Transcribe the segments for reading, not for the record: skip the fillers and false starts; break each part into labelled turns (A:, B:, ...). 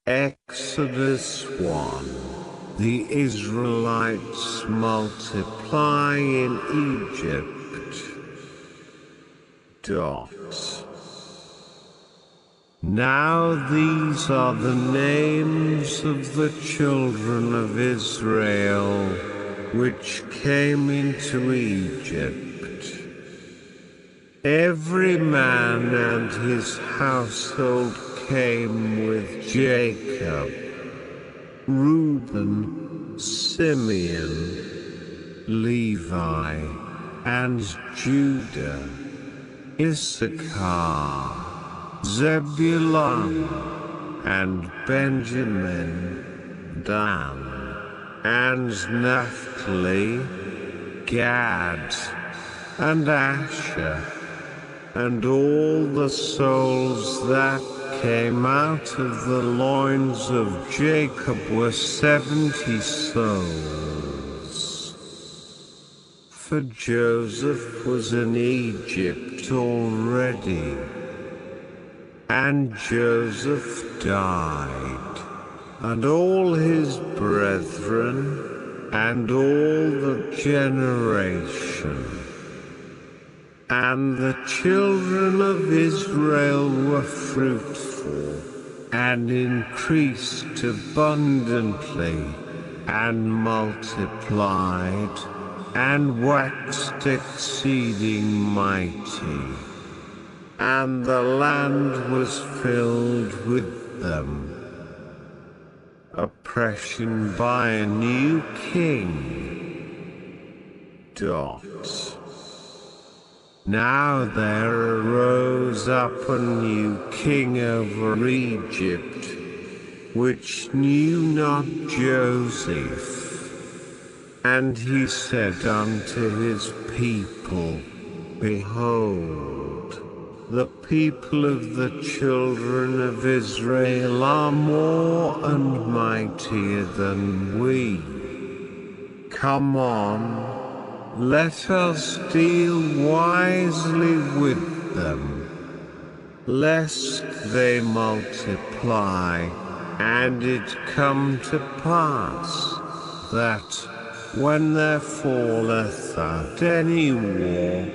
A: Exodus 1. The Israelites multiply in Egypt. Now these are the names of the children of Israel, which came into Egypt. Every man and his household came with Jacob: Reuben, Simeon, Levi, and Judah, Issachar, Zebulun, and Benjamin, Dan, and Naphtali, Gad, and Asher, and all the souls that came out of the loins of Jacob were 70 souls. For Joseph was in Egypt already, and Joseph died, and all his brethren, and all the generation. And the children of Israel were fruitful, and increased abundantly, and multiplied, and waxed exceeding mighty. And the land was filled with them. Oppression by a new king. Now there arose up a new king over Egypt, which knew not Joseph. And he said unto his people, Behold, the people of the children of Israel are more and mightier than we. Come on, let us deal wisely with them, lest they multiply, and it come to pass, that, when there falleth out any war,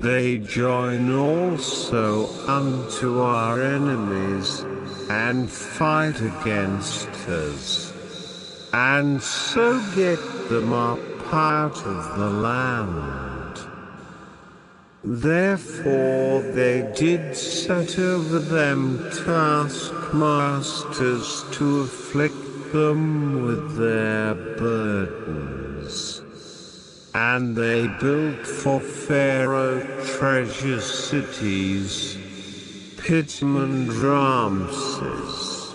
A: they join also unto our enemies, and fight against us, and so get them up out of the land. Therefore they did set over them taskmasters to afflict them with their burdens. And they built for Pharaoh treasure cities, Pithom and Ramses.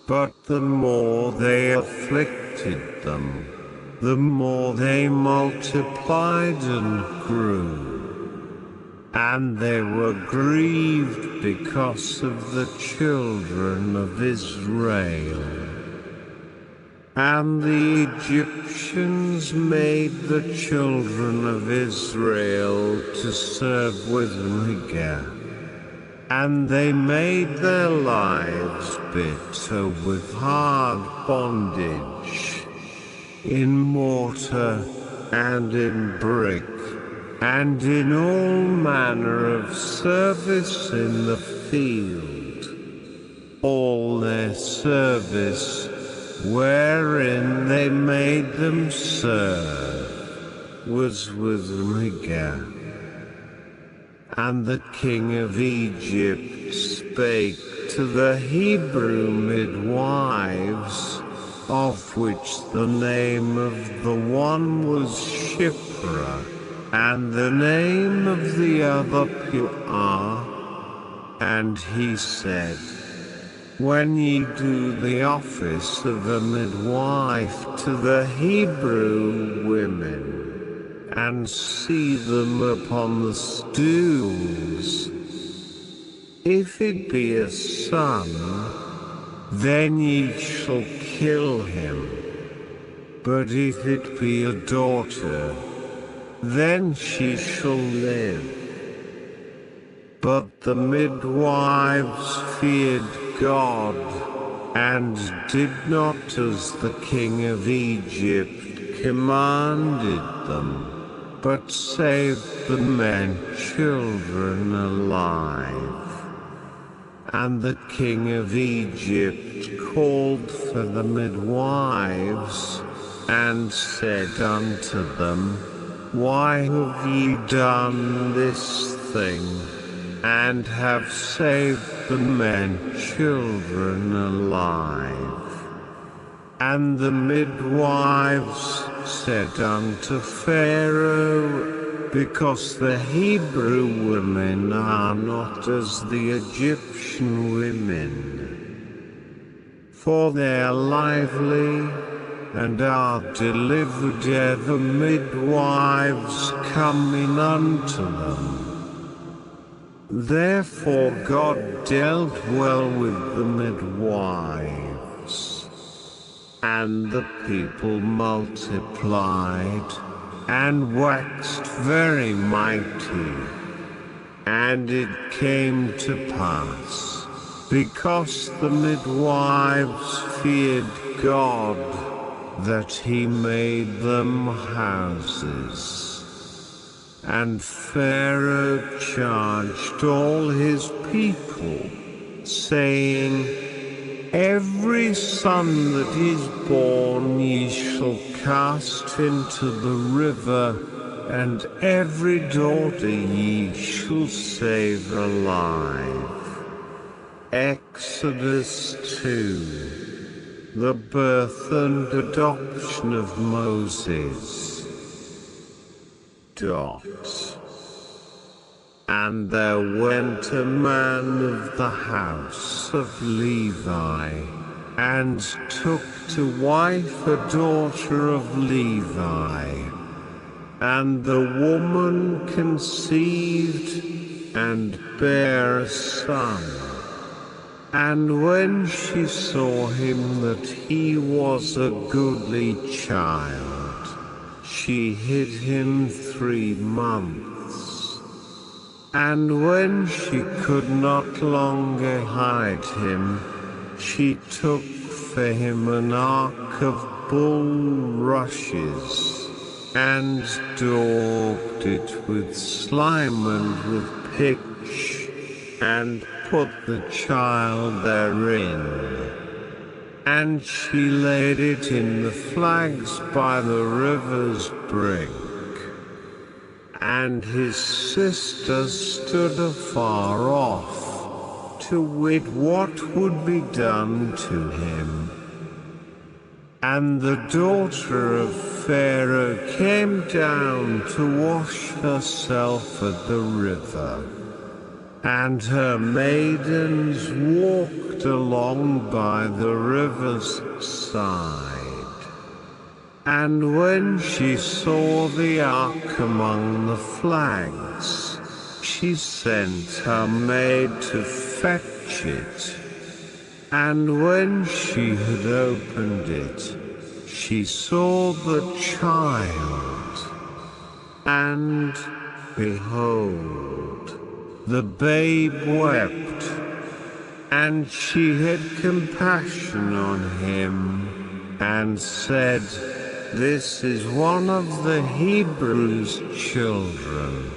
A: But the more they afflicted them, the more they multiplied and grew. And they were grieved because of the children of Israel. And the Egyptians made the children of Israel to serve with rigor, and they made their lives bitter with hard bondage, in mortar, and in brick, and in all manner of service in the field. All their service, wherein they made them serve, was with rigor. And the king of Egypt spake to the Hebrew midwives, of which the name of the one was Shiphrah, and the name of the other Puah. And he said, When ye do the office of a midwife to the Hebrew women, and see them upon the stools, if it be a son, then ye shall kill him. But if it be a daughter, then she shall live. But the midwives feared God, and did not as the king of Egypt commanded them, but saved the men children alive. And the king of Egypt called for the midwives, and said unto them, Why have ye done this thing, and have saved the men children alive? And the midwives said unto Pharaoh, Because the Hebrew women are not as the Egyptian women, for they are lively, and are delivered ere the midwives come in unto them. Therefore God dealt well with the midwives, and the people multiplied, and waxed very mighty. And it came to pass, because the midwives feared God, that he made them houses. And Pharaoh charged all his people, saying, Every son that is born ye shall cast into the river, and every daughter ye shall save alive. Exodus 2. The birth and adoption of Moses. And there went a man of the house of Levi, and took to wife a daughter of Levi. And the woman conceived, and bare a son. And when she saw him that he was a goodly child, she hid him 3 months. And when she could not longer hide him, she took for him an ark of bulrushes, and daubed it with slime and with pitch, and put the child therein. And she laid it in the flags by the river's brink. And his sister stood afar off, to wit what would be done to him. And the daughter of Pharaoh came down to wash herself at the river. And her maidens walked along by the river's side. And when she saw the ark among the flags, she sent her maid to fetch it. And when she had opened it, she saw the child, and behold, the babe wept, and she had compassion on him, and said, This is one of the Hebrews' children.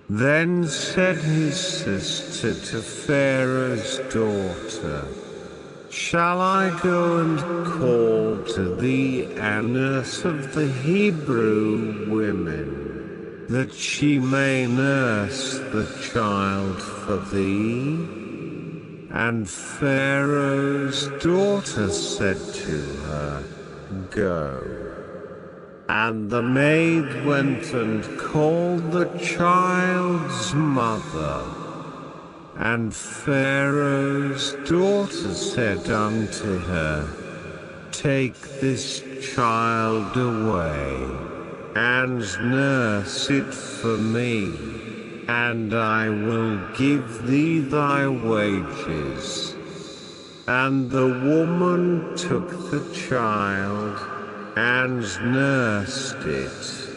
A: Then said his sister to Pharaoh's daughter, Shall I go and call to thee a nurse of the Hebrew women, that she may nurse the child for thee? And Pharaoh's daughter said to her, Go. And the maid went and called the child's mother. And Pharaoh's daughter said unto her, Take this child away, and nurse it for me, and I will give thee thy wages. And the woman took the child, and nursed it.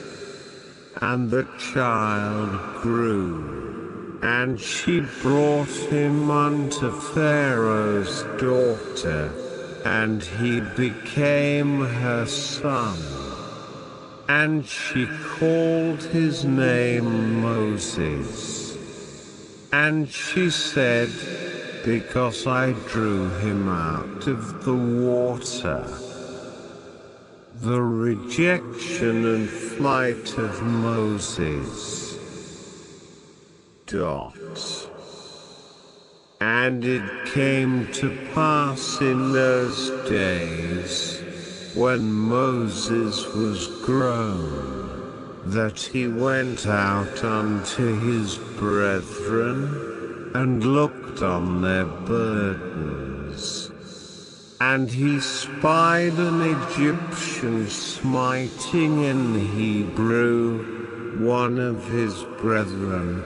A: And the child grew, And she brought him unto Pharaoh's daughter, and he became her son. And she called his name Moses. And she said, because I drew him out of the water. The rejection and flight of Moses. And it came to pass in those days, when Moses was grown, that he went out unto his brethren, and looked on their burdens. And he spied an Egyptian smiting an Hebrew, one of his brethren.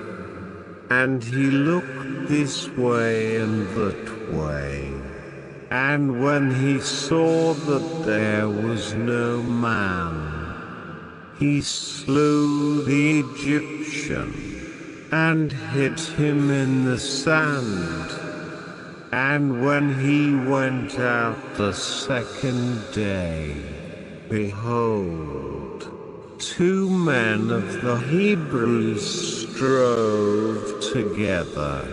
A: And he looked this way and that way. And when he saw that there was no man, he slew the Egyptian, and hid him in the sand. And when he went out the second day, behold, 2 men of the Hebrews strove together.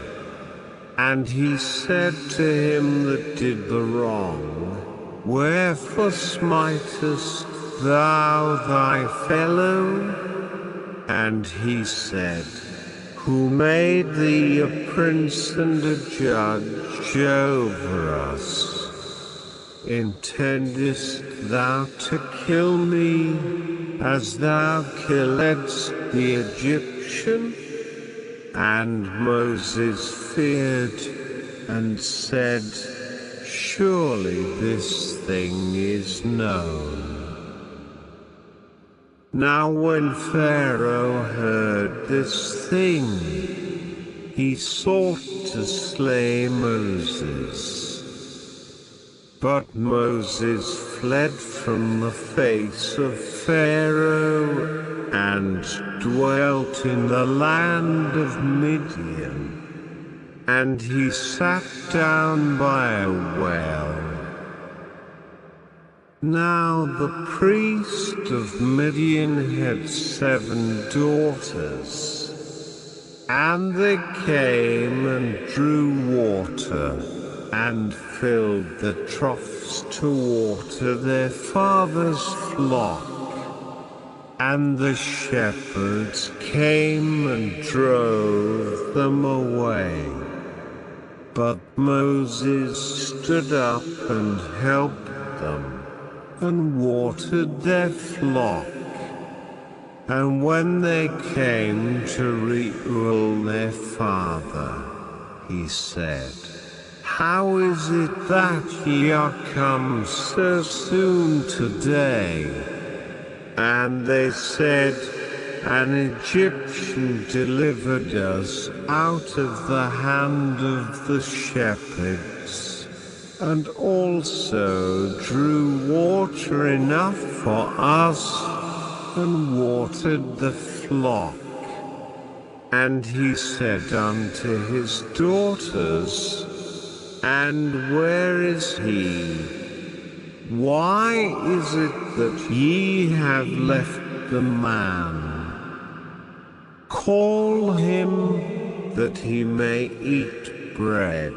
A: And he said to him that did the wrong, wherefore smitest thou thy fellow? And he said, who made thee a prince and a judge over us? Intendest thou to kill me, as thou killedst the Egyptian? And Moses feared, and said, surely this thing is known. Now when Pharaoh heard this thing, he sought to slay Moses. But Moses fled from the face of Pharaoh, and dwelt in the land of Midian. And he sat down by a well. Now the priest of Midian had 7 daughters, and they came and drew water, and filled the troughs to water their father's flock. And the shepherds came and drove them away. But Moses stood up and helped them, and watered their flock. And when they came to Reuel their father, he said, how is it that ye are come so soon today? And they said, an Egyptian delivered us out of the hand of the shepherds, and also drew water enough for us, and watered the flock. And he said unto his daughters, and where is he? Why is it that ye have left the man? Call him, that he may eat bread.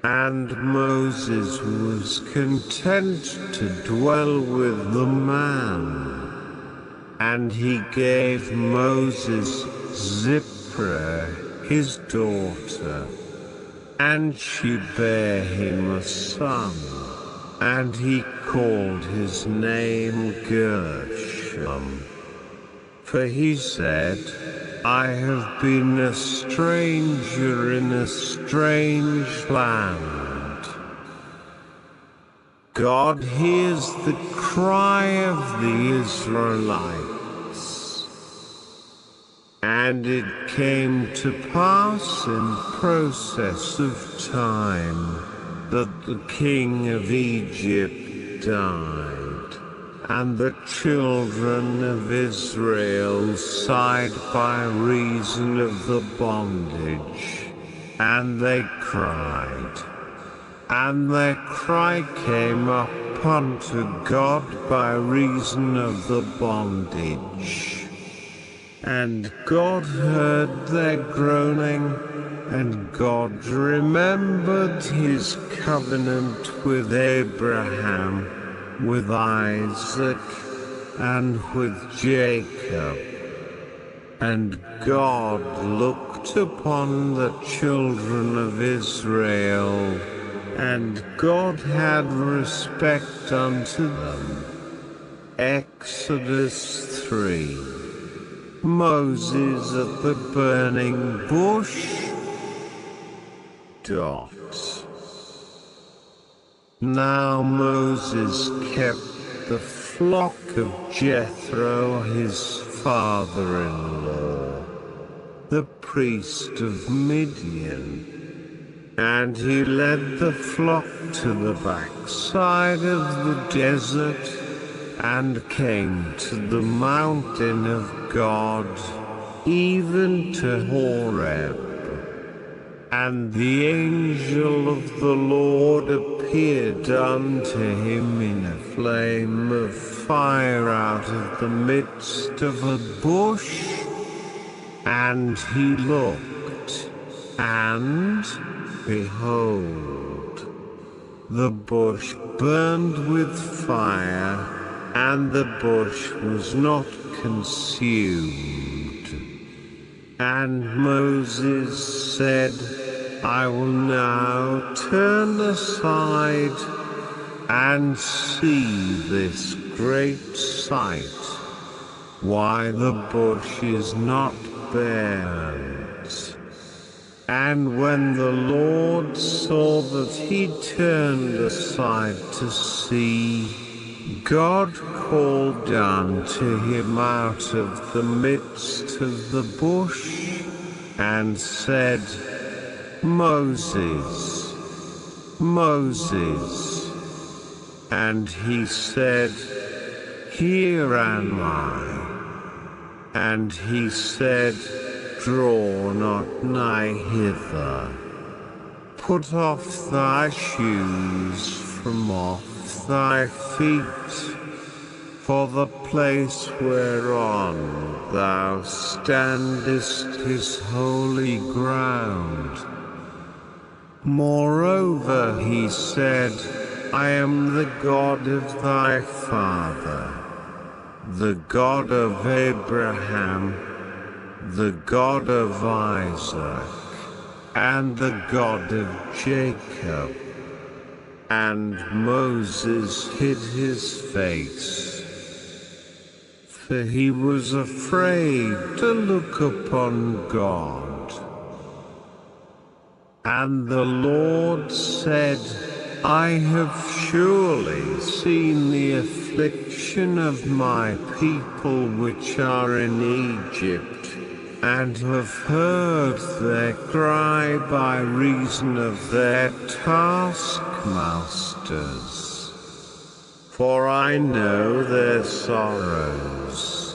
A: And Moses was content to dwell with the man. And he gave Moses Zipporah, his daughter, and she bare him a son. And he called his name Gershom. For he said, I have been a stranger in a strange land. God hears the cry of the Israelites. And it came to pass in process of time, that the king of Egypt died, And the children of Israel sighed by reason of the bondage, and they cried. And their cry came up unto God by reason of the bondage. And God heard their groaning, and God remembered his covenant with Abraham, with Isaac, and with Jacob. And God looked upon the children of Israel, and God had respect unto them. Exodus 3. Moses at the burning bush. Now Moses kept the flock of Jethro his father-in-law, the priest of Midian, and he led the flock to the backside of the desert, and came to the mountain of God, even to Horeb. And the angel of the Lord appeared unto him in a flame of fire out of the midst of a bush. And he looked, and, behold, the bush burned with fire, and the bush was not consumed. And Moses said, I will now turn aside, and see this great sight, why the bush is not burnt. And when the Lord saw that he turned aside to see, God called unto him out of the midst of the bush, and said, Moses, Moses. And he said, Here am I. And he said, Draw not nigh hither. Put off thy shoes from off thy feet, for the place whereon thou standest is holy ground. Moreover he said, I am the God of thy father, the God of Abraham, the God of Isaac, and the God of Jacob. And Moses hid his face, for he was afraid to look upon God. And the Lord said, I have surely seen the affliction of my people which are in Egypt, and have heard their cry by reason of their taskmasters. For I know their sorrows,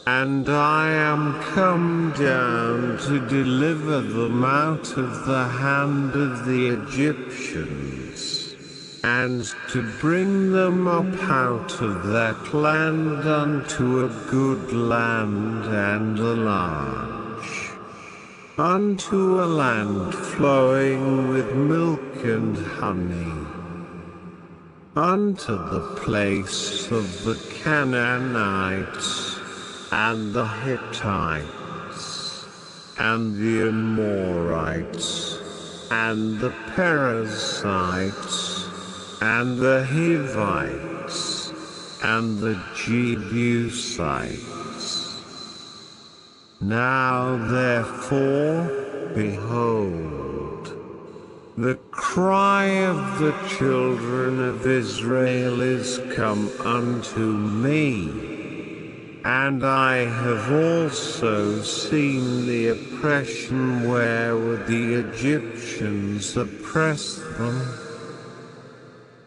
A: and I am come down to deliver them out of the hand of the Egyptians, and to bring them up out of that land unto a good land and a large, unto a land flowing with milk and honey, unto the place of the Canaanites, and the Hittites, and the Amorites, and the Perizzites, and the Hivites, and the Jebusites. Now therefore, behold, the cry of the children of Israel is come unto me, and I have also seen the oppression wherewith the Egyptians oppress them.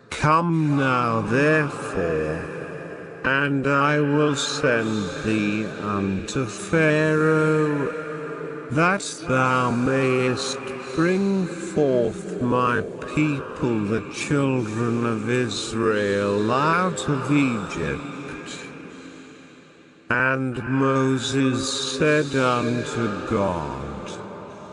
A: Come now therefore, And I will send thee unto Pharaoh, that thou mayest bring forth my people the children of Israel out of Egypt. And Moses said unto God,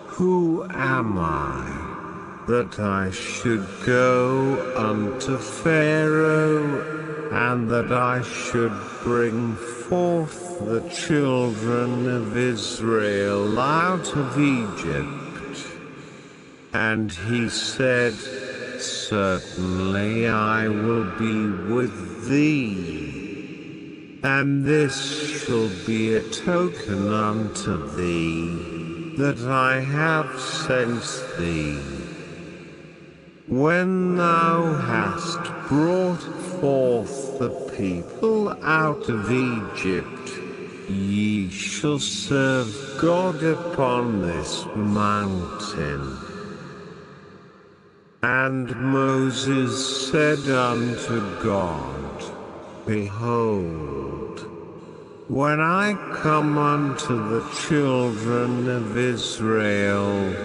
A: Who am I, that I should go unto Pharaoh, and that I should bring forth the children of Israel out of Egypt? And he said, Certainly I will be with thee, and this shall be a token unto thee, that I have sent thee. When thou hast brought forth the people out of Egypt, ye shall serve God upon this mountain. And Moses said unto God, Behold, when I come unto the children of Israel,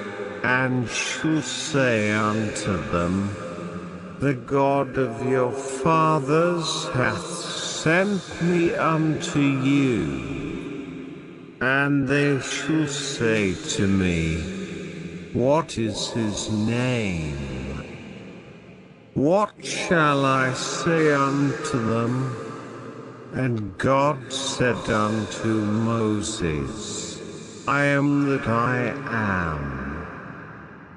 A: and shall say unto them, The God of your fathers hath sent me unto you, and they shall say to me, What is his name? What shall I say unto them? And God said unto Moses, I am that I am.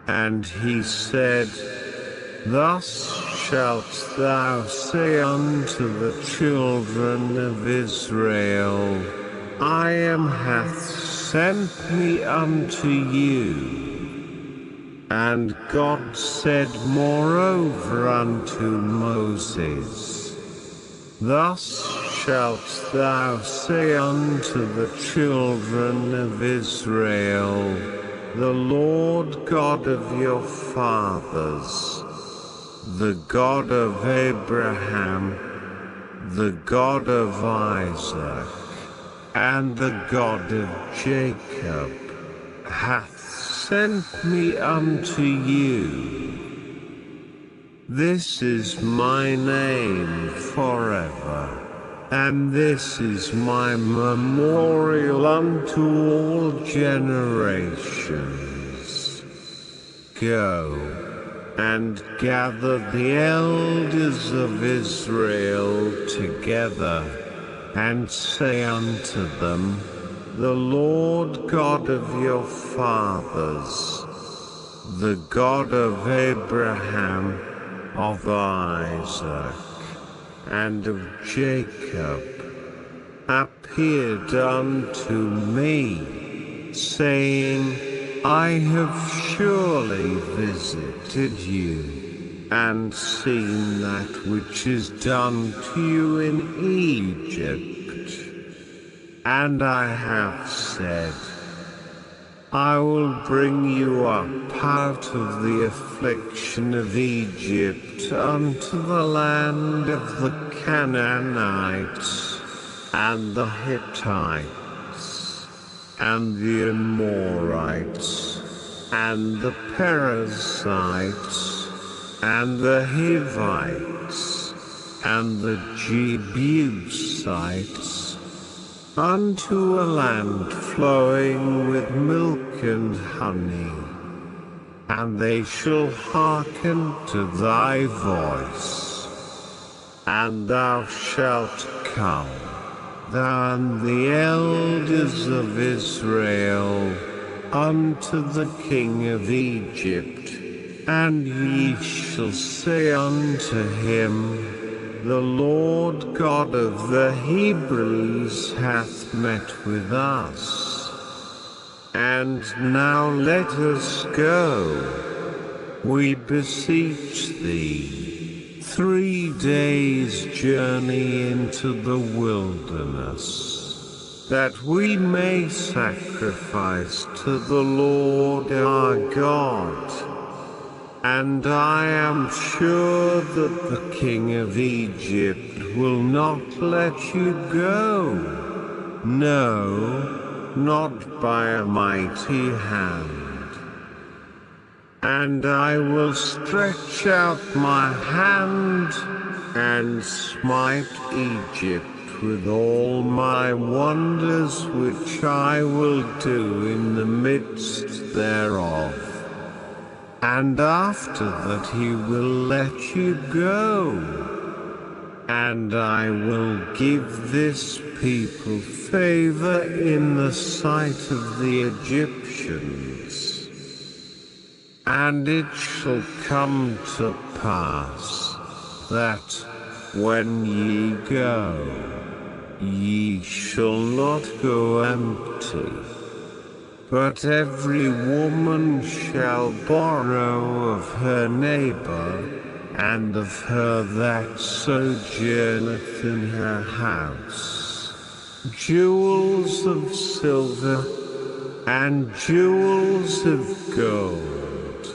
A: And he said, Thus shalt thou say unto the children of Israel, I am hath sent me unto you. And God said moreover unto Moses, Thus shalt thou say unto the children of Israel, The Lord God of your fathers, the God of Abraham, the God of Isaac, and the God of Jacob, hath sent me unto you. This is my name forever, and this is my memorial unto all generations. Go, and gather the elders of Israel together, and say unto them, The Lord God of your fathers, the God of Abraham, of Isaac, and of Jacob, appeared unto me, saying, I have surely visited you, and seen that which is done to you in Egypt. And I have said, I will bring you up out of the affliction of Egypt unto the land of the Canaanites, and the Hittites, and the Amorites, and the Perizzites, and the Hivites, and the Jebusites, unto a land flowing with milk and honey. And they shall hearken to thy voice. And thou shalt come, thou and the elders of Israel, unto the king of Egypt, and ye shall say unto him, The Lord God of the Hebrews hath met with us. And now let us go, we beseech thee, 3 days' journey into the wilderness, that we may sacrifice to the Lord our God. And I am sure that the king of Egypt will not let you go. No, not by a mighty hand. And I will stretch out my hand and smite Egypt with all my wonders which I will do in the midst thereof. And after that he will let you go. And I will give this people favor in the sight of the Egyptians. And it shall come to pass that, when ye go, ye shall not go empty. But every woman shall borrow of her neighbor, and of her that sojourneth in her house, jewels of silver, and jewels of gold,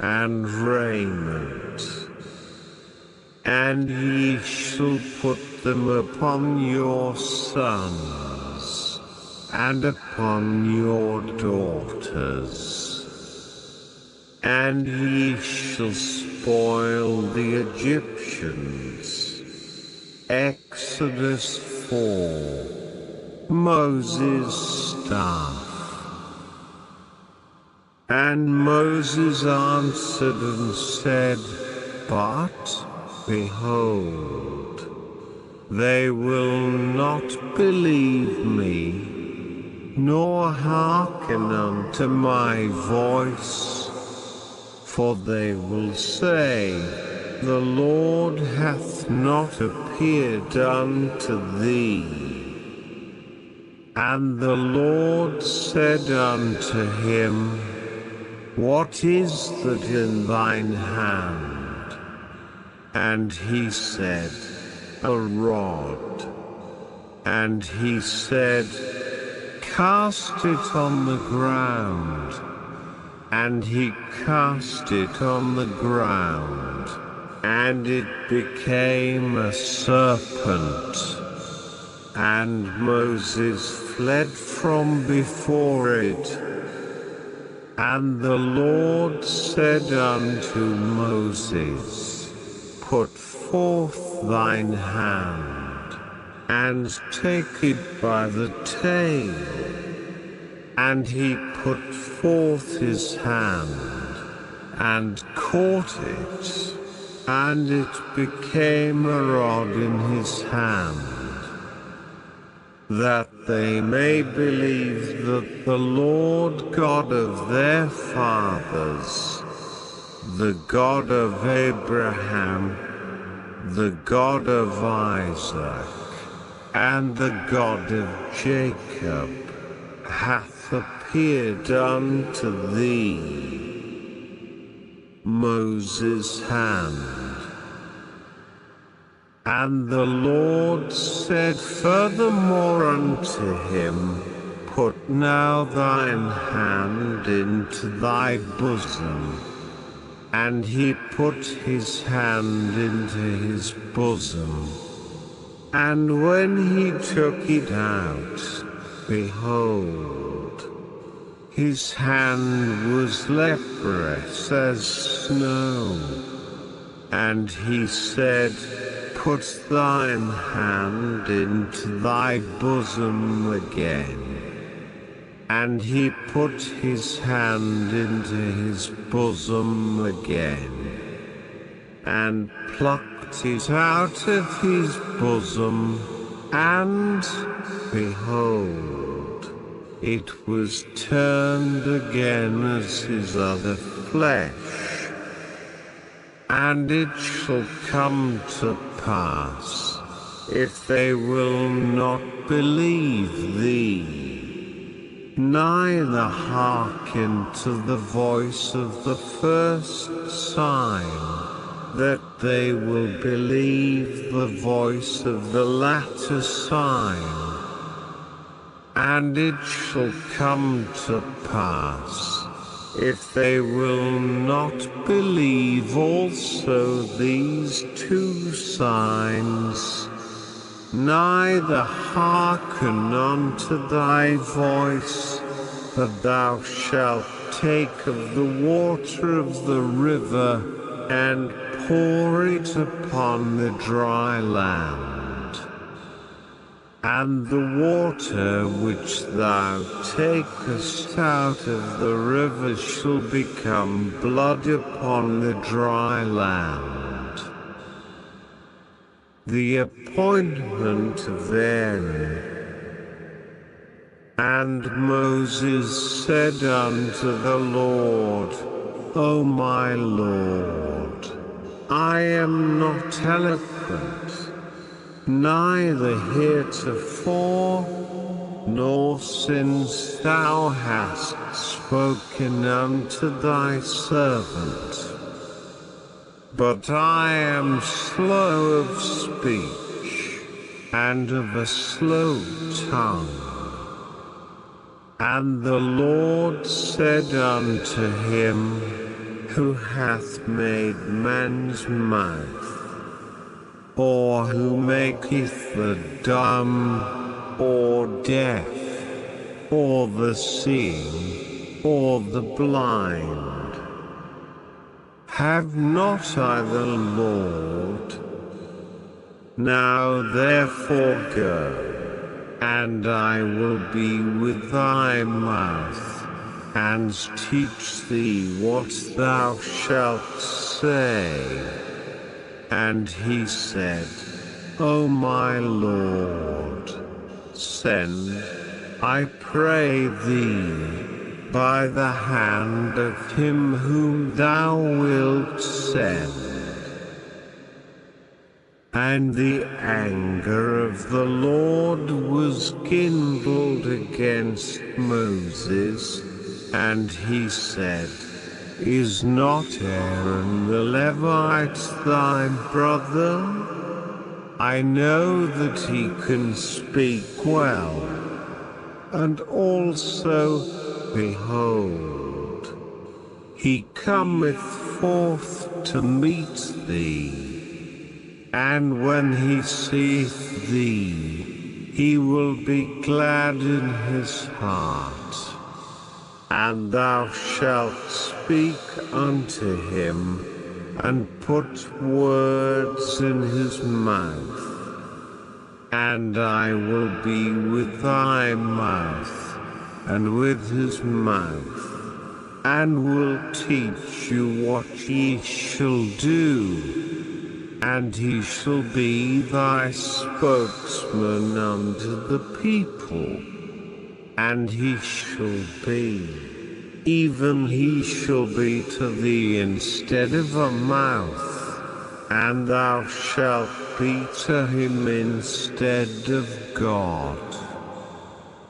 A: and raiment. And ye shall put them upon your sons, and upon your daughters. And ye shall spoil the Egyptians. Exodus 4. Moses' staff. And Moses answered and said, But, behold, they will not believe me, nor hearken unto my voice. For they will say, The Lord hath not appeared unto thee. And the Lord said unto him, What is that in thine hand? And he said, A rod. And he said, Cast it on the ground. And he cast it on the ground, and it became a serpent. And Moses fled from before it. And the Lord said unto Moses, Put forth thine hand, and take it by the tail. And he put forth his hand, and caught it, and it became a rod in his hand, that they may believe that the Lord God of their fathers, the God of Abraham, the God of Isaac, and the God of Jacob, hath appeared unto thee. Moses' hand. And the Lord said furthermore unto him, Put now thine hand into thy bosom. And he put his hand into his bosom. And when he took it out, behold, his hand was leprous as snow. And he said, Put thine hand into thy bosom again. And he put his hand into his bosom again, and plucked it out of his bosom, and, behold, it was turned again as his other flesh. And it shall come to pass, if they will not believe thee, neither hearken to the voice of the first sign, that they will believe the voice of the latter sign. And it shall come to pass, if they will not believe also these two signs, neither hearken unto thy voice, that thou shalt take of the water of the river, and pour it upon the dry land. And the water which thou takest out of the river shall become blood upon the dry land. The appointment of Aaron. And Moses said unto the Lord, O my Lord, I am not eloquent, neither heretofore, nor since thou hast spoken unto thy servant. But I am slow of speech, and of a slow tongue. And the Lord said unto him, Who hath made man's mouth? Or who maketh the dumb, or deaf, or the seeing, or the blind? Have not I the Lord? Now therefore go, and I will be with thy mouth, and teach thee what thou shalt say. And he said, O my Lord, send, I pray thee, by the hand of him whom thou wilt send. And the anger of the Lord was kindled against Moses, and he said, Is not Aaron the Levite thy brother? I know that he can speak well. And also, behold, he cometh forth to meet thee. And when he seeth thee, he will be glad in his heart. And thou shalt speak unto him, and put words in his mouth. And I will be with thy mouth, and with his mouth, and will teach you what ye shall do. And he shall be thy spokesman unto the people. And he shall be, even he shall be to thee instead of a mouth, and thou shalt be to him instead of God.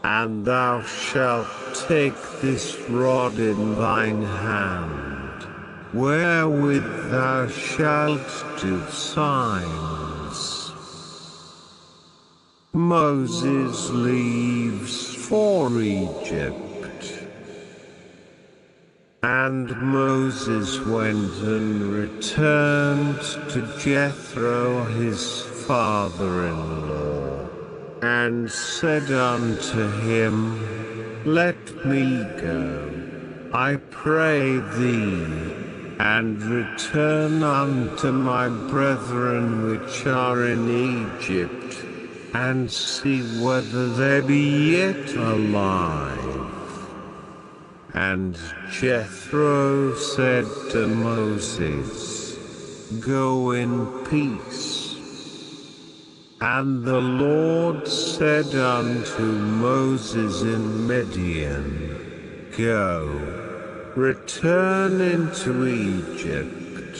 A: And thou shalt take this rod in thine hand, wherewith thou shalt do signs. Moses leaves for Egypt. And Moses went and returned to Jethro his father-in-law, and said unto him, Let me go, I pray thee, and return unto my brethren which are in Egypt, and see whether they be yet alive. And Jethro said to Moses, Go in peace. And the Lord said unto Moses in Midian, Go, return into Egypt,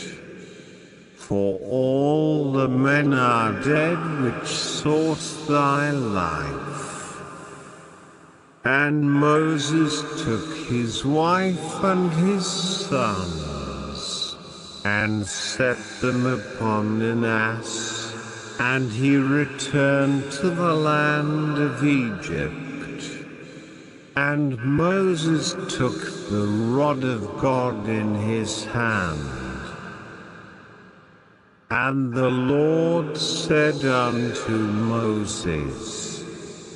A: for all the men are dead which sought thy life. And Moses took his wife and his sons, and set them upon an ass, and he returned to the land of Egypt. And Moses took the rod of God in his hand. And the Lord said unto Moses,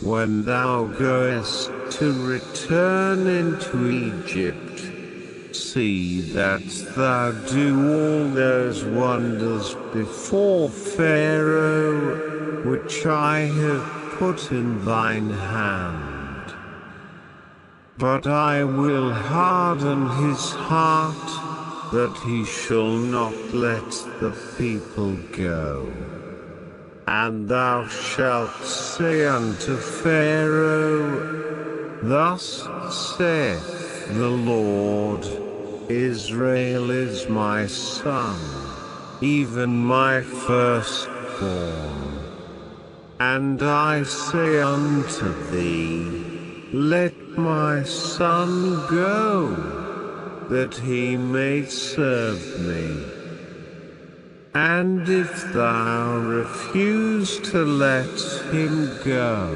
A: When thou goest to return into Egypt, see that thou do all those wonders before Pharaoh, which I have put in thine hand. But I will harden his heart, that he shall not let the people go. And thou shalt say unto Pharaoh, Thus saith the Lord, Israel is my son, even my firstborn. And I say unto thee, Let my son go, that he may serve me. And if thou refuse to let him go,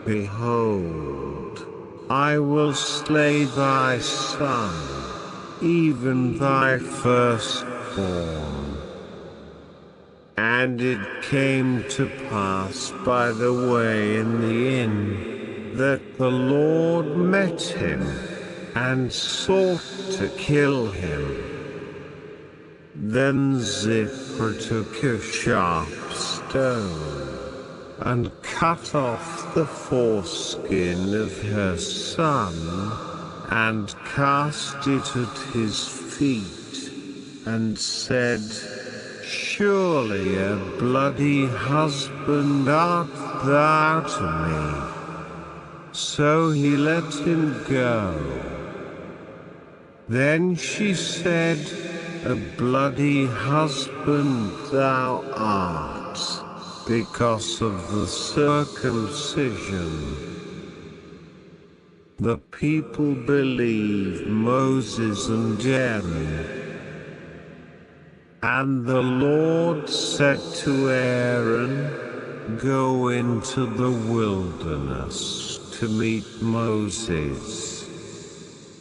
A: behold, I will slay thy son, even thy firstborn. And it came to pass by the way in the inn, that the Lord met him, and sought to kill him. Then Zipporah took a sharp stone, and cut off the foreskin of her son, and cast it at his feet, and said, Surely a bloody husband art thou to me. So he let him go. Then she said, A bloody husband thou art, because of the circumcision. The people believed Moses and Aaron. And the Lord said to Aaron, Go into the wilderness to meet Moses.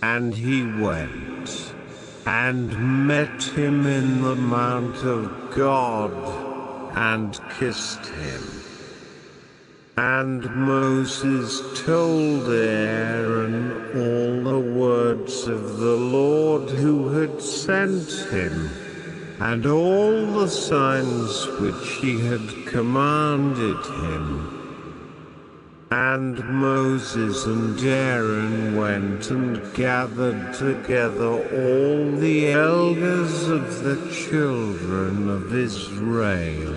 A: And he went, and met him in the mount of God, and kissed him. And Moses told Aaron all the words of the Lord who had sent him, and all the signs which he had commanded him. And Moses and Aaron went and gathered together all the elders of the children of Israel.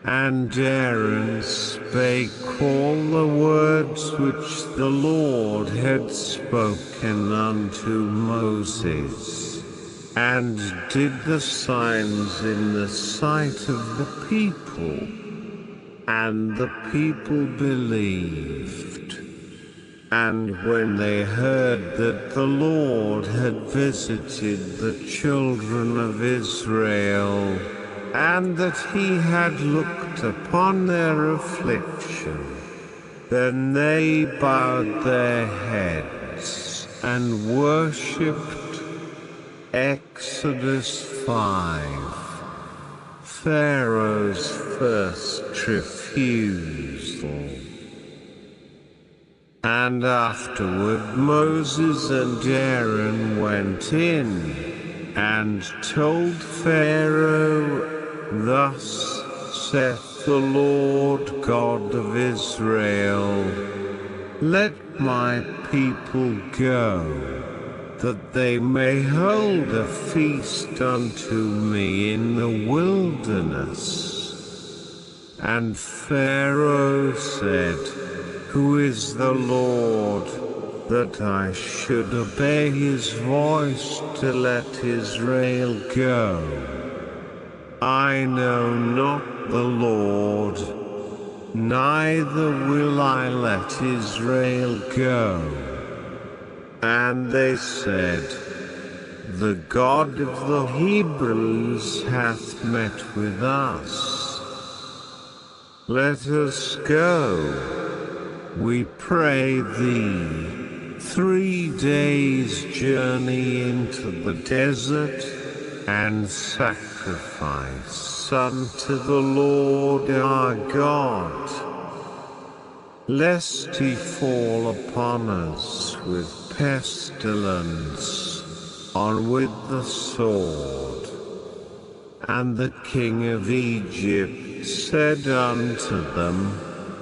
A: And Aaron spake all the words which the Lord had spoken unto Moses, and did the signs in the sight of the people. And the people believed. And when they heard that the Lord had visited the children of Israel, and that he had looked upon their affliction, then they bowed their heads and worshipped. Exodus 5. Pharaoh's first refusal. And afterward Moses and Aaron went in, and told Pharaoh, Thus saith the Lord God of Israel, Let my people go, that they may hold a feast unto me in the wilderness. And Pharaoh said, Who is the Lord, that I should obey his voice to let Israel go? I know not the Lord, neither will I let Israel go. And they said, The God of the Hebrews hath met with us. Let us go, we pray thee, 3 days' journey into the desert, and sacrifice unto the Lord our God, lest he fall upon us with pestilence, or with the sword. And the king of Egypt said unto them,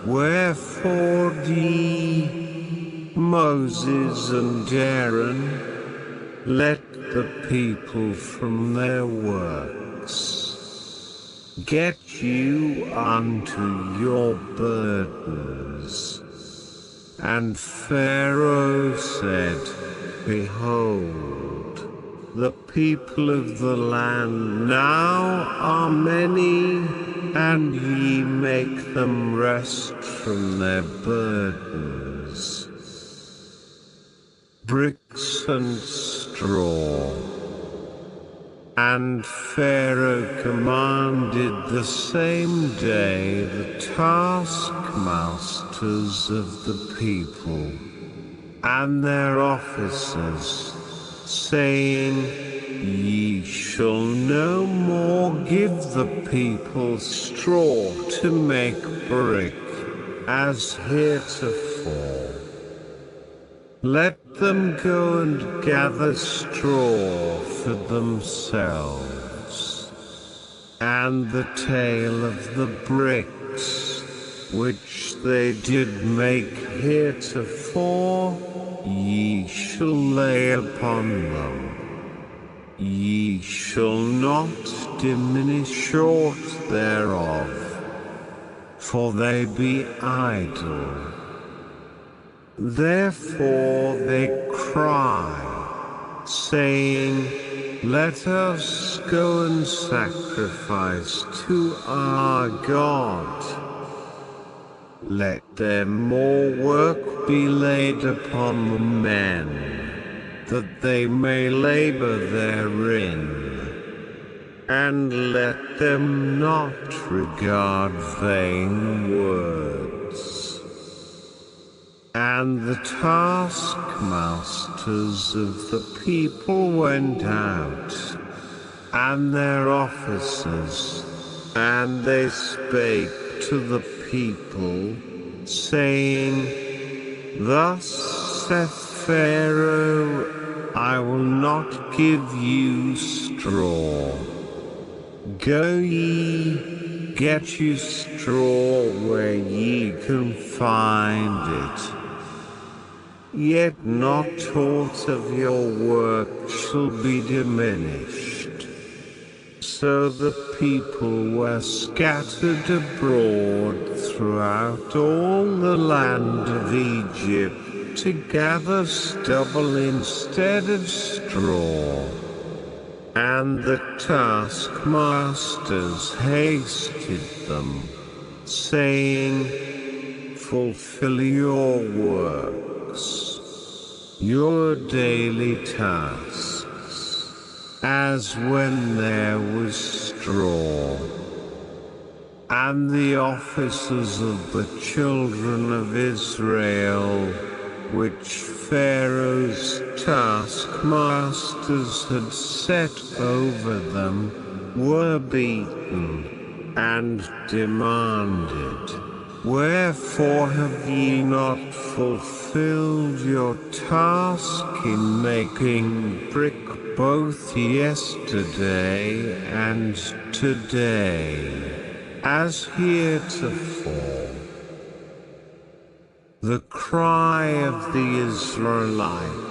A: Wherefore ye, Moses and Aaron, let the people from their works get you unto your burdens. And Pharaoh said, Behold, the people of the land now are many, and ye make them rest from their burdens. Bricks and straw. And Pharaoh commanded the same day the taskmasters of the people and their officers, saying, Ye shall no more give the people straw to make brick, as heretofore. Let them go and gather straw for themselves, and the tale of the bricks, which they did make heretofore, ye shall lay upon them. Ye shall not diminish aught thereof, for they be idle. Therefore they cry, saying, Let us go and sacrifice to our God. Let there more work be laid upon the men, that they may labor therein. And let them not regard vain words. And the taskmasters of the people went out, and their officers, and they spake to the people, saying, Thus saith Pharaoh, I will not give you straw. Go ye, get you straw where ye can find it. Yet not aught of your work shall be diminished. So the people were scattered abroad throughout all the land of Egypt to gather stubble instead of straw. And the taskmasters hasted them, saying, Fulfill your works, your daily tasks, as when there was straw. And the officers of the children of Israel, which Pharaoh's taskmasters had set over them, were beaten, and demanded, Wherefore have ye not fulfilled your task in making brick both yesterday and today, as heretofore? The cry of the Israelites.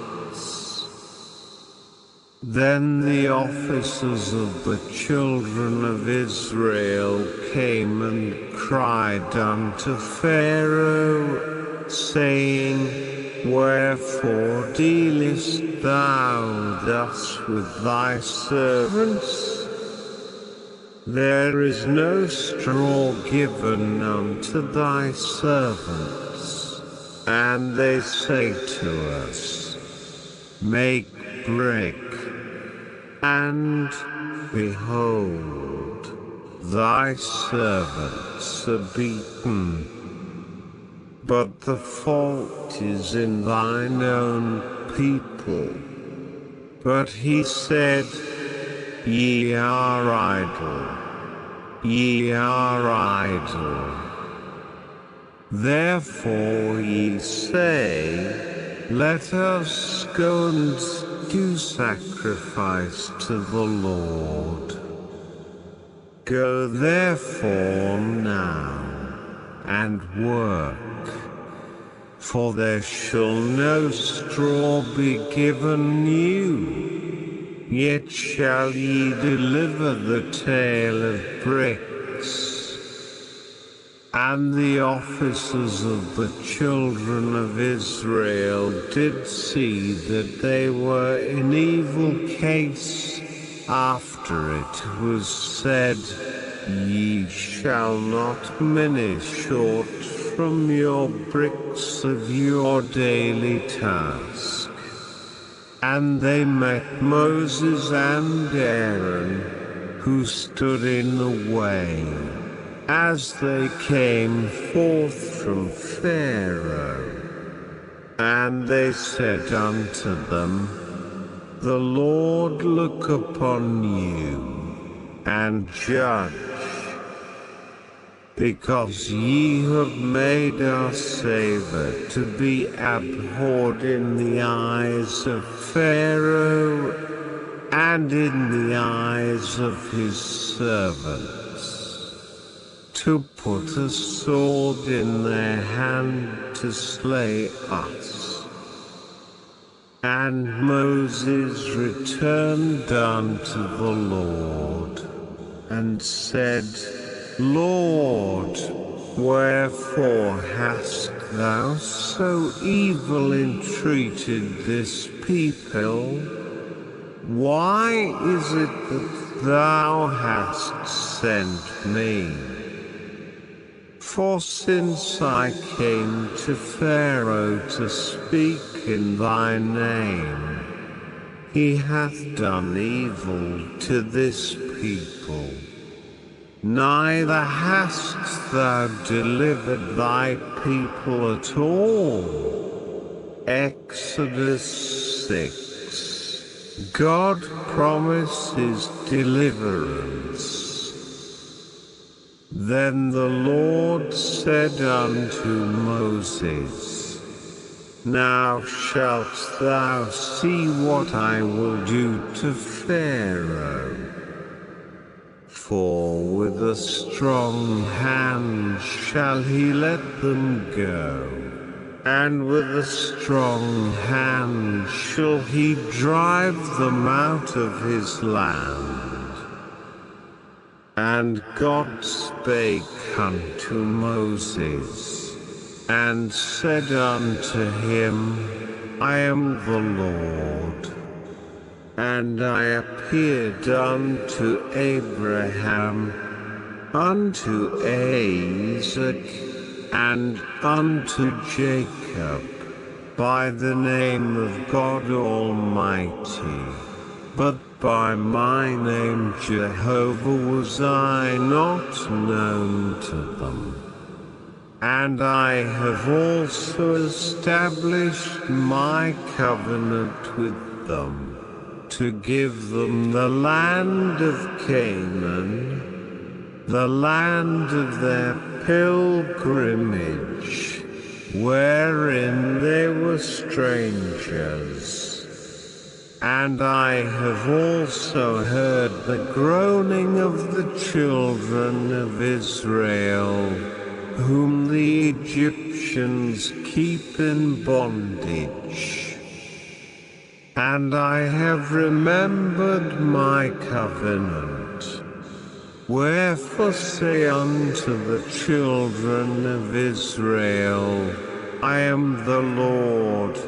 A: Then the officers of the children of Israel came and cried unto Pharaoh, saying, Wherefore dealest thou thus with thy servants? There is no straw given unto thy servants. And they say to us, Make brick. And, behold, thy servants are beaten. but the fault is in thine own people. But he said, Ye are idle, ye are idle. Therefore ye say, Let us go and do sacrifice to the Lord. Go therefore now, and work, for there shall no straw be given you, yet shall ye deliver the tale of bricks. And the officers of the children of Israel did see that they were in evil case, after it was said, Ye shall not diminish aught from your bricks of your daily task. And they met Moses and Aaron, who stood in the way, as they came forth from Pharaoh. And they said unto them, The Lord look upon you, and judge, because ye have made our Saviour to be abhorred in the eyes of Pharaoh, and in the eyes of his servants, to put a sword in their hand to slay us. And Moses returned unto the Lord, and said, Lord, wherefore hast thou so evil entreated this people? Why is it that thou hast sent me? For since I came to Pharaoh to speak in thy name, he hath done evil to this people. Neither hast thou delivered thy people at all. Exodus 6. God promises deliverance. Then the Lord said unto Moses, Now shalt thou see what I will do to Pharaoh. For with a strong hand shall he let them go, and with a strong hand shall he drive them out of his land. And God spake unto Moses, and said unto him, I am the Lord. And I appeared unto Abraham, unto Isaac, and unto Jacob, by the name of God Almighty. But by my name Jehovah was I not known to them. And I have also established my covenant with them, to give them the land of Canaan, the land of their pilgrimage, wherein they were strangers. And I have also heard the groaning of the children of Israel, whom the Egyptians keep in bondage. And I have remembered my covenant. Wherefore say unto the children of Israel, I am the Lord,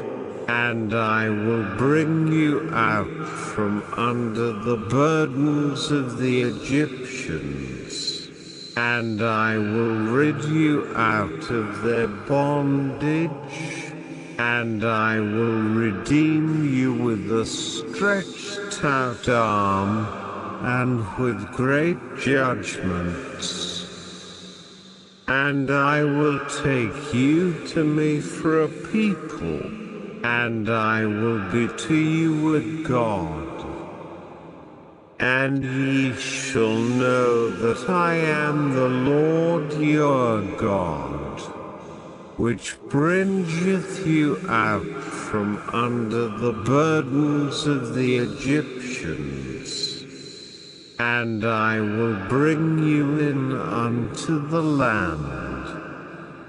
A: and I will bring you out from under the burdens of the Egyptians, and I will rid you out of their bondage, and I will redeem you with a stretched out arm, and with great judgments. And I will take you to me for a people, and I will be to you a God. And ye shall know that I am the Lord your God, which bringeth you out from under the burdens of the Egyptians. And I will bring you in unto the land,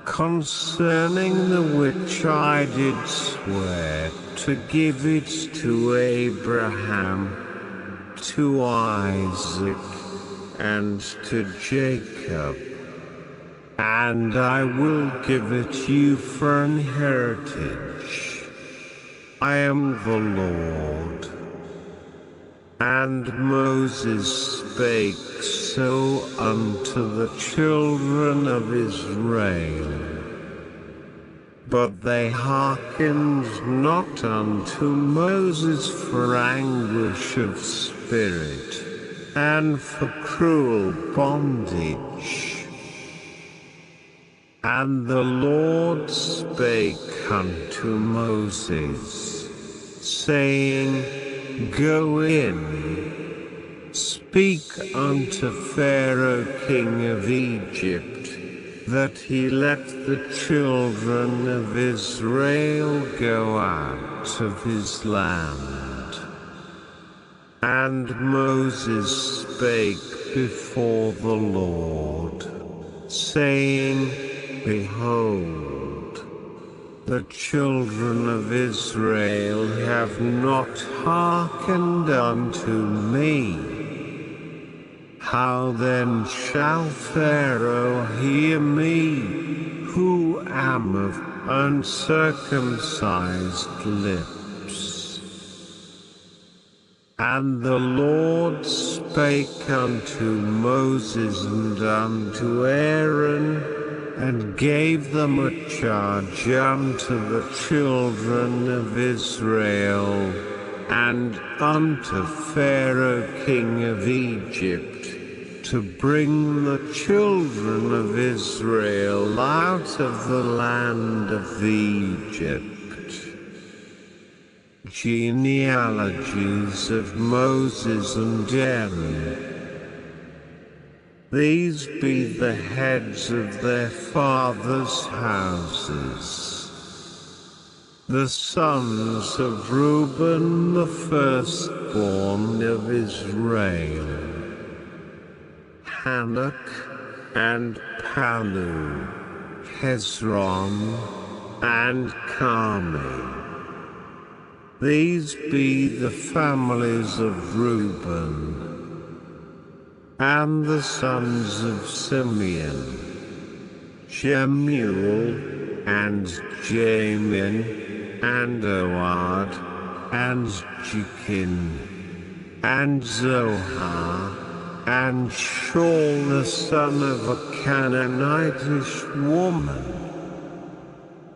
A: concerning the which I did swear to give it to Abraham, to Isaac, and to Jacob. And I will give it you for an heritage. I am the Lord. And Moses spake so unto the children of Israel. But they hearkened not unto Moses for anguish of spirit, and for cruel bondage. And the Lord spake unto Moses, saying, Go in, speak unto Pharaoh king of Egypt, that he let the children of Israel go out of his land. And Moses spake before the Lord, saying, Behold, the children of Israel have not hearkened unto me. How then shall Pharaoh hear me, who am of uncircumcised lips? And the Lord spake unto Moses and unto Aaron, and gave them a charge unto the children of Israel, and unto Pharaoh king of Egypt, to bring the children of Israel out of the land of Egypt. Genealogies of Moses and Aaron. These be the heads of their fathers' houses. The sons of Reuben, the firstborn of Israel, Hanok, and Palu, Hezron, and Carmi. These be the families of Reuben. And the sons of Simeon, Jemuel, and Jamin, and Ohad, and Jekin, and Zohar, and Shaul the son of a Canaanitish woman.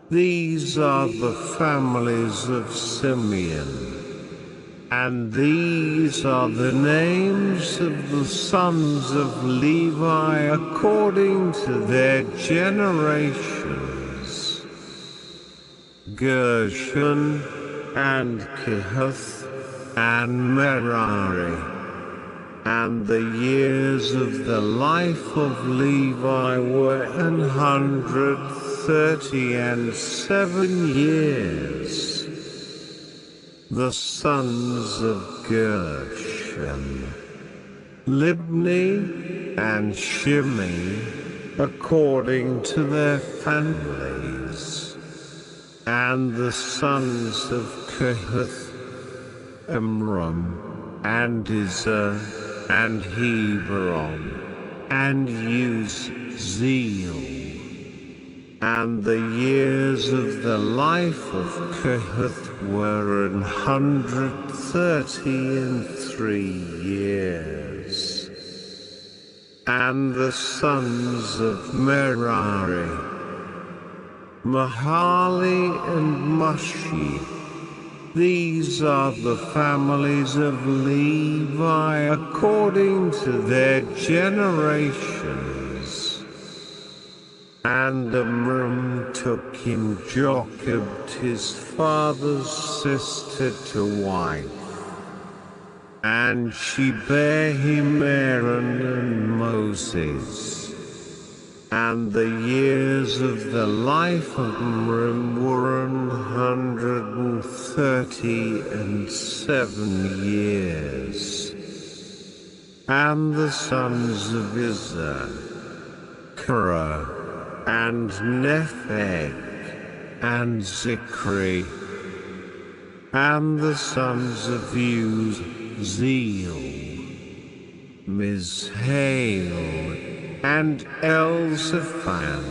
A: These are the families of Simeon. And these are the names of the sons of Levi according to their generations: Gershon, and Kehath, and Merari. And the years of the life of Levi were 137 years. The sons of Gershon, Libni, and Shimei, according to their families. And the sons of Kehath, Amram, and Izhar, and Hebron, and Uzziel. And the years of the life of Kehath were 133 years. And the sons of Merari, Mahali and Mushi. These are the families of Levi according to their generations. And Amram took him Jochebed his father's sister to wife. And she bare him Aaron and Moses. And the years of the life of Amram were 137 years. And the sons of Issachar, and Nepheg, and Zichri, and the sons of Uzziel, Mishael, and Elzaphan,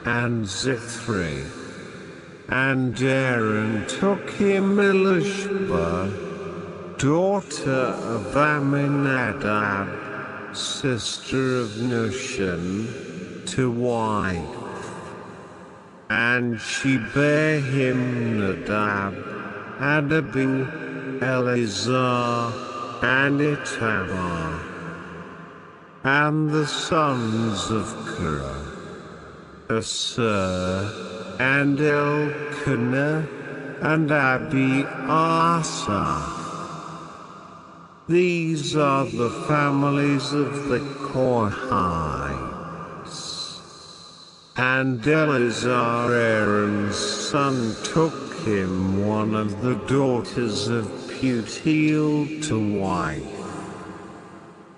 A: and Zithri. And Aaron took him Elishba, daughter of Amminadab, sister of Nushan, to wife. And she bare him Nadab, Adabu, Eleazar, and Ithamar. And the sons of Korah, Assir, and Elkanah, and Abiasaph. These are the families of the Kohathites. And Eleazar, Aaron's son, took him one of the daughters of Putiel to wife.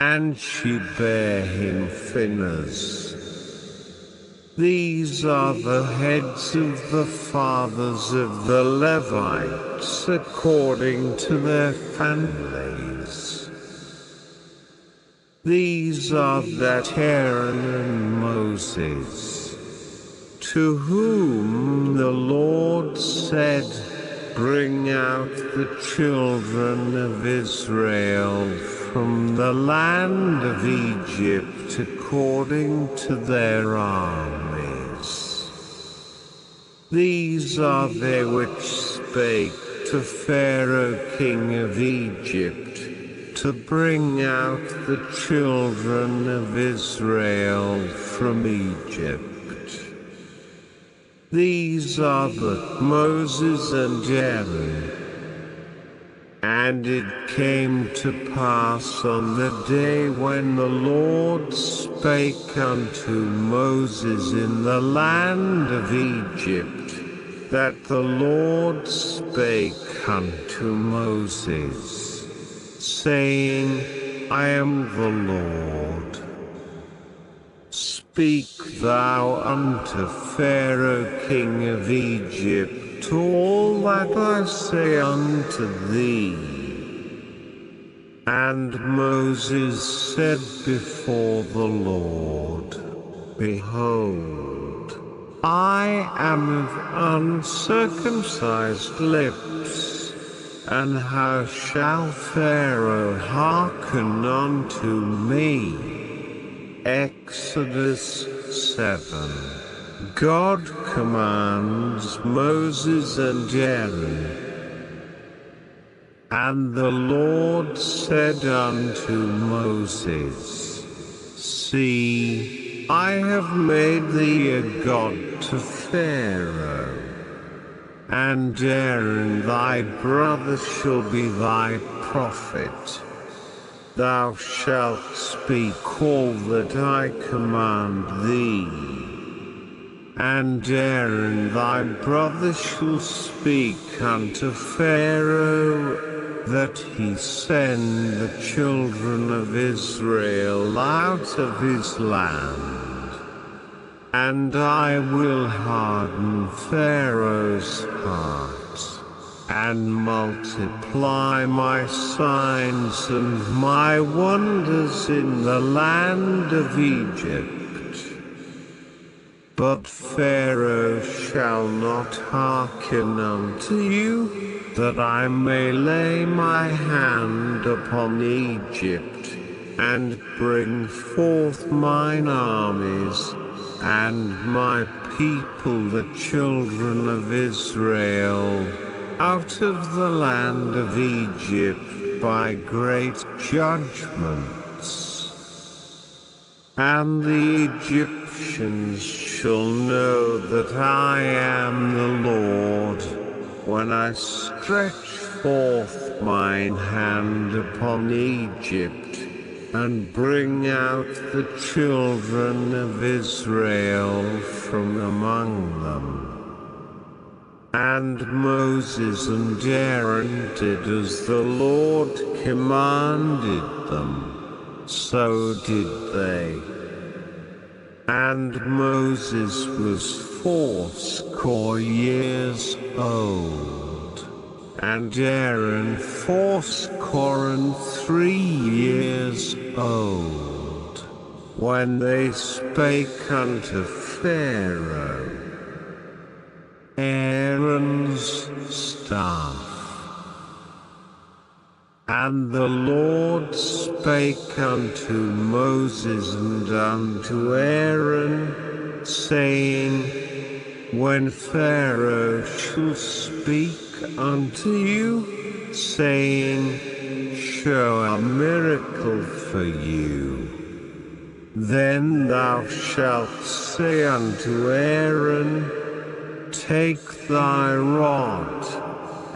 A: And she bare him Phinehas. These are the heads of the fathers of the Levites according to their families. These are that Aaron and Moses, to whom the Lord said, Bring out the children of Israel from the land of Egypt according to their armies. These are they which spake to Pharaoh king of Egypt, to bring out the children of Israel from Egypt. These are but Moses and Aaron. And it came to pass on the day when the Lord spake unto Moses in the land of Egypt, that the Lord spake unto Moses, saying, I am the Lord. Speak thou unto Pharaoh king of Egypt all that I say unto thee. And Moses said before the Lord, Behold, I am of uncircumcised lips, and how shall Pharaoh hearken unto me? Exodus 7. God commands Moses and Aaron. And the Lord said unto Moses, See, I have made thee a god to Pharaoh, and Aaron thy brother shall be thy prophet. Thou shalt speak all that I command thee. And Aaron thy brother shall speak unto Pharaoh, that he send the children of Israel out of his land. And I will harden Pharaoh's heart, and multiply my signs and my wonders in the land of Egypt. But Pharaoh shall not hearken unto you, that I may lay my hand upon Egypt, and bring forth mine armies, and my people the children of Israel, out of the land of Egypt by great judgments. And the Egyptians shall know that I am the Lord, when I stretch forth mine hand upon Egypt, and bring out the children of Israel from among them. And Moses and Aaron did as the Lord commanded them, so did they. And Moses was 80 years old, and Aaron 83 years old, when they spake unto Pharaoh. Aaron's staff. And the Lord spake unto Moses and unto Aaron, saying, When Pharaoh shall speak unto you, saying, Show a miracle for you, then thou shalt say unto Aaron, Take thy rod,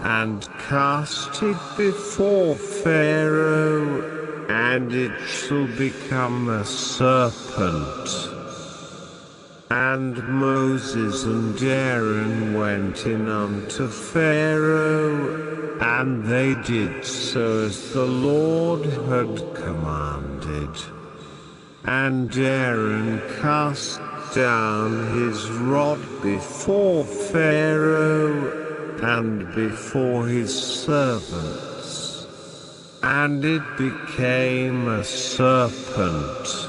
A: and cast it before Pharaoh, and it shall become a serpent. And Moses and Aaron went in unto Pharaoh, and they did so as the Lord had commanded. And Aaron cast down his rod before Pharaoh, and before his servants, and it became a serpent.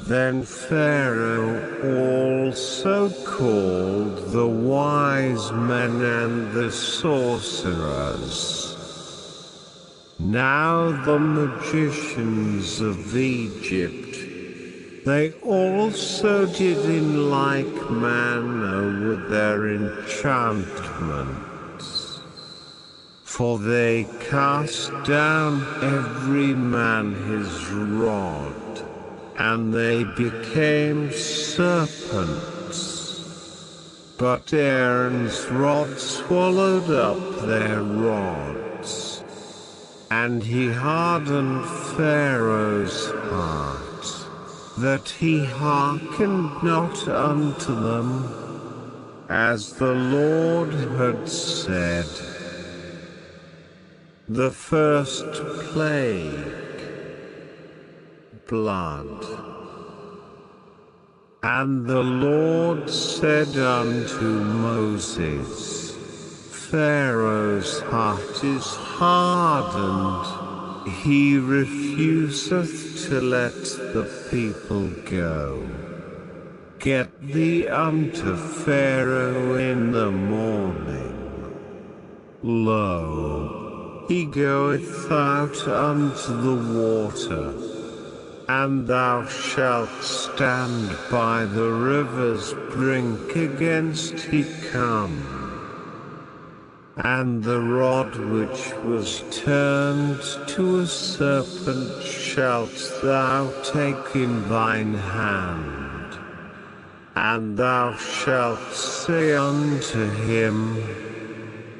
A: Then Pharaoh also called the wise men and the sorcerers. Now the magicians of Egypt, they also did in like manner with their enchantments. For they cast down every man his rod, and they became serpents. But Aaron's rod swallowed up their rods, and he hardened Pharaoh's heart, that he hearkened not unto them, as the Lord had said. The first plague, blood. And the Lord said unto Moses, Pharaoh's heart is hardened, he refuseth to let the people go. Get thee unto Pharaoh in the morning. Lo, he goeth out unto the water, and thou shalt stand by the river's brink against he come. And the rod which was turned to a serpent shalt thou take in thine hand, and thou shalt say unto him,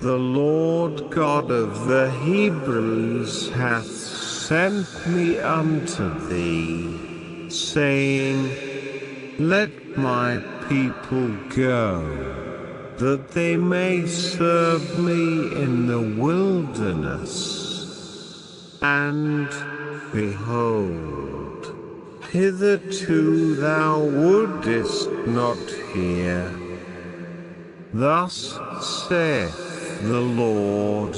A: The Lord God of the Hebrews hath sent me unto thee, saying, Let my people go, that they may serve me in the wilderness. And, behold, hitherto thou wouldest not hear. Thus saith the Lord,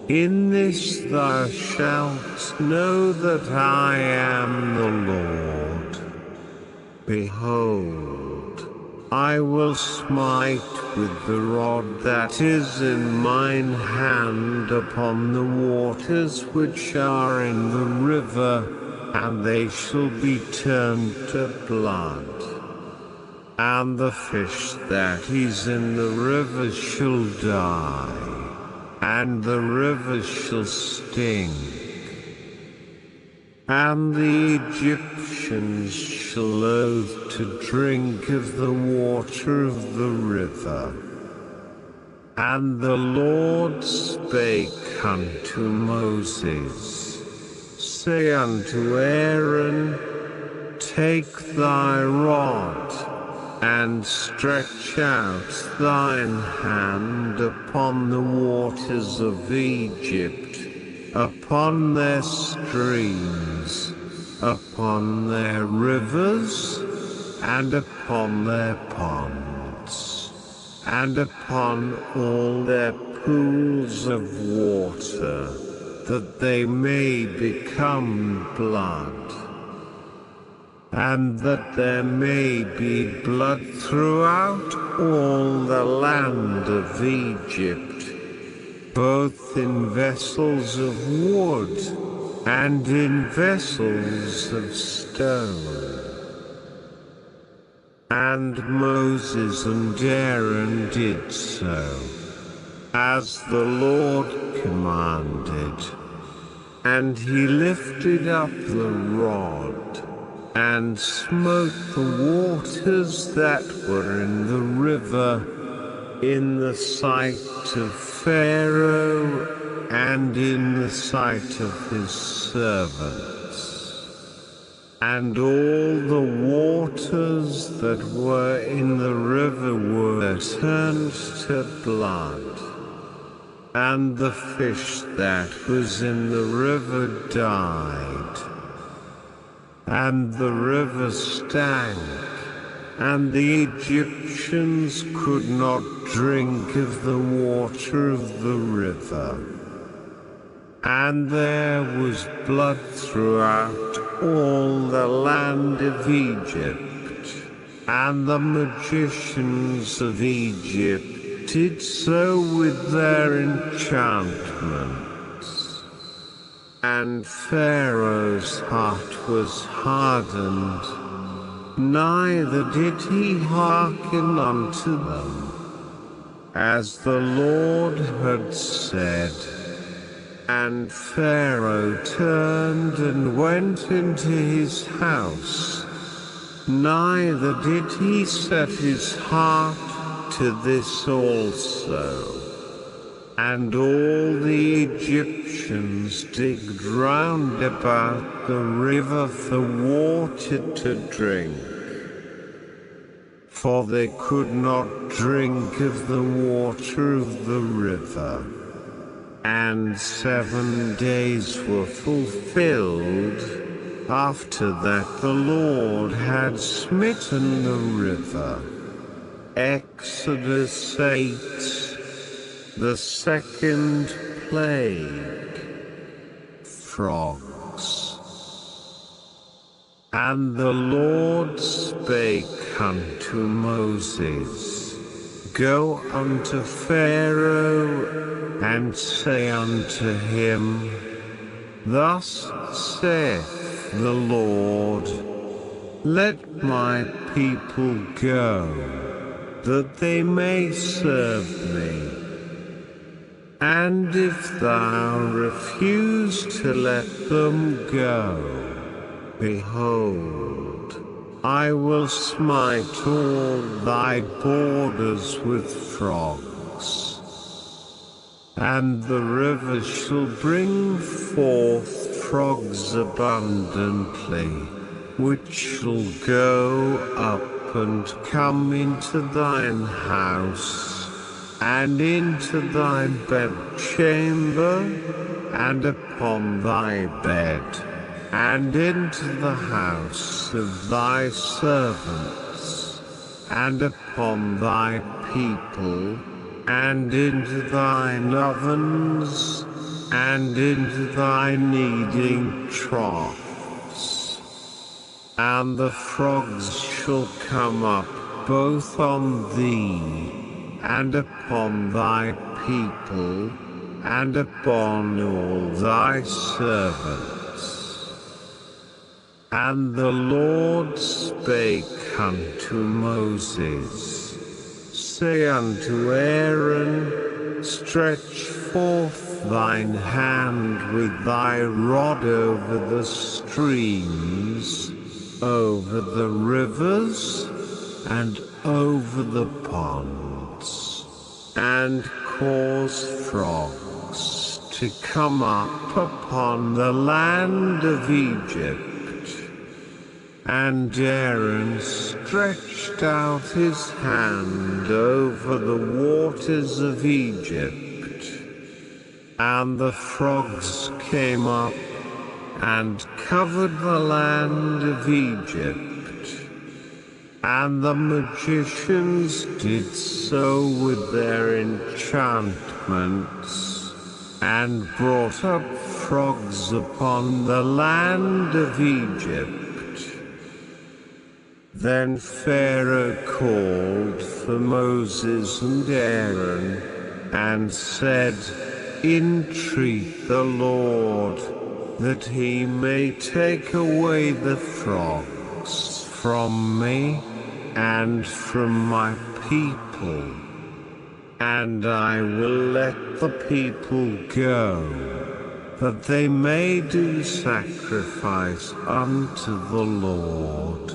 A: In this thou shalt know that I am the Lord. Behold, I will smite with the rod that is in mine hand upon the waters which are in the river, and they shall be turned to blood. And the fish that is in the river shall die, and the river shall stink. And the Egyptians shall loathe to drink of the water of the river. And the Lord spake unto Moses, say unto Aaron, take thy rod, and stretch out thine hand upon the waters of Egypt, upon their streams, upon their rivers, and upon their ponds, and upon all their pools of water, that they may become blood, and that there may be blood throughout all the land of Egypt, both in vessels of wood and in vessels of stone. And Moses and Aaron did so, as the Lord commanded. And he lifted up the rod, and smote the waters that were in the river, in the sight of Pharaoh, and in the sight of his servants. And all the waters that were in the river were turned to blood, and the fish that was in the river died, and the river stank, and the Egyptians could not drink of the water of the river. And there was blood throughout all the land of Egypt, and the magicians of Egypt did so with their enchantments. And Pharaoh's heart was hardened, neither did he hearken unto them, as the Lord had said. And Pharaoh turned and went into his house, neither did he set his heart to this also. And all the Egyptians digged round about the river for water to drink, for they could not drink of the water of the river. And 7 days were fulfilled, after that the Lord had smitten the river. Exodus 8. The second plague, frogs. And the Lord spake unto Moses, go unto Pharaoh, and say unto him, thus saith the Lord, let my people go, that they may serve me. And if thou refuse to let them go, behold, I will smite all thy borders with frogs. And the river shall bring forth frogs abundantly, which shall go up and come into thine house, and into thy bedchamber, and upon thy bed, and into the house of thy servants, and upon thy people, and into thine ovens, and into thy kneading troughs. And the frogs shall come up both on thee, and upon thy people, and upon all thy servants. And the Lord spake unto Moses, say unto Aaron, stretch forth thine hand with thy rod over the streams, over the rivers, and over the ponds, and cause frogs to come up upon the land of Egypt. And Aaron stretched out his hand over the waters of Egypt, and the frogs came up and covered the land of Egypt. And the magicians did so with their enchantments, and brought up frogs upon the land of Egypt. Then Pharaoh called for Moses and Aaron, and said, Entreat the Lord, that he may take away the frogs from me, and from my people, and I will let the people go, that they may do sacrifice unto the Lord.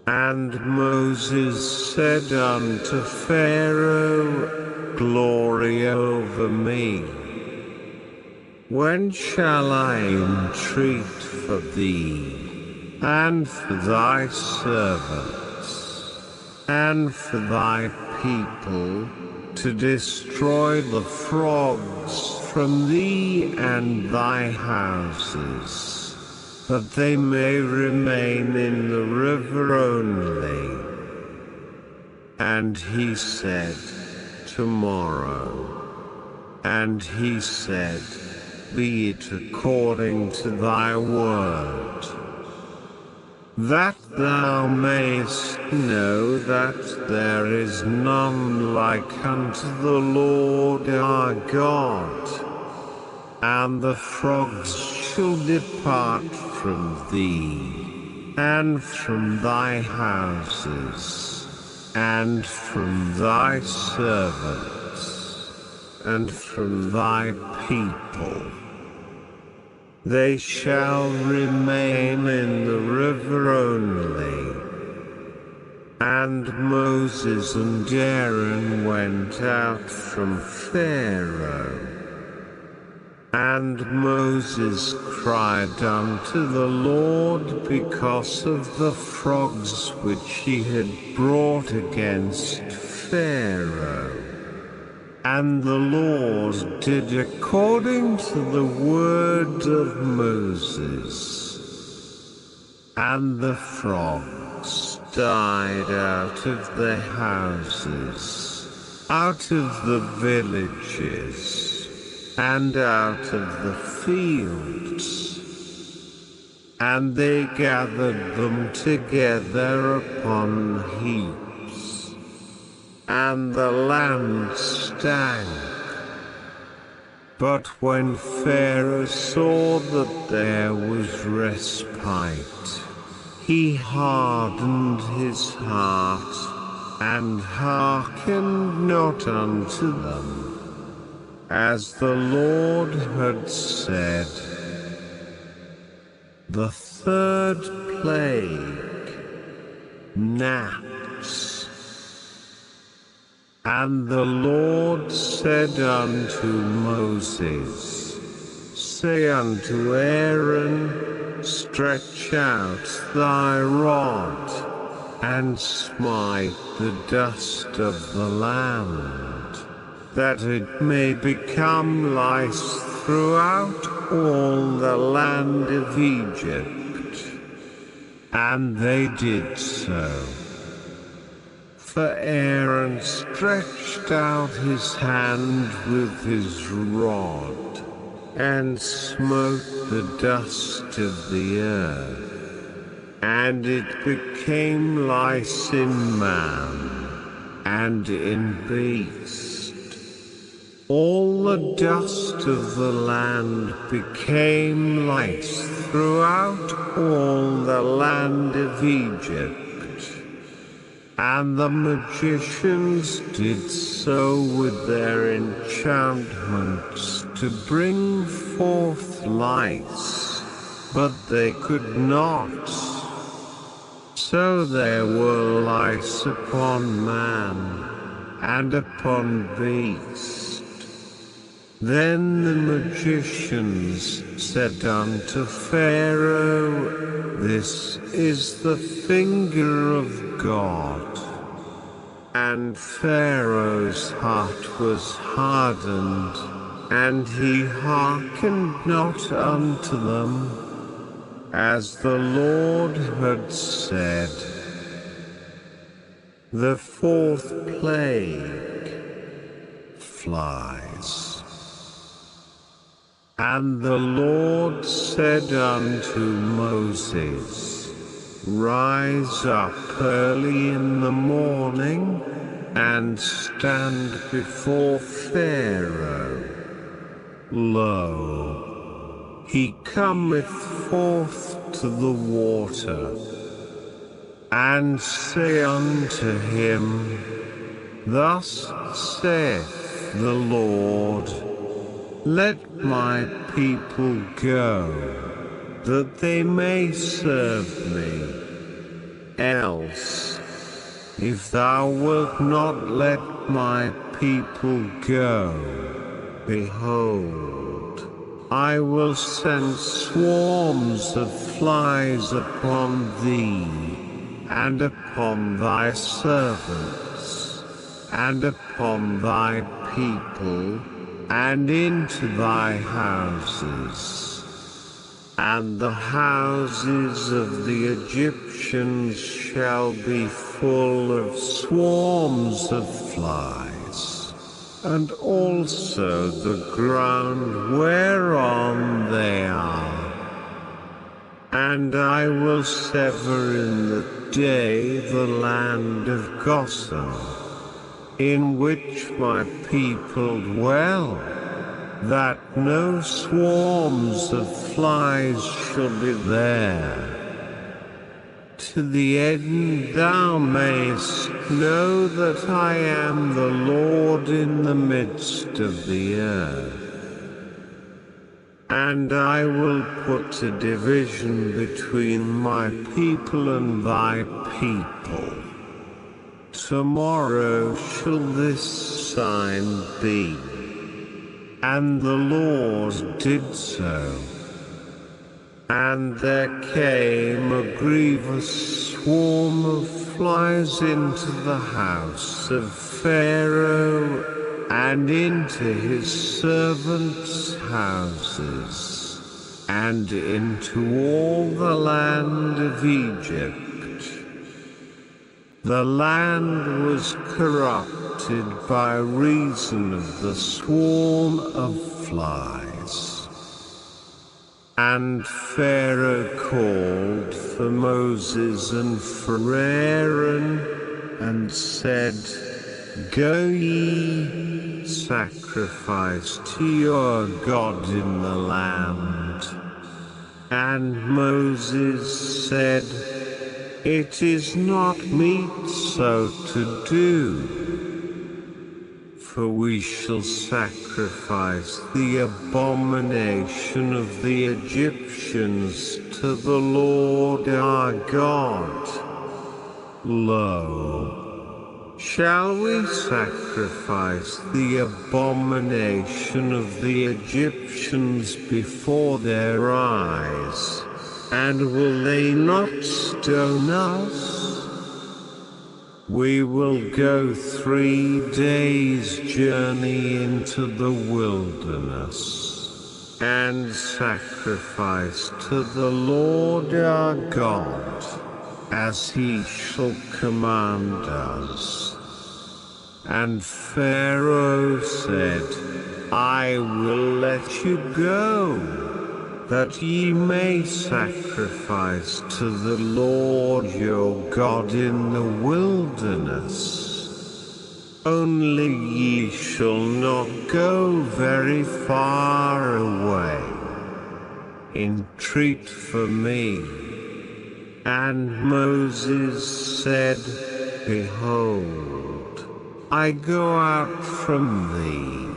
A: And Moses said unto Pharaoh, Glory over me. When shall I entreat for thee, and for thy servants, and for thy people, to destroy the frogs from thee and thy houses, that they may remain in the river only? And he said, Tomorrow. And he said, Be it according to thy word, that thou mayest know that there is none like unto the Lord our God. And the frogs shall depart from thee, and from thy houses, and from thy servants, and from thy people. They shall remain in the river only. And Moses and Aaron went out from Pharaoh. And Moses cried unto the Lord because of the frogs which he had brought against Pharaoh. And the Lord did according to the word of Moses. And the frogs died out of their houses, out of the villages, and out of the fields, and they gathered them together upon heaps, and the land stank. But when Pharaoh saw that there was respite, he hardened his heart, and hearkened not unto them, as the Lord had said. The third plague, gnats. And the Lord said unto Moses, Say unto Aaron, Stretch out thy rod, and smite the dust of the land, that it may become lice throughout all the land of Egypt. And they did so. For Aaron stretched out his hand with his rod, and smote the dust of the earth, and it became lice in man, and in beast. All the dust of the land became lice throughout all the land of Egypt. And the magicians did so with their enchantments to bring forth lice, but they could not. So there were lice upon man, and upon beast. Then the magicians said unto Pharaoh, This is the finger of God. And Pharaoh's heart was hardened, and he hearkened not unto them, as the Lord had said. The fourth plague, flies. And the Lord said unto Moses, Rise up early in the morning, and stand before Pharaoh. Lo, he cometh forth to the water. And say unto him, Thus saith the Lord, Let my people go, that they may serve me. Else, if thou wilt not let my people go, behold, I will send swarms of flies upon thee, and upon thy servants, and upon thy people, and into thy houses. And the houses of the Egyptians shall be full of swarms of flies, and also the ground whereon they are. And I will sever in that day the land of Goshen, in which my people dwell, that no swarms of flies shall be there, to the end thou mayest know that I am the Lord in the midst of the earth. And I will put a division between my people and thy people. Tomorrow shall this sign be. And the Lord did so. And there came a grievous swarm of flies into the house of Pharaoh, and into his servants' houses, and into all the land of Egypt. The land was corrupted by reason of the swarm of flies. And Pharaoh called for Moses and for Aaron, and said, Go ye, sacrifice to your God in the land. And Moses said, It is not meet so to do, for we shall sacrifice the abomination of the Egyptians to the Lord our God. Lo, shall we sacrifice the abomination of the Egyptians before their eyes, and will they not stone us? We will go 3 days' journey into the wilderness, and sacrifice to the Lord our God, as he shall command us. And Pharaoh said, I will let you go, that ye may sacrifice to the Lord your God in the wilderness. Only ye shall not go very far away. Entreat for me. And Moses said, Behold, I go out from thee,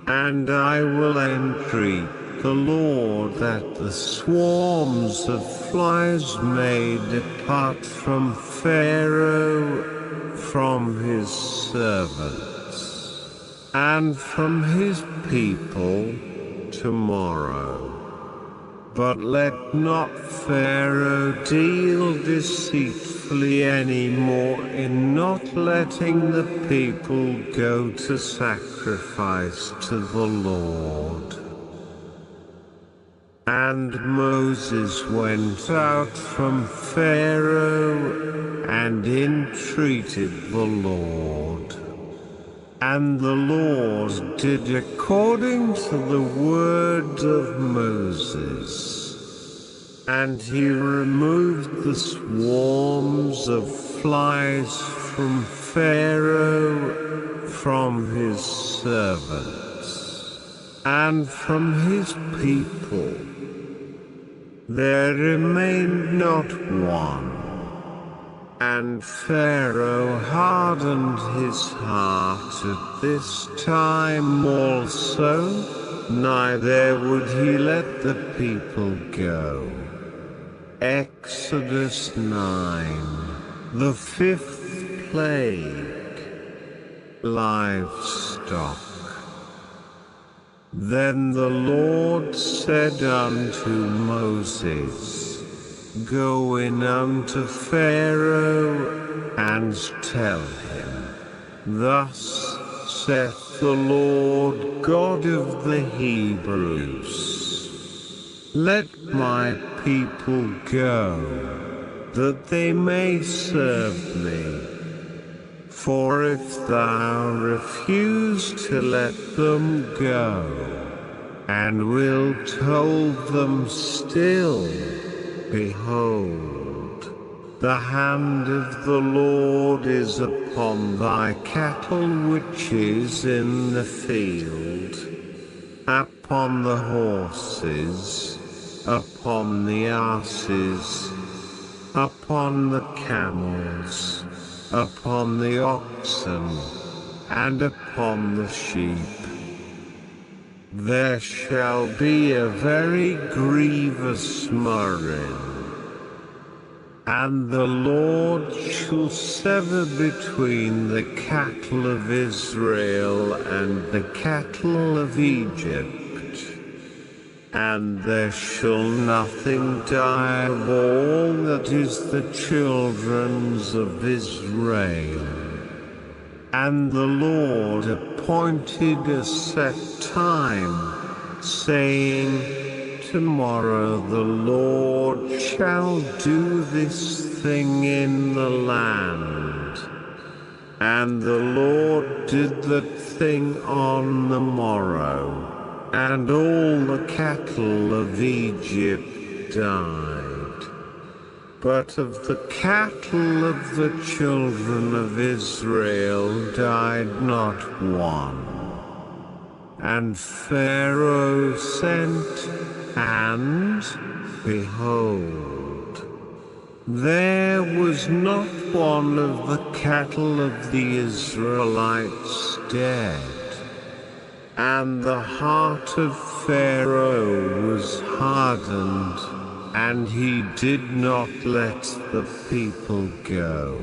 A: and I will entreat the Lord that the swarms of flies may depart from Pharaoh, from his servants, and from his people tomorrow. But let not Pharaoh deal deceitfully any more in not letting the people go to sacrifice to the Lord. And Moses went out from Pharaoh and entreated the Lord. And the Lord did according to the word of Moses. And he removed the swarms of flies from Pharaoh, from his servants, and from his people. There remained not one. And Pharaoh hardened his heart at this time also, neither would he let the people go. Exodus 9, the 5th plague, livestock. Then the Lord said unto Moses, Go in unto Pharaoh, and tell him, Thus saith the Lord God of the Hebrews, Let my people go, that they may serve me. For if thou refuse to let them go, and wilt hold them still, behold, the hand of the Lord is upon thy cattle which is in the field, upon the horses, upon the asses, upon the camels, upon the oxen, and upon the sheep. There shall be a very grievous murrain, and the Lord shall sever between the cattle of Israel and the cattle of Egypt. And there shall nothing die of all that is the children's of Israel. And the Lord appointed a set time, saying, Tomorrow the Lord shall do this thing in the land. And the Lord did that thing on the morrow. And all the cattle of Egypt died. But of the cattle of the children of Israel died not one. And Pharaoh sent, and, behold, there was not one of the cattle of the Israelites dead. And the heart of Pharaoh was hardened, and he did not let the people go.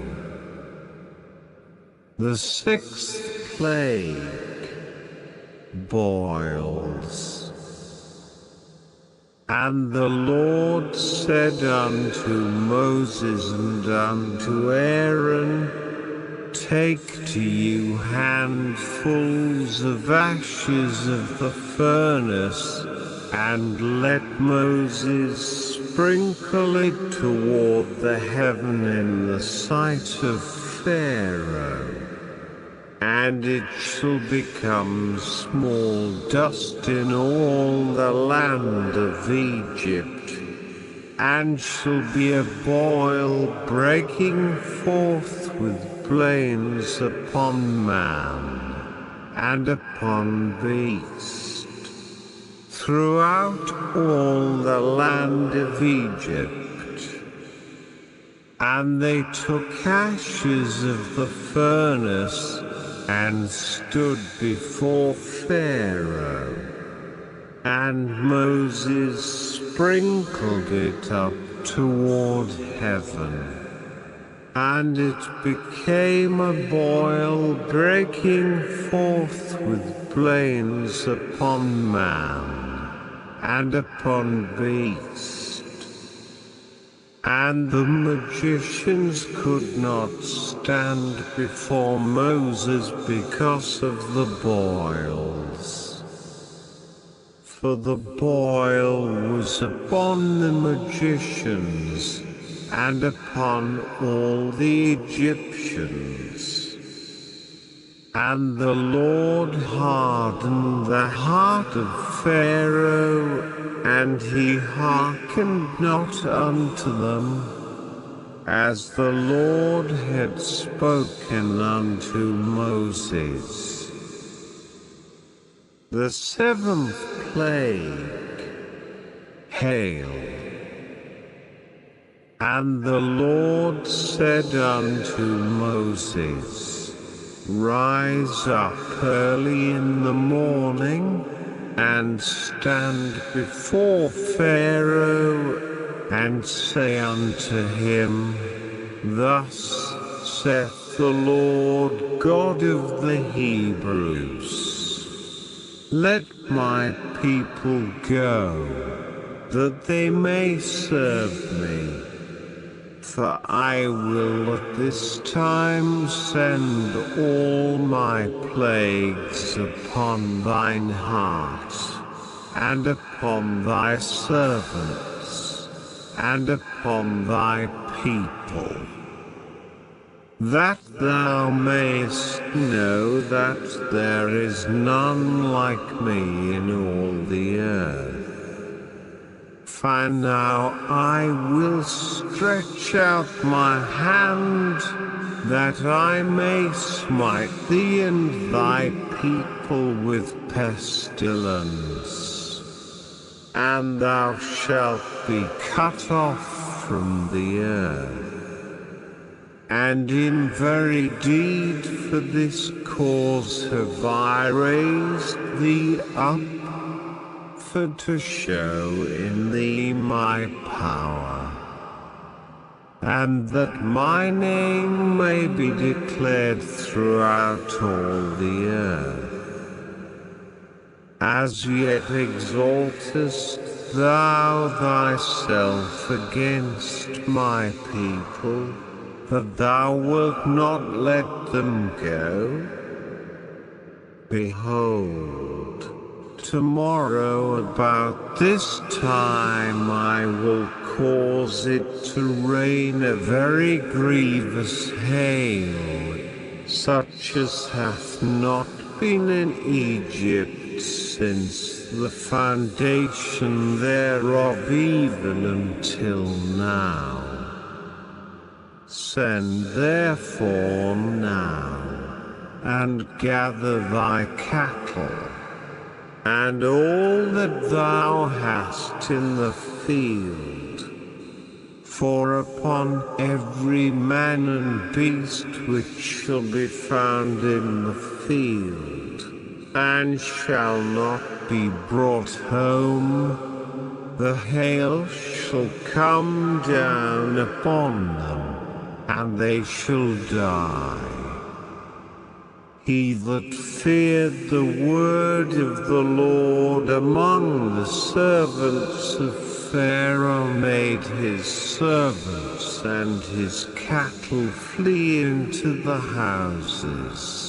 A: The 6th plague, boils. And the Lord said unto Moses and unto Aaron, Take to you handfuls of ashes of the furnace, and let Moses sprinkle it toward the heaven in the sight of Pharaoh. And it shall become small dust in all the land of Egypt, and shall be a boil breaking forth with flames upon man, and upon beast, throughout all the land of Egypt. And they took ashes of the furnace, and stood before Pharaoh. And Moses sprinkled it up toward heaven. And it became a boil, breaking forth with blains upon man, and upon beast. And the magicians could not stand before Moses because of the boils. For the boil was upon the magicians, and upon all the Egyptians. And the Lord hardened the heart of Pharaoh, and he hearkened not unto them, as the Lord had spoken unto Moses. The seventh plague, hail. And the Lord said unto Moses, Rise up early in the morning, and stand before Pharaoh, and say unto him, Thus saith the Lord God of the Hebrews, Let my people go, that they may serve me. For I will at this time send all my plagues upon thine heart, and upon thy servants, and upon thy people, that thou mayest know that there is none like me in all the earth. For now I will stretch out my hand, that I may smite thee and thy people with pestilence, and thou shalt be cut off from the earth. And in very deed for this cause have I raised thee up, for to show in thee my power, and that my name may be declared throughout all the earth. As yet exaltest thou thyself against my people, that thou wilt not let them go? Behold, tomorrow about this time I will cause it to rain a very grievous hail, such as hath not been in Egypt since the foundation thereof even until now. Send therefore now, and gather thy cattle, and all that thou hast in the field, for upon every man and beast which shall be found in the field, and shall not be brought home, the hail shall come down upon them, and they shall die. He that feared the word of the Lord among the servants of Pharaoh made his servants and his cattle flee into the houses.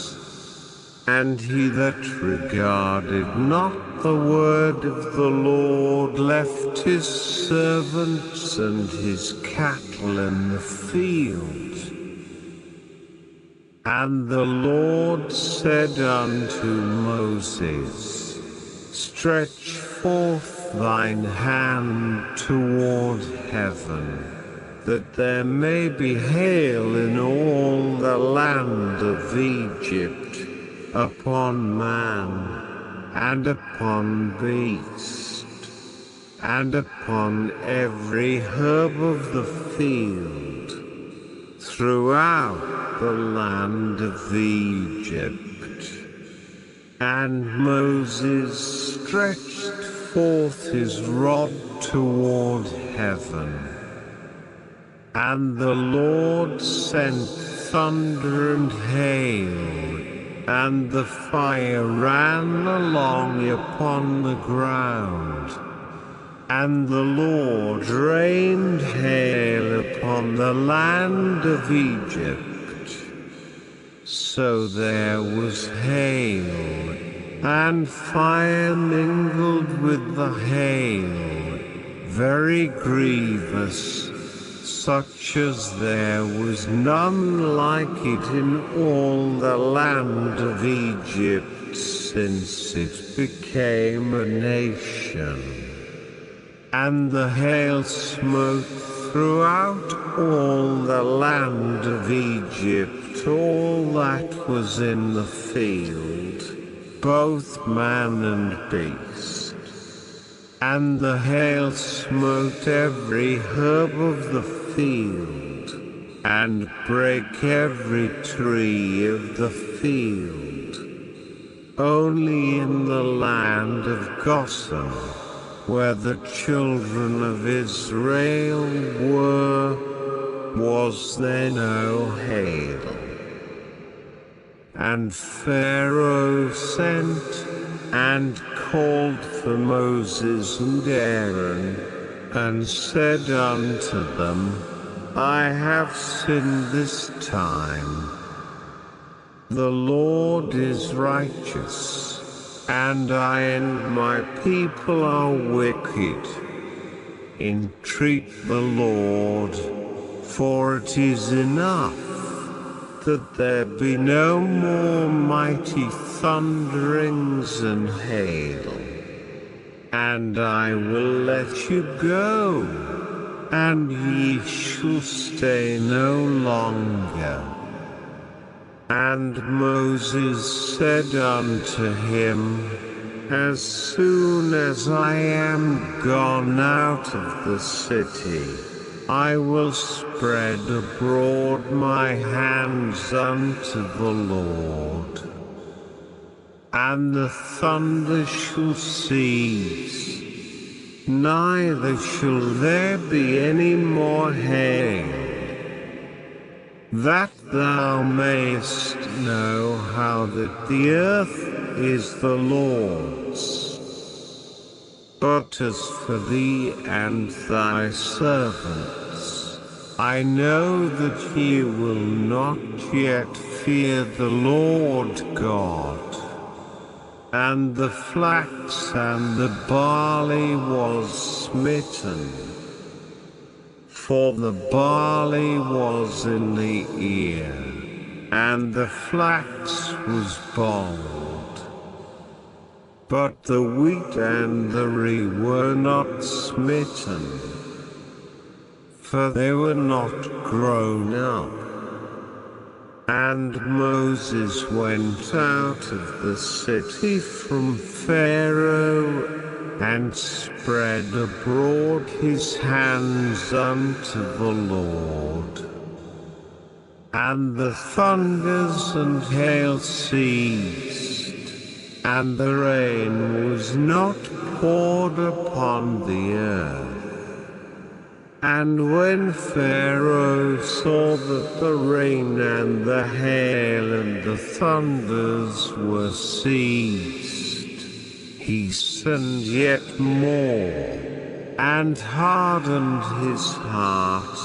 A: And he that regarded not the word of the Lord left his servants and his cattle in the field. And the Lord said unto Moses, Stretch forth thine hand toward heaven, that there may be hail in all the land of Egypt, upon man, and upon beast, and upon every herb of the field, throughout the land of Egypt. And Moses stretched forth his rod toward heaven. And the Lord sent thunder and hail, and the fire ran along upon the ground. And the Lord rained hail upon the land of Egypt. So there was hail, and fire mingled with the hail, very grievous, such as there was none like it in all the land of Egypt since it became a nation. And the hail smote throughout all the land of Egypt all that was in the field, both man and beast. And the hail smote every herb of the field, and brake every tree of the field. Only in the land of Goshen, where the children of Israel were, was there no hail. And Pharaoh sent and called for Moses and Aaron, and said unto them, I have sinned this time. The Lord is righteous, and I and my people are wicked. Entreat the Lord, for it is enough that there be no more mighty thunderings and hail. And I will let you go, and ye shall stay no longer. And Moses said unto him, As soon as I am gone out of the city, I will spread abroad my hands unto the Lord. And the thunder shall cease, neither shall there be any more hail, that thou mayest know how that the earth is the Lord's. But as for thee and thy servants, I know that ye will not yet fear the Lord God. And the flax and the barley was smitten, for the barley was in the ear, and the flax was bald. But the wheat and the rye were not smitten, for they were not grown up. And Moses went out of the city from Pharaoh, and spread abroad his hands unto the Lord. And the thunders and hail ceased, and the rain was not poured upon the earth. And when Pharaoh saw that the rain and the hail and the thunders were ceased, he sinned yet more, and hardened his heart,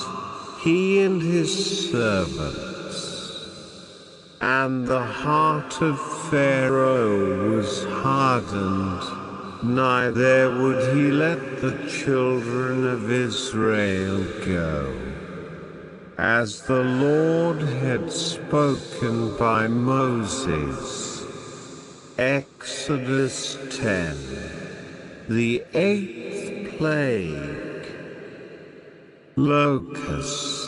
A: he and his servants. And the heart of Pharaoh was hardened, neither would he let the children of Israel go, as the Lord had spoken by Moses. Exodus 10. The 8th plague. Locusts.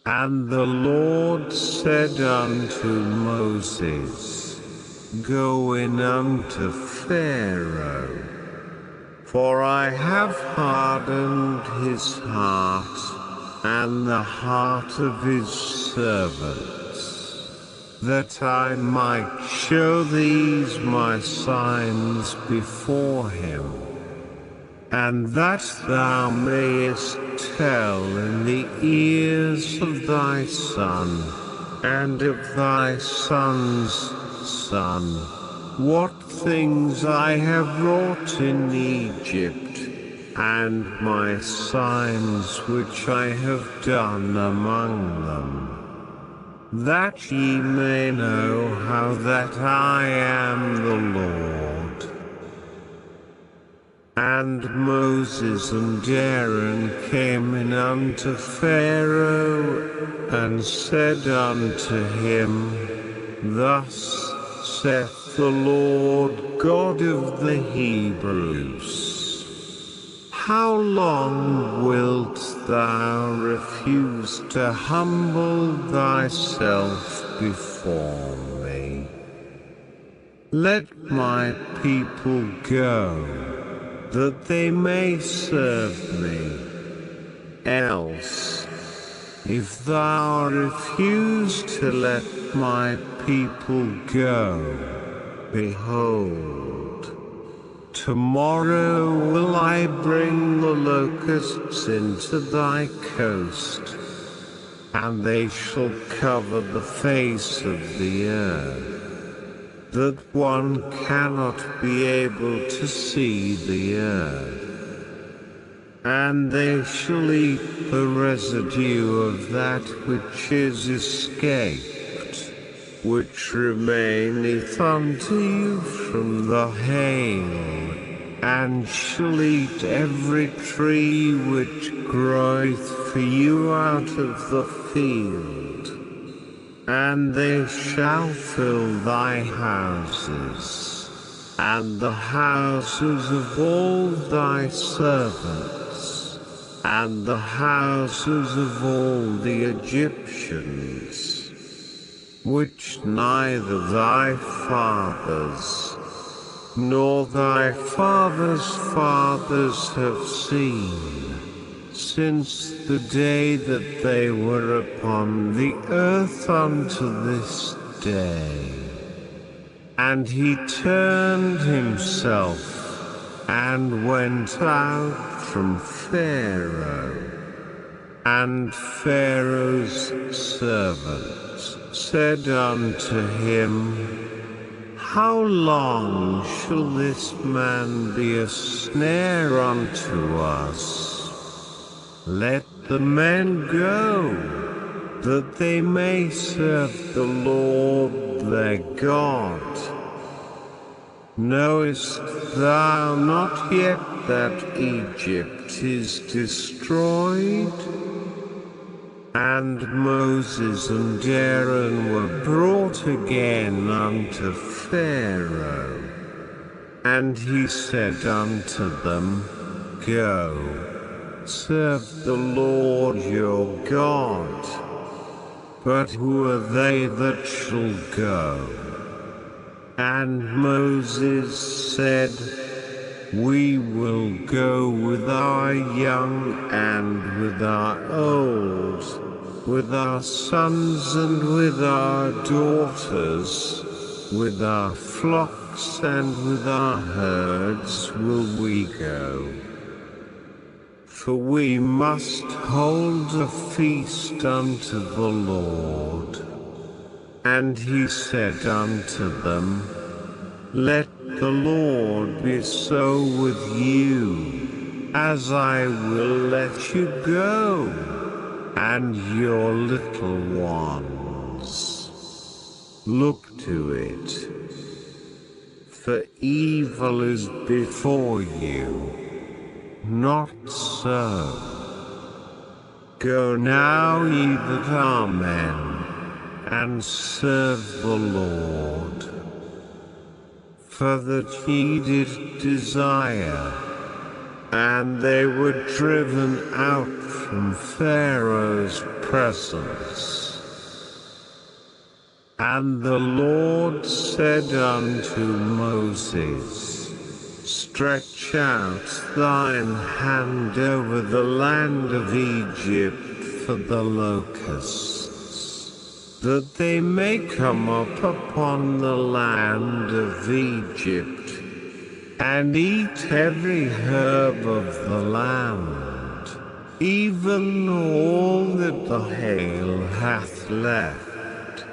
A: And the Lord said unto Moses, Go in unto Pharaoh, for I have hardened his heart, and the heart of his servants, that I might show these my signs before him, and that thou mayest tell in the ears of thy son, and of thy son's son, what things I have wrought in Egypt, and my signs which I have done among them, that ye may know how that I am the Lord. And Moses and Aaron came in unto Pharaoh, and said unto him, Thus saith the Lord God of the Hebrews, How long wilt thou refuse to humble thyself before me? Let my people go, that they may serve me. Else, if thou refuse to let my people go, behold, tomorrow will I bring the locusts into thy coast, and they shall cover the face of the earth, that one cannot be able to see the earth. And they shall eat the residue of that which is escaped, which remaineth unto you from the hail, and shall eat every tree which groweth for you out of the field. And they shall fill thy houses, and the houses of all thy servants, and the houses of all the Egyptians, which neither thy fathers, nor thy fathers' fathers have seen, since the day that they were upon the earth unto this day. And he turned himself, and went out from Pharaoh. And Pharaoh's servants said unto him, How long shall this man be a snare unto us? Let the men go, that they may serve the Lord their God. Knowest thou not yet that Egypt is destroyed? And Moses and Aaron were brought again unto Pharaoh. And he said unto them, Go, serve the Lord your God. But who are they that shall go? And Moses said, We will go with our young and with our old, with our sons and with our daughters, with our flocks and with our herds will we go. For we must hold a feast unto the Lord. And he said unto them, Let the Lord be so with you, as I will let you go, and your little ones. Look to it, for evil is before you, not so. Go now, ye that are men, and serve the Lord. For that ye did desire, and they were driven out from Pharaoh's presence. And the Lord said unto Moses, Stretch out thine hand over the land of Egypt for the locusts, that they may come up upon the land of Egypt, and eat every herb of the land, even all that the hail hath left.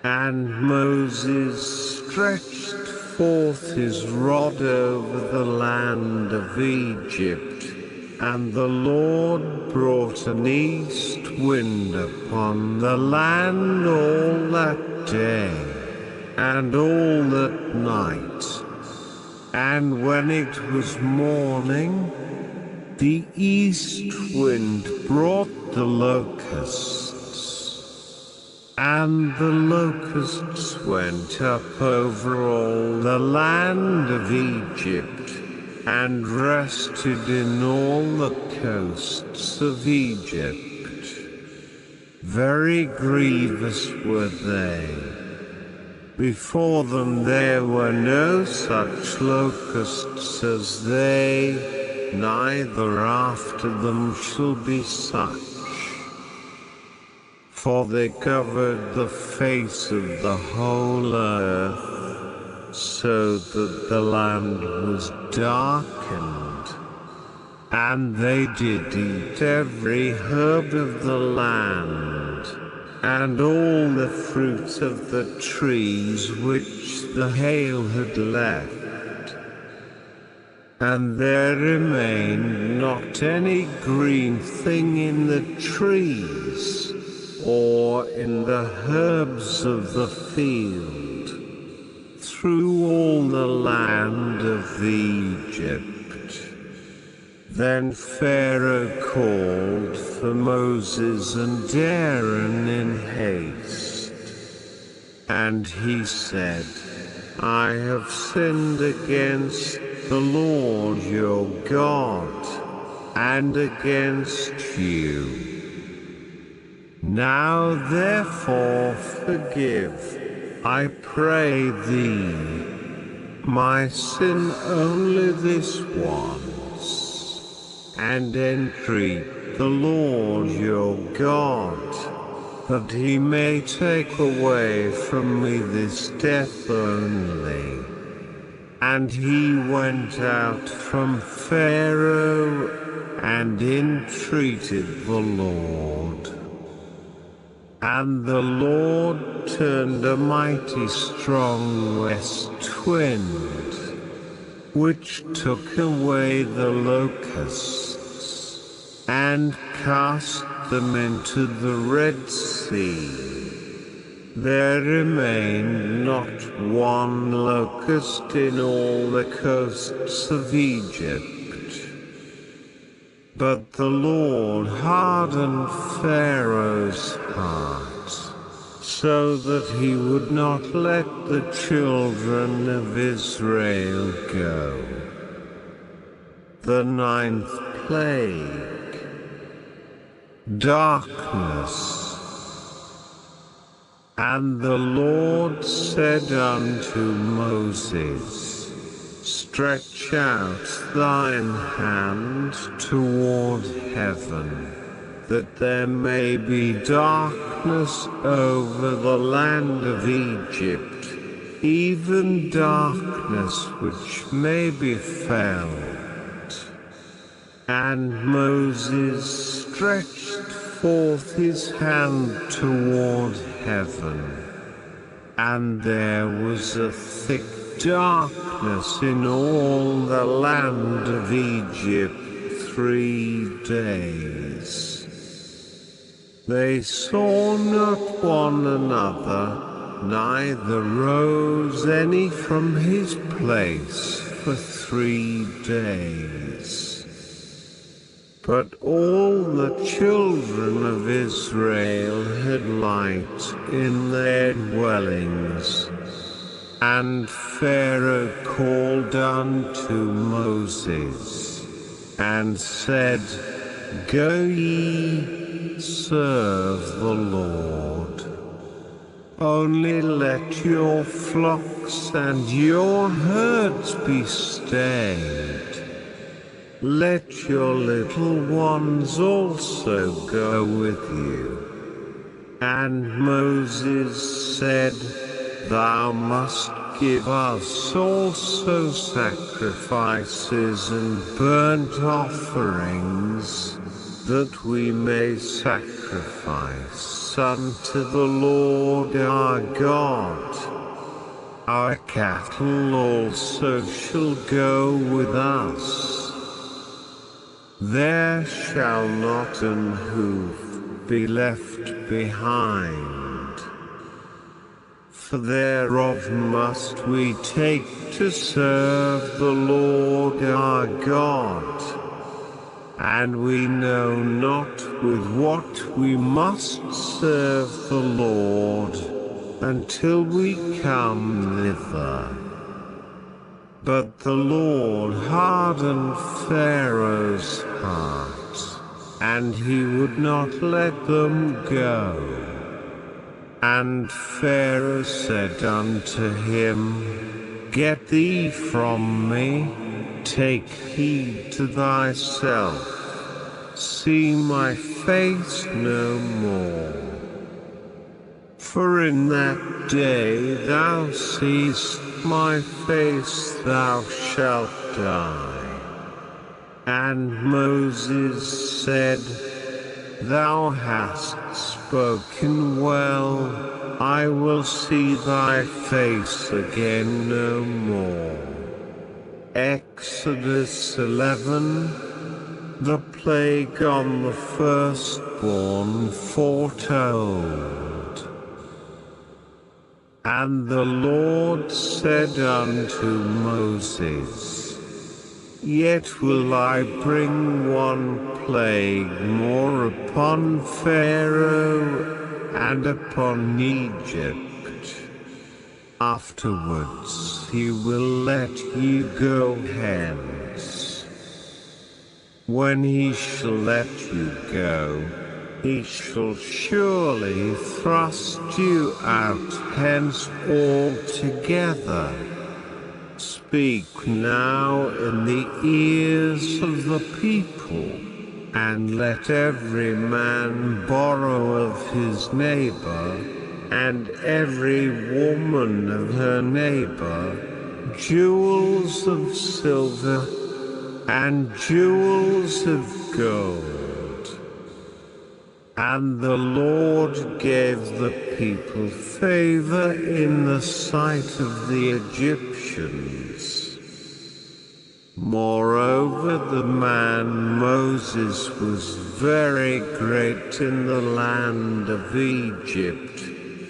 A: And Moses stretched forth his rod over the land of Egypt, and the Lord brought an east wind upon the land all that day, and all that night. And when it was morning, the east wind brought the locusts, and the locusts went up over all the land of Egypt, and rested in all the coasts of Egypt. Very grievous were they. Before them there were no such locusts as they, neither after them shall be such. For they covered the face of the whole earth, so that the land was darkened. And they did eat every herb of the land, and all the fruit of the trees which the hail had left. And there remained not any green thing in the trees, or in the herbs of the field, through all the land of Egypt. Then Pharaoh called for Moses and Aaron in haste, and he said, I have sinned against the Lord your God, and against you. Now therefore forgive, I pray thee, my sin only this once, and entreat the Lord your God, that he may take away from me this death only. And he went out from Pharaoh, and entreated the Lord. And the Lord turned a mighty strong west wind, which took away the locusts, and cast them into the Red Sea. There remained not one locust in all the coasts of Egypt. But the Lord hardened Pharaoh's heart, so that he would not let the children of Israel go. The 9th plague, darkness. And the Lord said unto Moses, Stretch out thine hand toward heaven, that there may be darkness over the land of Egypt, even darkness which may be felt. And Moses stretched forth his hand toward heaven, and there was a thick darkness in all the land of Egypt 3 days. They saw not one another, neither rose any from his place for 3 days. But all the children of Israel had light in their dwellings. And Pharaoh called unto Moses, and said, Go ye, serve the Lord. Only let your flocks and your herds be stayed, let your little ones also go with you. And Moses said, Thou must give us also sacrifices and burnt offerings, that we may sacrifice unto the Lord our God. Our cattle also shall go with us. There shall not an hoof be left behind. For thereof must we take to serve the Lord our God. And we know not with what we must serve the Lord, until we come thither. But the Lord hardened Pharaoh's heart, and he would not let them go. And Pharaoh said unto him, Get thee from me, take heed to thyself, see my face no more. For in that day thou seest my face thou shalt die. And Moses said, Thou hast spoken well, I will see thy face again no more. Exodus 11. The plague on the firstborn foretold. And the Lord said unto Moses, Yet will I bring one plague more upon Pharaoh and upon Egypt. Afterwards he will let you go hence. When he shall let you go, he shall surely thrust you out hence altogether. Speak now in the ears of the people, and let every man borrow of his neighbor, and every woman of her neighbor, jewels of silver, and jewels of gold. And the Lord gave the people favor in the sight of the Egyptians. Moreover, the man Moses was very great in the land of Egypt,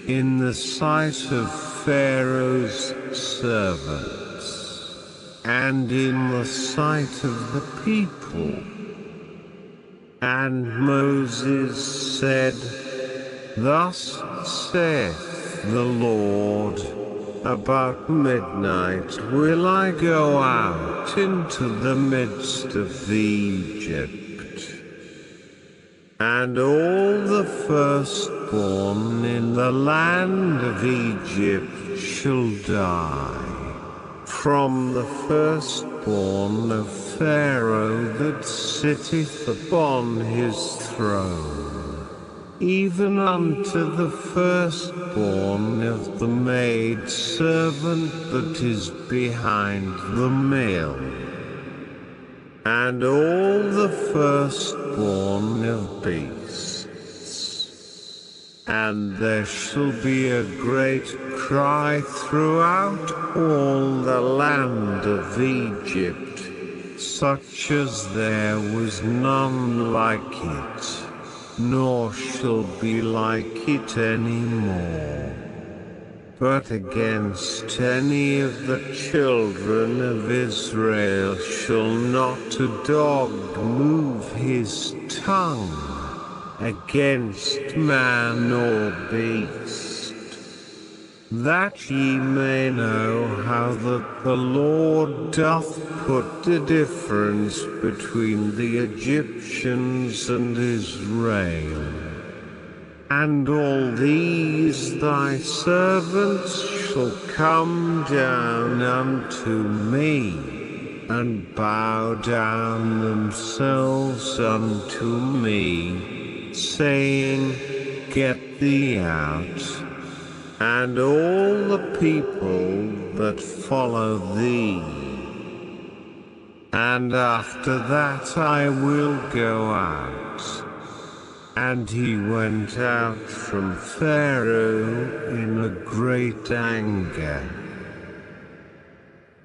A: in the sight of Pharaoh's servants, and in the sight of the people. And Moses said, Thus saith the Lord, About midnight will I go out into the midst of Egypt, and all the firstborn in the land of Egypt shall die, from the firstborn of Pharaoh that sitteth upon his throne, even unto the firstborn of the maidservant that is behind the mill, and all the firstborn of beasts. And there shall be a great cry throughout all the land of Egypt, such as there was none like it, nor shall be like it any more. But against any of the children of Israel shall not a dog move his tongue against man or beast, that ye may know how that the Lord doth put the difference between the Egyptians and Israel. And all these thy servants shall come down unto me, and bow down themselves unto me, saying, Get thee out, and all the people that follow thee. And after that I will go out. And he went out from Pharaoh in a great anger.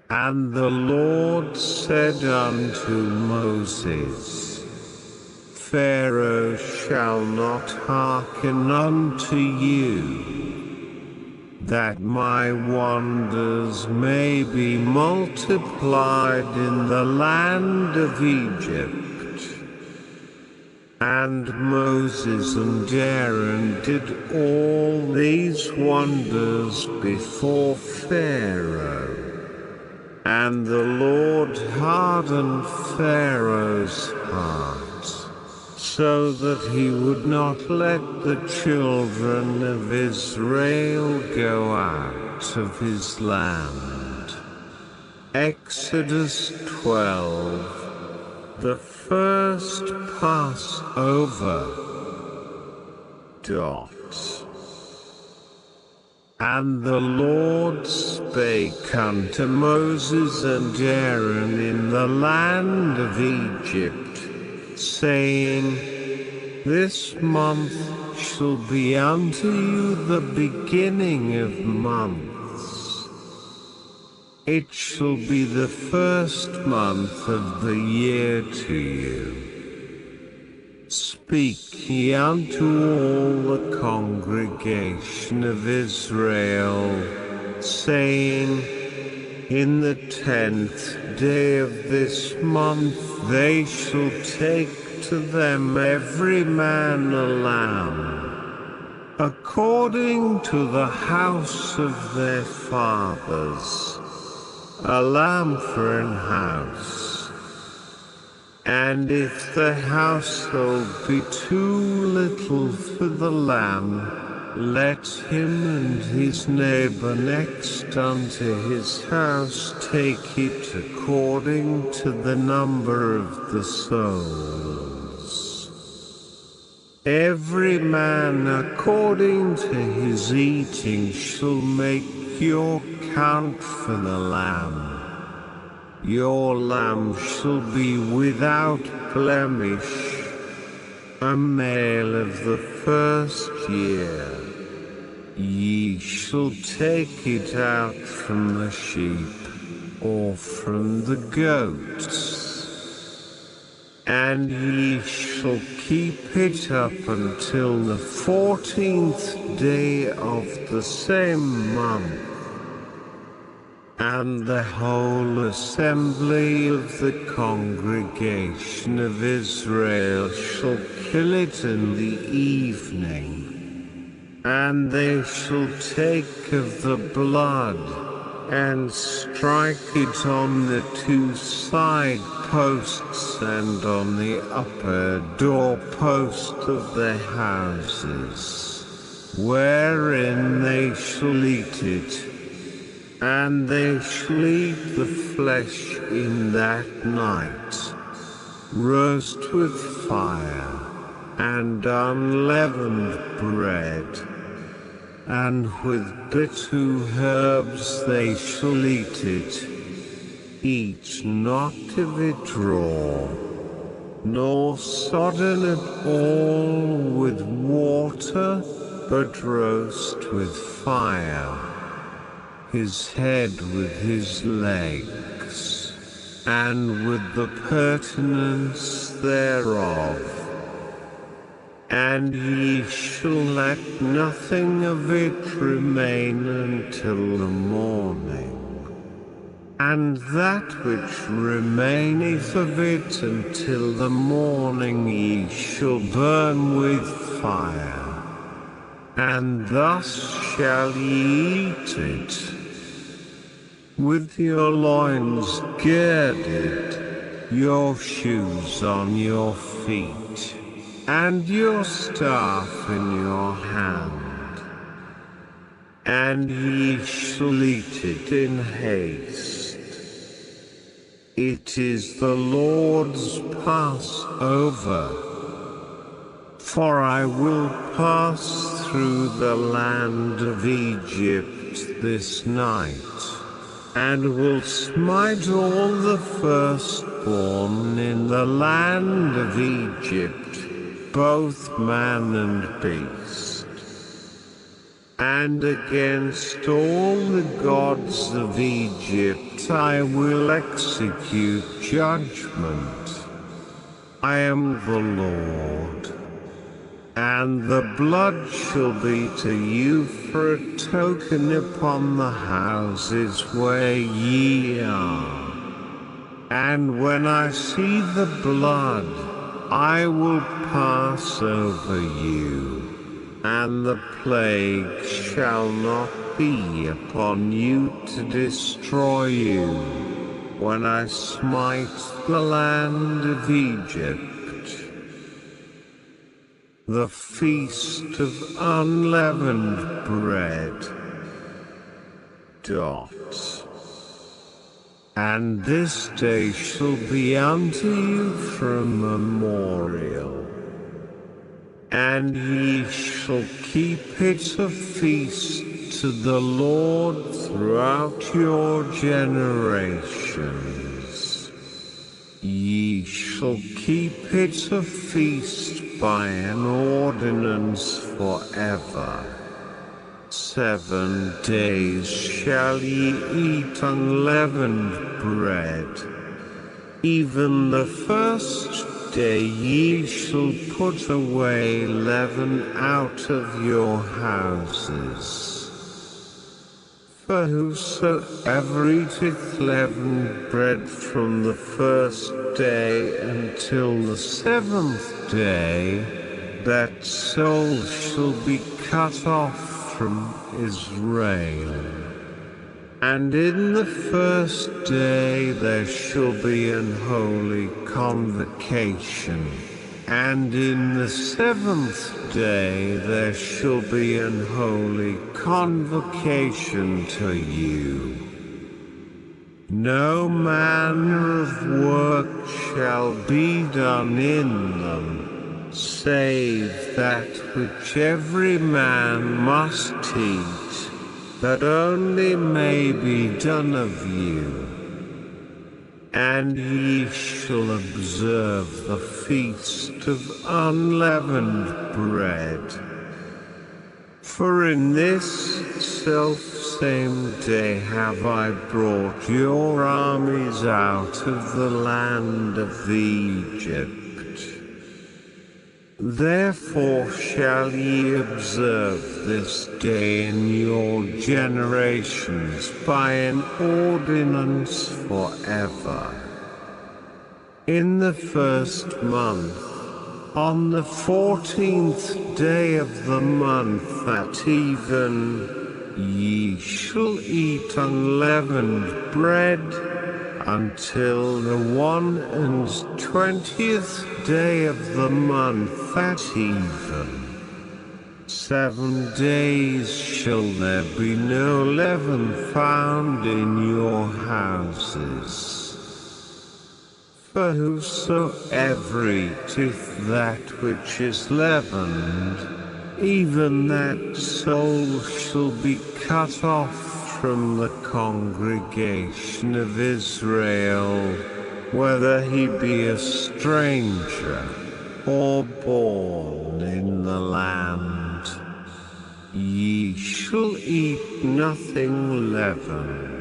A: And the Lord said unto Moses, Pharaoh shall not hearken unto you, that my wonders may be multiplied in the land of Egypt. And Moses and Aaron did all these wonders before Pharaoh. And the Lord hardened Pharaoh's heart, so that he would not let the children of Israel go out of his land. Exodus 12. The first Passover. And the Lord spake unto Moses and Aaron in the land of Egypt, saying, This month shall be unto you the beginning of months. It shall be the first month of the year to you. Speak ye unto all the congregation of Israel, saying, In the 10th day of this month they shall take to them every man a lamb, according to the house of their fathers, a lamb for an house. And if the household be too little for the lamb, let him and his neighbor next unto his house take it according to the number of the souls. Every man according to his eating shall make your count for the lamb. Your lamb shall be without blemish, a male of the first year. Ye shall take it out from the sheep, or from the goats, and ye shall keep it up until the 14th day of the same month. And the whole assembly of the congregation of Israel shall kill it in the evening. And they shall take of the blood, and strike it on the two side posts and on the upper doorpost of their houses, wherein they shall eat it. And they shall eat the flesh in that night, roast with fire, and unleavened bread, and with bitter herbs they shall eat it. Eat not of it raw, nor sodden at all with water, but roast with fire, his head with his legs, and with the purtenance thereof. And ye shall let nothing of it remain until the morning. And that which remaineth of it until the morning ye shall burn with fire, and thus shall ye eat it. With your loins girded, your shoes on your feet, and your staff in your hand. And ye shall eat it in haste. It is the Lord's Passover. For I will pass through the land of Egypt this night, and will smite all the firstborn in the land of Egypt, both man and beast. And against all the gods of Egypt I will execute judgment. I am the Lord. And the blood shall be to you for a token upon the houses where ye are. And when I see the blood, I will pass over you, and the plague shall not be upon you to destroy you, when I smite the land of Egypt. The feast of unleavened bread. And this day shall be unto you for a memorial. And ye shall keep it a feast to the Lord throughout your generations. Ye shall keep it a feast by an ordinance forever. 7 days shall ye eat unleavened bread. Even the first day ye shall put away leaven out of your houses. For whosoever eateth leavened bread from the first day until the 7th day, that soul shall be cut off from Israel. And in the first day there shall be an holy convocation, and in the 7th day there shall be an holy convocation to you. No manner of work shall be done in them, save that which every man must eat, that only may be done of you. And ye shall observe the feast of unleavened bread. For in this selfsame day have I brought your armies out of the land of Egypt. Therefore shall ye observe this day in your generations by an ordinance forever. In the first month, on the 14th day of the month at even, ye shall eat unleavened bread until the 21st day of the month at even. 7 days shall there be no leaven found in your houses. For whosoever eateth that which is leavened, even that soul shall be cut off from the congregation of Israel, whether he be a stranger, or born in the land. Ye shall eat nothing leavened.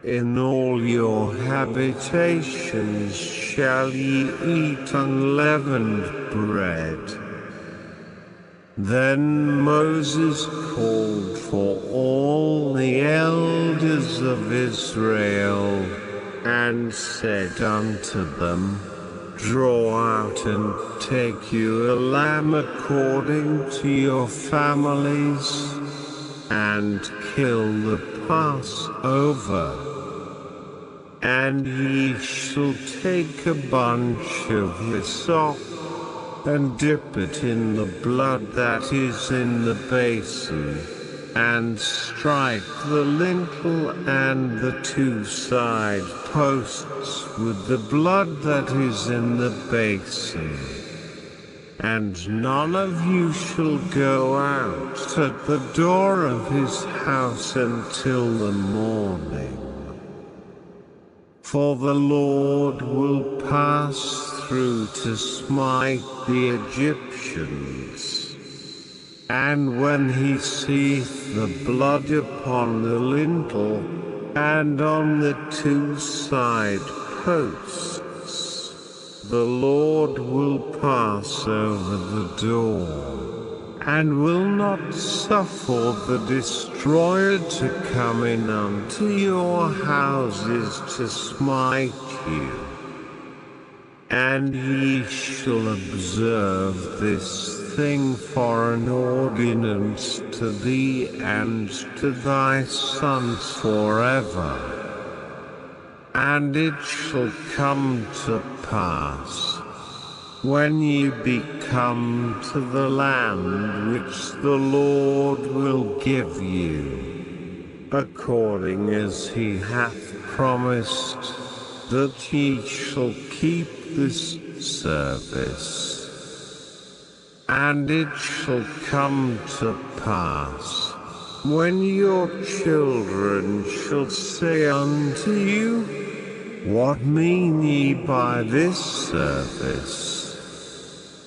A: In all your habitations shall ye eat unleavened bread. Then Moses called for all the elders of Israel, and said unto them, Draw out and take you a lamb according to your families, and kill the Passover. And ye shall take a bunch of hyssop, and dip it in the blood that is in the basin, and strike the lintel and the two side posts with the blood that is in the basin. And none of you shall go out at the door of his house until the morning. For the Lord will pass through to smite the Egyptians. And when he seeth the blood upon the lintel, and on the two side posts, the Lord will pass over the door, and will not suffer the destroyer to come in unto your houses to smite you. And ye shall observe this thing for an ordinance to thee and to thy sons forever. And it shall come to pass, when ye be come to the land which the Lord will give you, according as he hath promised, that ye shall keep this service. And it shall come to pass, when your children shall say unto you, What mean ye by this service?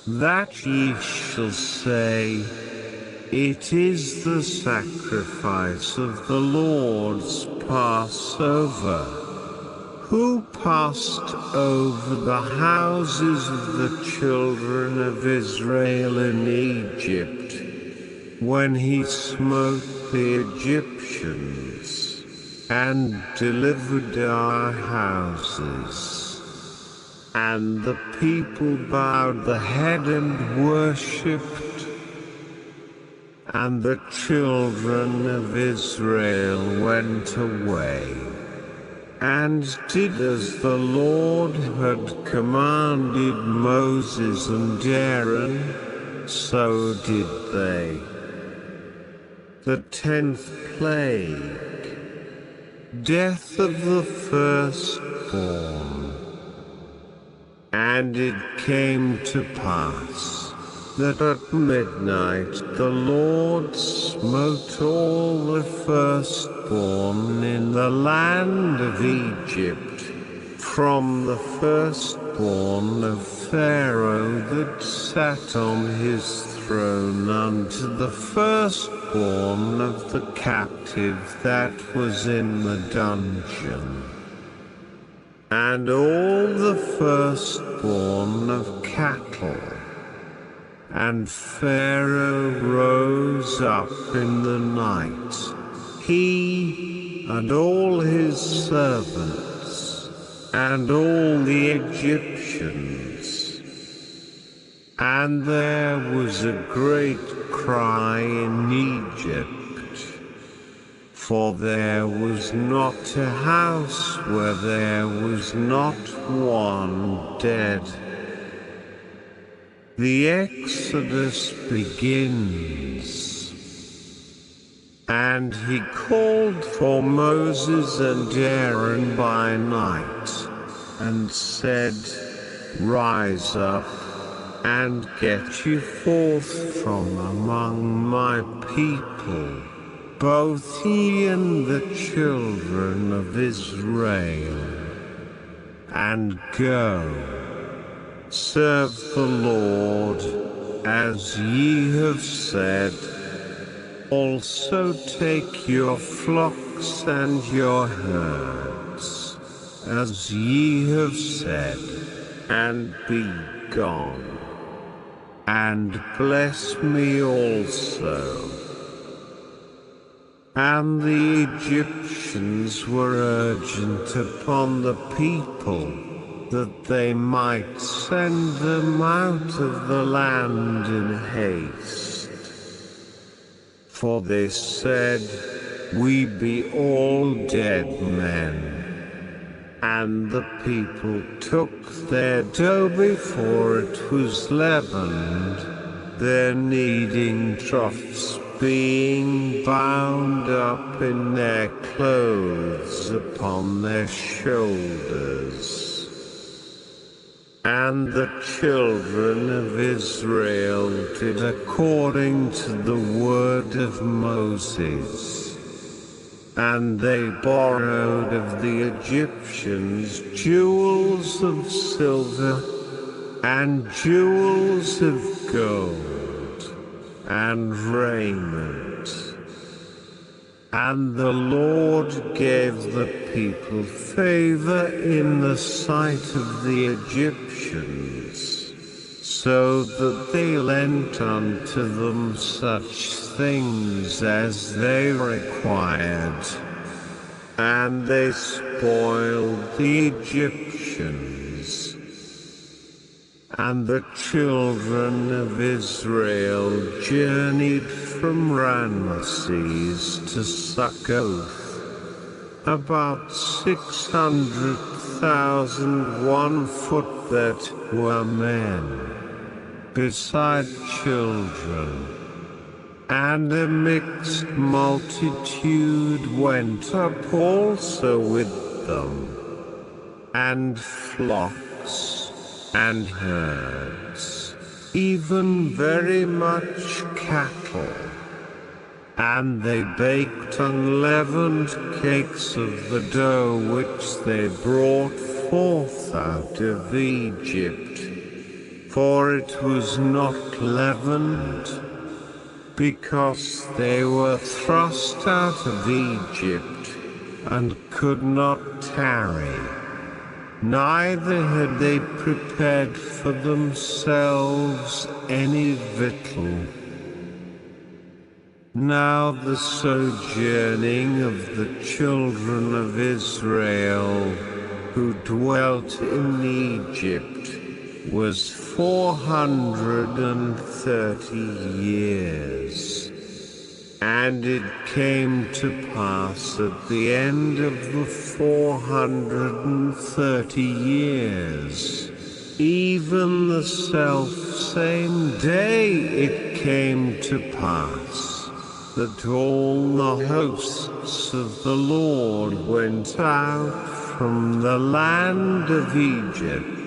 A: That ye shall say, It is the sacrifice of the Lord's Passover, who passed over the houses of the children of Israel in Egypt, when he smote the Egyptians, and delivered our houses. And the people bowed the head and worshipped, and the children of Israel went away, and did as the Lord had commanded Moses and Aaron, so did they. The 10th plague, death of the firstborn. And it came to pass, that at midnight the Lord smote all the firstborn in the land of Egypt, from the firstborn of Pharaoh that sat on his throne unto the firstborn of the captive that was in the dungeon. And all the firstborn of cattle. And Pharaoh rose up in the night, he and all his servants, and all the Egyptians. And there was a great cry in Egypt, for there was not a house where there was not one dead. The Exodus begins. And he called for Moses and Aaron by night, and said, Rise up, and get you forth from among my people, both ye and the children of Israel, and go. Serve the Lord, as ye have said. Also take your flocks and your herds, as ye have said, and be gone. And bless me also. And the Egyptians were urgent upon the people, that they might send them out of the land in haste. For they said, We be all dead men. And the people took their dough before it was leavened, their kneading troughs being bound up in their clothes upon their shoulders. And the children of Israel did according to the word of Moses. And they borrowed of the Egyptians jewels of silver, and jewels of gold, and raiment. And the Lord gave the people favor in the sight of the Egyptians, so that they lent unto them such things as they required. And they spoiled the Egyptians. And the children of Israel journeyed from Ramesses to Succoth, about 600,000 on foot that were men, beside children. And a mixed multitude went up also with them, and flocks and herds, even very much cattle. And they baked unleavened cakes of the dough which they brought forth out of Egypt, for it was not leavened, because they were thrust out of Egypt, and could not tarry. Neither had they prepared for themselves any victual. Now the sojourning of the children of Israel, who dwelt in Egypt, was 430 years. And it came to pass at the end of the 430 years, even the selfsame day it came to pass, that all the hosts of the Lord went out from the land of Egypt.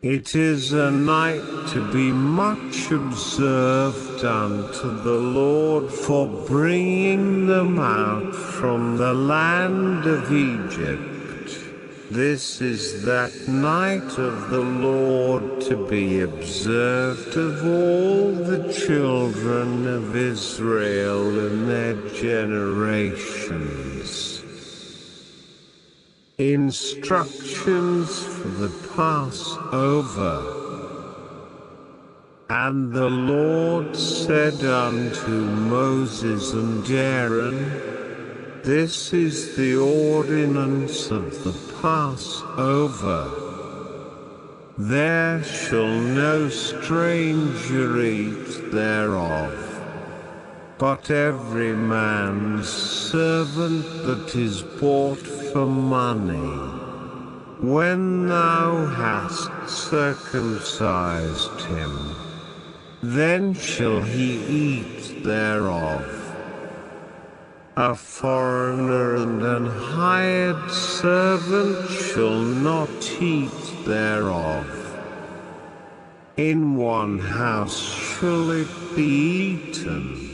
A: It is a night to be much observed unto the Lord for bringing them out from the land of Egypt. This is that night of the Lord to be observed of all the children of Israel in their generations. Instructions for the Passover. And the Lord said unto Moses and Aaron, This is the ordinance of the Passover. There shall no stranger eat thereof, but every man's servant that is bought for money. When thou hast circumcised him, then shall he eat thereof. A foreigner and an hired servant shall not eat thereof. In one house shall it be eaten.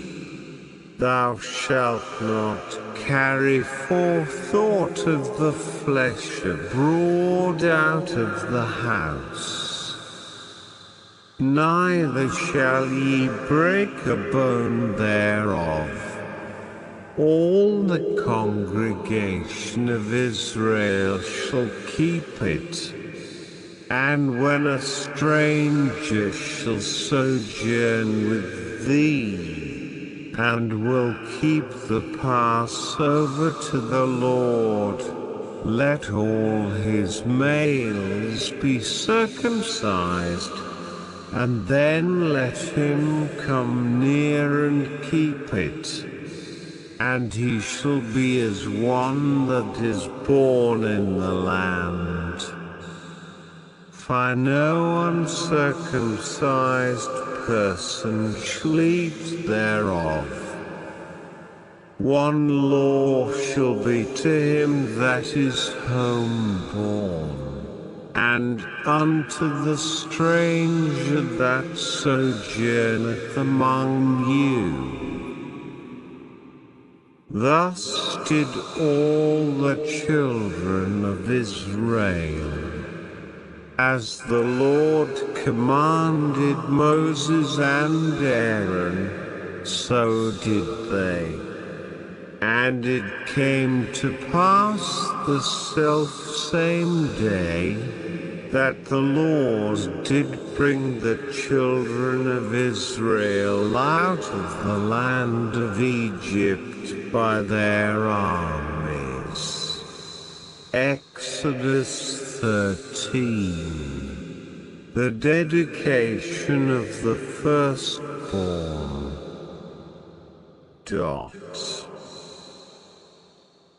A: Thou shalt not carry forth aught of the flesh abroad out of the house. Neither shall ye break a bone thereof. All the congregation of Israel shall keep it. And when a stranger shall sojourn with thee, and will keep the Passover to the Lord, let all his males be circumcised, and then let him come near and keep it. And he shall be as one that is born in the land. For no uncircumcised person shall eat thereof. One law shall be to him that is homeborn, and unto the stranger that sojourneth among you. Thus did all the children of Israel, as the Lord commanded Moses and Aaron, so did they. And it came to pass the selfsame day, that the Lord did bring the children of Israel out of the land of Egypt by their armies. Exodus 13. The dedication of the firstborn.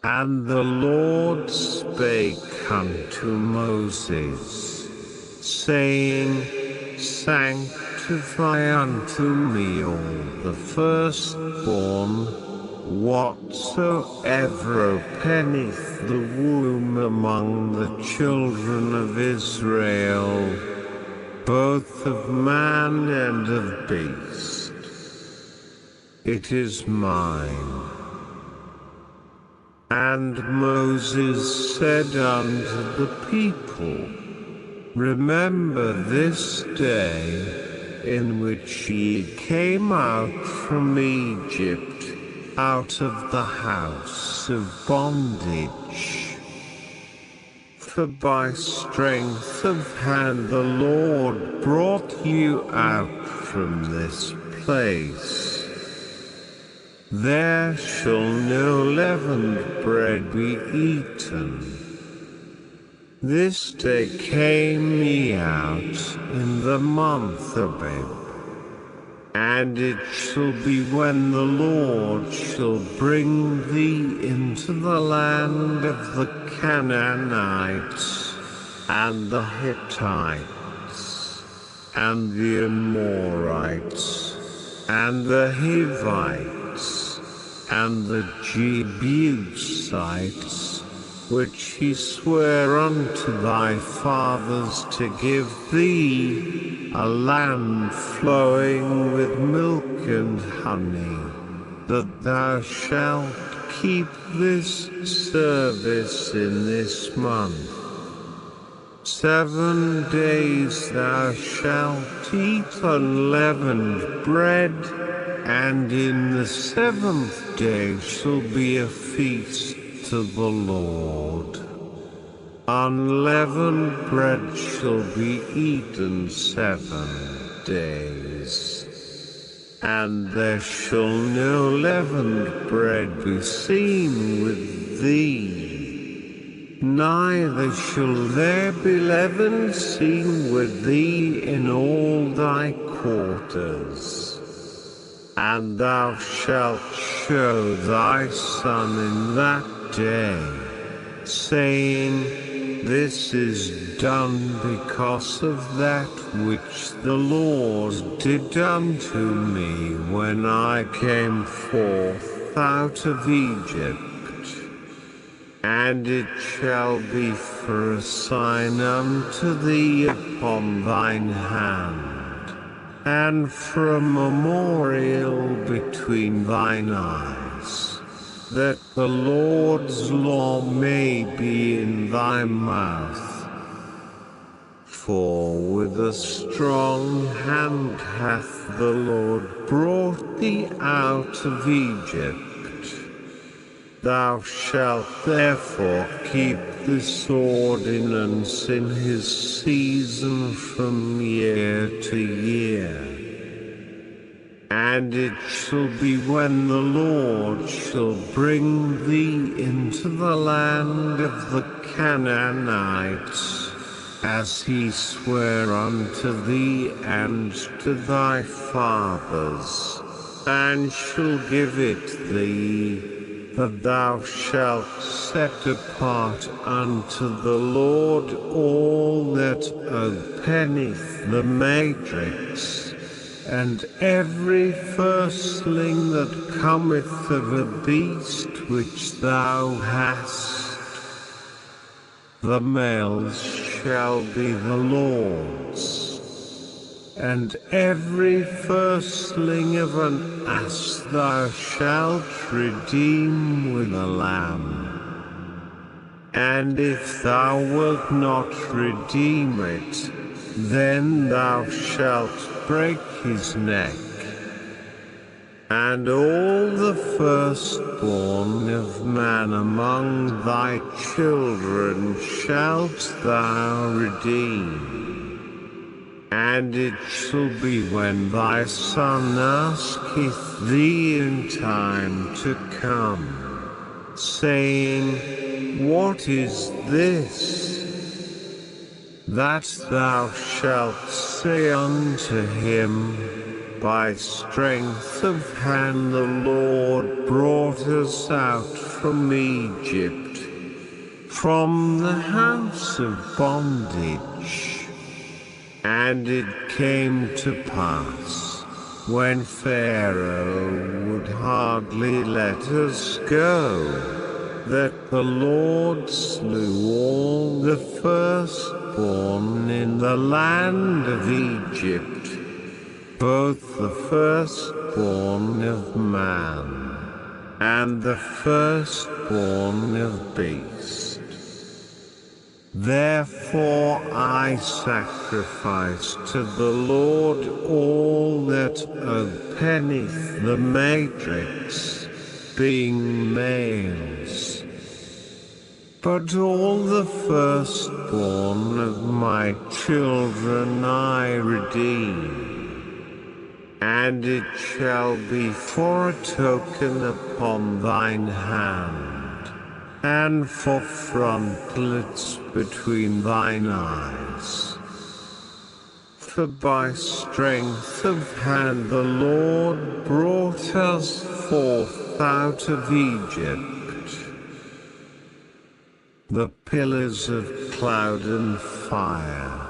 A: And the Lord spake unto Moses, saying, Sanctify unto me all the firstborn, whatsoever openeth the womb among the children of Israel, both of man and of beast. It is mine. And Moses said unto the people, Remember this day, in which ye came out from Egypt, out of the house of bondage. For by strength of hand the Lord brought you out from this place. There shall no leavened bread be eaten. This day came ye out in the month Abib. And it shall be when the Lord shall bring thee into the land of the Canaanites, and the Hittites, and the Amorites, and the Hivites, and the Jebusites, which he sware unto thy fathers to give thee, a land flowing with milk and honey, that thou shalt keep this service in this month. 7 days thou shalt eat unleavened bread, and in the 7th day shall be a feast to the Lord. Unleavened bread shall be eaten 7 days. And there shall no leavened bread be seen with thee, neither shall there be leaven seen with thee in all thy quarters. And thou shalt show thy son in that day, saying, This is done because of that which the Lord did unto me when I came forth out of Egypt. And it shall be for a sign unto thee upon thine hand, and for a memorial between thine eyes, that the Lord's law may be in thy mouth. For with a strong hand hath the Lord brought thee out of Egypt. Thou shalt therefore keep this ordinance in his season from year to year. And it shall be when the Lord shall bring thee into the land of the Canaanites, as he sware unto thee and to thy fathers, and shall give it thee, that thou shalt set apart unto the Lord all that openeth the matrix, And every firstling that cometh of a beast which thou hast, the males shall be the Lord's. And every firstling of an ass thou shalt redeem with a lamb. And if thou wilt not redeem it, then thou shalt break his neck. And all the firstborn of man among thy children shalt thou redeem. And it shall be when thy son asketh thee in time to come, saying, What is this? That thou shalt say unto him, By strength of hand the Lord brought us out from Egypt, from the house of bondage. And it came to pass, when Pharaoh would hardly let us go, that the Lord slew all the firstborn in the land of Egypt, both the firstborn of man, and the firstborn of beast. Therefore I sacrifice to the Lord all that openeth the matrix, being males. But all the firstborn of my children I redeem. And it shall be for a token upon thine hand, and for frontlets between thine eyes. For by strength of hand the Lord brought us forth out of Egypt. The pillars of cloud and fire.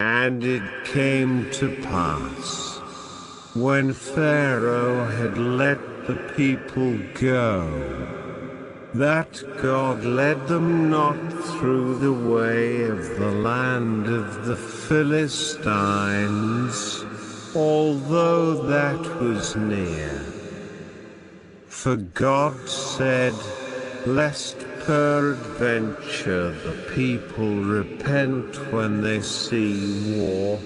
A: And it came to pass, when Pharaoh had let the people go, that God led them not through the way of the land of the Philistines, although that was near. For God said, Lest peradventure the people repent when they see war,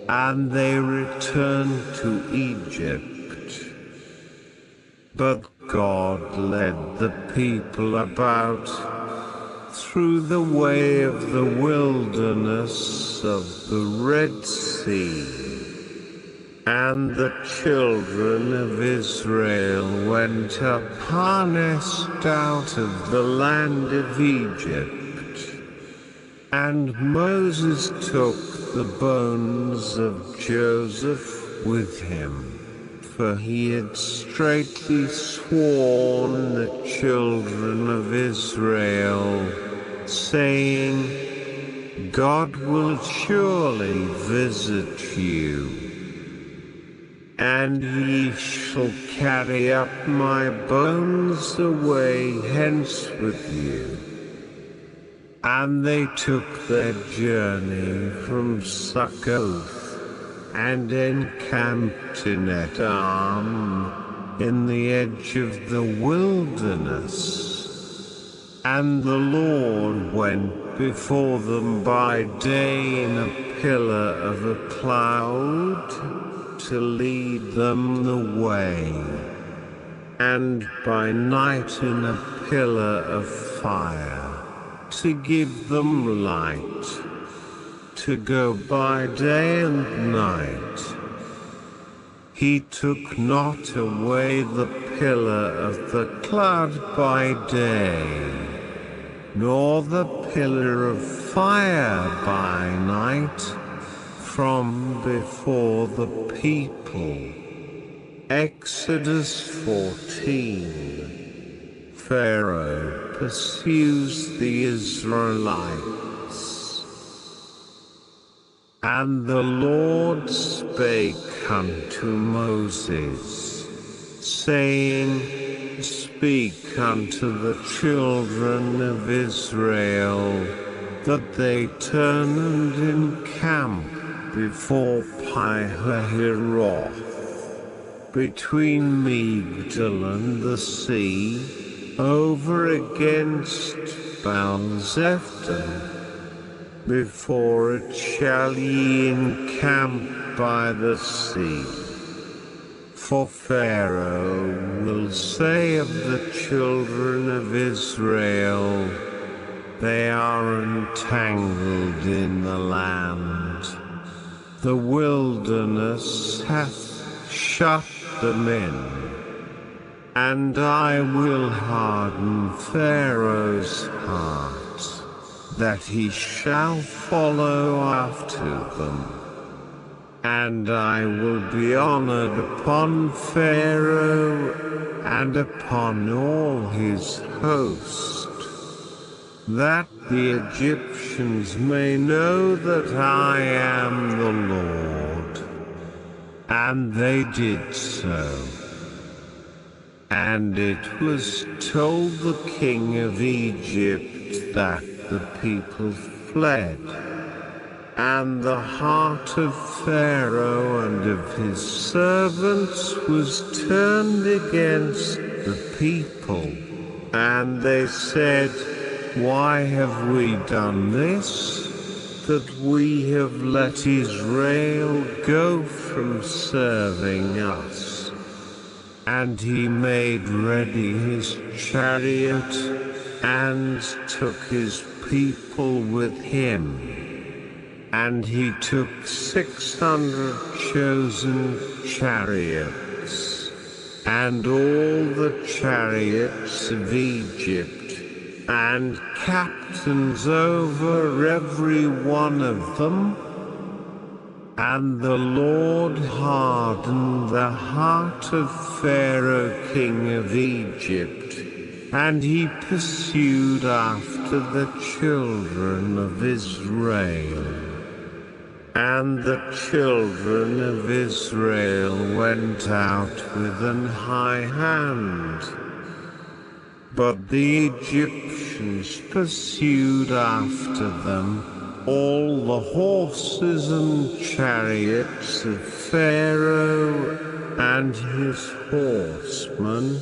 A: and they return to Egypt. But God led the people about through the way of the wilderness of the Red Sea. And the children of Israel went up harnessed out of the land of Egypt. And Moses took the bones of Joseph with him, for he had straitly sworn the children of Israel, saying, God will surely visit you, and ye shall carry up my bones away hence with you. And they took their journey from Succoth, and encamped in Etam, in the edge of the wilderness. And the Lord went before them by day in a pillar of a cloud, to lead them the way, and by night in a pillar of fire, to give them light, to go by day and night. He took not away the pillar of the cloud by day, nor the pillar of fire by night, from before the people. Exodus 14. Pharaoh pursues the Israelites. And the Lord spake unto Moses, saying, Speak unto the children of Israel, that they turn and encamp before Pi-hahiroth, between Migdol and the sea, over against Baal-zephon. Before it shall ye encamp by the sea. For Pharaoh will say of the children of Israel, They are entangled in the land. The wilderness hath shut them in. And I will harden Pharaoh's heart, that he shall follow after them. And I will be honored upon Pharaoh and upon all his host, that the Egyptians may know that I am the Lord. And they did so. And it was told the king of Egypt that the people fled, and the heart of Pharaoh and of his servants was turned against the people. And they said, Why have we done this, that we have let Israel go from serving us? And he made ready his chariot, and took his people with him. And he took 600 chosen chariots, and all the chariots of Egypt, and captains over every one of them. And the Lord hardened the heart of Pharaoh king of Egypt, and he pursued after the children of Israel. And the children of Israel went out with an high hand. But the Egyptians pursued after them, all the horses and chariots of Pharaoh, and his horsemen,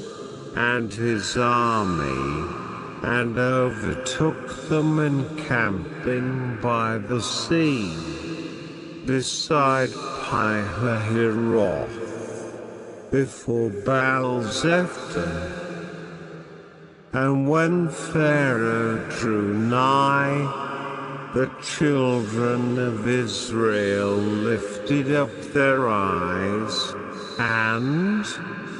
A: and his army, and overtook them encamping by the sea, beside Pi-hahiroth, before Baal-zephon. And when Pharaoh drew nigh, the children of Israel lifted up their eyes, and,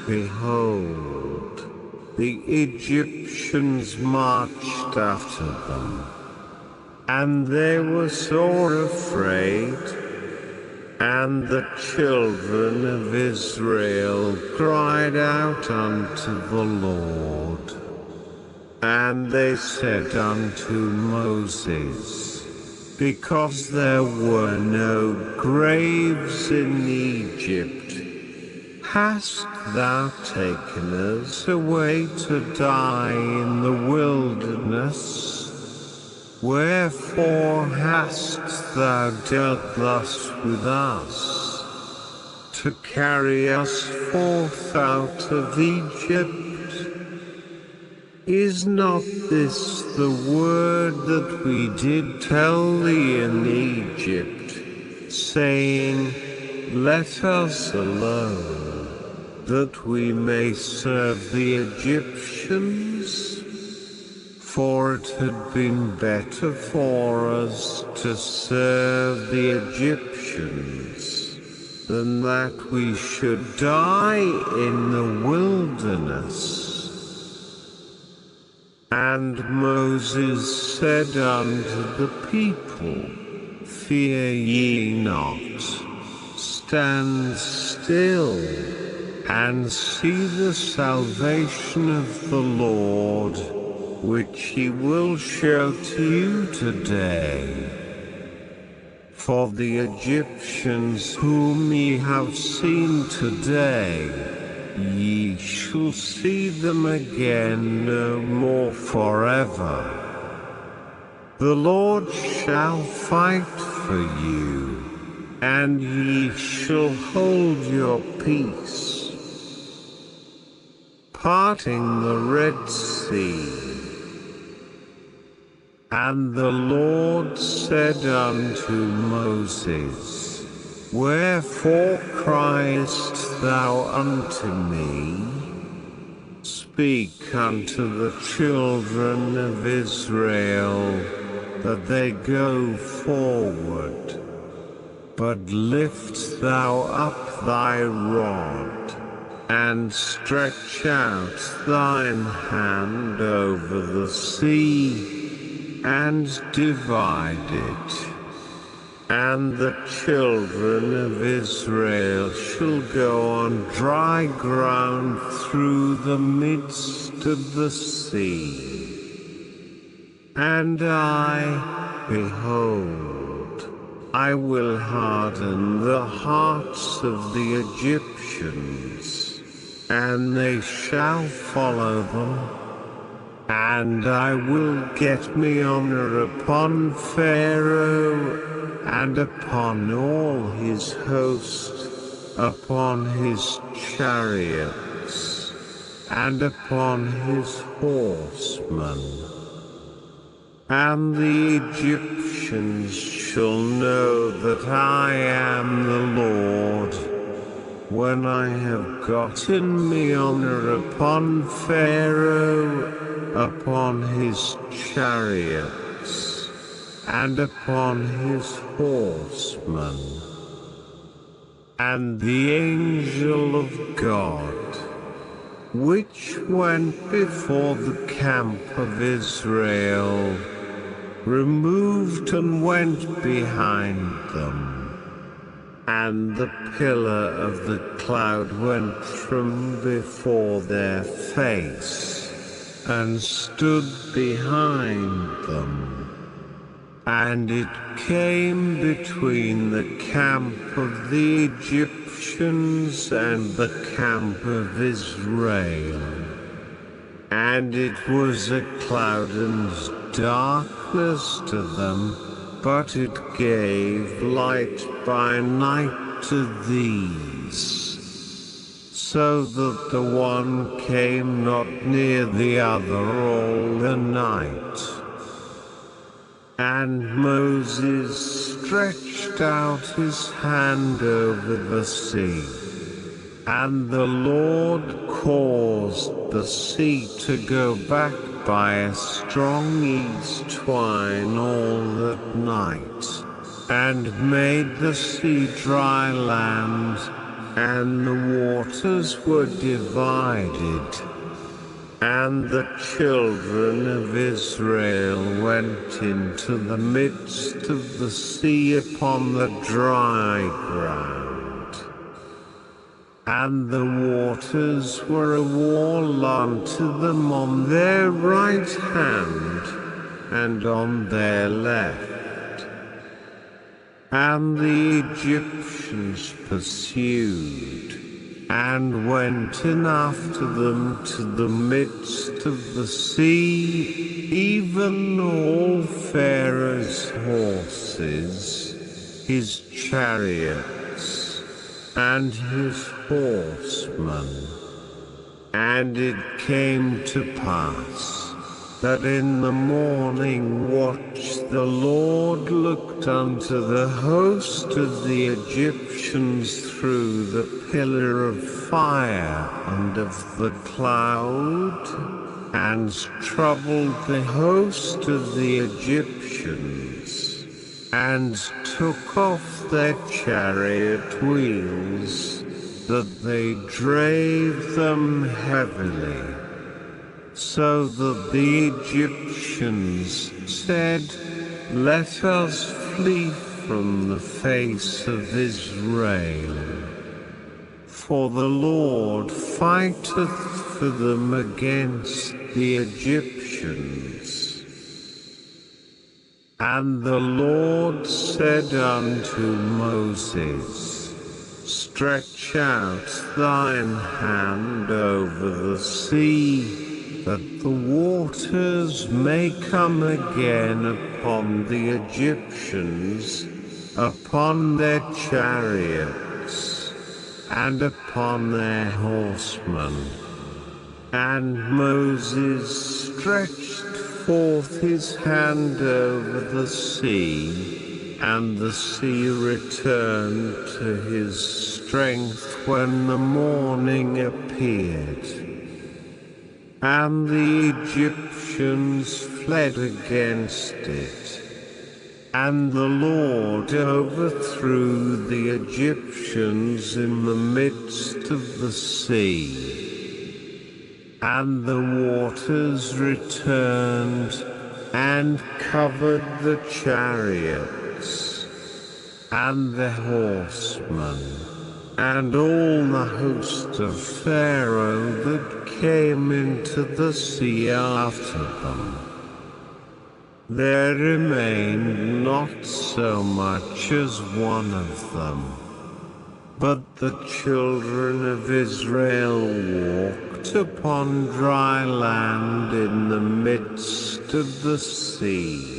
A: behold, the Egyptians marched after them. And they were sore afraid. And the children of Israel cried out unto the Lord. And they said unto Moses, Because there were no graves in Egypt, hast thou taken us away to die in the wilderness? Wherefore hast thou dealt thus with us, to carry us forth out of Egypt? Is not this the word that we did tell thee in Egypt, saying, Let us alone, that we may serve the Egyptians? For it had been better for us to serve the Egyptians, than that we should die in the wilderness. And Moses said unto the people, Fear ye not, stand still, and see the salvation of the Lord, which he will show to you today. For the Egyptians whom ye have seen today, ye shall see them again no more forever. The Lord shall fight for you, and ye shall hold your peace, parting the Red Sea. And the Lord said unto Moses, Wherefore criest thou unto me? Speak unto the children of Israel, that they go forward. But lift thou up thy rod, and stretch out thine hand over the sea, and divide it. And the children of Israel shall go on dry ground through the midst of the sea. And I, behold, I will harden the hearts of the Egyptians, and they shall follow them. And I will get me honor upon Pharaoh, and upon all his host, upon his chariots, and upon his horsemen. And the Egyptians shall know that I am the Lord, when I have gotten me honor upon Pharaoh, upon his chariots, and upon his horsemen. And the angel of God, which went before the camp of Israel, removed and went behind them. And the pillar of the cloud went from before their face, and stood behind them. And it came between the camp of the Egyptians and the camp of Israel. And it was a cloud and darkness to them, but it gave light by night to these, so that the one came not near the other all the night. And Moses stretched out his hand over the sea, and the Lord caused the sea to go back by a strong east wind all that night, and made the sea dry land, and the waters were divided. And the children of Israel went into the midst of the sea upon the dry ground. And the waters were a wall unto them on their right hand, and on their left. And the Egyptians pursued, and went in after them to the midst of the sea, even all Pharaoh's horses, his chariots, and his horsemen. And it came to pass, that in the morning watch the Lord looked unto the host of the Egyptians through the pillar of fire and of the cloud, and troubled the host of the Egyptians, and took off their chariot wheels, that they drave them heavily. So that the Egyptians said, Let us flee from the face of Israel. For the Lord fighteth for them against the Egyptians. And the Lord said unto Moses, Stretch out thine hand over the sea, that the waters may come again upon the Egyptians, upon their chariots, and upon their horsemen. And Moses stretched forth his hand over the sea, and the sea returned to his strength when the morning appeared. And the Egyptians fled against it. And the Lord overthrew the Egyptians in the midst of the sea. And the waters returned, and covered the chariots, and the horsemen, and all the host of Pharaoh that came into the sea after them. There remained not so much as one of them. But the children of Israel walked upon dry land in the midst of the sea.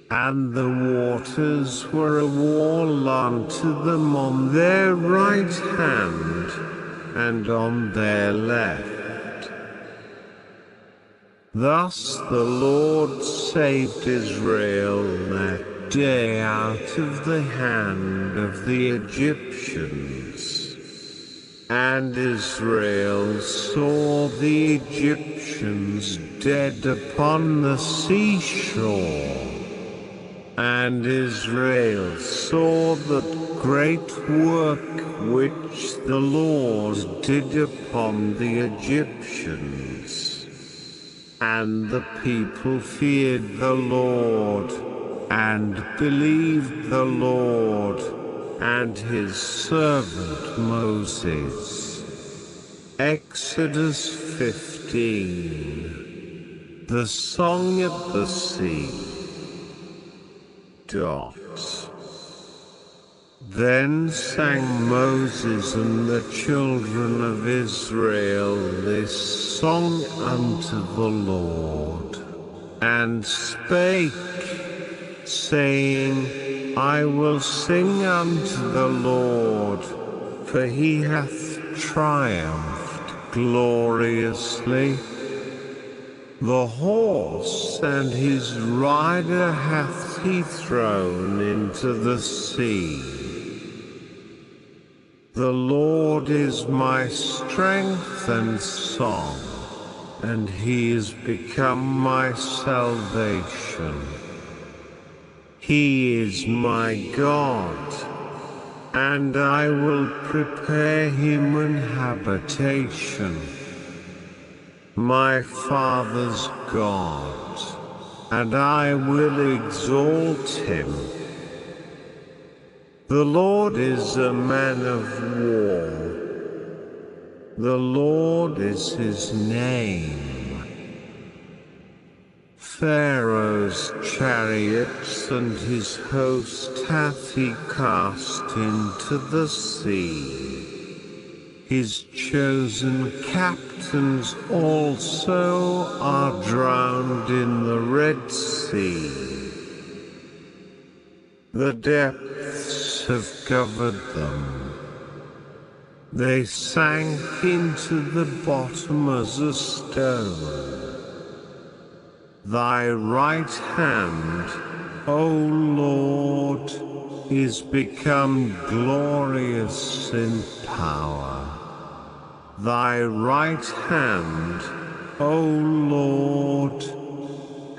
A: And the waters were a wall unto them on their right hand, and on their left. Thus the Lord saved Israel that day out of the hand of the Egyptians. And Israel saw the Egyptians dead upon the seashore. And Israel saw the great work which the Lord did upon the Egyptians. And the people feared the Lord, and believed the Lord, and his servant Moses. Exodus 15. The Song at the Sea. Then sang Moses and the children of Israel this song unto the Lord, and spake, saying, I will sing unto the Lord, for he hath triumphed gloriously. The horse and his rider hath he thrown into the sea. The Lord is my strength and song, and he is become my salvation. He is my God, and I will prepare him an habitation. My Father's God, and I will exalt him. The Lord is a man of war. The Lord is his name. Pharaoh's chariots and his host hath he cast into the sea. His chosen captains also are drowned in the Red Sea. The depths have covered them. They sank into the bottom as a stone. Thy right hand, O Lord, is become glorious in power. Thy right hand, O Lord,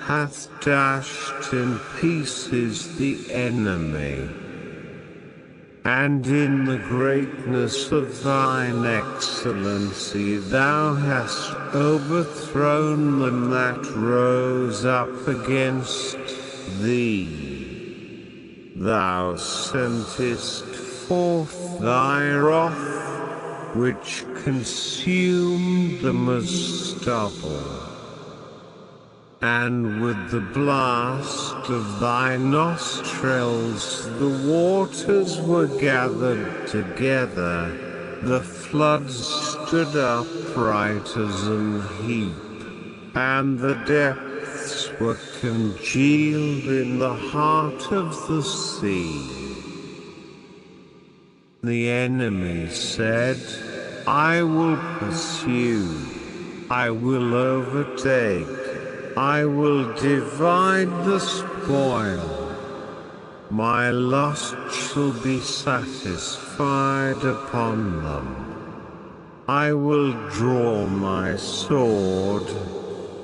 A: hath dashed in pieces the enemy. And in the greatness of thine excellency thou hast overthrown them that rose up against thee. Thou sentest forth thy wrath, which consumed them as stubble. and with the blast of thy nostrils the waters were gathered together, the floods stood upright as an heap, and the depths were congealed in the heart of the sea. The enemy said, I will pursue, I will overtake, I will divide the spoil. My lust shall be satisfied upon them. I will draw my sword,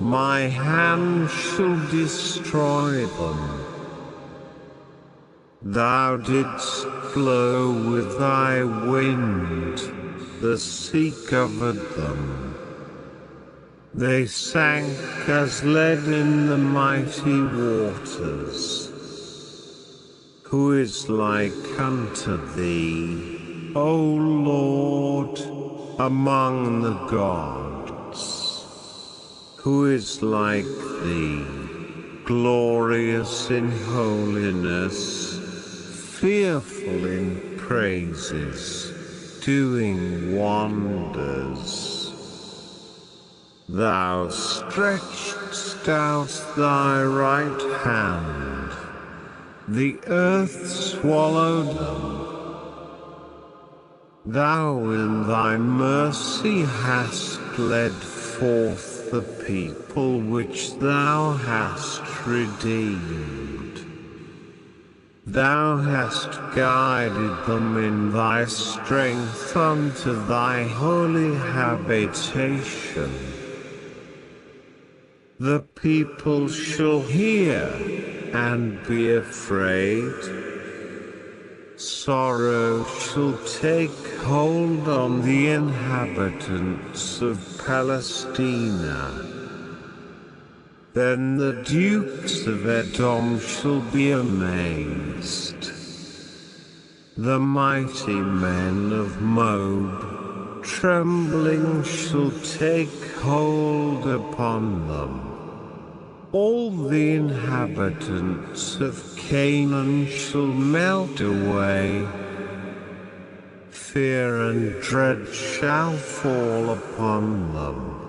A: my hand shall destroy them. Thou didst blow with thy wind, the sea covered them. They sank as lead in the mighty waters. Who is like unto thee, O Lord, among the gods? Who is like thee, glorious in holiness, fearful in praises, doing wonders? Thou stretchedst out thy right hand, the earth swallowed them. Thou in thy mercy hast led forth the people which thou hast redeemed. Thou hast guided them in thy strength unto thy holy habitation. The people shall hear and be afraid. Sorrow shall take hold on the inhabitants of Palestina. Then the dukes of Edom shall be amazed. The mighty men of Moab, trembling, shall take hold upon them. All the inhabitants of Canaan shall melt away. Fear and dread shall fall upon them.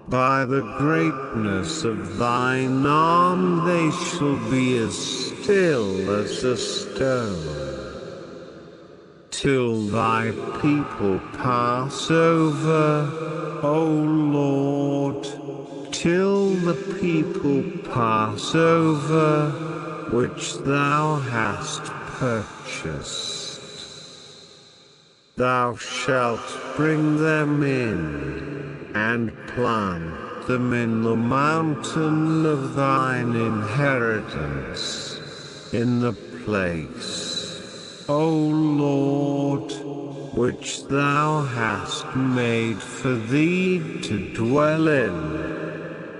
A: By the greatness of thine arm they shall be as still as a stone, till thy people pass over, O Lord, till the people pass over, which thou hast purchased. Thou shalt bring them in, and plant them in the mountain of thine inheritance, in the place, O Lord, which thou hast made for thee to dwell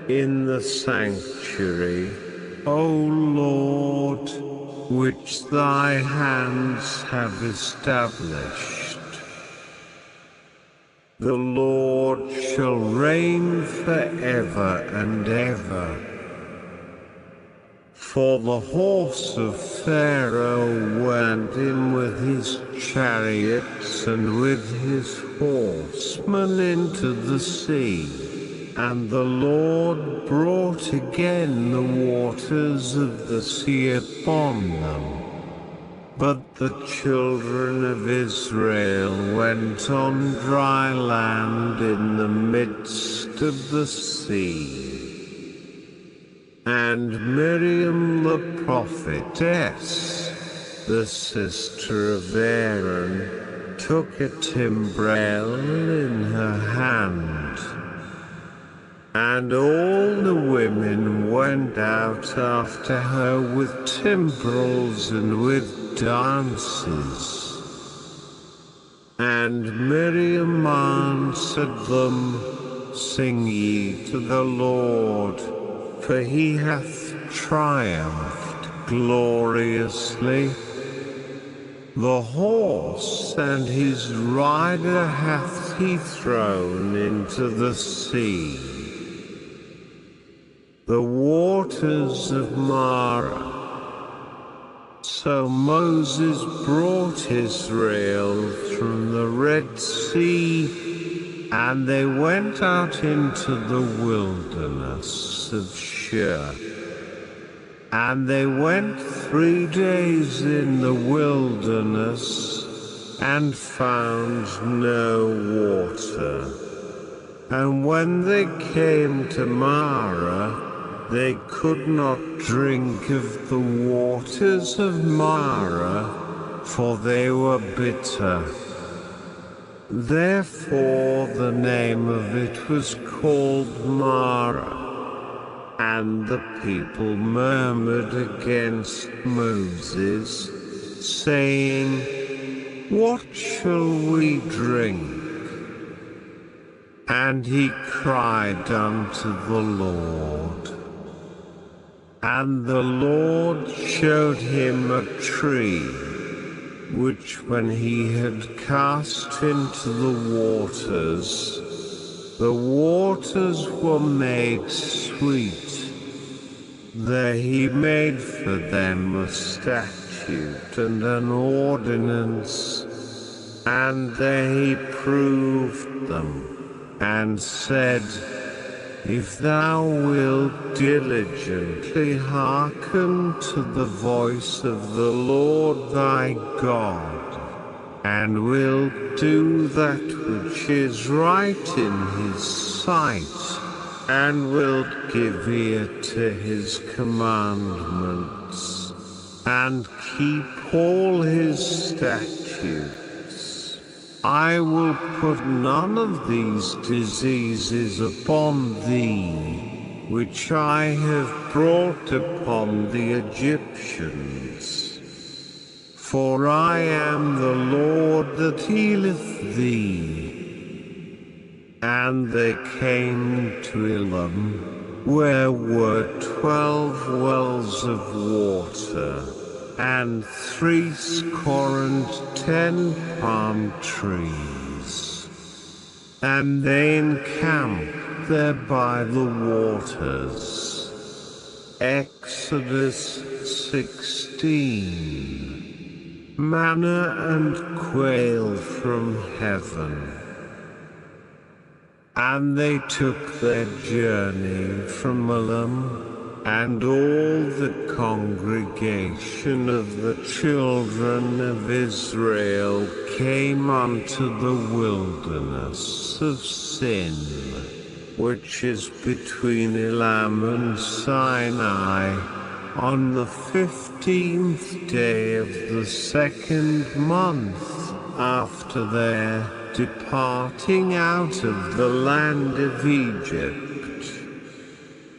A: in the sanctuary, O Lord, which thy hands have established. The Lord shall reign forever and ever. For the horse of Pharaoh went in with his chariots and with his horsemen into the sea, and the Lord brought again the waters of the sea upon them. But the children of Israel went on dry land in the midst of the sea. And Miriam the prophetess, the sister of Aaron, took a timbrel in her hand. And all the women went out after her with timbrels and with dances. And Miriam answered them, Sing ye to the Lord, for he hath triumphed gloriously. The horse and his rider hath he thrown into the sea. the waters of Marah. So Moses brought Israel from the Red Sea, and they went out into the wilderness of Shur. And they went 3 days in the wilderness, and found no water. And when they came to Marah, they could not drink of the waters of Marah, for they were bitter. Therefore the name of it was called Marah. And the people murmured against Moses, saying, "What shall we drink?" And he cried unto the Lord. And the Lord showed him a tree, which when he had cast into the waters were made sweet. There he made for them a statute and an ordinance, and there he proved them, and said, "If thou wilt diligently hearken to the voice of the Lord thy God, and wilt do that which is right in his sight, and wilt give ear to his commandments, and keep all his statutes, I will put none of these diseases upon thee, which I have brought upon the Egyptians. For I am the Lord that healeth thee." And they came to Elim, where were 12 wells of water, and 70 palm trees. And they encamped there by the waters. Exodus 16. Manna and quail from heaven. And they took their journey from Elim, and all the congregation of the children of Israel came unto the wilderness of Sin, which is between Elim and Sinai, on the 15th day of the 2nd month after their departing out of the land of Egypt.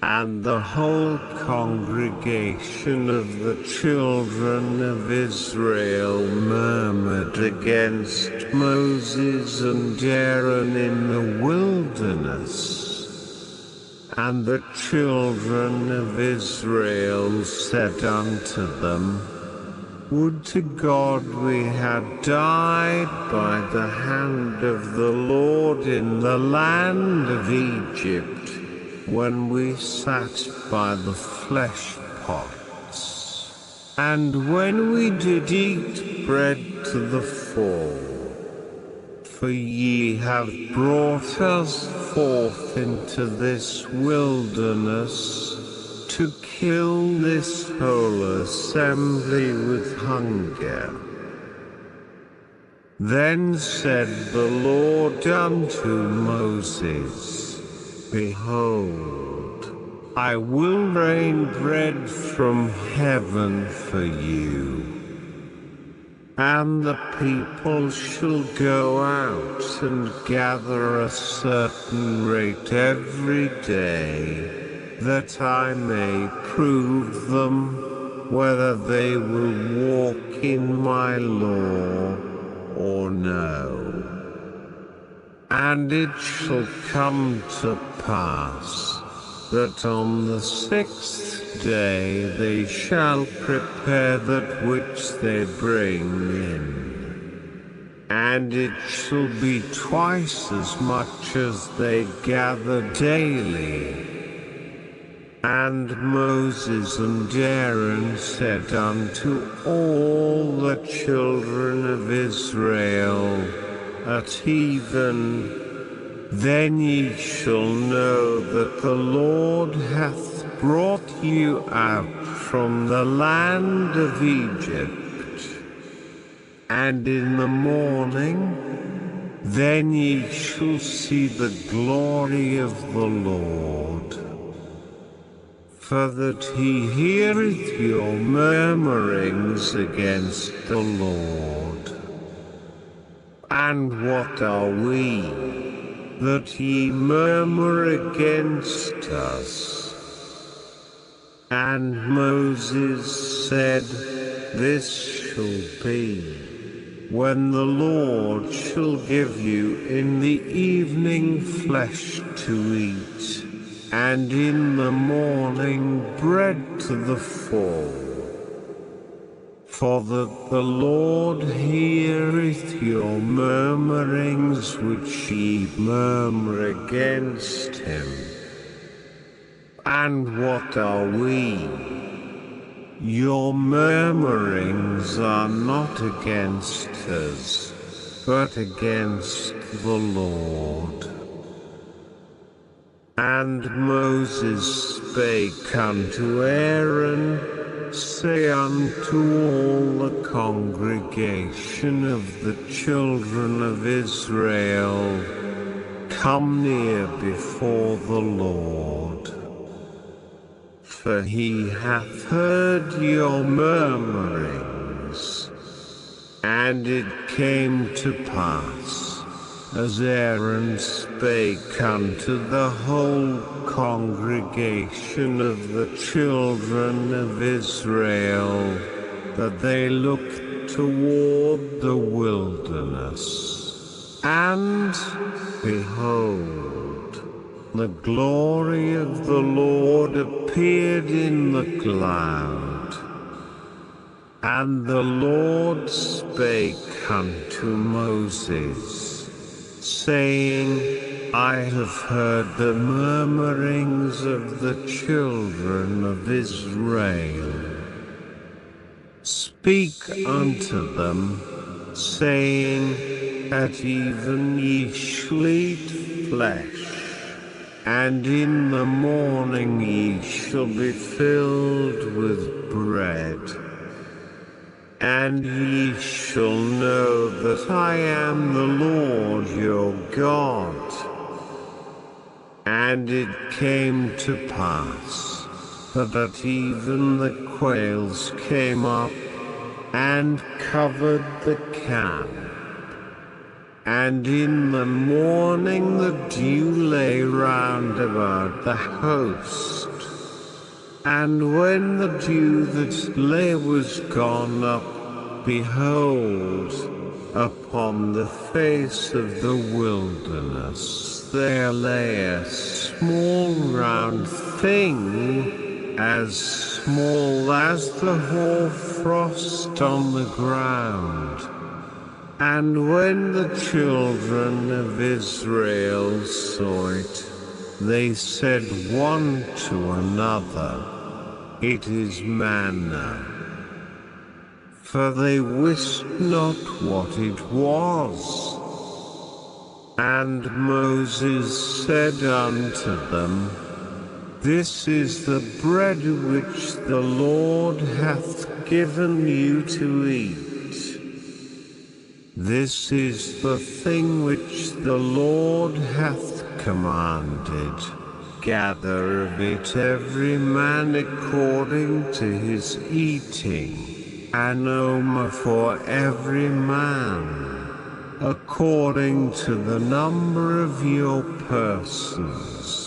A: And the whole congregation of the children of Israel murmured against Moses and Aaron in the wilderness. And the children of Israel said unto them, "Would to God we had died by the hand of the Lord in the land of Egypt, when we sat by the flesh pots, and when we did eat bread to the full. For ye have brought us forth into this wilderness, to kill this whole assembly with hunger." Then said the Lord unto Moses, "Behold, I will rain bread from heaven for you, and the people shall go out and gather a certain rate every day, that I may prove them, whether they will walk in my law or no. And it shall come to pass, that on the 6th day they shall prepare that which they bring in. And it shall be twice as much as they gather daily. And Moses and Aaron said unto all the children of Israel at even, then ye shall know that the Lord hath brought you out from the land of Egypt. And in the morning, then ye shall see the glory of the Lord. For that he heareth your murmurings against the Lord. And what are we, that ye murmur against us? And Moses said, This shall be, when the Lord shall give you in the evening flesh to eat, and in the morning bread to the full. For that the Lord heareth your murmurings which ye murmur against him. And what are we? Your murmurings are not against us, but against the Lord. And Moses spake unto Aaron, say unto all the congregation of the children of Israel, come near before the Lord. For he hath heard your murmurings. And it came to pass, as Aaron spake unto the whole congregation of the children of Israel, that they looked toward the wilderness. And, behold, the glory of the Lord appeared in the cloud. And the Lord spake unto Moses, saying, I have heard the murmurings of the children of Israel. Speak unto them, saying, at even ye shall eat flesh, and in the morning ye shall be filled with bread. And ye shall know that I am the Lord your God. And it came to pass, that even the quails came up, and covered the camp. And in the morning the dew lay round about the host. And when the dew that lay was gone up, behold, upon the face of the wilderness there lay a small round thing, as small as the hoarfrost on the ground. And when the children of Israel saw it, they said one to another, it is manna. For they wist not what it was. And Moses said unto them, this is the bread which the Lord hath given you to eat. This is the thing which the Lord hath commanded. Gather of it every man according to his eating, an omer for every man, according to the number of your persons.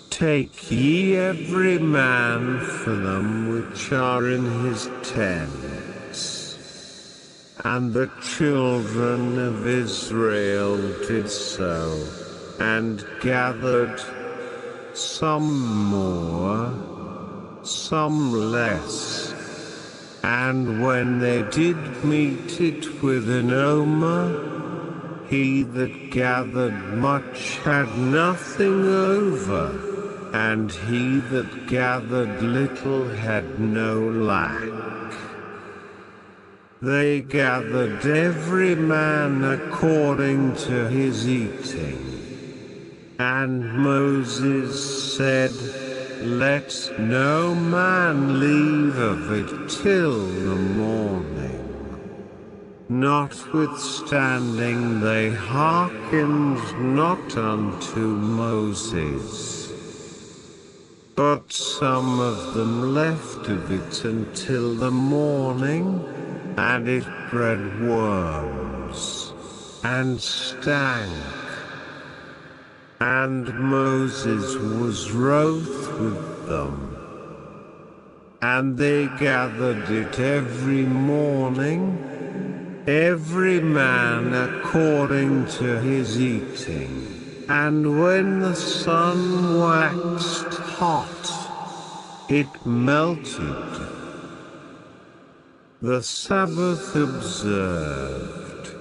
A: Take ye every man for them which are in his tents. And the children of Israel did so, and gathered, some more, some less. And when they did meet it with an omer, he that gathered much had nothing over, and he that gathered little had no lack. They gathered every man according to his eating. And Moses said, Let no man leave of it till the morning. Notwithstanding they hearkened not unto Moses, but some of them left of it until the morning, and it bred worms, and stank. And Moses was wroth with them. And they gathered it every morning, every man according to his eating. And when the sun waxed hot, it melted. The Sabbath observed.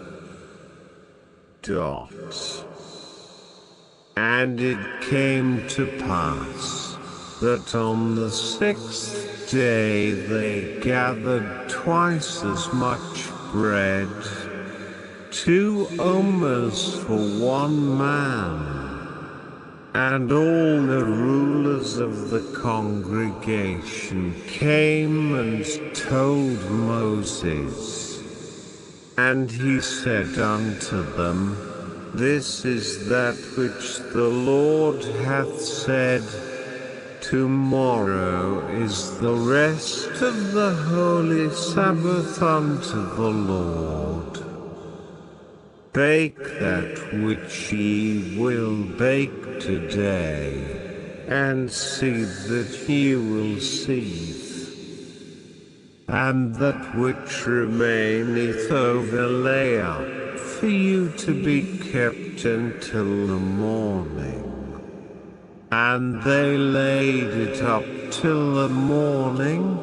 A: And it came to pass that on the 6th day they gathered twice as much bread, 2 omers for one man. And all the rulers of the congregation came and told Moses. And he said unto them, This is that which the Lord hath said, Tomorrow is the rest of the holy Sabbath unto the Lord. Bake that which ye will bake today, and see that ye will cease. And that which remaineth overlay up for you to be kept until the morning. And they laid it up till the morning,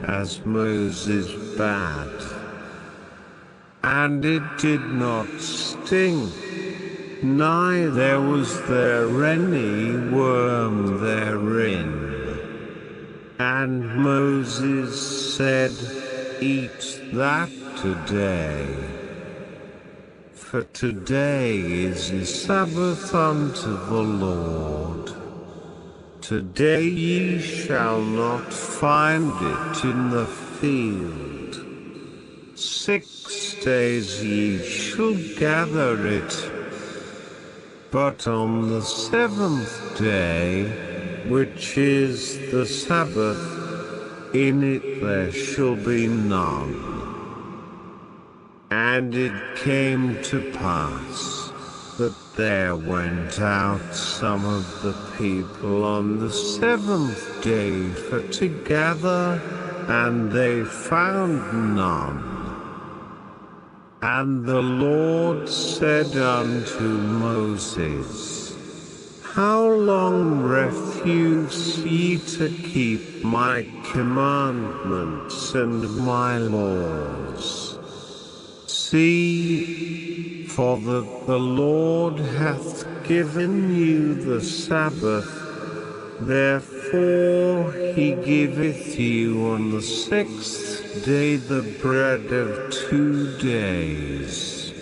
A: as Moses bade. And it did not stink, neither was there any worm therein. And Moses said, Eat that today. For today is the Sabbath unto the Lord. Today ye shall not find it in the field. 6 days ye shall gather it. But on the 7th day, which is the Sabbath, in it there shall be none. And it came to pass that there went out some of the people on the 7th day for to gather, and they found none. And the Lord said unto Moses, How long refuse ye to keep my commandments and my laws? See, for that the Lord hath given you the Sabbath, therefore he giveth you on the 6th day the bread of 2 days.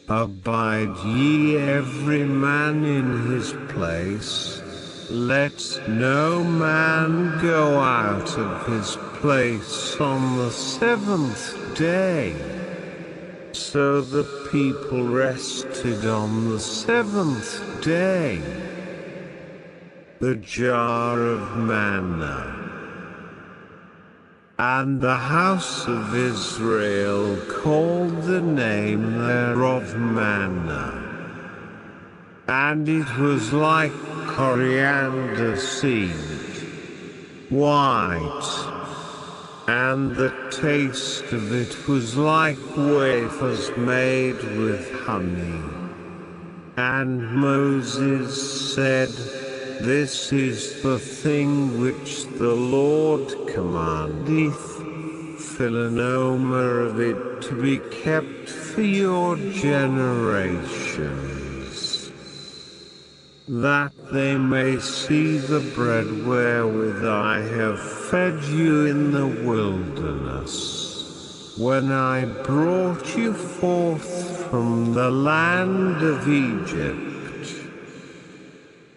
A: Abide ye every man in his place, let no man go out of his place on the 7th day. So the people rested on the 7th day. The jar of manna. And the house of Israel called the name thereof manna. And it was like coriander seed, white. And the taste of it was like wafers made with honey. And Moses said, This is the thing which the Lord commandeth, fill an omer of it to be kept for your generations. that they may see the bread wherewith I have fed you in the wilderness, when I brought you forth from the land of Egypt.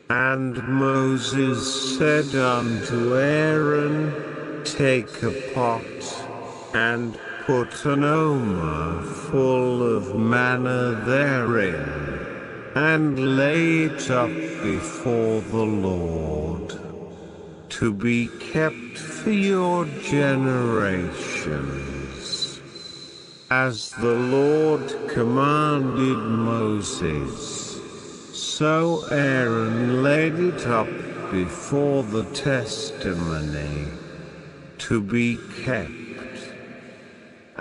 A: And Moses said unto Aaron, Take a pot, and put an omer full of manna therein, and lay it up before the Lord, to be kept for your generations, as the Lord commanded Moses. So Aaron laid it up before the testimony, to be kept.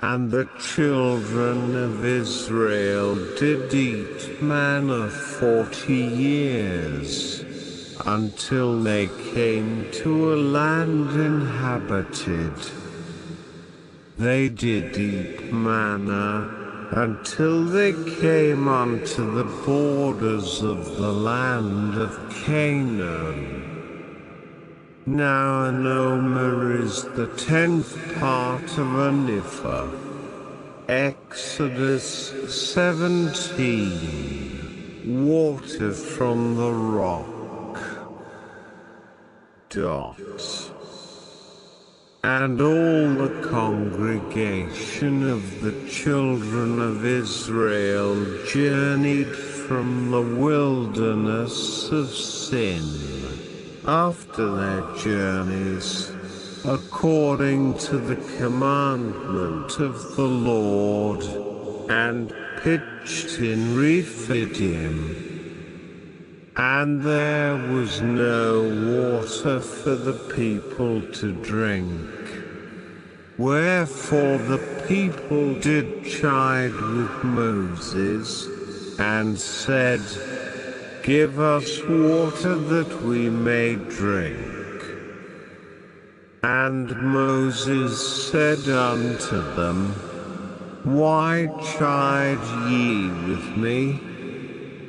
A: And the children of Israel did eat manna 40 years, until they came to a land inhabited. They did eat manna until they came unto the borders of the land of Canaan. Now an omer is the 10th part of an ephah. Exodus 17. Water from the rock. And all the congregation of the children of Israel journeyed from the wilderness of Sin, after their journeys, according to the commandment of the Lord, and pitched in Rephidim. And there was no water for the people to drink. Wherefore the people did chide with Moses, and said, Give us water that we may drink. And Moses said unto them, Why chide ye with me?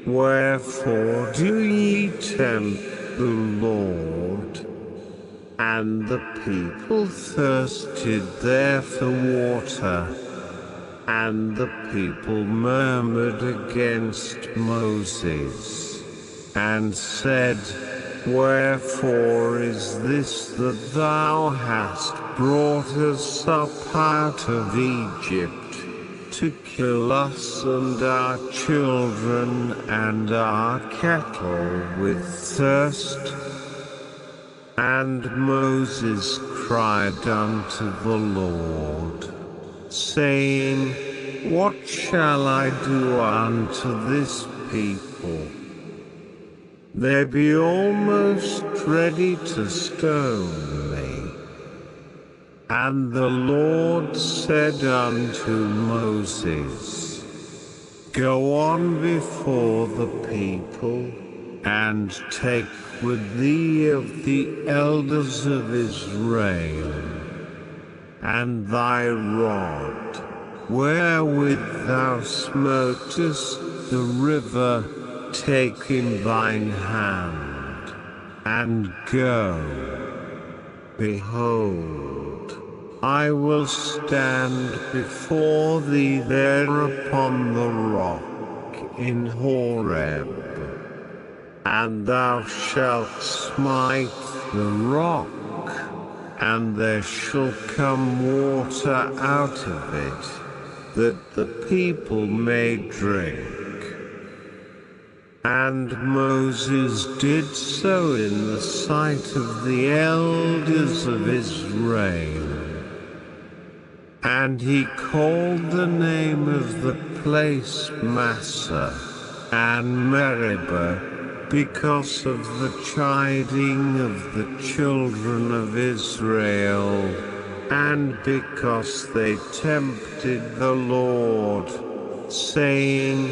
A: Wherefore do ye tempt the Lord? And the people thirsted there for water, and the people murmured against Moses, and said, Wherefore is this that thou hast brought us up out of Egypt, to kill us and our children and our cattle with thirst? And Moses cried unto the Lord, saying, What shall I do unto this people? They be almost ready to stone me. And the Lord said unto Moses, Go on before the people, and take with thee of the elders of Israel, and thy rod, wherewith thou smotest the river, take in thine hand, and go. Behold, I will stand before thee there upon the rock in Horeb, and thou shalt smite the rock, and there shall come water out of it, that the people may drink. And Moses did so in the sight of the elders of Israel. And he called the name of the place Massah and Meribah, because of the chiding of the children of Israel, and because they tempted the Lord, saying,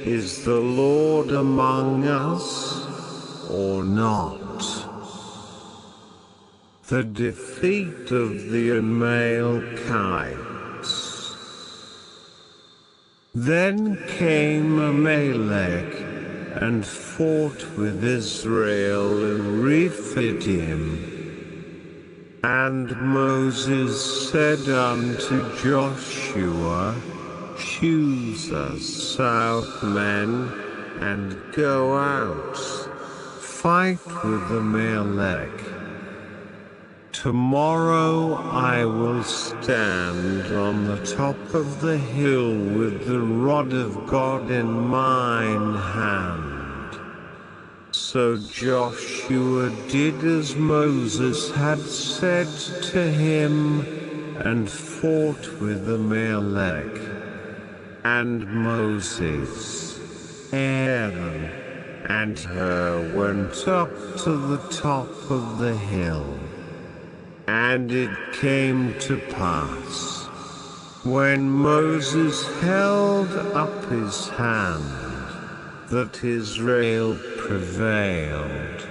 A: Is the Lord among us, or not? The defeat of the Amalekites. Then came Amalek, and fought with Israel in Rephidim. And Moses said unto Joshua, Choose us out men, and go out, fight with Amalek. Tomorrow I will stand on the top of the hill with the rod of God in mine hand. So Joshua did as Moses had said to him, and fought with Amalek. And Moses, Aaron, and Hur went up to the top of the hill. And it came to pass, when Moses held up his hand, that Israel prevailed.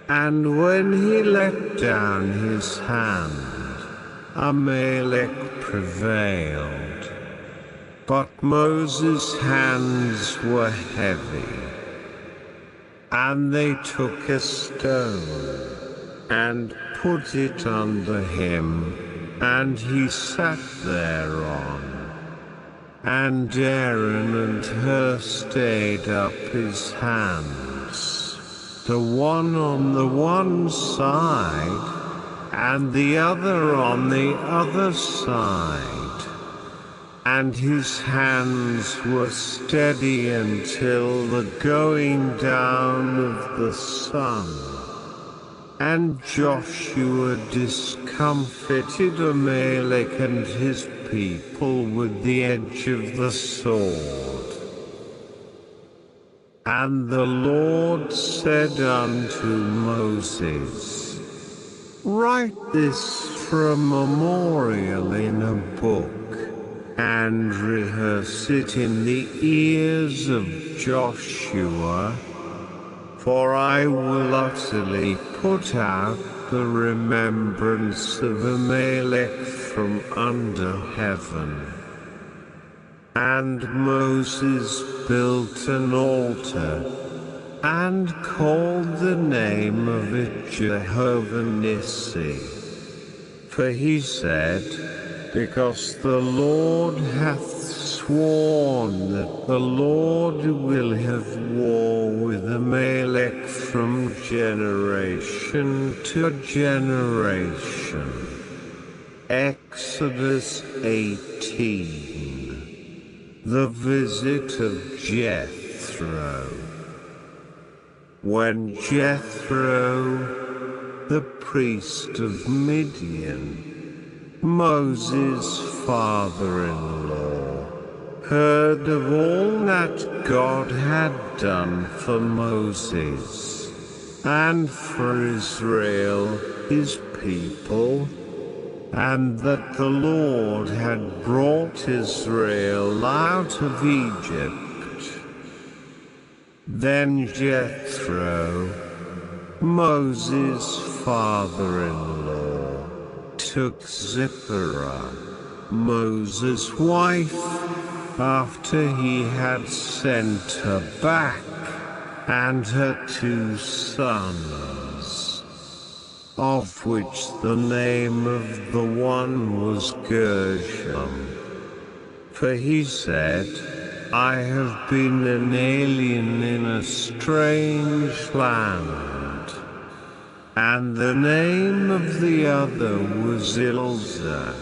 A: And when he let down his hand, Amalek prevailed. But Moses' hands were heavy. And they took a stone, and put it under him, and he sat thereon. And Aaron and Hur stayed up his hands, the one on the one side, and the other on the other side. And his hands were steady until the going down of the sun. And Joshua discomfited Amalek and his people with the edge of the sword. And the Lord said unto Moses, Write this for a memorial in a book, and rehearse it in the ears of Joshua, for I will utterly put out the remembrance of Amalek from under heaven. And Moses built an altar, and called the name of it Jehovah Nissi. For he said, Because the Lord hath sworn that the Lord will have war with Amalek from generation to generation. Exodus 18. The visit of Jethro. When Jethro, the priest of Midian, Moses' father-in-law, heard of all that God had done for Moses, and for Israel, his people, and that the Lord had brought Israel out of Egypt. Then Jethro, Moses' father-in-law, took Zipporah, Moses' wife, after he had sent her back, and her 2 sons, of which the name of the one was Gershom. For he said, I have been an alien in a strange land. And the name of the other was Ilzah.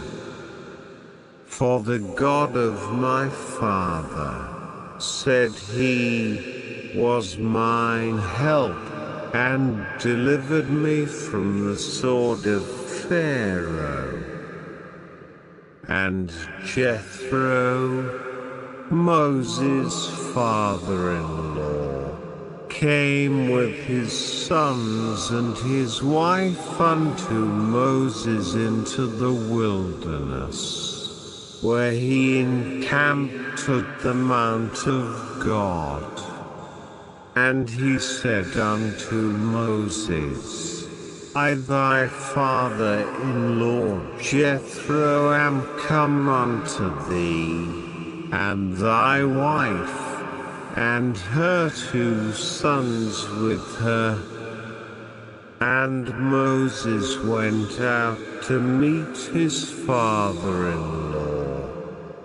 A: For the God of my father, said he, was mine help, and delivered me from the sword of Pharaoh. And Jethro, Moses' father-in-law, came with his sons and his wife unto Moses into the wilderness, where he encamped at the mount of God. And he said unto Moses, I thy father-in-law Jethro am come unto thee, and thy wife, and her 2 sons with her. And Moses went out to meet his father-in-law,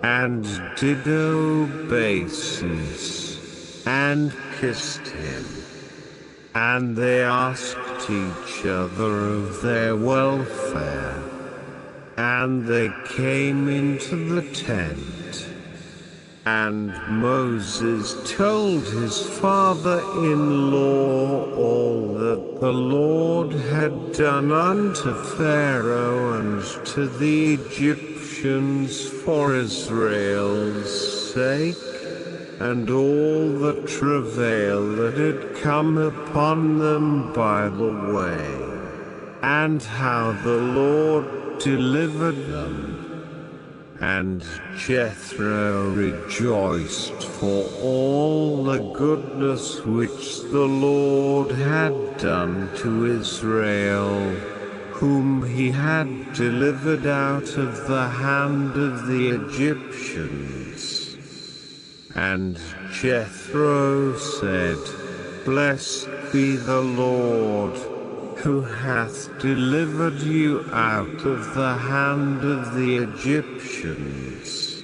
A: and did obeisance, and kissed him. And they asked each other of their welfare. And they came into the tent. And Moses told his father-in-law all that the Lord had done unto Pharaoh and to the Egyptians for Israel's sake, and all the travail that had come upon them by the way, and how the Lord delivered them. And Jethro rejoiced for all the goodness which the Lord had done to Israel, whom he had delivered out of the hand of the Egyptians. And Jethro said, Blessed be the Lord, who hath delivered you out of the hand of the Egyptians,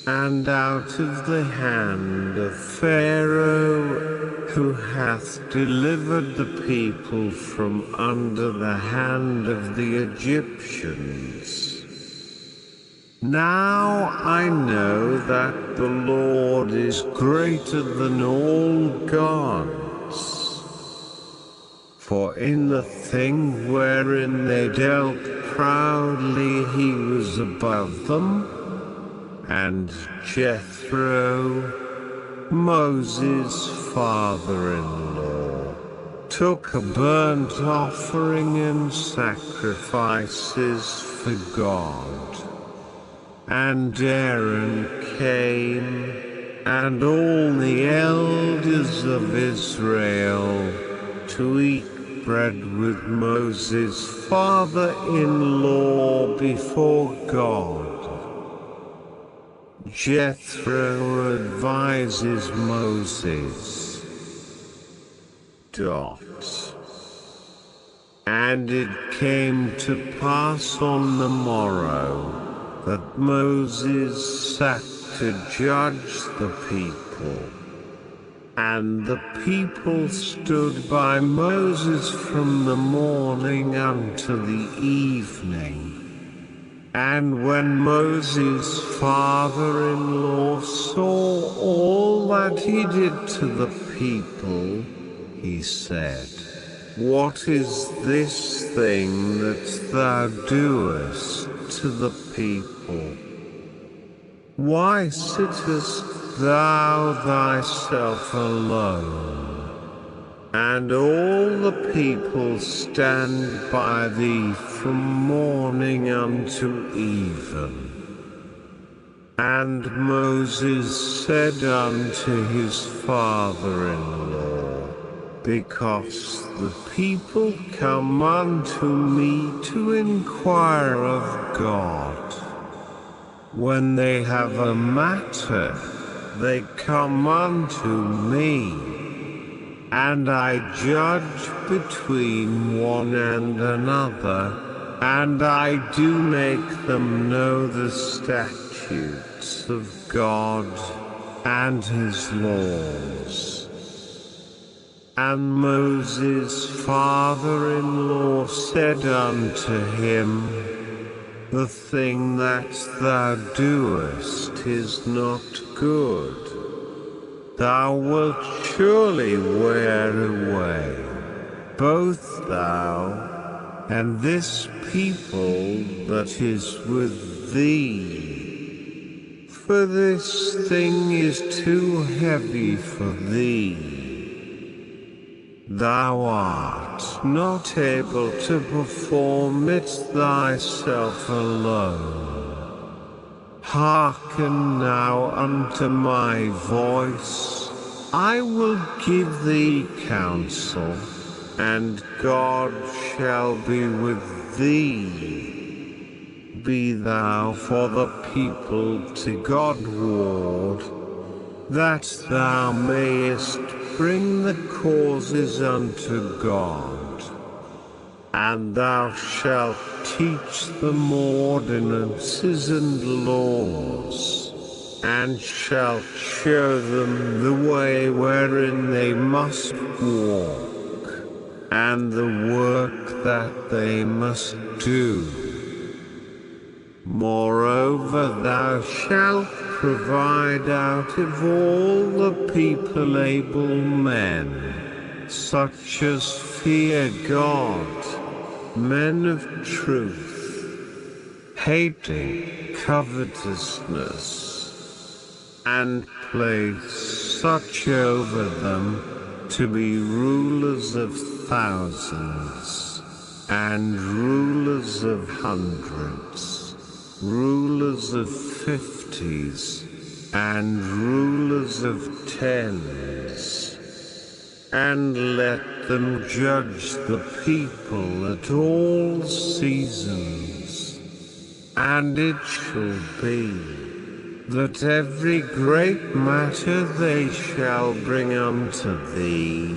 A: and out of the hand of Pharaoh, who hath delivered the people from under the hand of the Egyptians. Now I know that the Lord is greater than all gods. For in the thing wherein they dealt proudly he was above them. And Jethro, Moses' father-in-law, took a burnt offering and sacrifices for God. And Aaron came, and all the elders of Israel, to eat bread with Moses' father-in-law before God. Jethro advises Moses. And it came to pass on the morrow that Moses sat to judge the people. And the people stood by Moses from the morning unto the evening. And when Moses' father-in-law saw all that he did to the people, he said, What is this thing that thou doest to the people? Why sittest thou thyself alone? And all the people stand by thee from morning unto even. And Moses said unto his father-in-law, Because the people come unto me to inquire of God. When they have a matter, they come unto me, and I judge between one and another, and I do make them know the statutes of God and his laws. And Moses' father-in-law said unto him, The thing that thou doest is not good. Thou wilt surely wear away, both thou and this people that is with thee. For this thing is too heavy for thee. Thou art not able to perform it thyself alone. Hearken now unto my voice, I will give thee counsel, and God shall be with thee. Be thou for the people to God ward, that thou mayest bring the causes unto God. And thou shalt teach them ordinances and laws, and shalt show them the way wherein they must walk, and the work that they must do. Moreover, thou shalt provide out of all the people able men, such as fear God, men of truth, hating covetousness, and place such over them to be rulers of thousands, and rulers of hundreds, rulers of fifties, and rulers of tens. And let them judge the people at all seasons. And it shall be, that every great matter they shall bring unto thee,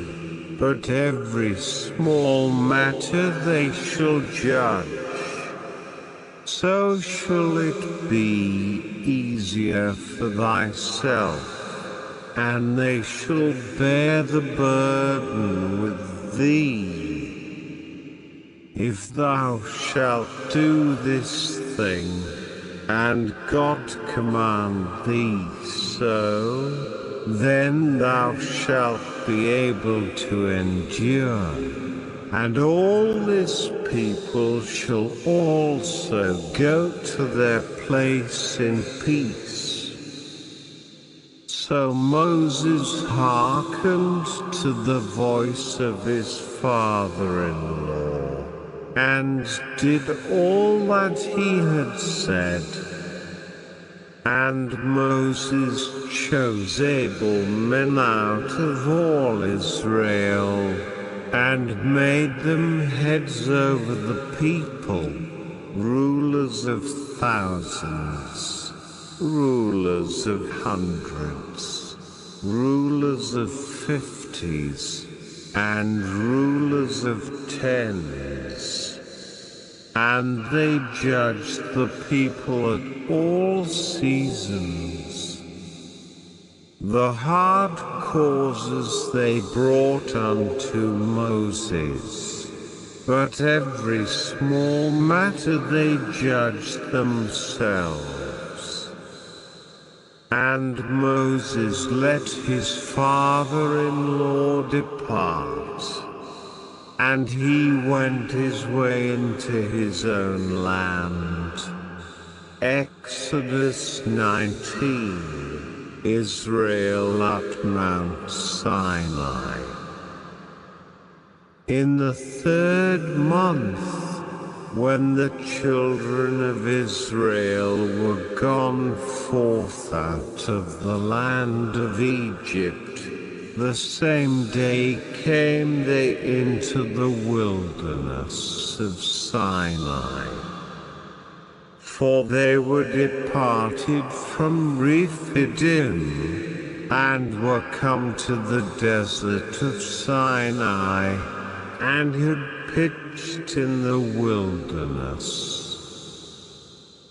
A: but every small matter they shall judge. So shall it be easier for thyself, and they shall bear the burden with thee. If thou shalt do this thing, and God command thee so, then thou shalt be able to endure, and all this people shall also go to their place in peace. So Moses hearkened to the voice of his father-in-law, and did all that he had said. And Moses chose able men out of all Israel, and made them heads over the people, rulers of thousands, rulers of hundreds, rulers of fifties, and rulers of tens. And they judged the people at all seasons. The hard causes they brought unto Moses, but every small matter they judged themselves. And Moses let his father-in-law depart, and he went his way into his own land. Exodus 19, Israel at Mount Sinai. In the 3rd month, when the children of Israel were gone forth out of the land of Egypt, the same day came they into the wilderness of Sinai. For they were departed from Rephidim, and were come to the desert of Sinai, and had pitched in the wilderness.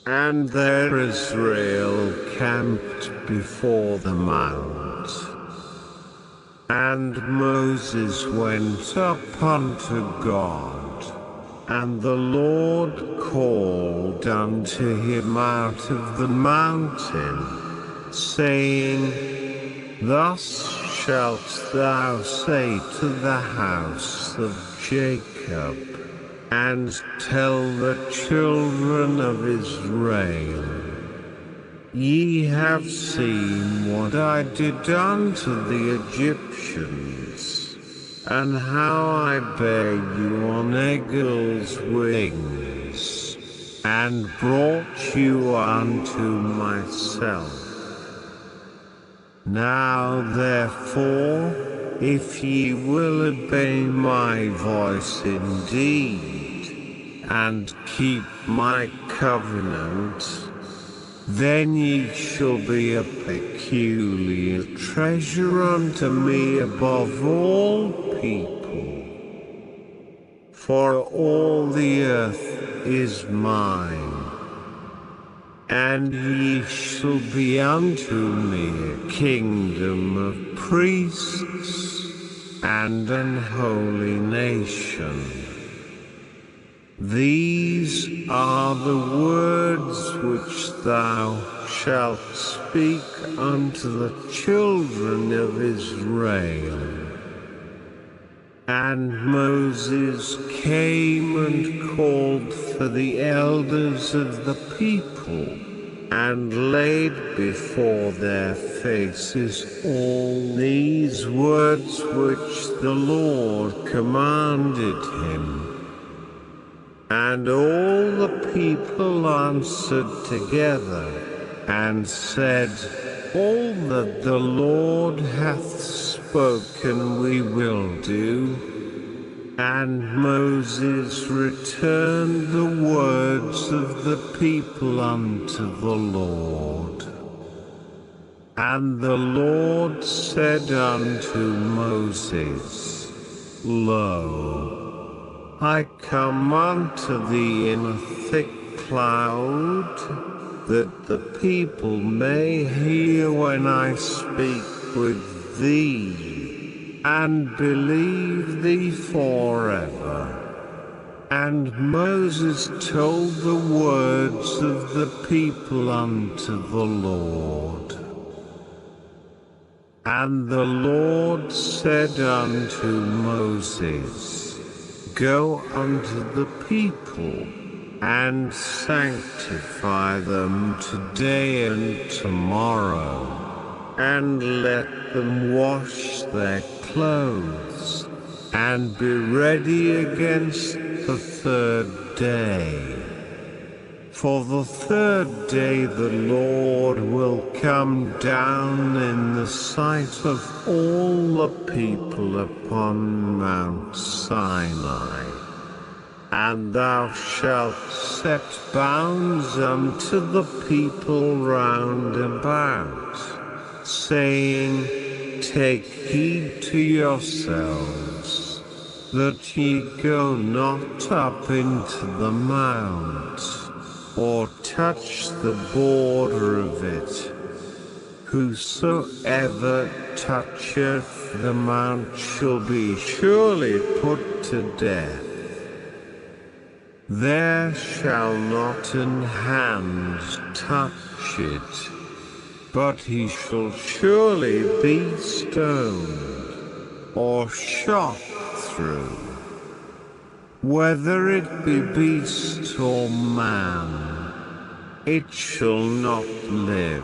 A: And there Israel camped before the mount. And Moses went up unto God, and the Lord called unto him out of the mountain, saying, Thus shalt thou say to the house of Jacob, and tell the children of Israel, Ye have seen what I did unto the Egyptians, and how I bare you on eagle's wings, and brought you unto myself. Now therefore, if ye will obey my voice indeed, and keep my covenant, Then ye shall be a peculiar treasure unto me above all people. For all the earth is mine, and ye shall be unto me a kingdom of priests and an holy nation. These are the words which thou shalt speak unto the children of Israel. And Moses came and called for the elders of the people, and laid before their faces all these words which the Lord commanded him. And all the people answered together, and said, All that the Lord hath spoken we will do. And Moses returned the words of the people unto the Lord. And the Lord said unto Moses, Lo, I come unto thee in a thick cloud, that the people may hear when I speak with thee, and believe thee forever. And Moses told the words of the people unto the Lord. And the Lord said unto Moses, Go unto the people, and sanctify them today and tomorrow, and let them wash their clothes, and be ready against the third day. For the third day the Lord will come down in the sight of all the people upon Mount Sinai. And thou shalt set bounds unto the people round about, saying, Take heed to yourselves, that ye go not up into the mount, or touch the border of it. Whosoever toucheth the mount shall be surely put to death. There shall not an hand touch it, but he shall surely be stoned, or shot through. Whether it be beast or man, it shall not live.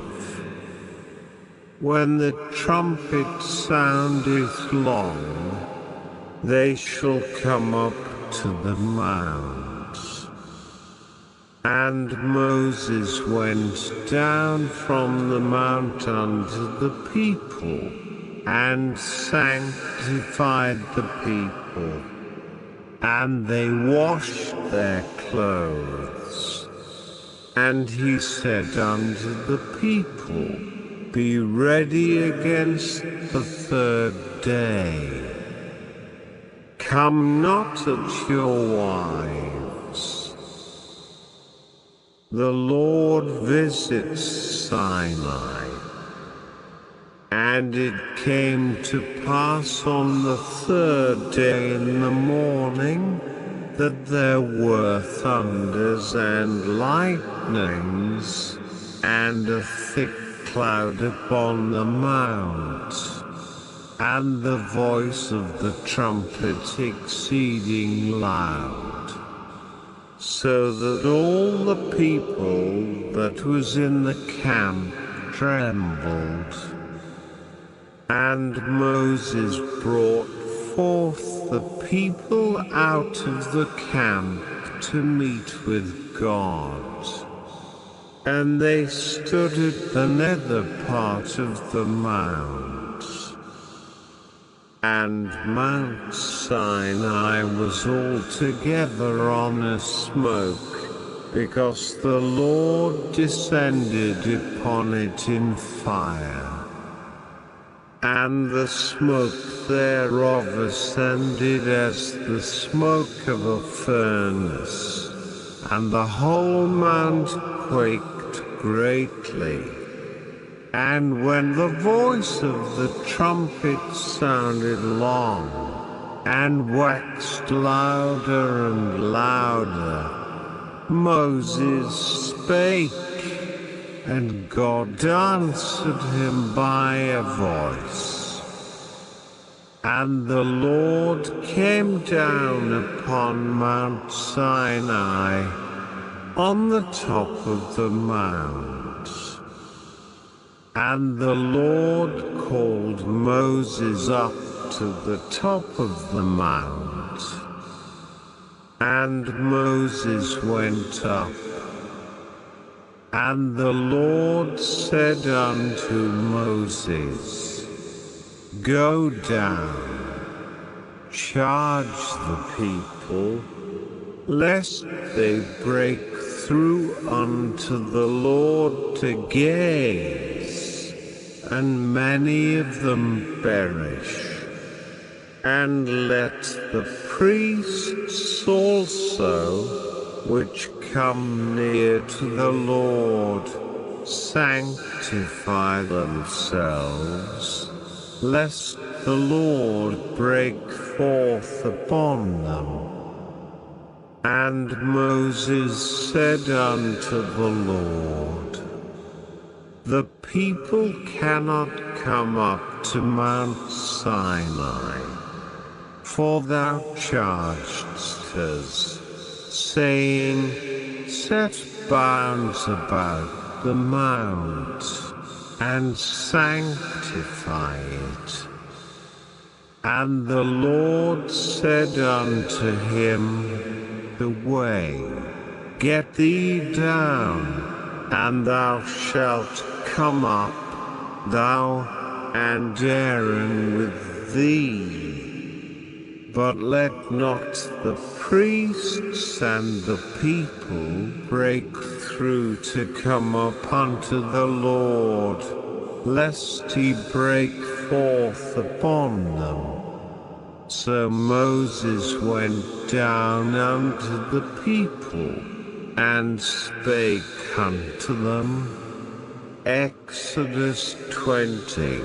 A: When the trumpet soundeth long, they shall come up to the mount. And Moses went down from the mount unto the people, and sanctified the people. And they washed their clothes. And he said unto the people, Be ready against the third day. Come not at your wives. The Lord visits Sinai. And it came to pass on the third day in the morning, that there were thunders and lightnings, and a thick cloud upon the mount, and the voice of the trumpet exceeding loud, so that all the people that was in the camp trembled. And Moses brought forth the people out of the camp to meet with God. And they stood at the nether part of the mount. And Mount Sinai was altogether on a smoke, because the Lord descended upon it in fire, and the smoke thereof ascended as the smoke of a furnace, and the whole mount quaked greatly. And when the voice of the trumpet sounded long, and waxed louder and louder, Moses spake, and God answered him by a voice. And the Lord came down upon Mount Sinai, on the top of the mount. And the Lord called Moses up to the top of the mount. And Moses went up. And the Lord said unto Moses, Go down, charge the people, lest they break through unto the Lord to gaze, and many of them perish. And let the priests also, which come near to the Lord, sanctify themselves, lest the Lord break forth upon them. And Moses said unto the Lord, The people cannot come up to Mount Sinai, for thou chargedst us, saying, Set bounds about the mount, and sanctify it. And the Lord said unto him, The way, get thee down, and thou shalt come up, thou and Aaron with thee. But let not the priests and the people break through to come up unto the Lord, lest he break forth upon them. So Moses went down unto the people, and spake unto them. Exodus 20.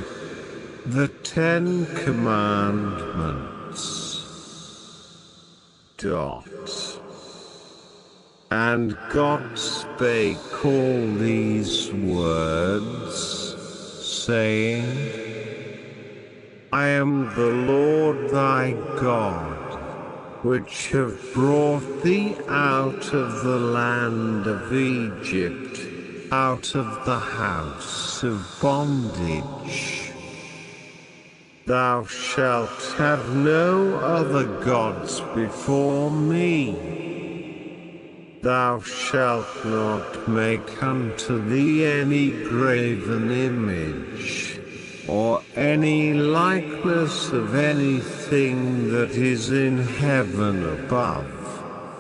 A: The 10 Commandments. And God spake all these words, saying, I am the Lord thy God, which have brought thee out of the land of Egypt, out of the house of bondage. Thou shalt have no other gods before me. Thou shalt not make unto thee any graven image, or any likeness of anything that is in heaven above,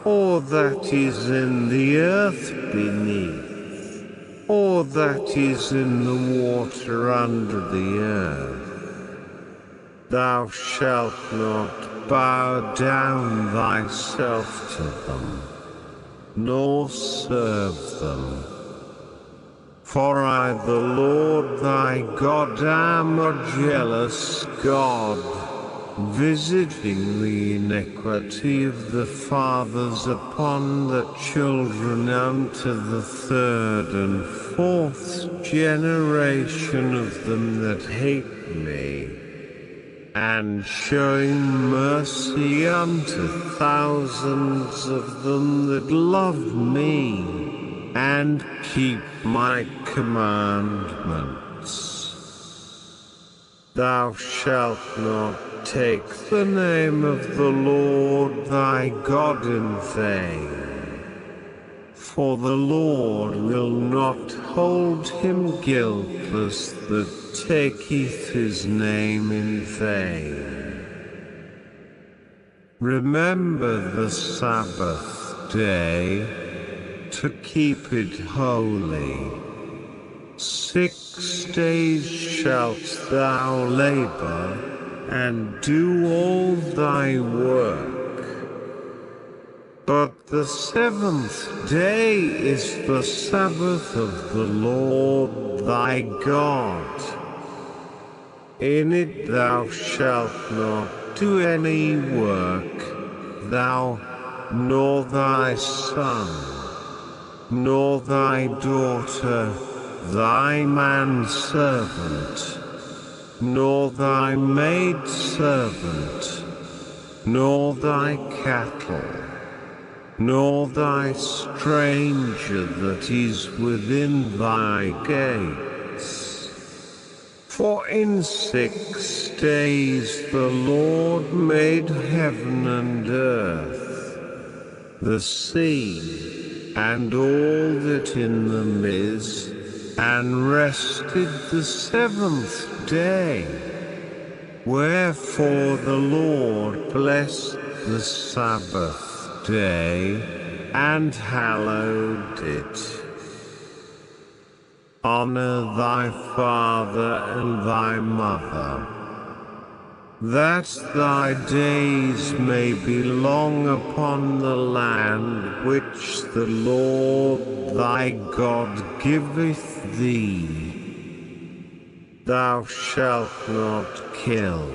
A: or that is in the earth beneath, or that is in the water under the earth. Thou shalt not bow down thyself to them, nor serve them. For I, the Lord thy God, am a jealous God, visiting the iniquity of the fathers upon the children unto the third and fourth generation of them that hate me, and showing mercy unto thousands of them that love me, and keep my commandments. Thou shalt not take the name of the Lord thy God in vain, for the Lord will not hold him guiltless that taketh his name in vain. Remember the Sabbath day, to keep it holy. 6 days shalt thou labor, and do all thy work. But the 7th day is the Sabbath of the Lord thy God. In it thou shalt not do any work, thou, nor thy son, nor thy daughter, thy manservant, nor thy maidservant, nor thy cattle, nor thy stranger that is within thy gates. For in 6 days the Lord made heaven and earth, the sea, and all that in them is, and rested the 7th day. Wherefore the Lord blessed the Sabbath day, and hallowed it. Honor thy father and thy mother, that thy days may be long upon the land which the Lord thy God giveth thee. Thou shalt not kill.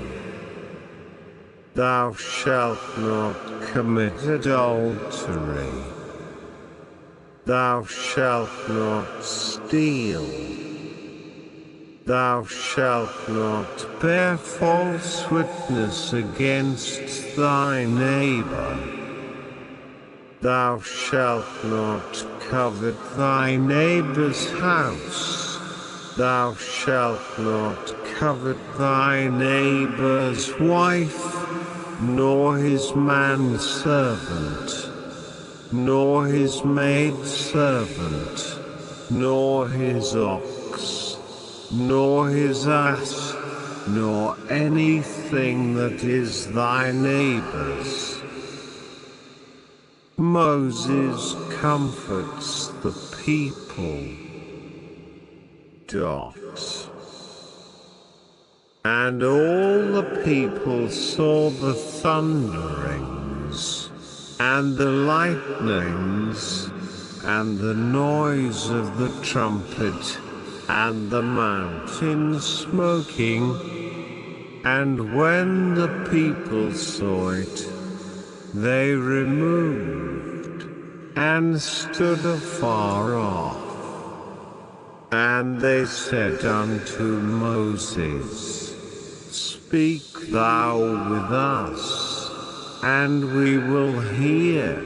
A: Thou shalt not commit adultery. Thou shalt not steal. Thou shalt not bear false witness against thy neighbor. Thou shalt not covet thy neighbor's house. Thou shalt not covet thy neighbor's wife, nor his manservant, nor his maidservant, nor his ox, nor his ass, nor anything that is thy neighbor's. Moses comforts the people. And all the people saw the thunderings, and the lightnings, and the noise of the trumpet, and the mountain smoking. And when the people saw it, they removed, and stood afar off. And they said unto Moses, Speak thou with us, and we will hear.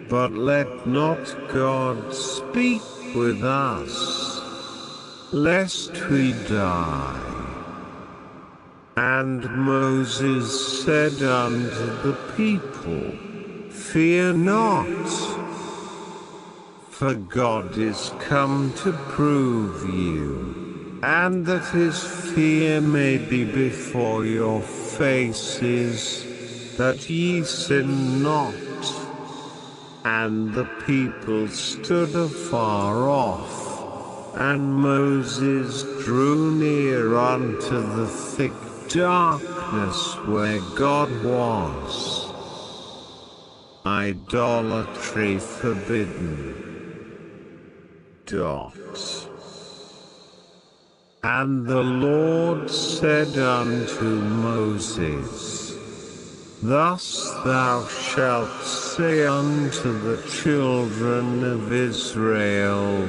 A: But let not God speak with us, lest we die. And Moses said unto the people, Fear not, for God is come to prove you, and that his fear may be before your faces, that ye sin not. And the people stood afar off, and Moses drew near unto the thick darkness where God was. Idolatry forbidden. And the Lord said unto Moses, Thus thou shalt say unto the children of Israel,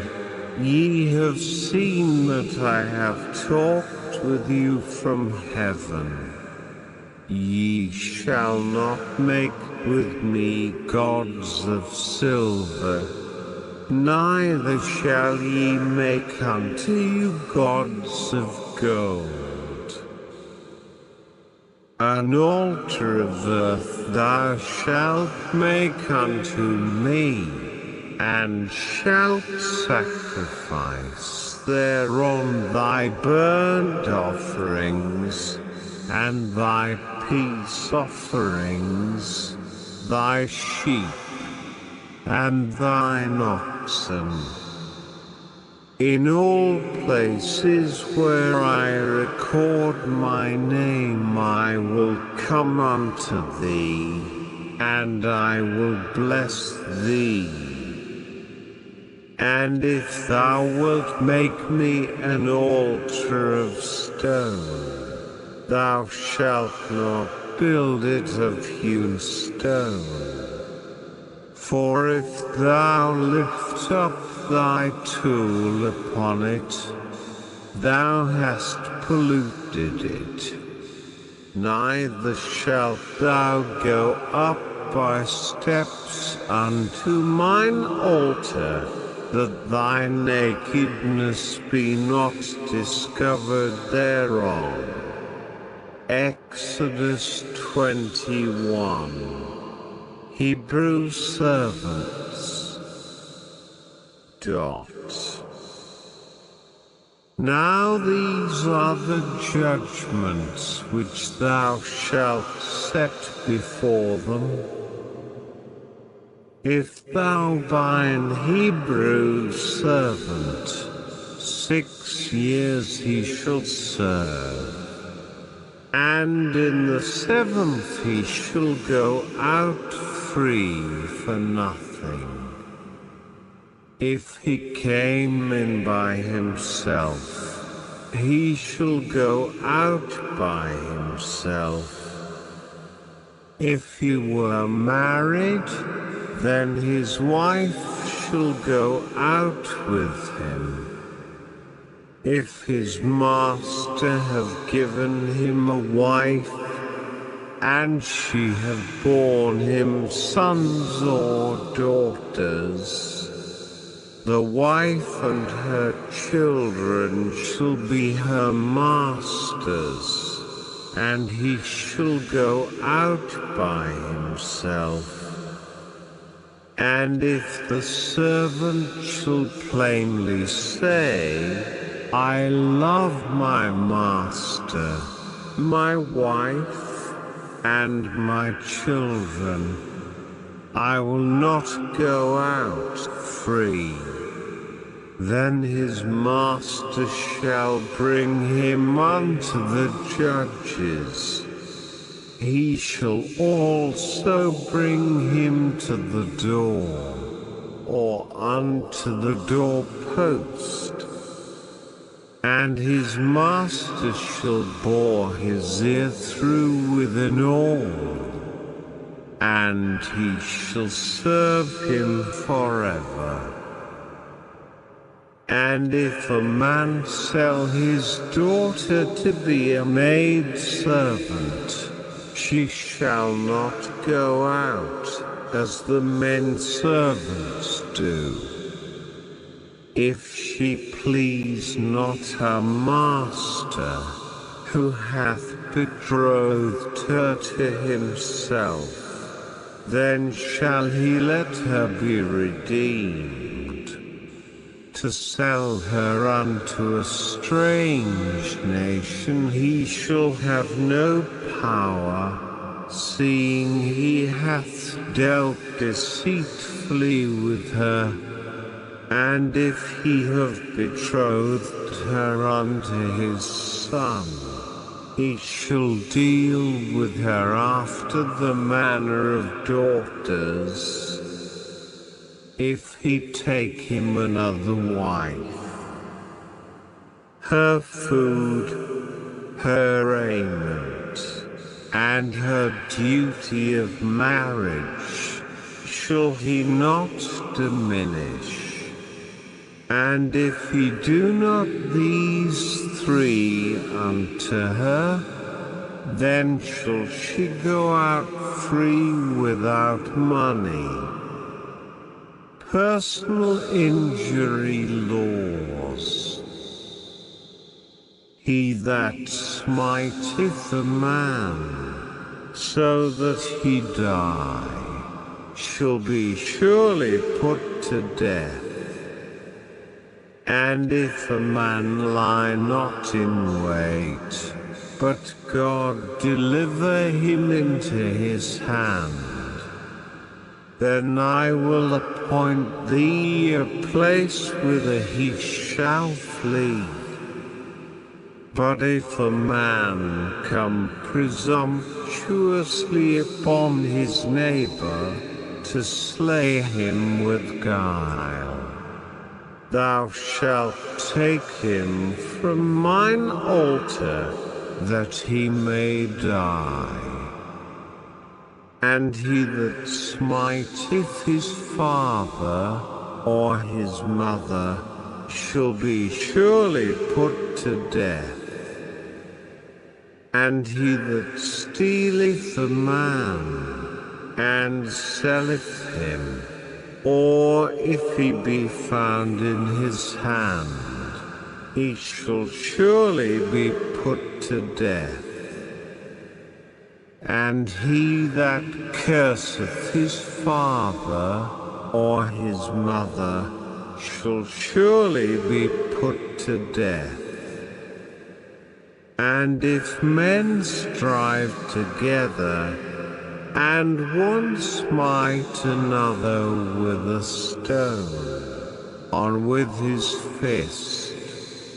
A: Ye have seen that I have talked with you from heaven. Ye shall not make with me gods of silver, neither shall ye make unto you gods of gold. An altar of earth thou shalt make unto me, and shalt sacrifice thereon thy burnt offerings, and thy peace offerings, thy sheep, and thine oxen. In all places where I record my name I will come unto thee, and I will bless thee. And if thou wilt make me an altar of stone, thou shalt not build it of hewn stone. For if thou lift up thy tool upon it, thou hast polluted it. Neither shalt thou go up by steps unto mine altar, that thy nakedness be not discovered thereon. Exodus 21. Hebrew servants. Now these are the judgments which thou shalt set before them. If thou buy an Hebrew servant, 6 years he shall serve, and in the 7th he shall go out free for nothing. If he came in by himself, he shall go out by himself. If he were married, then his wife shall go out with him. If his master have given him a wife, and she have borne him sons or daughters, the wife and her children shall be her master's, and he shall go out by himself. And if the servant shall plainly say, I love my master, my wife, and my children, I will not go out free, then his master shall bring him unto the judges. He shall also bring him to the door, or unto the doorpost, and his master shall bore his ear through with an awl, and he shall serve him forever. And if a man sell his daughter to be a maidservant, she shall not go out as the men servants do. If she please not her master, who hath betrothed her to himself, then shall he let her be redeemed. To sell her unto a strange nation he shall have no power, seeing he hath dealt deceitfully with her. And if he have betrothed her unto his son, he shall deal with her after the manner of daughters. If he take him another wife, her food, her raiment, and her duty of marriage shall he not diminish. And if he do not these 3 unto her, then shall she go out free without money. Personal injury laws. He that smiteth a man, so that he die, shall be surely put to death. And if a man lie not in wait, but God deliver him into his hand, Then I will appoint thee a place whither he shall flee. But if a man come presumptuously upon his neighbor, to slay him with guile, thou shalt take him from mine altar, that he may die. And he that smiteth his father or his mother shall be surely put to death. And he that stealeth a man, and selleth him, or if he be found in his hand, he shall surely be put to death. And he that curseth his father or his mother shall surely be put to death. And if men strive together, and one smite another with a stone, or with his fist,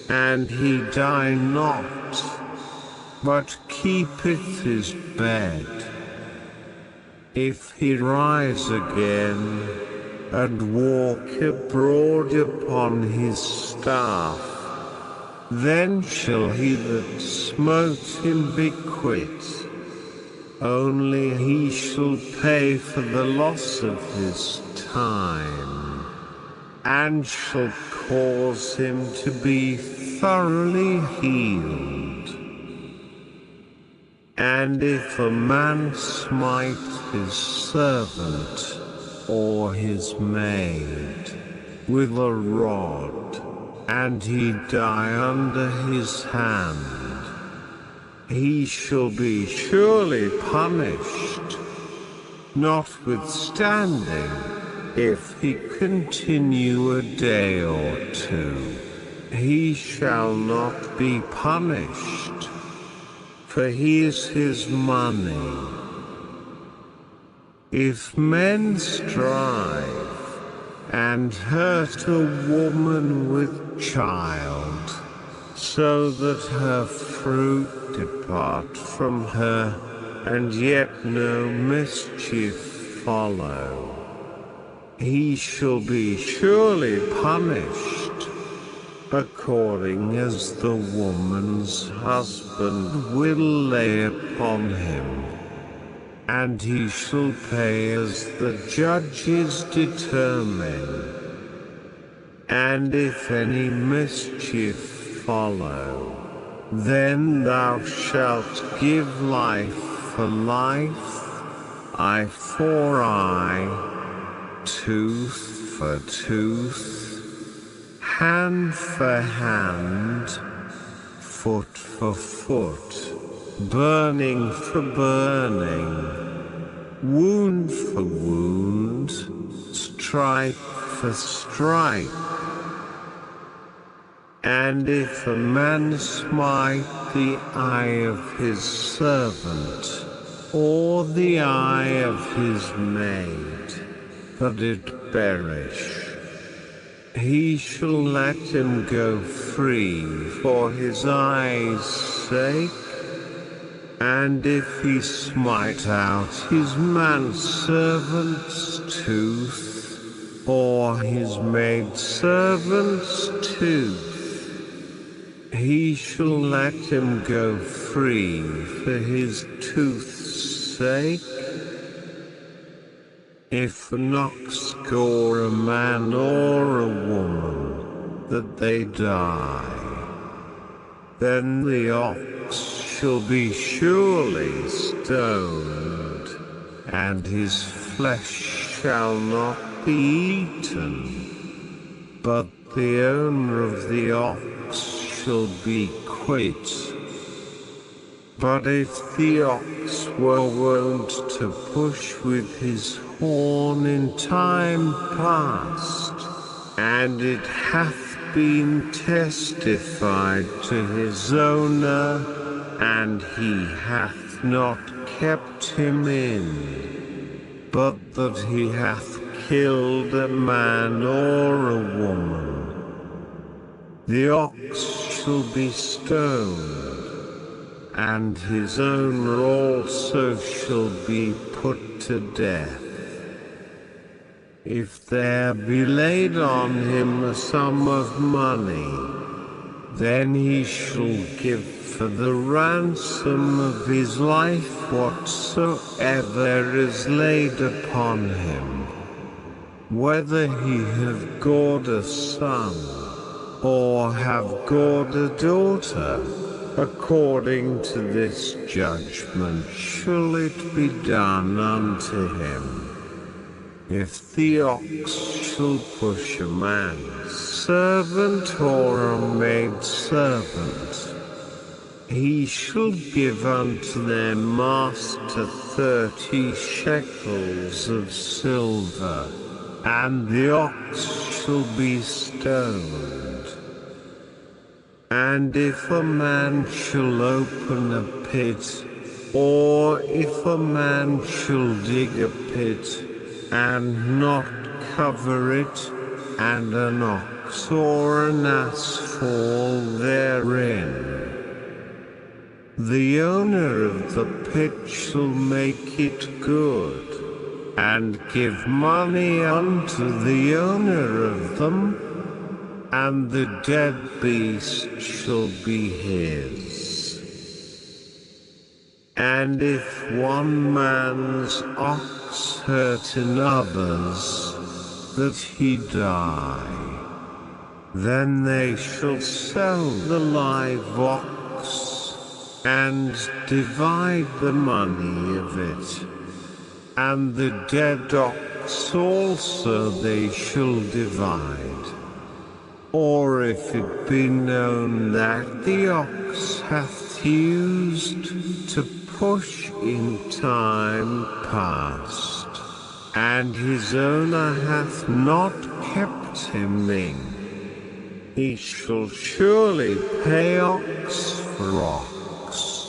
A: and he die not, but keepeth his bed, if he rise again, and walk abroad upon his staff, then shall he that smote him be quit. Only he shall pay for the loss of his time, and shall cause him to be thoroughly healed. And if a man smite his servant or his maid with a rod, and he die under his hand, he shall be surely punished. Notwithstanding, if he continue a day or two, he shall not be punished, for he is his money. If men strive, and hurt a woman with child, so that her fruit depart from her, and yet no mischief follow, he shall be surely punished, according as the woman's husband will lay upon him, and he shall pay as the judges determine. And if any mischief follow, then thou shalt give life for life, eye for eye, tooth for tooth, hand for hand, foot for foot, burning for burning, wound for wound, stripe for stripe. And if a man smite the eye of his servant, or the eye of his maid, that it perish, he shall let him go free for his eye's sake. And if he smite out his manservant's tooth, or his maidservant's tooth, he shall let him go free for his tooth's sake. If an ox gore a man or a woman, that they die, then the ox shall be surely stoned, and his flesh shall not be eaten, but the owner of the ox shall be quit. But if the ox were wont to push with his horn in time past, and it hath been testified to his owner, and he hath not kept him in, but that he hath killed a man or a woman, the ox shall be stoned, and his owner also shall be put to death. If there be laid on him a sum of money, then he shall give for the ransom of his life whatsoever is laid upon him, whether he have got a son, or have got a daughter. According to this judgment shall it be done unto him. If the ox shall push a man's servant or a maidservant, he shall give unto their master 30 shekels of silver, and the ox shall be stoned. And if a man shall open a pit, or if a man shall dig a pit, and not cover it, and an ox or an ass fall therein, the owner of the pit shall make it good, and give money unto the owner of them, and the dead beast shall be his. And if one man's ox hurt another's, that he die, then they shall sell the live ox, and divide the money of it, and the dead ox also they shall divide. Or if it be known that the ox hath used to push in time past, and his owner hath not kept him in, he shall surely pay ox for ox,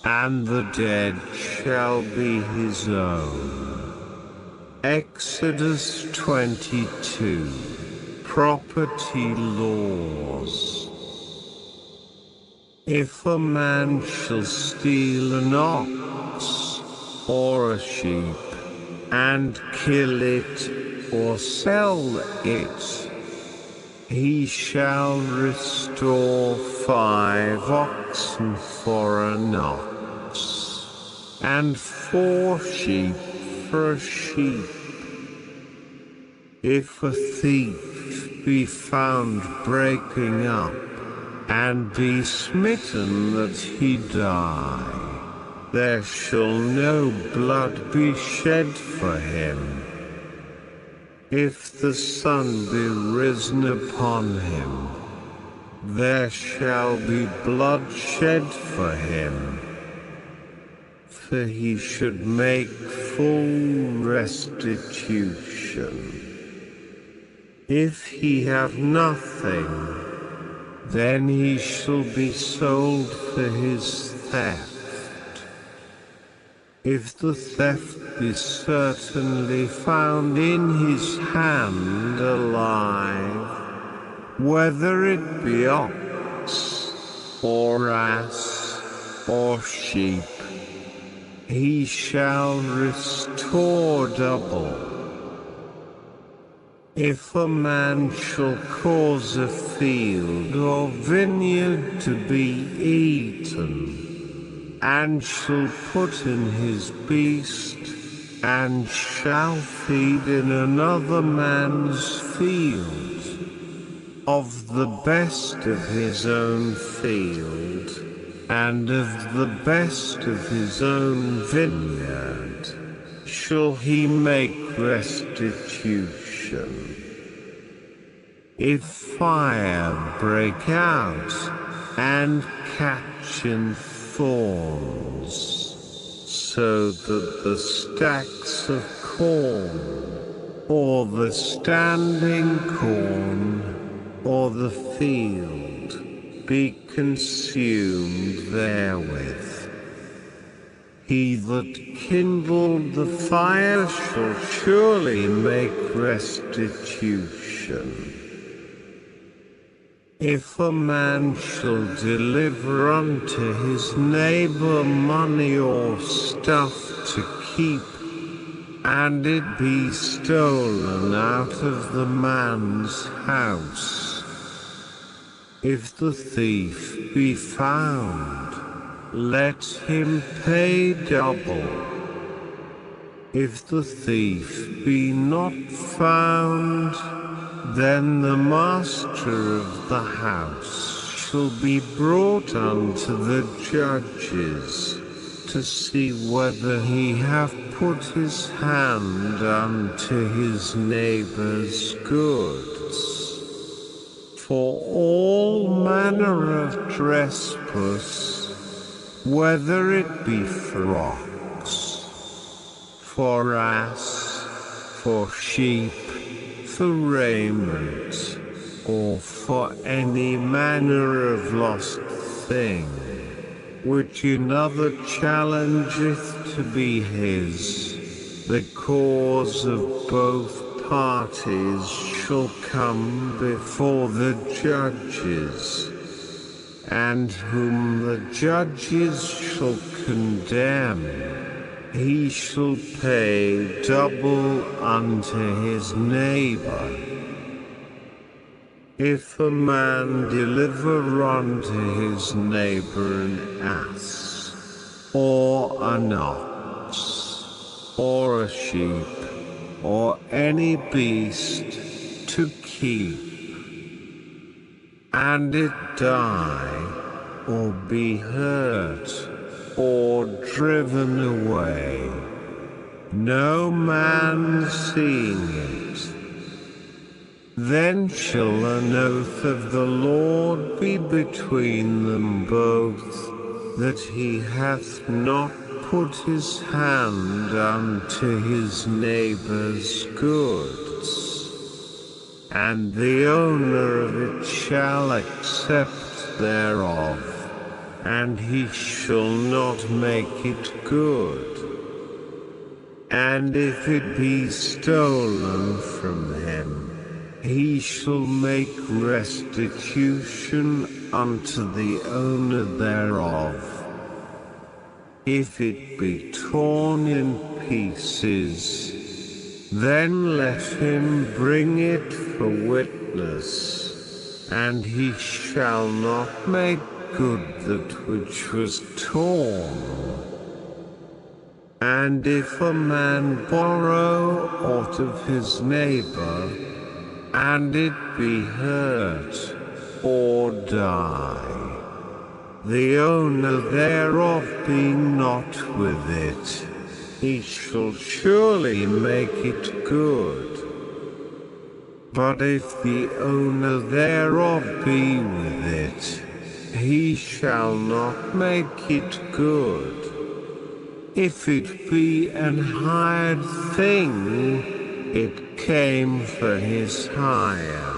A: and the dead shall be his own. Exodus 22. Property laws. If a man shall steal an ox or a sheep, and kill it or sell it, he shall restore 5 oxen for an ox, and 4 sheep for a sheep. If a thief be found breaking up, and be smitten that he die, there shall no blood be shed for him. If the sun be risen upon him, there shall be blood shed for him, for he should make full restitution. If he have nothing, then he shall be sold for his theft. If the theft be certainly found in his hand alive, whether it be ox, or ass, or sheep, he shall restore double. If a man shall cause a field or vineyard to be eaten, and shall put in his beast, and shall feed in another man's field, of the best of his own field, and of the best of his own vineyard, shall he make restitution. If fire break out and catch in thorns, so that the stacks of corn, or the standing corn, or the field, be consumed therewith, He that kindled the fire shall surely make restitution. If a man shall deliver unto his neighbor money or stuff to keep, and it be stolen out of the man's house, if the thief be found, let him pay double. If the thief be not found, then the master of the house shall be brought unto the judges, to see whether he have put his hand unto his neighbor's goods. For all manner of trespass, whether it be for ox, for ass, for sheep, for raiment, or for any manner of lost thing, which another challengeth to be his, the cause of both parties shall come before the judges, and whom the judges shall condemn, he shall pay double unto his neighbor. If a man deliver unto his neighbor an ass, or an ox, or a sheep, or any beast to keep, and it die, or be hurt, or driven away, no man seeing it, then shall an oath of the Lord be between them both, that he hath not put his hand unto his neighbor's goods. And the owner of it shall accept thereof, and he shall not make it good. And if it be stolen from him, he shall make restitution unto the owner thereof. If it be torn in pieces, then let him bring it for witness, and he shall not make good that which was torn. And if a man borrow aught of his neighbor, and it be hurt, or die, the owner thereof being not with it, he shall surely make it good. But if the owner thereof be with it, he shall not make it good. If it be an hired thing, it came for his hire.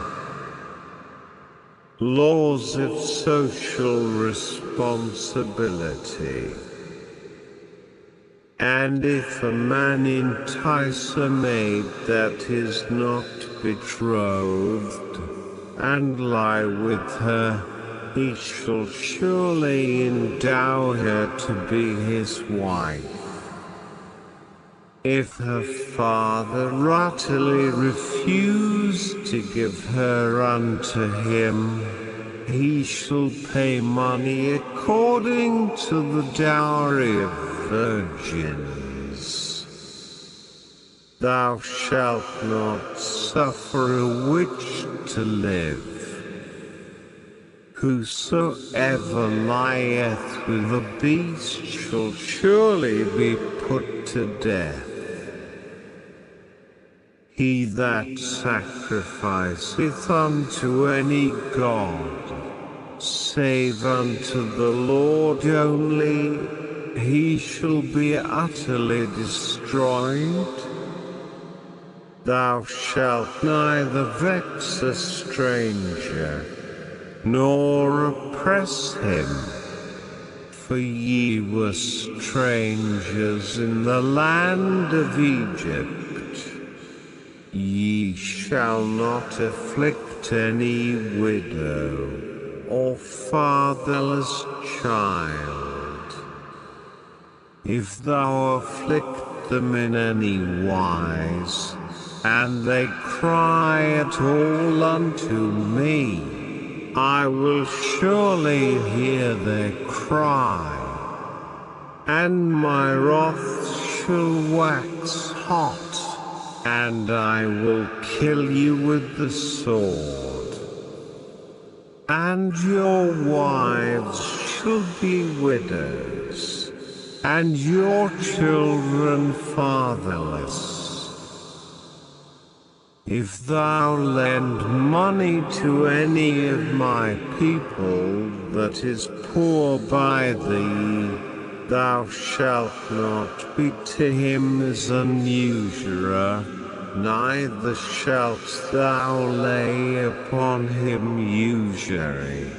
A: Laws of social responsibility. And if a man entice a maid that is not betrothed, and lie with her, he shall surely endow her to be his wife. If her father utterly refuse to give her unto him, he shall pay money according to the dowry of virgins. Thou shalt not suffer a witch to live. Whosoever lieth with a beast shall surely be put to death. He that sacrificeth unto any god, save unto the Lord only, he shall be utterly destroyed. Thou shalt neither vex a stranger, nor oppress him, For ye were strangers in the land of Egypt. Ye shall not afflict any widow or fatherless child. If thou afflict them in any wise, and they cry at all unto me, I will surely hear their cry, and my wrath shall wax hot, and I will kill you with the sword. And your wives shall be widows, and your children fatherless. If thou lend money to any of my people that is poor by thee, thou shalt not be to him as an usurer, neither shalt thou lay upon him usury.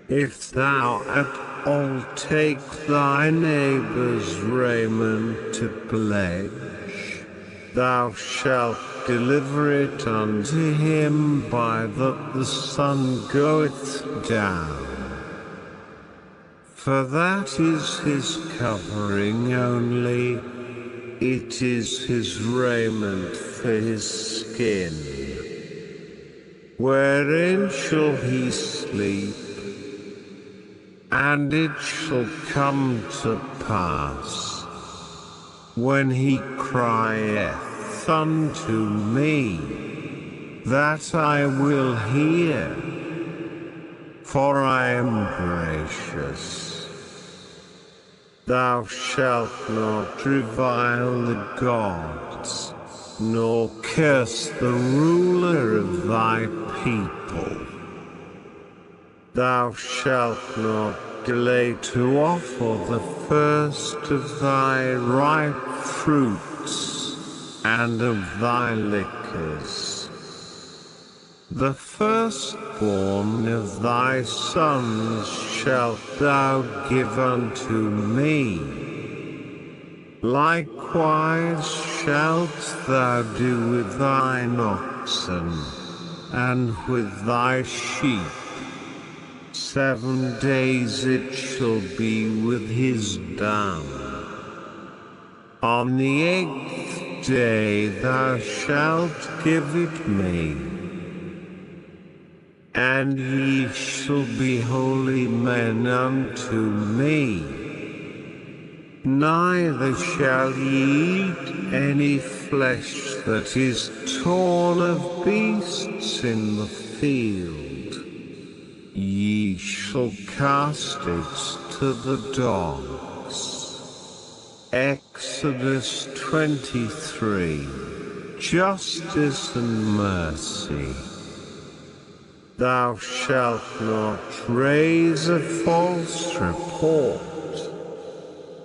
A: If thou at all take thy neighbor's raiment to pledge, thou shalt deliver it unto him by that the sun goeth down. For that is his covering only, it is his raiment for his skin. Wherein shall he sleep? And it shall come to pass, when he crieth unto me, that I will hear, for I am gracious. Thou shalt not revile the gods, nor curse the ruler of thy people. Thou shalt not delay to offer the first of thy ripe fruits, and of thy liquors. The firstborn of thy sons shalt thou give unto me. Likewise shalt thou do with thine oxen, and with thy sheep. 7 days it shall be with his dung. On the 8th day thou shalt give it me. And ye shall be holy men unto me. Neither shall ye eat any flesh that is torn of beasts in the field. Ye shall cast it to the dogs. Exodus 23. Justice and mercy. Thou shalt not raise a false report.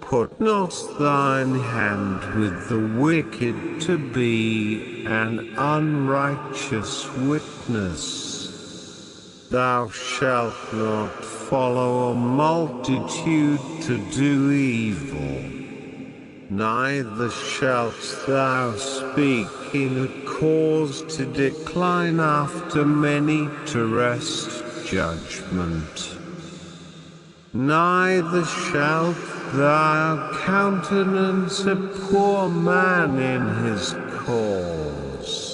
A: Put not thine hand with the wicked to be an unrighteous witness. Thou shalt not follow a multitude to do evil, neither shalt thou speak in a cause to decline after many to wrest judgment. Neither shalt thou countenance a poor man in his cause.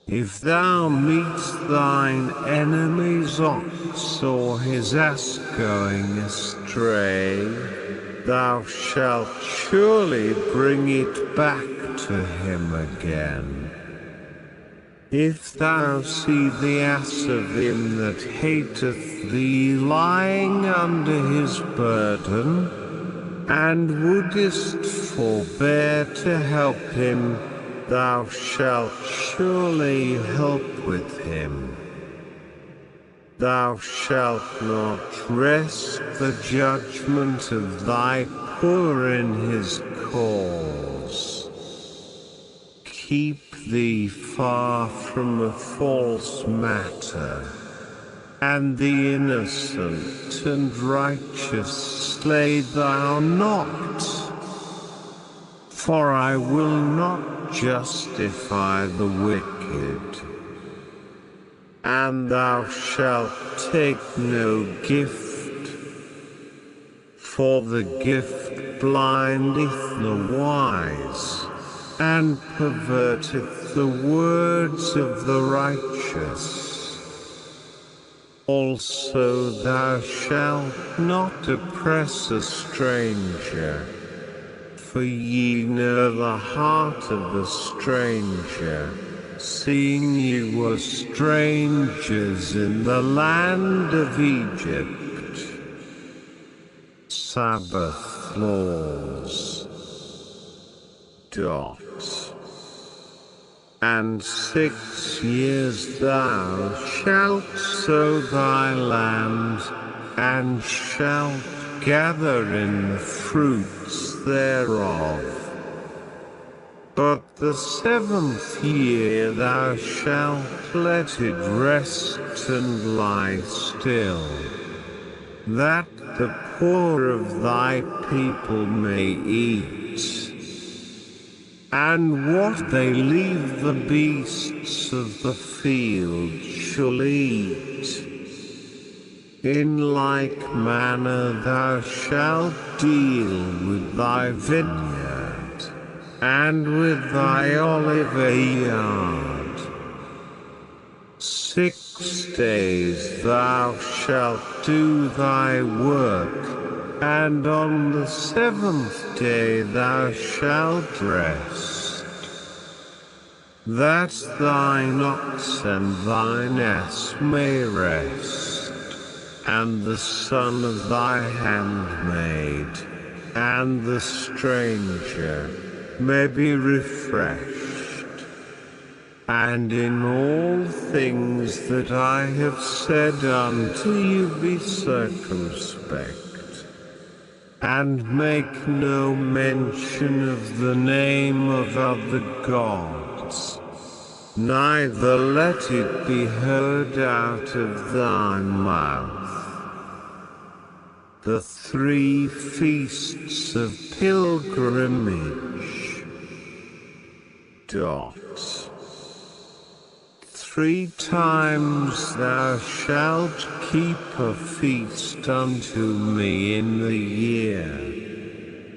A: If thou meet thine enemy's ox or his ass going astray, thou shalt surely bring it back to him again. If thou see the ass of him that hateth thee lying under his burden, and wouldest forbear to help him, thou shalt surely help with him. Thou shalt not wrest the judgment of thy poor in his cause. Keep thee far from a false matter. and the innocent and righteous slay thou not. For I will not justify the wicked, and thou shalt take no gift, for the gift blindeth the wise, and perverteth the words of the righteous. Also thou shalt not oppress a stranger, for ye know the heart of the stranger, seeing ye were strangers in the land of Egypt. Sabbath laws. And 6 years thou shalt sow thy land, and shalt gather in the fruits thereof. But the 7th year thou shalt let it rest and lie still, that the poor of thy people may eat, and what they leave the beasts of the field shall eat. In like manner thou shalt deal with thy vineyard, and with thy oliveyard. 6 days thou shalt do thy work, and on the 7th day thou shalt rest, that thine ox and thine ass may rest, and the son of thy handmaid, and the stranger, may be refreshed. And in all things that I have said unto you be circumspect, and make no mention of the name of other gods, neither let it be heard out of thy mouth. The 3 feasts of pilgrimage. 3 times thou shalt keep a feast unto me in the year.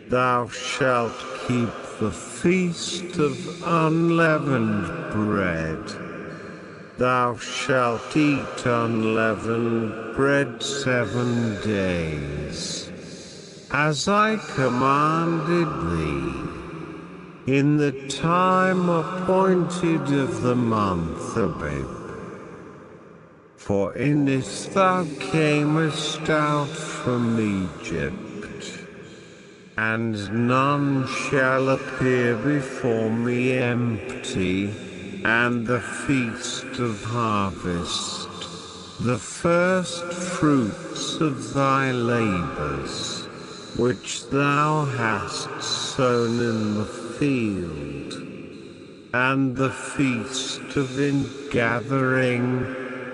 A: Thou shalt keep the feast of unleavened bread. Thou shalt eat unleavened bread 7 days, as I commanded thee, in the time appointed of the month Abib. For in this thou camest out from Egypt, and none shall appear before me empty. And the feast of harvest, the first fruits of thy labors, which thou hast sown in the field, and the feast of ingathering,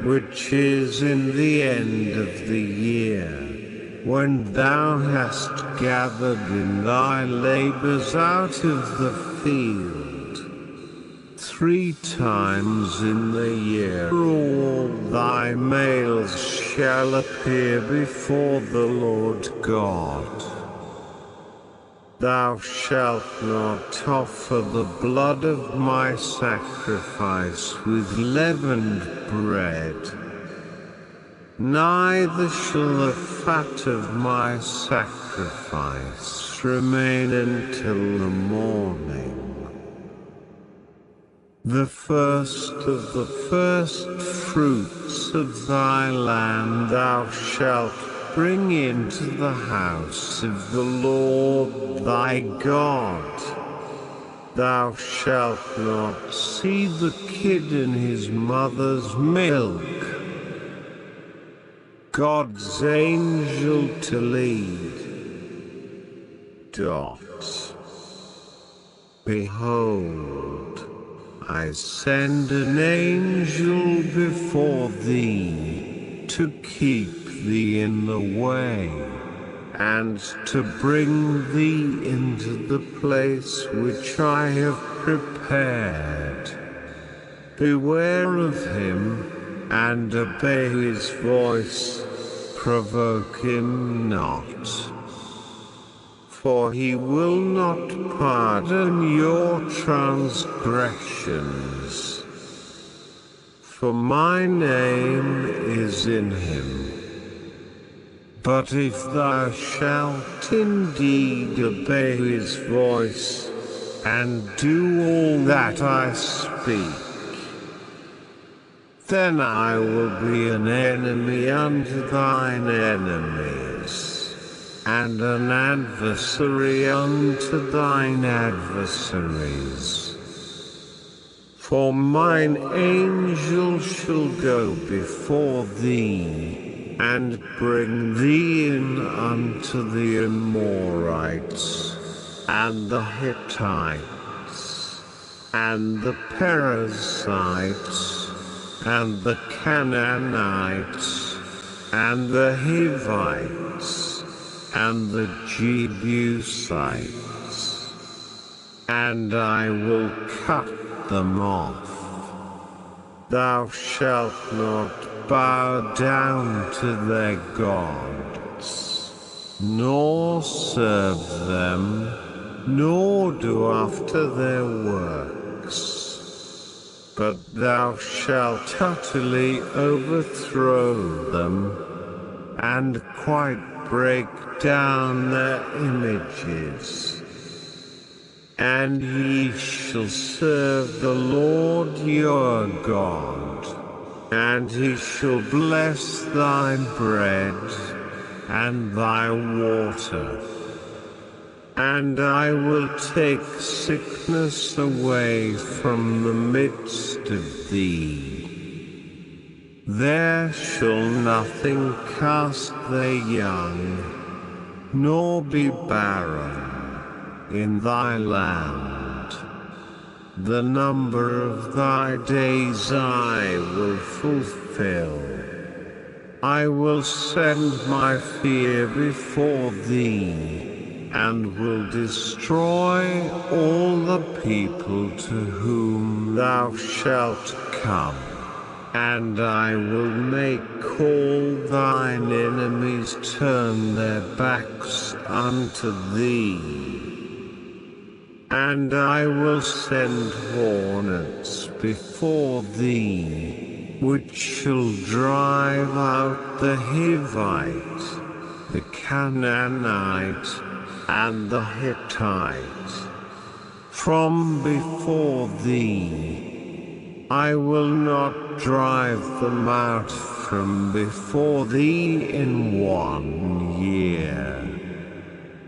A: which is in the end of the year, when thou hast gathered in thy labors out of the field. 3 times in the year all thy males shall appear before the Lord God. Thou shalt not offer the blood of my sacrifice with leavened bread, neither shall the fat of my sacrifice remain until the morning. The first of the first fruits of thy land thou shalt bring into the house of the Lord thy God. Thou shalt not see the kid in his mother's milk. God's angel to lead. Behold, I send an angel before thee, to keep thee in the way, and to bring thee into the place which I have prepared. Beware of him, and obey his voice, provoke him not. For he will not pardon your transgressions. For my name is in him. But if thou shalt indeed obey his voice, and do all that I speak, then I will be an enemy unto thine enemies, and an adversary unto thine adversaries. For mine angel shall go before thee, and bring thee in unto the Amorites, and the Hittites, and the Perizzites, and the Canaanites, and the Hivites, and the Jebusites, and I will cut them off. Thou shalt not bow down to their gods, nor serve them, nor do after their works. But thou shalt utterly overthrow them, and quite break down their images. And ye shall serve the Lord your God, and he shall bless thy bread and thy water. And I will take sickness away from the midst of thee. There shall nothing cast their young, nor be barren in thy land. The number of thy days I will fulfill. I will send my fear before thee, and will destroy all the people to whom thou shalt come. And I will make all thine enemies turn their backs unto thee. And I will send hornets before thee, which shall drive out the Hivite, the Canaanite, and the Hittite from before thee. I will not drive them out from before thee in 1 year,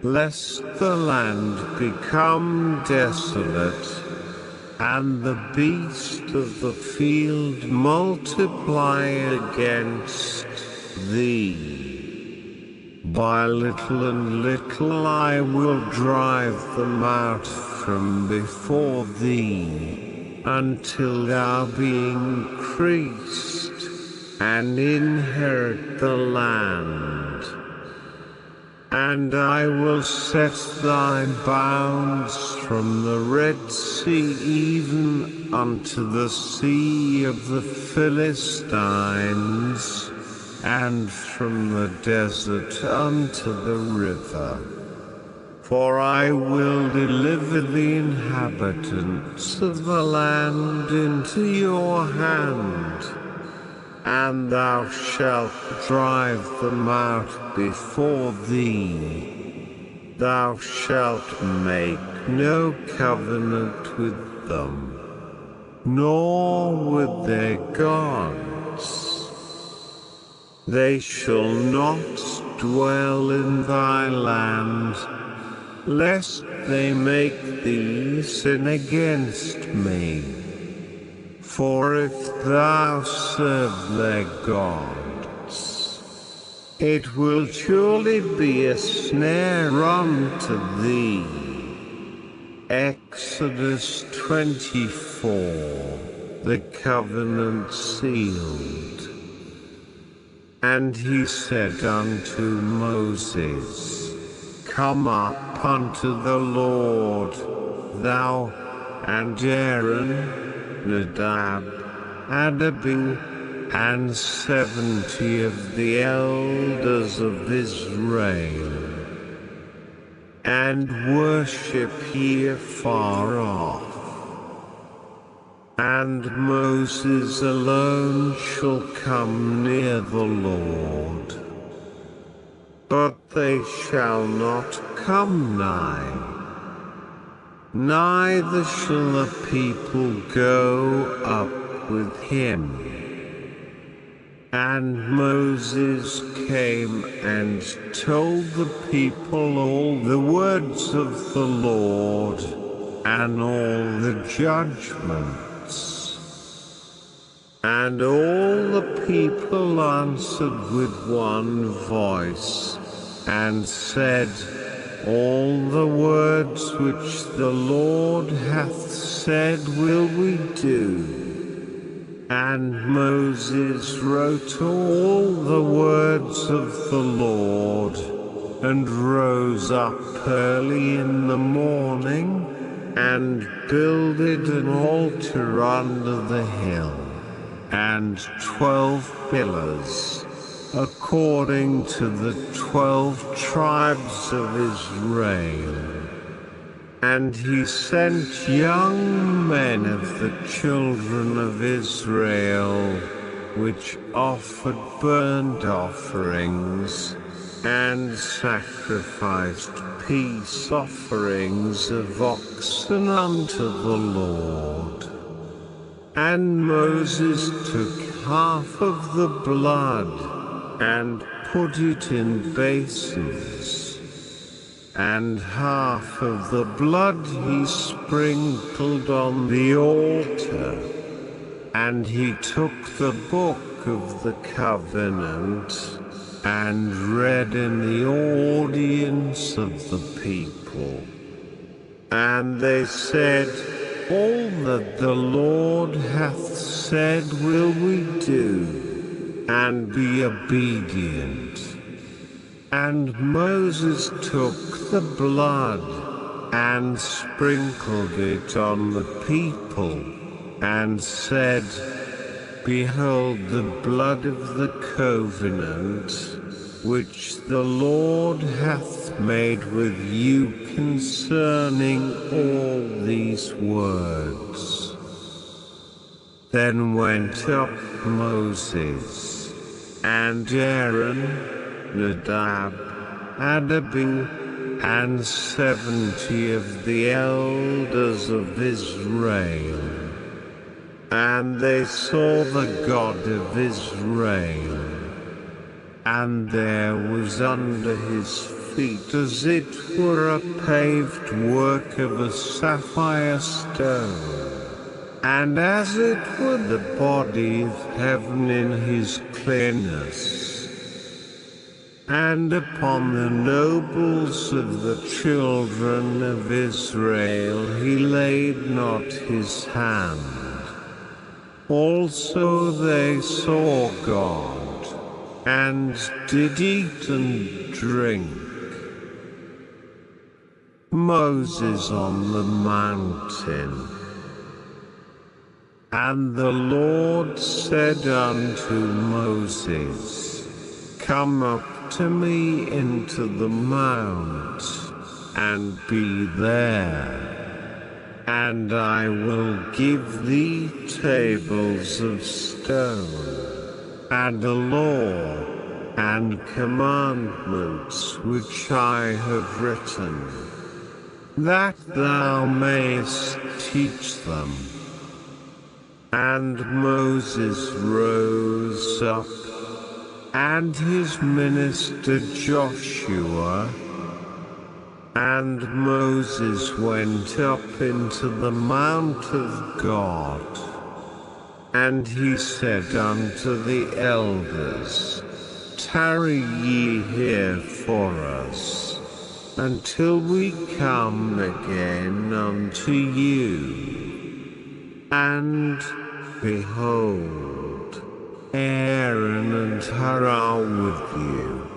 A: lest the land become desolate, and the beast of the field multiply against thee. By little and little I will drive them out from before thee, until thou be increased, and inherit the land. And I will set thy bounds from the Red Sea even unto the sea of the Philistines, and from the desert unto the river. For I will deliver the inhabitants of the land into your hand, and thou shalt drive them out before thee. Thou shalt make no covenant with them, nor with their gods. They shall not dwell in thy land, lest they make thee sin against me. For if thou serve their gods, it will surely be a snare unto thee. Exodus 24, the covenant sealed. And he said unto Moses, Come up unto the Lord, thou, and Aaron, Nadab, and Abihu, and 70 of the elders of Israel, and worship ye afar off. And Moses alone shall come near the Lord, but they shall not come nigh, neither shall the people go up with him. And Moses came and told the people all the words of the Lord, and all the judgments. And all the people answered with one voice, and said, All the words which the Lord hath said will we do. And Moses wrote all the words of the Lord, and rose up early in the morning, and builded an altar under the hill, and 12 pillars, according to the 12 tribes of Israel. And he sent young men of the children of Israel, which offered burnt offerings, and sacrificed peace offerings of oxen unto the Lord. And Moses took half of the blood, and put it in basins, and half of the blood he sprinkled on the altar. And he took the book of the covenant, and read in the audience of the people. And they said, All that the Lord hath said will we do, and be obedient. And Moses took the blood, and sprinkled it on the people, and said, Behold the blood of the covenant, which the Lord hath made with you concerning all these words. Then went up Moses, and Aaron, Nadab, and Abihu, and 70 of the elders of Israel. And they saw the God of Israel, and there was under his feet as it were a paved work of a sapphire stone, and as it were the body of heaven in his clearness. And upon the nobles of the children of Israel he laid not his hand. Also they saw God, and did eat and drink. Moses on the mountain. And the Lord said unto Moses, Come up to me into the mount, and be there, and I will give thee tables of stone, and a law, and commandments which I have written, that thou mayest teach them. And Moses rose up, and his minister Joshua, and Moses went up into the mount of God. And he said unto the elders, Tarry ye here for us, until we come again unto you. And behold, Aaron and Hur are with you.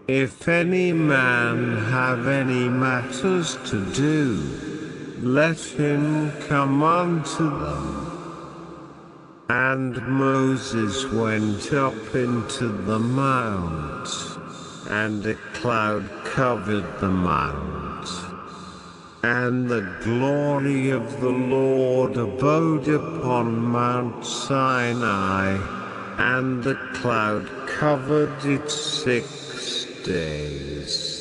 A: If any man have any matters to do, let him come unto them. And Moses went up into the mount, and a cloud covered the mount. And the glory of the Lord abode upon Mount Sinai, and the cloud covered it 6 days.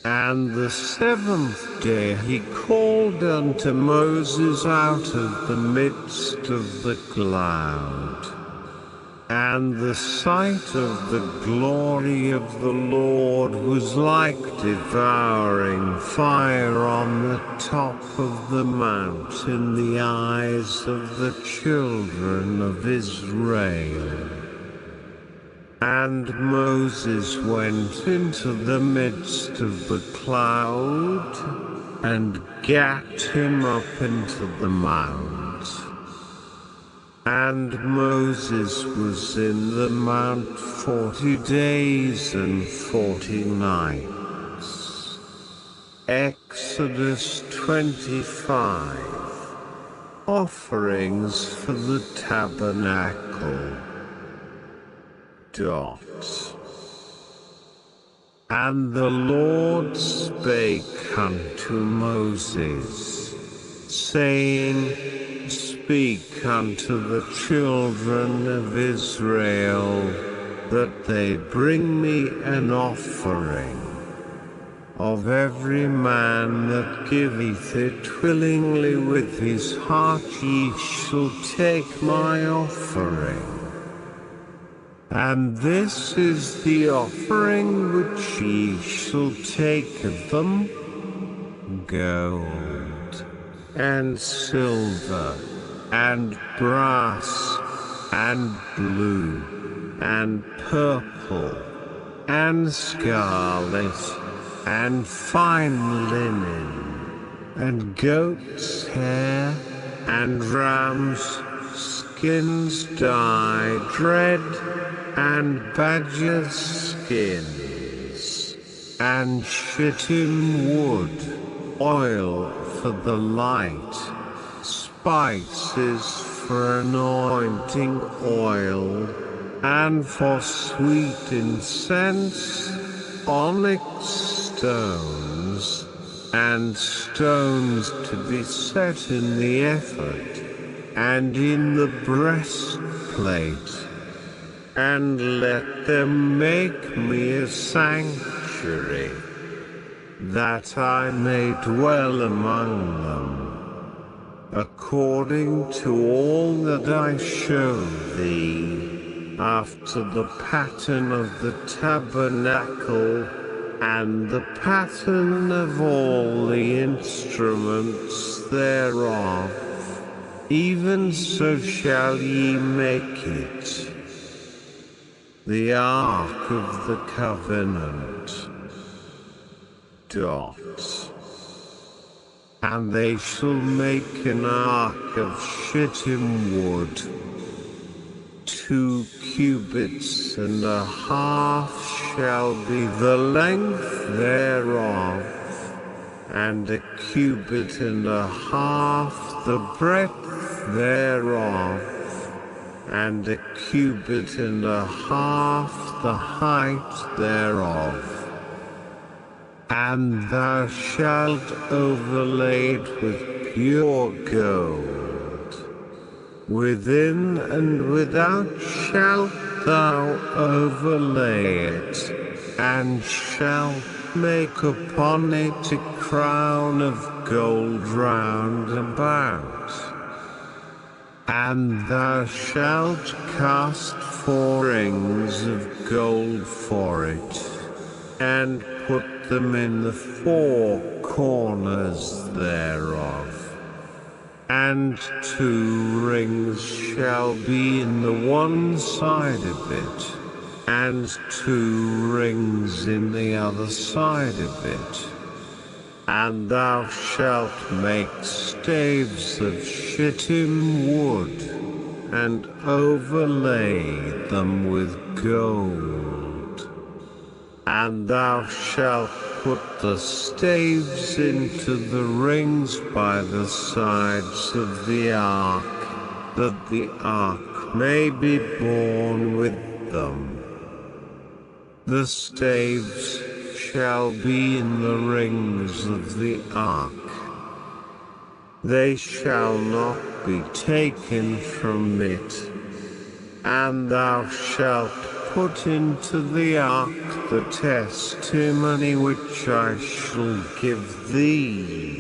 A: And the 7th day he called unto Moses out of the midst of the cloud. And the sight of the glory of the Lord was like devouring fire on the top of the mount in the eyes of the children of Israel. And Moses went into the midst of the cloud, and gat him up into the mount. And Moses was in the mount 40 days and 40 nights. Exodus 25. Offerings for the tabernacle. And the Lord spake unto Moses, saying, Speak unto the children of Israel, that they bring me an offering. Of every man that giveth it willingly with his heart ye shall take my offering. And this is the offering which ye shall take of them: gold, and silver, and brass, and blue, and purple, and scarlet, and fine linen, and goat's hair, and ram's skins dyed red, and badger's skins, and shittim wood, oil for the light, spices for anointing oil, and for sweet incense, onyx stones, and stones to be set in the ephod, and in the breastplate. And let them make me a sanctuary, that I may dwell among them, according to all that I show thee, after the pattern of the tabernacle, and the pattern of all the instruments thereof. Even so shall ye make it. The Ark of the Covenant. And they shall make an ark of shittim wood, 2 cubits and a half shall be the length thereof, and 1 cubit and a half the breadth thereof, and 1 cubit and a half the height thereof. And thou shalt overlay it with pure gold. Within and without shalt thou overlay it, and shalt make upon it a crown of gold round about. And thou shalt cast 4 rings of gold for it, and put them in the 4 corners thereof. And 2 rings shall be in the one side of it, and 2 rings in the other side of it. And thou shalt make staves of shittim wood, and overlay them with gold. And thou shalt put the staves into the rings by the sides of the ark, that the ark may be borne with them. The staves shall be in the rings of the ark. They shall not be taken from it. And thou shalt put into the ark the testimony which I shall give thee,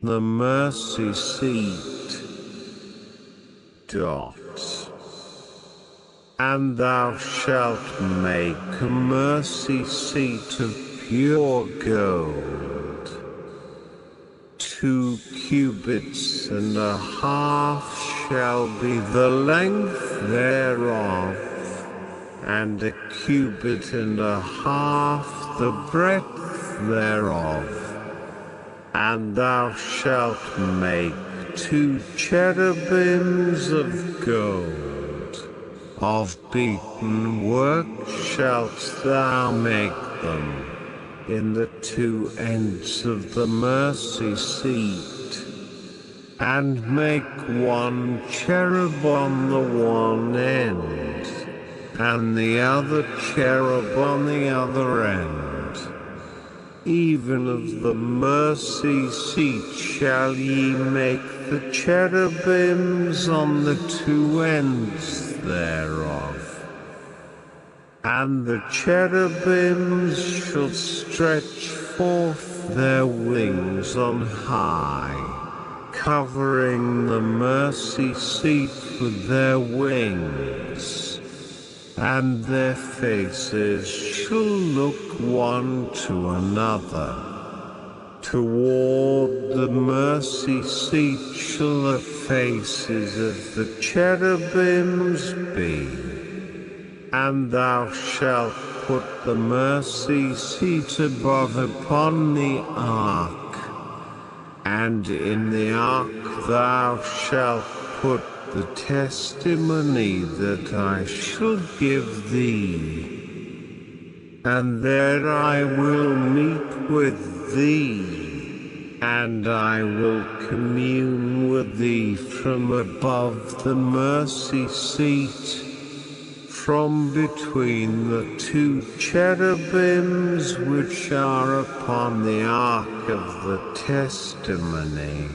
A: the mercy seat. And thou shalt make a mercy seat of pure gold. 2 cubits and a half shall be the length thereof, and 1 cubit and a half the breadth thereof. And thou shalt make 2 cherubims of gold. Of beaten work shalt thou make them, in the 2 ends of the mercy seat, and make 1 cherub on the one end, and the other cherub on the other end. Even of the mercy seat shall ye make the cherubims on the 2 ends thereof. And the cherubims shall stretch forth their wings on high, covering the mercy seat with their wings, and their faces shall look one to another. Toward the mercy seat shall the faces of the cherubims be. And thou shalt put the mercy seat above upon the ark, and in the ark thou shalt put the testimony that I shall give thee. And there I will meet with thee, and I will commune with thee from above the mercy seat, from between the 2 cherubims which are upon the ark of the testimony,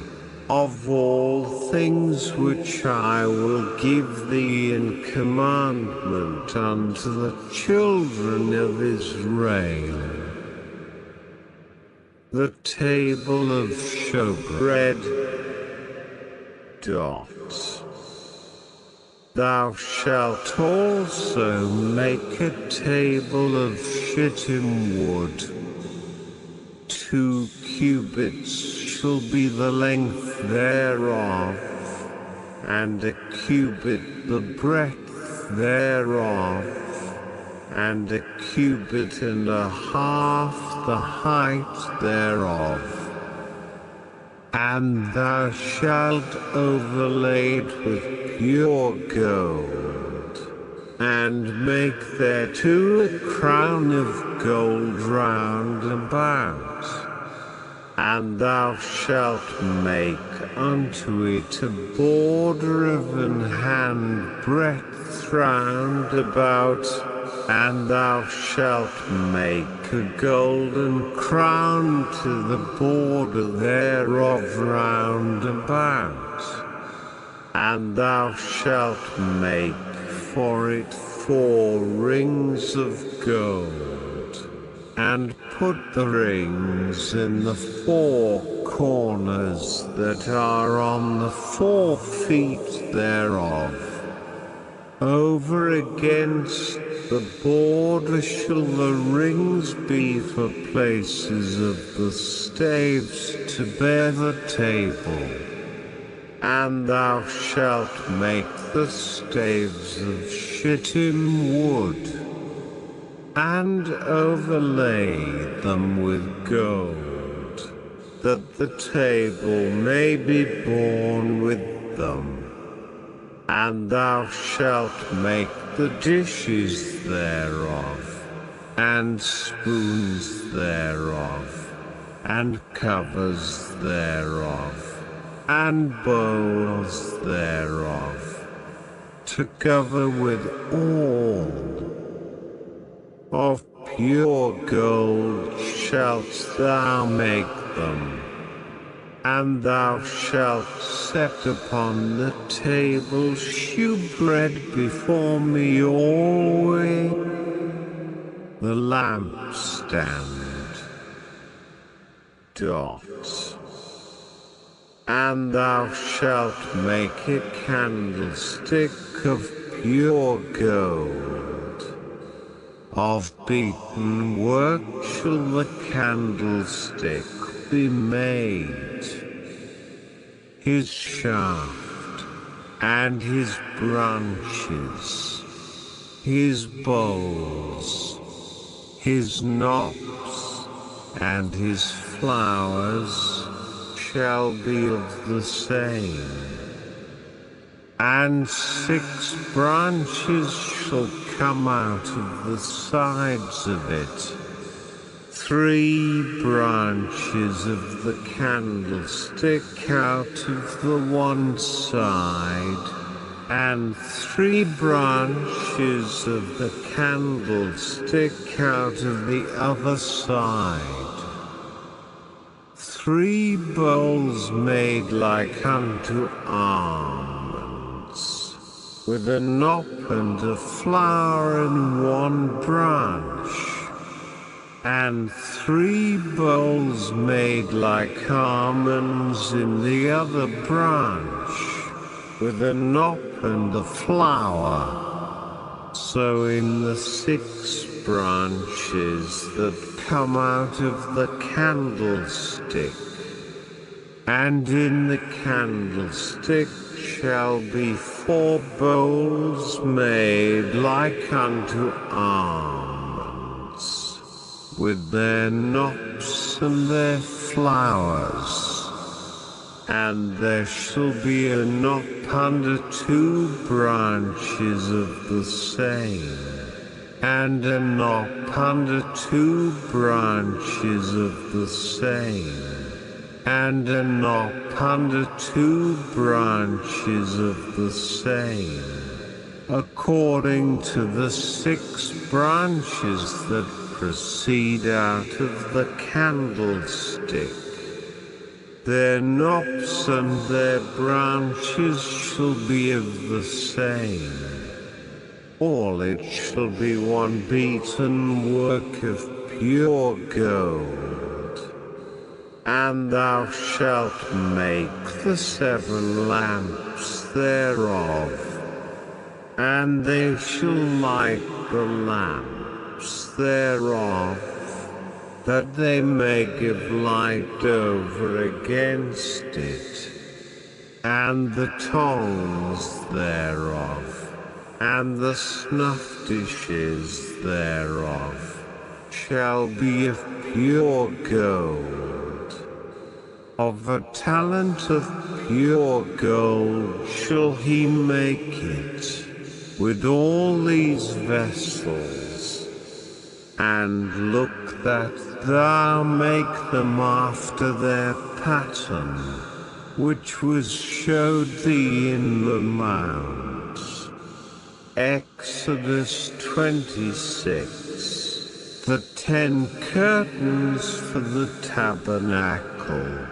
A: of all things which I will give thee in commandment unto the children of Israel. The table of showbread. Thou shalt also make a table of shittim wood. 2 cubits shall be the length thereof, and 1 cubit the breadth thereof, and 1 cubit and a half the height thereof. And thou shalt overlay it with pure gold, and make thereto a crown of gold round about. And thou shalt make unto it a border of an handbreadth round about, and thou shalt make a golden crown to the border thereof round about. And thou shalt make for it 4 rings of gold, and put the rings in the 4 corners that are on the 4 feet thereof. Over against the border shall the rings be for places of the staves to bear the table. And thou shalt make the staves of shittim wood, and overlay them with gold, that the table may be borne with them. And thou shalt make the dishes thereof, and spoons thereof, and covers thereof, and bowls thereof, together with all. Of pure gold shalt thou make them. And thou shalt set upon the table shewbread before me always. The lampstand. And thou shalt make a candlestick of pure gold. Of beaten work shall the candlestick be made. His shaft, and his branches, his bowls, his knops, and his flowers shall be of the same. And 6 branches shall come out of the sides of it, 3 branches of the candlestick out of the one side, and 3 branches of the candlestick out of the other side. 3 bowls made like unto almonds, with a knop and a flower in one branch. And 3 bowls made like almonds in the other branch, with a knop and a flower. So in the 6 branches that come out of the candlestick. And in the candlestick shall be 4 bowls made like unto almonds, with their knops and their flowers. And there shall be a knop under 2 branches of the same, and a knop under 2 branches of the same, and a knop under 2 branches of the same, according to the 6 branches that proceed out of the candlestick. Their knops and their branches shall be of the same. All it shall be one beaten work of pure gold. And thou shalt make the 7 lamps thereof, and they shall light the lamps thereof, that they may give light over against it, and the tongs thereof, and the snuff dishes thereof, shall be of pure gold. Of a talent of pure gold shall he make it, with all these vessels. And look that thou make them after their pattern, which was showed thee in the mount. Exodus 26. The 10 curtains for the tabernacle.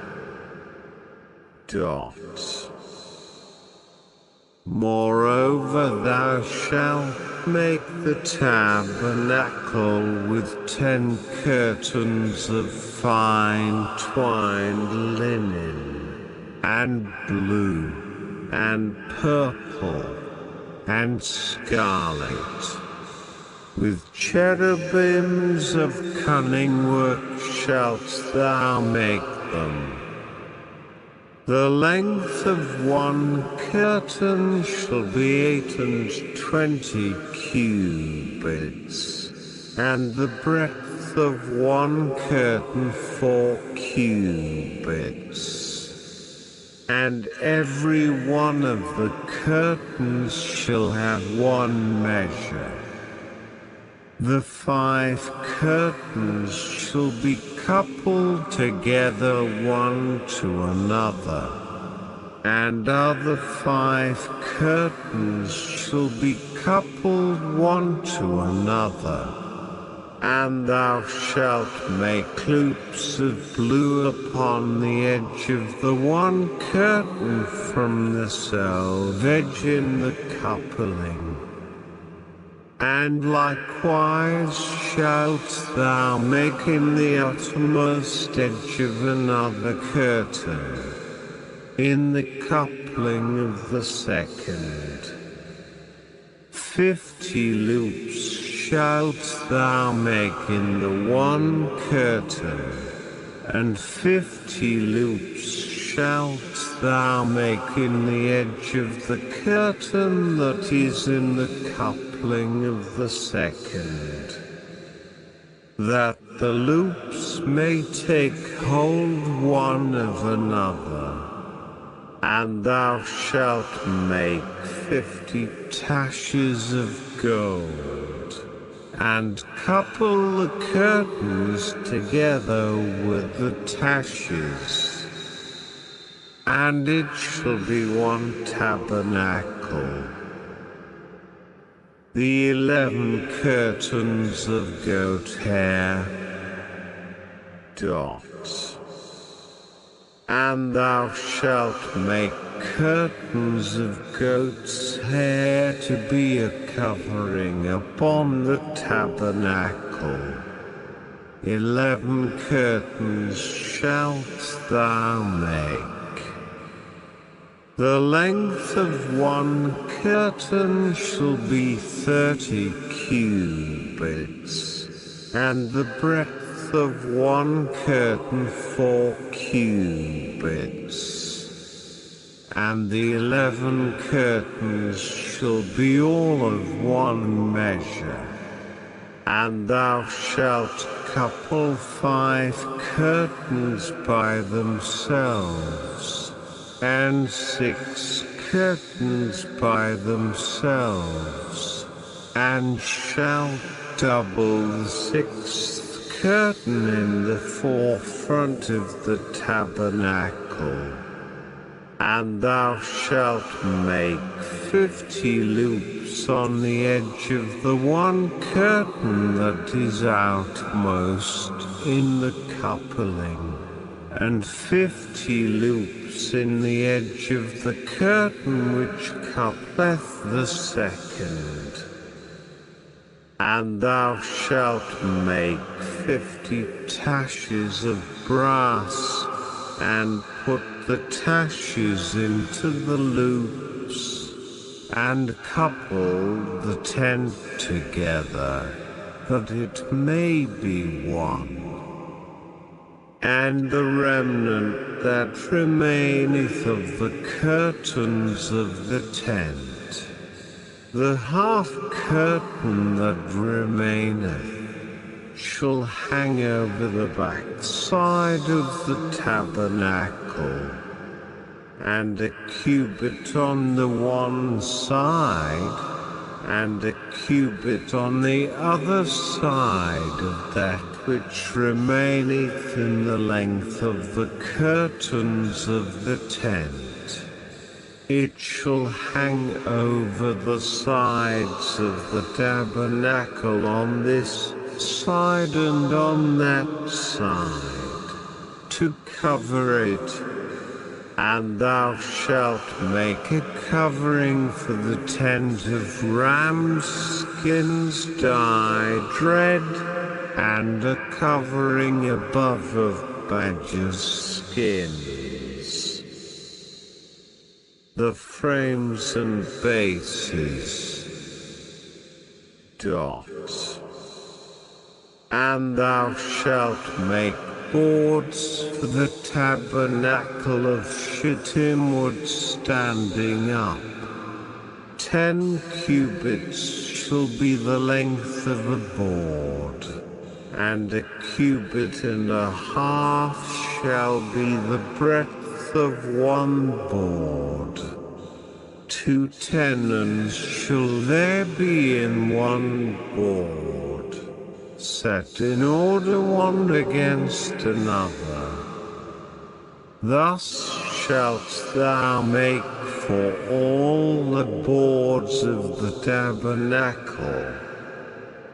A: Moreover, thou shalt make the tabernacle with 10 curtains of fine twined linen, and blue, and purple, and scarlet. With cherubims of cunning work shalt thou make them. The length of one curtain shall be 820 cubits, and the breadth of one curtain 4 cubits. And every one of the curtains shall have one measure. The 5 curtains shall be coupled together one to another, and other 5 curtains shall be coupled one to another. And thou shalt make loops of blue upon the edge of the one curtain from the selvedge in the coupling. And likewise shalt thou make in the uttermost edge of another curtain, in the coupling of the second. 50 loops shalt thou make in the one curtain, and 50 loops shalt thou make in the edge of the curtain that is in the coupling of the second, that the loops may take hold one of another. And thou shalt make 50 taches of gold, and couple the curtains together with the taches. And it shall be one tabernacle. The 11 curtains of goat hair. And thou shalt make curtains of goat's hair to be a covering upon the tabernacle. 11 curtains shalt thou make. The length of one curtain shall be 30 cubits, and the breadth of one curtain 4 cubits, and the 11 curtains shall be all of one measure. And thou shalt couple 5 curtains by themselves, and 6 curtains by themselves, and shalt double the 6th curtain in the forefront of the tabernacle. And thou shalt make 50 loops on the edge of the one curtain that is outmost in the coupling, and 50 loops in the edge of the curtain which coupleth the second. And thou shalt make 50 taches of brass, and put the taches into the loops, and couple the tent together, that it may be one. And the remnant that remaineth of the curtains of the tent, the half curtain that remaineth, shall hang over the backside of the tabernacle, and a cubit on the one side, and a cubit on the other side of that which remaineth in the length of the curtains of the tent. It shall hang over the sides of the tabernacle on this side and on that side, to cover it. And thou shalt make a covering for the tent of rams' skins dyed red, and a covering above of badgers' skins. The frames and bases. And thou shalt make boards for the tabernacle of shittim wood standing up. 10 cubits shall be the length of a board, and a cubit and a half shall be the breadth breadth of one board. 2 tenons shall there be in one board, set in order one against another. Thus shalt thou make for all the boards of the tabernacle,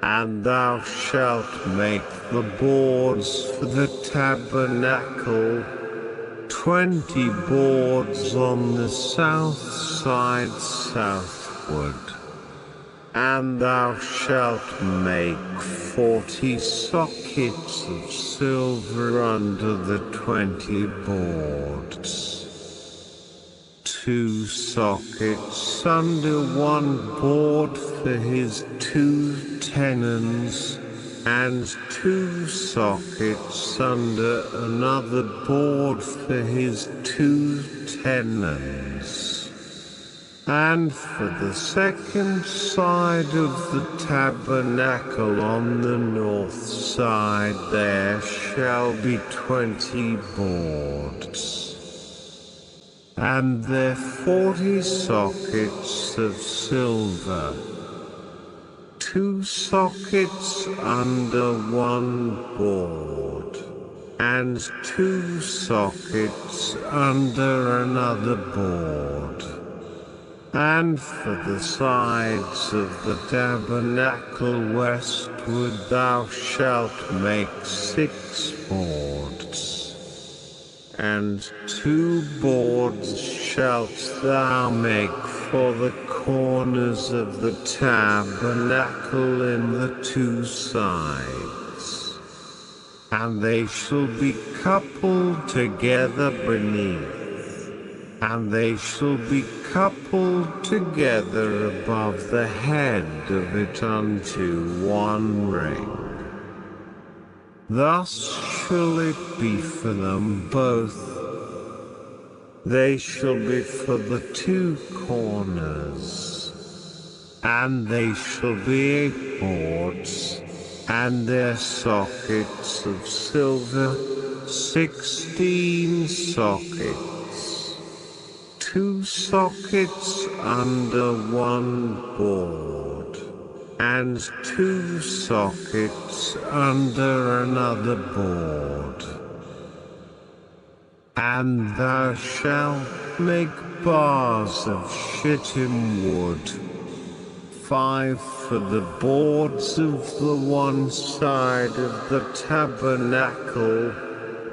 A: and thou shalt make the boards for the tabernacle 20 boards on the south side southward. And thou shalt make 40 sockets of silver under the 20 boards. 2 sockets under one board for his 2 tenons, and 2 sockets under another board for his 2 tenons. And for the second side of the tabernacle on the north side there shall be 20 boards. And there 40 sockets of silver, 2 sockets under one board, and 2 sockets under another board. And for the sides of the tabernacle westward thou shalt make 6 boards. And 2 boards shalt thou make for the corners of the tabernacle in the 2 sides. And they shall be coupled together beneath. And they shall be coupled together above the head of it unto one ring. Thus shall it be for them both. They shall be for the 2 corners, and they shall be 8 boards, and their sockets of silver 16 sockets. 2 sockets under one board, and 2 sockets under another board. And thou shalt make bars of shittim wood, 5 for the boards of the one side of the tabernacle,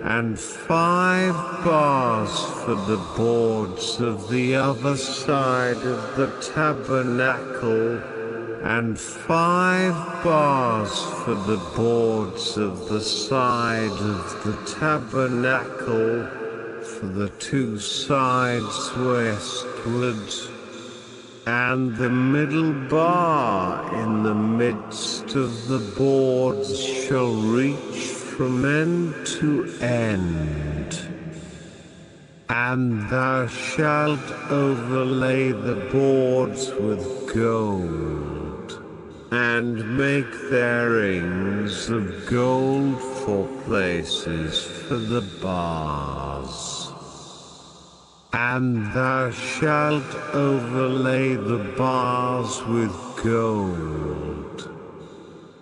A: and 5 bars for the boards of the other side of the tabernacle, and 5 bars for the boards of the side of the tabernacle, for the 2 sides westward. And the middle bar in the midst of the boards shall reach from end to end. And thou shalt overlay the boards with gold, and make their rings of gold for places for the bars. And thou shalt overlay the bars with gold.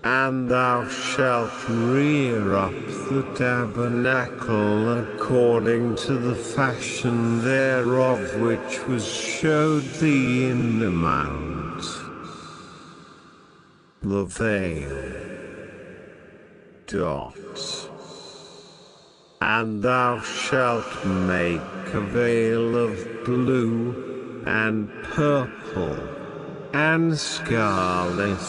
A: And thou shalt rear up the tabernacle according to the fashion thereof which was showed thee in the mount. The veil. And thou shalt make a veil of blue, and purple, and scarlet,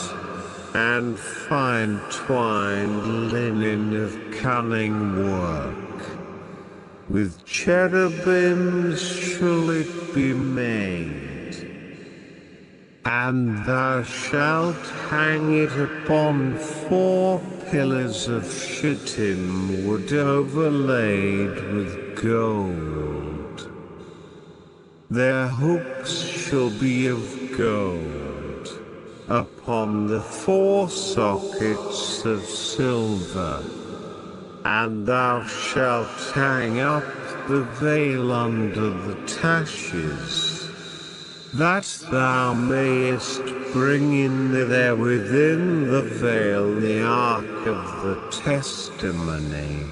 A: and fine twined linen of cunning work. With cherubims shall it be made. And thou shalt hang it upon 4 pillars of shittim wood overlaid with gold. Their hooks shall be of gold, upon the 4 sockets of silver. And thou shalt hang up the veil under the taches, that thou mayest bring in there within the veil the ark of the testimony.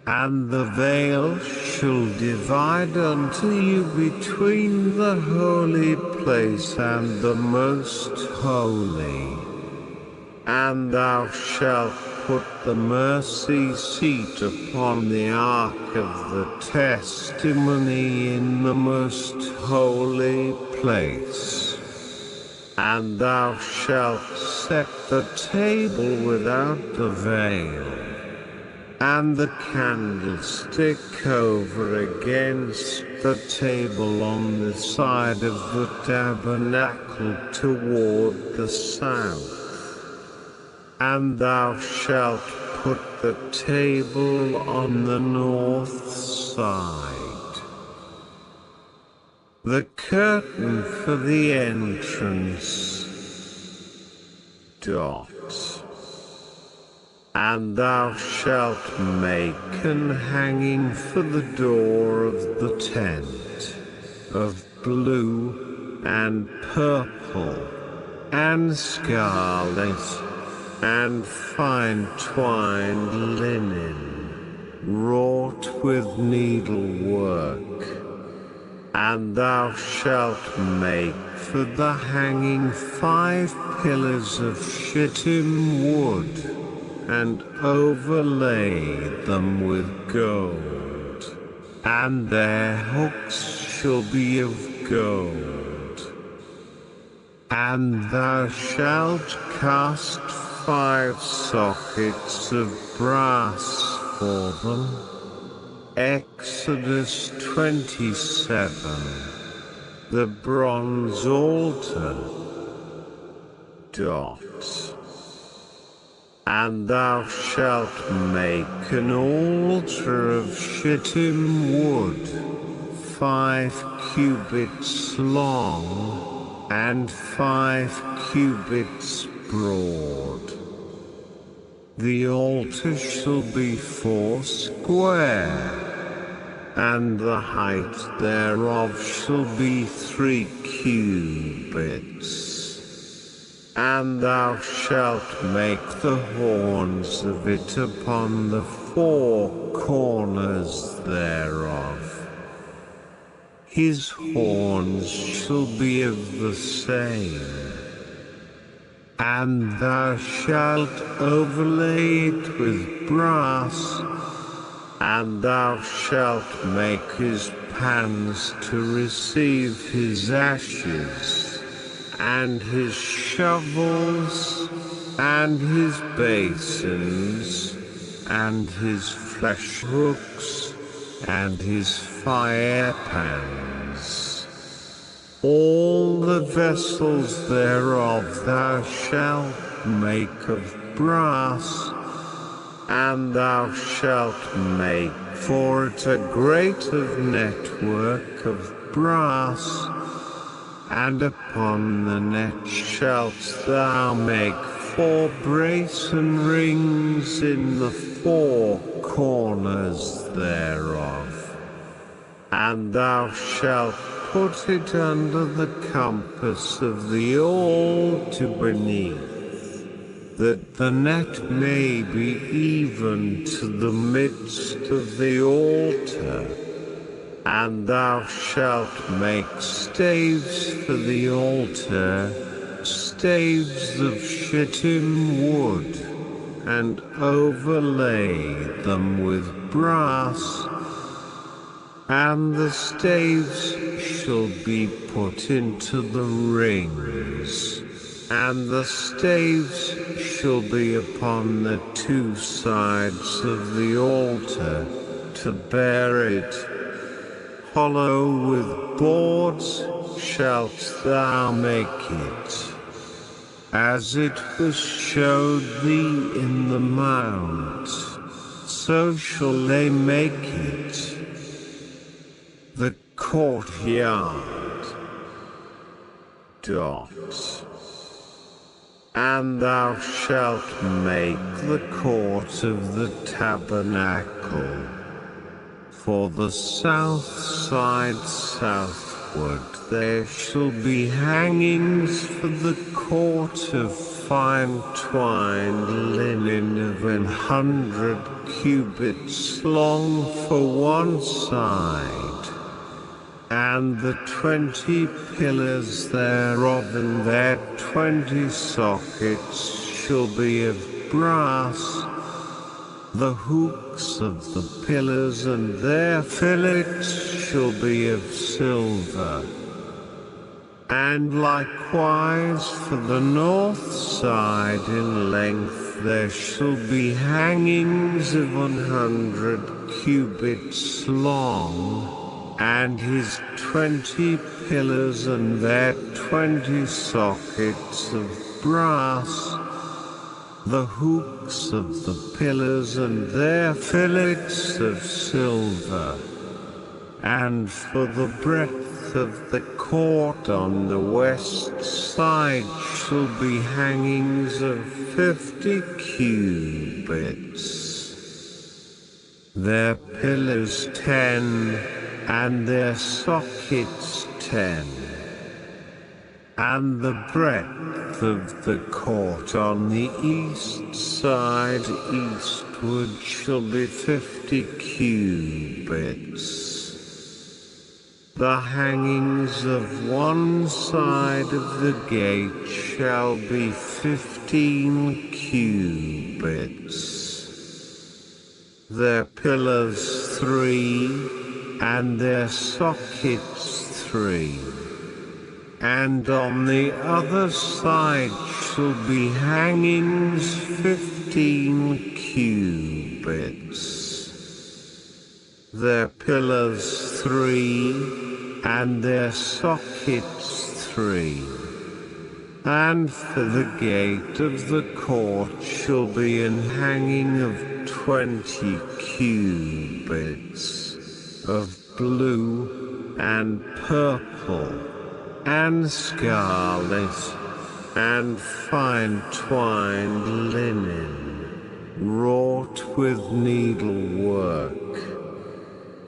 A: And the veil shall divide unto you between the holy place and the most holy. And thou shalt put the mercy seat upon the ark of the testimony in the most holy place. And thou shalt set the table without the veil, and the candlestick over against the table on the side of the tabernacle toward the south. And thou shalt put the table on the north side. The curtain for the entrance. And thou shalt make an hanging for the door of the tent, of blue, and purple, and scarlet, and fine twined linen, wrought with needlework. And thou shalt make for the hanging 5 pillars of shittim wood, and overlay them with gold, and their hooks shall be of gold. And thou shalt cast 5 sockets of brass for them. Exodus 27. The bronze altar. And thou shalt make an altar of shittim wood, 5 cubits long, and 5 cubits broad. The altar shall be 4 square, and the height thereof shall be 3 cubits. And thou shalt make the horns of it upon the 4 corners thereof. His horns shall be of the same. And thou shalt overlay it with brass, and thou shalt make his pans to receive his ashes, and his shovels, and his basins, and his flesh hooks, and his fire pans. All the vessels thereof thou shalt make of brass, and thou shalt make for it a grate of network of brass, and upon the net shalt thou make 4 brazen rings in the 4 corners thereof. And thou shalt put it under the compass of the altar beneath, that the net may be even to the midst of the altar. And thou shalt make staves for the altar, staves of shittim wood, and overlay them with brass. And the staves shall be put into the rings, and the staves shall be upon the 2 sides of the altar, to bear it. Hollow with boards shalt thou make it, as it was showed thee in the mount, so shall they make it. The courtyard. And thou shalt make the court of the tabernacle For the south side southward there shall be hangings for the court of fine twined linen of 100 cubits long for one side, and the 20 pillars thereof and their 20 sockets shall be of brass. The hooks of the pillars and their fillets shall be of silver. And likewise for the north side in length there shall be hangings of 100 cubits long, and his 20 pillars and their 20 sockets of brass. The hooks of the pillars and their fillets of silver. And for the breadth of the court on the west side shall be hangings of 50 cubits. Their pillars 10, and their sockets 10. And the breadth of the court on the east side eastward shall be 50 cubits. The hangings of one side of the gate shall be 15 cubits. Their pillars 3, and their sockets 3. And on the other side shall be hangings 15 cubits. Their pillars 3, and their sockets 3. And for the gate of the court shall be an hanging of 20 cubits, of blue, and purple, and scarlet, and fine twined linen, wrought with needlework.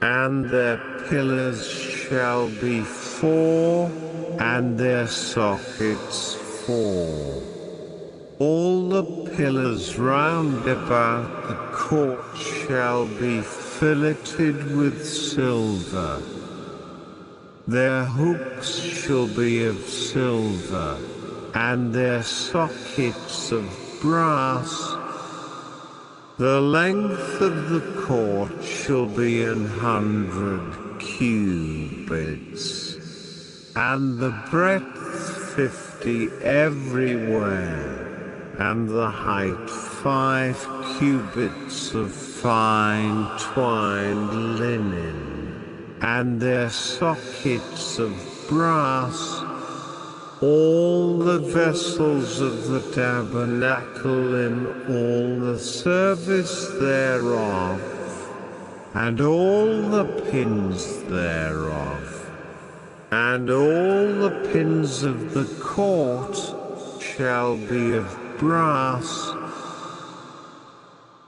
A: And their pillars shall be 4, and their sockets 4. All the pillars round about the court shall be filleted with silver. Their hooks shall be of silver, and their sockets of brass. The length of the court shall be 100 cubits, and the breadth 50 everywhere, and the height 5 cubits of fine twined linen, and their sockets of brass. All the vessels of the tabernacle in all the service thereof, and all the pins thereof, and all the pins of the court shall be of brass.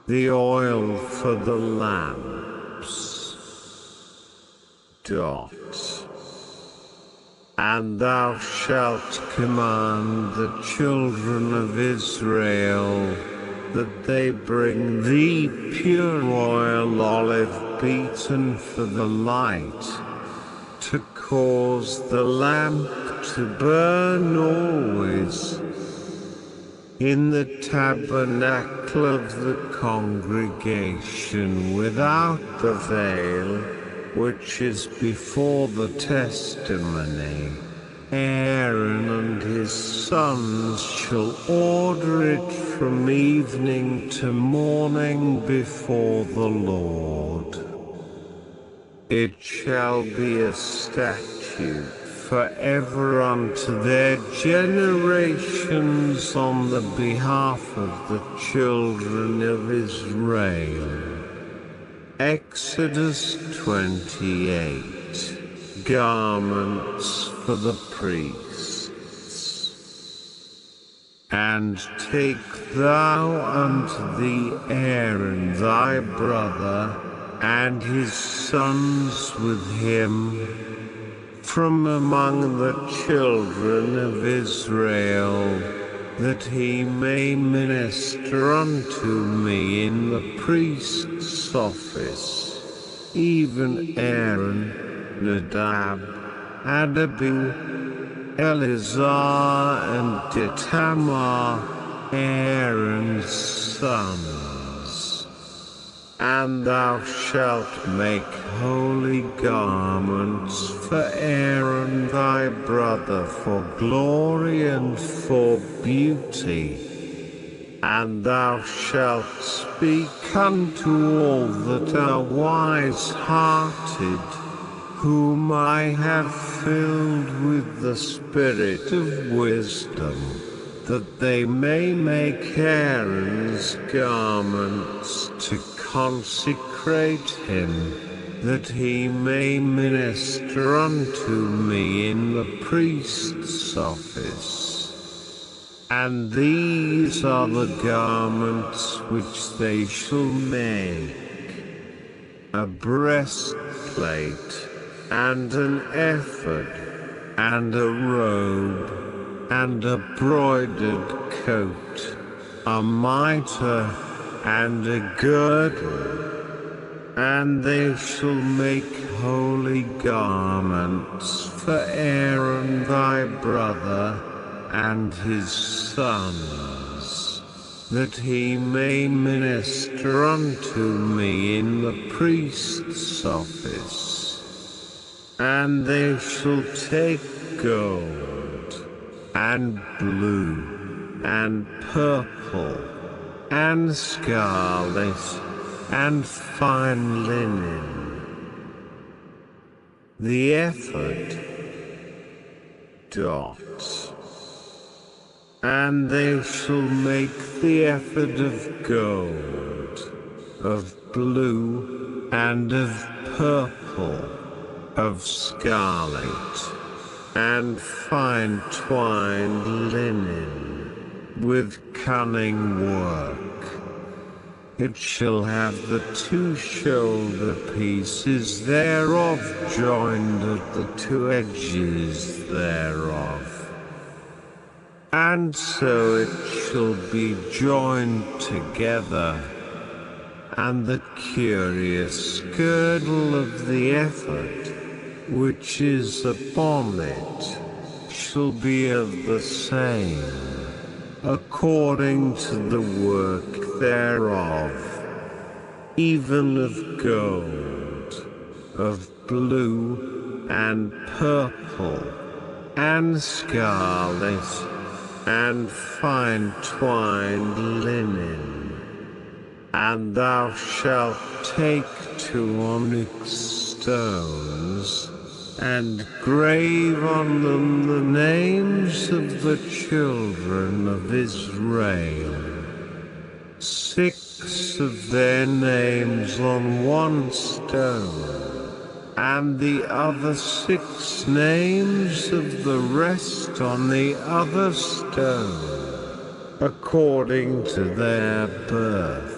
A: The oil for the lamps. And thou shalt command the children of Israel that they bring thee pure oil olive beaten for the light, to cause the lamp to burn always in the tabernacle of the congregation without the veil, which is before the testimony. Aaron and his sons shall order it from evening to morning before the Lord. It shall be a statute forever unto their generations on the behalf of the children of Israel. Exodus 28. Garments for the priests. And take thou unto thee Aaron thy brother, and his sons with him, from among the children of Israel, that he may minister unto me in the priest's office, even Aaron, Nadab, Abihu, Eleazar and Ithamar, Aaron's sons. And thou shalt make holy garments for Aaron thy brother for glory and for beauty. And thou shalt speak unto all that are wise-hearted, whom I have filled with the spirit of wisdom, that they may make Aaron's garments to consecrate him, that he may minister unto me in the priest's office. And these are the garments which they shall make: a breastplate, and an ephod, and a robe, and a broidered coat, a mitre, and a girdle. And they shall make holy garments for Aaron thy brother and his sons, that he may minister unto me in the priest's office. And they shall take gold, and blue, and purple, and scarlet, and fine linen. The ephod, and they shall make the ephod of gold, of blue, and of purple, of scarlet, and fine twined linen, with cunning work. It shall have the two shoulder pieces thereof joined at the two edges thereof. And so it shall be joined together. And the curious girdle of the ephod, which is upon it, shall be of the same, according to the work thereof, even of gold, of blue, and purple, and scarlet, and fine twined linen. And thou shalt take 2 onyx stones, and grave on them the names of the children of Israel, 6 of their names on one stone, and the other 6 names of the rest on the other stone, according to their birth,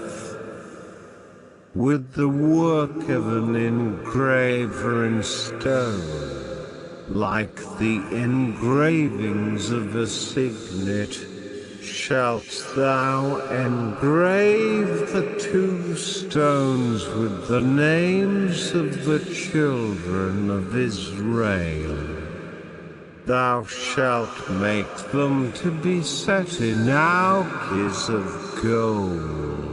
A: with the work of an engraver in stone, like the engravings of a signet, shalt thou engrave the 2 stones with the names of the children of Israel. Thou shalt make them to be set in ouches of gold.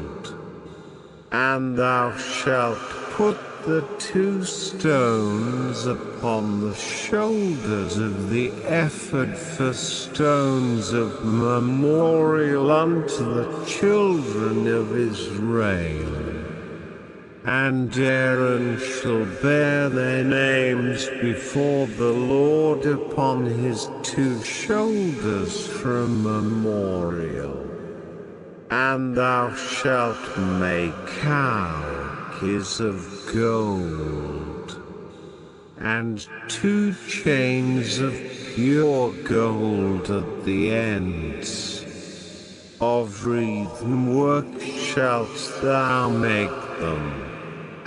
A: And thou shalt put the 2 stones upon the shoulders of the ephod for stones of memorial unto the children of Israel. And Aaron shall bear their names before the Lord upon his 2 shoulders for a memorial. And thou shalt make ouches of gold, and 2 chains of pure gold at the ends. Of wreathen work shalt thou make them,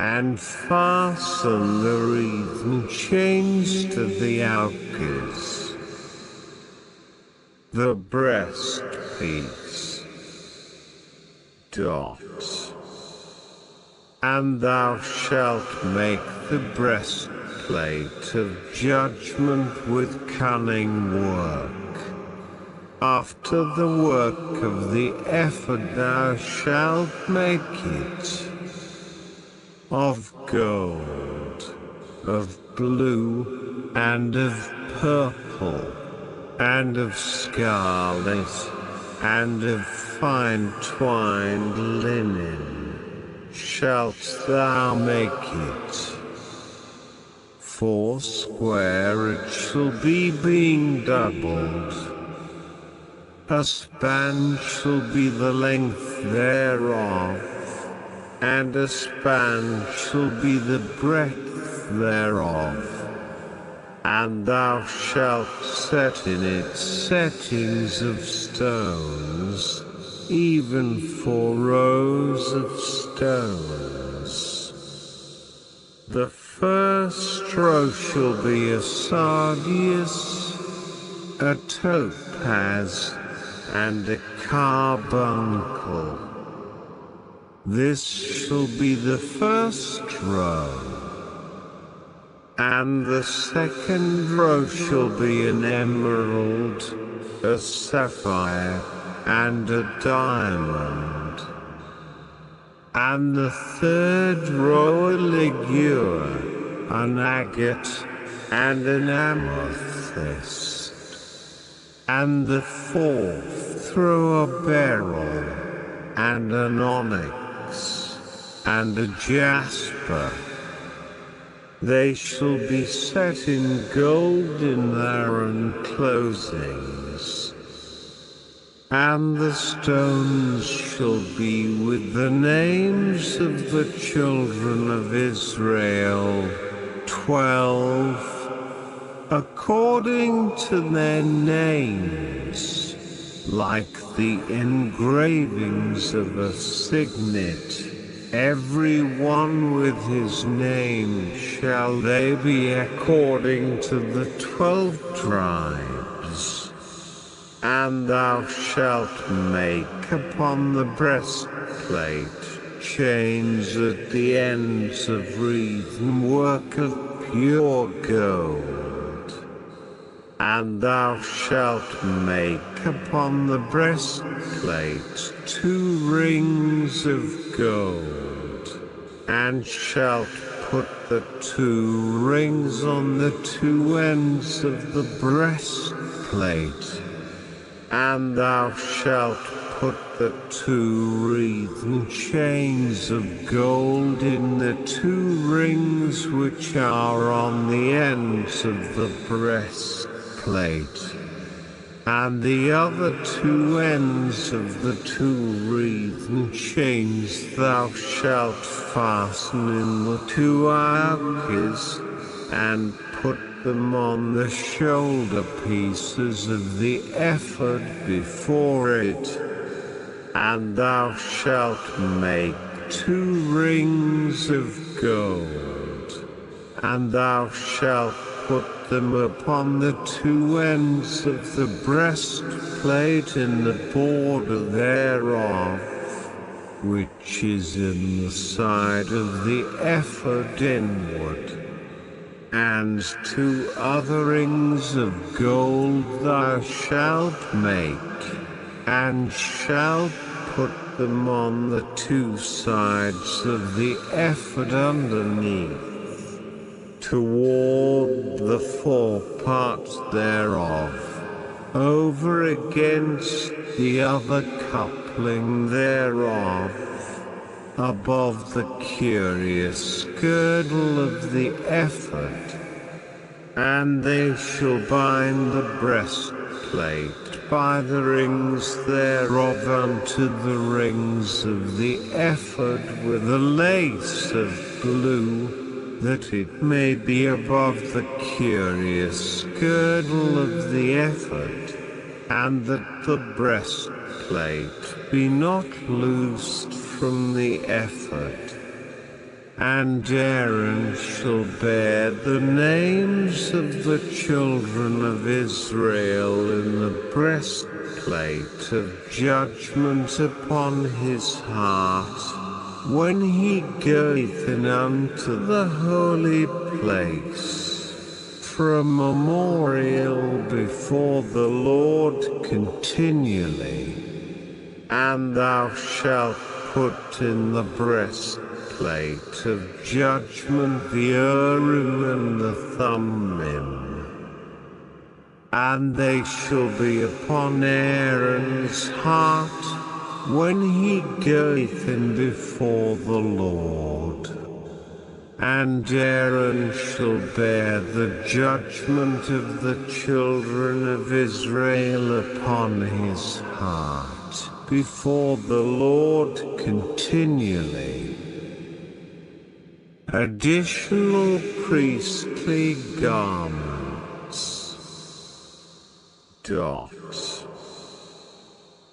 A: and fasten the wreathen chains to the ouches. The breastpiece. And thou shalt make the breastplate of judgment with cunning work. After the work of the ephod thou shalt make it, of gold, of blue, and of purple, and of scarlet, and of fine twined linen, shalt thou make it. 4 it shall be, being doubled. A span shall be the length thereof, and a span shall be the breadth thereof. And thou shalt set in it settings of stones, even 4 rows of stones. The first row shall be a sardius, a topaz, and a carbuncle. This shall be the first row. And the second row shall be an emerald, a sapphire, and a diamond. And the third row a ligure, an agate, and an amethyst. And the fourth row a beryl, and an onyx, and a jasper. They shall be set in gold in their enclosings. And the stones shall be with the names of the children of Israel, 12, according to their names, like the engravings of a signet. Every one with his name shall they be according to the 12 tribes. And thou shalt make upon the breastplate chains at the ends of wreathen work of pure gold. And thou shalt make upon the breastplate 2 rings of gold, and shalt put the 2 rings on the 2 ends of the breastplate. And thou shalt put the 2 wreathen chains of gold in the 2 rings which are on the ends of the breastplate. And the other 2 ends of the 2 wreathen chains thou shalt fasten in the 2 ouches, and put them on the shoulder pieces of the ephod before it. And thou shalt make 2 rings of gold, and thou shalt put them upon the 2 ends of the breastplate in the border thereof, which is in the side of the ephod inward. And 2 other rings of gold thou shalt make, and shalt put them on the 2 sides of the ephod underneath, toward the 4 parts thereof, over against the other coupling thereof, above the curious girdle of the ephod. And they shall bind the breastplate by the rings thereof unto the rings of the ephod with a lace of blue, that it may be above the curious girdle of the ephod, and that the breastplate be not loosed from the ephod. And Aaron shall bear the names of the children of Israel in the breastplate of judgment upon his heart, when he goeth in unto the holy place, for a memorial before the Lord continually. And thou shalt put in the breastplate of judgment the Urim and the Thummim, and they shall be upon Aaron's heart when he goeth in before the Lord. And Aaron shall bear the judgment of the children of Israel upon his heart before the Lord continually. Additional priestly garments.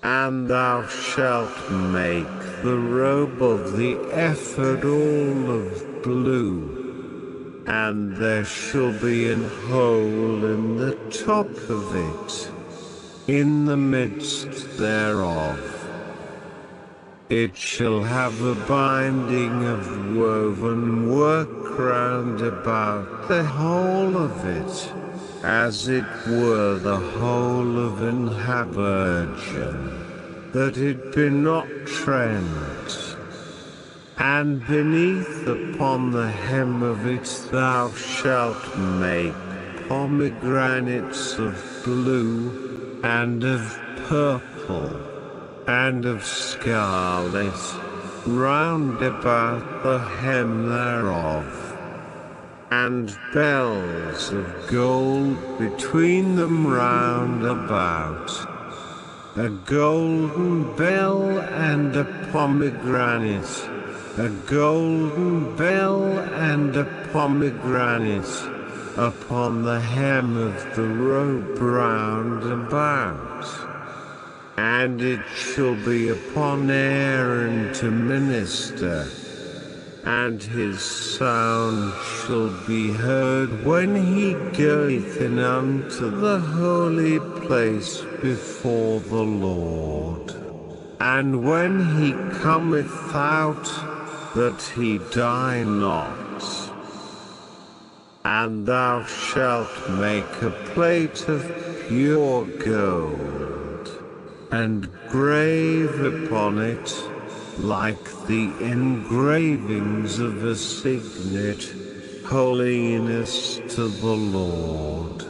A: And thou shalt make the robe of the ephod all of blue, and there shall be an hole in the top of it, in the midst thereof. It shall have a binding of woven work round about the whole of it, as it were the whole of an habergeon, that it be not rent. And beneath upon the hem of it thou shalt make pomegranates of blue, and of purple, and of scarlet, round about the hem thereof, and bells of gold between them round about, a golden bell and a pomegranate, a golden bell and a pomegranate, upon the hem of the robe round about. And it shall be upon Aaron to minister, and his sound shall be heard when he goeth in unto the holy place before the Lord, and when he cometh out, that he die not. And thou shalt make a plate of pure gold, and grave upon it, like the engravings of a signet, holiness to the Lord.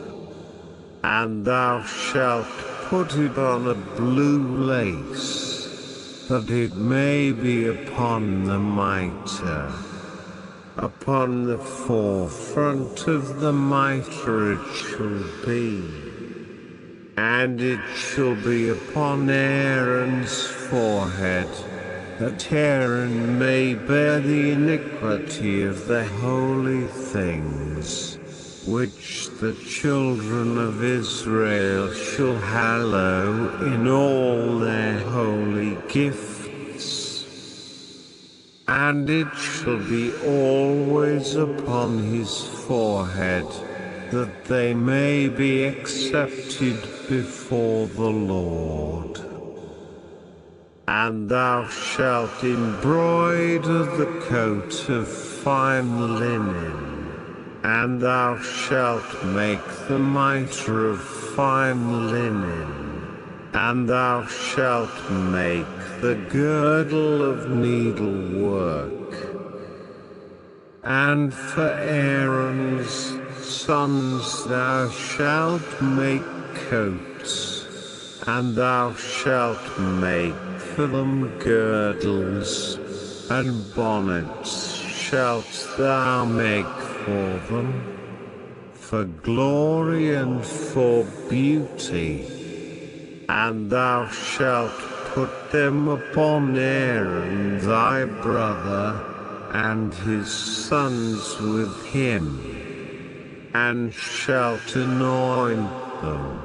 A: And thou shalt put it on a blue lace, that it may be upon the mitre. Upon the forefront of the mitre it shall be, and it shall be upon Aaron's forehead, that Aaron may bear the iniquity of the holy things, which the children of Israel shall hallow in all their holy gifts. And it shall be always upon his forehead, that they may be accepted before the Lord. And thou shalt embroider the coat of fine linen, and thou shalt make the mitre of fine linen, and thou shalt make the girdle of needlework. And for Aaron's sons thou shalt make coats, and thou shalt make for them girdles, and bonnets shalt thou make for them, for glory and for beauty. And thou shalt put them upon Aaron thy brother, and his sons with him, and shalt anoint them,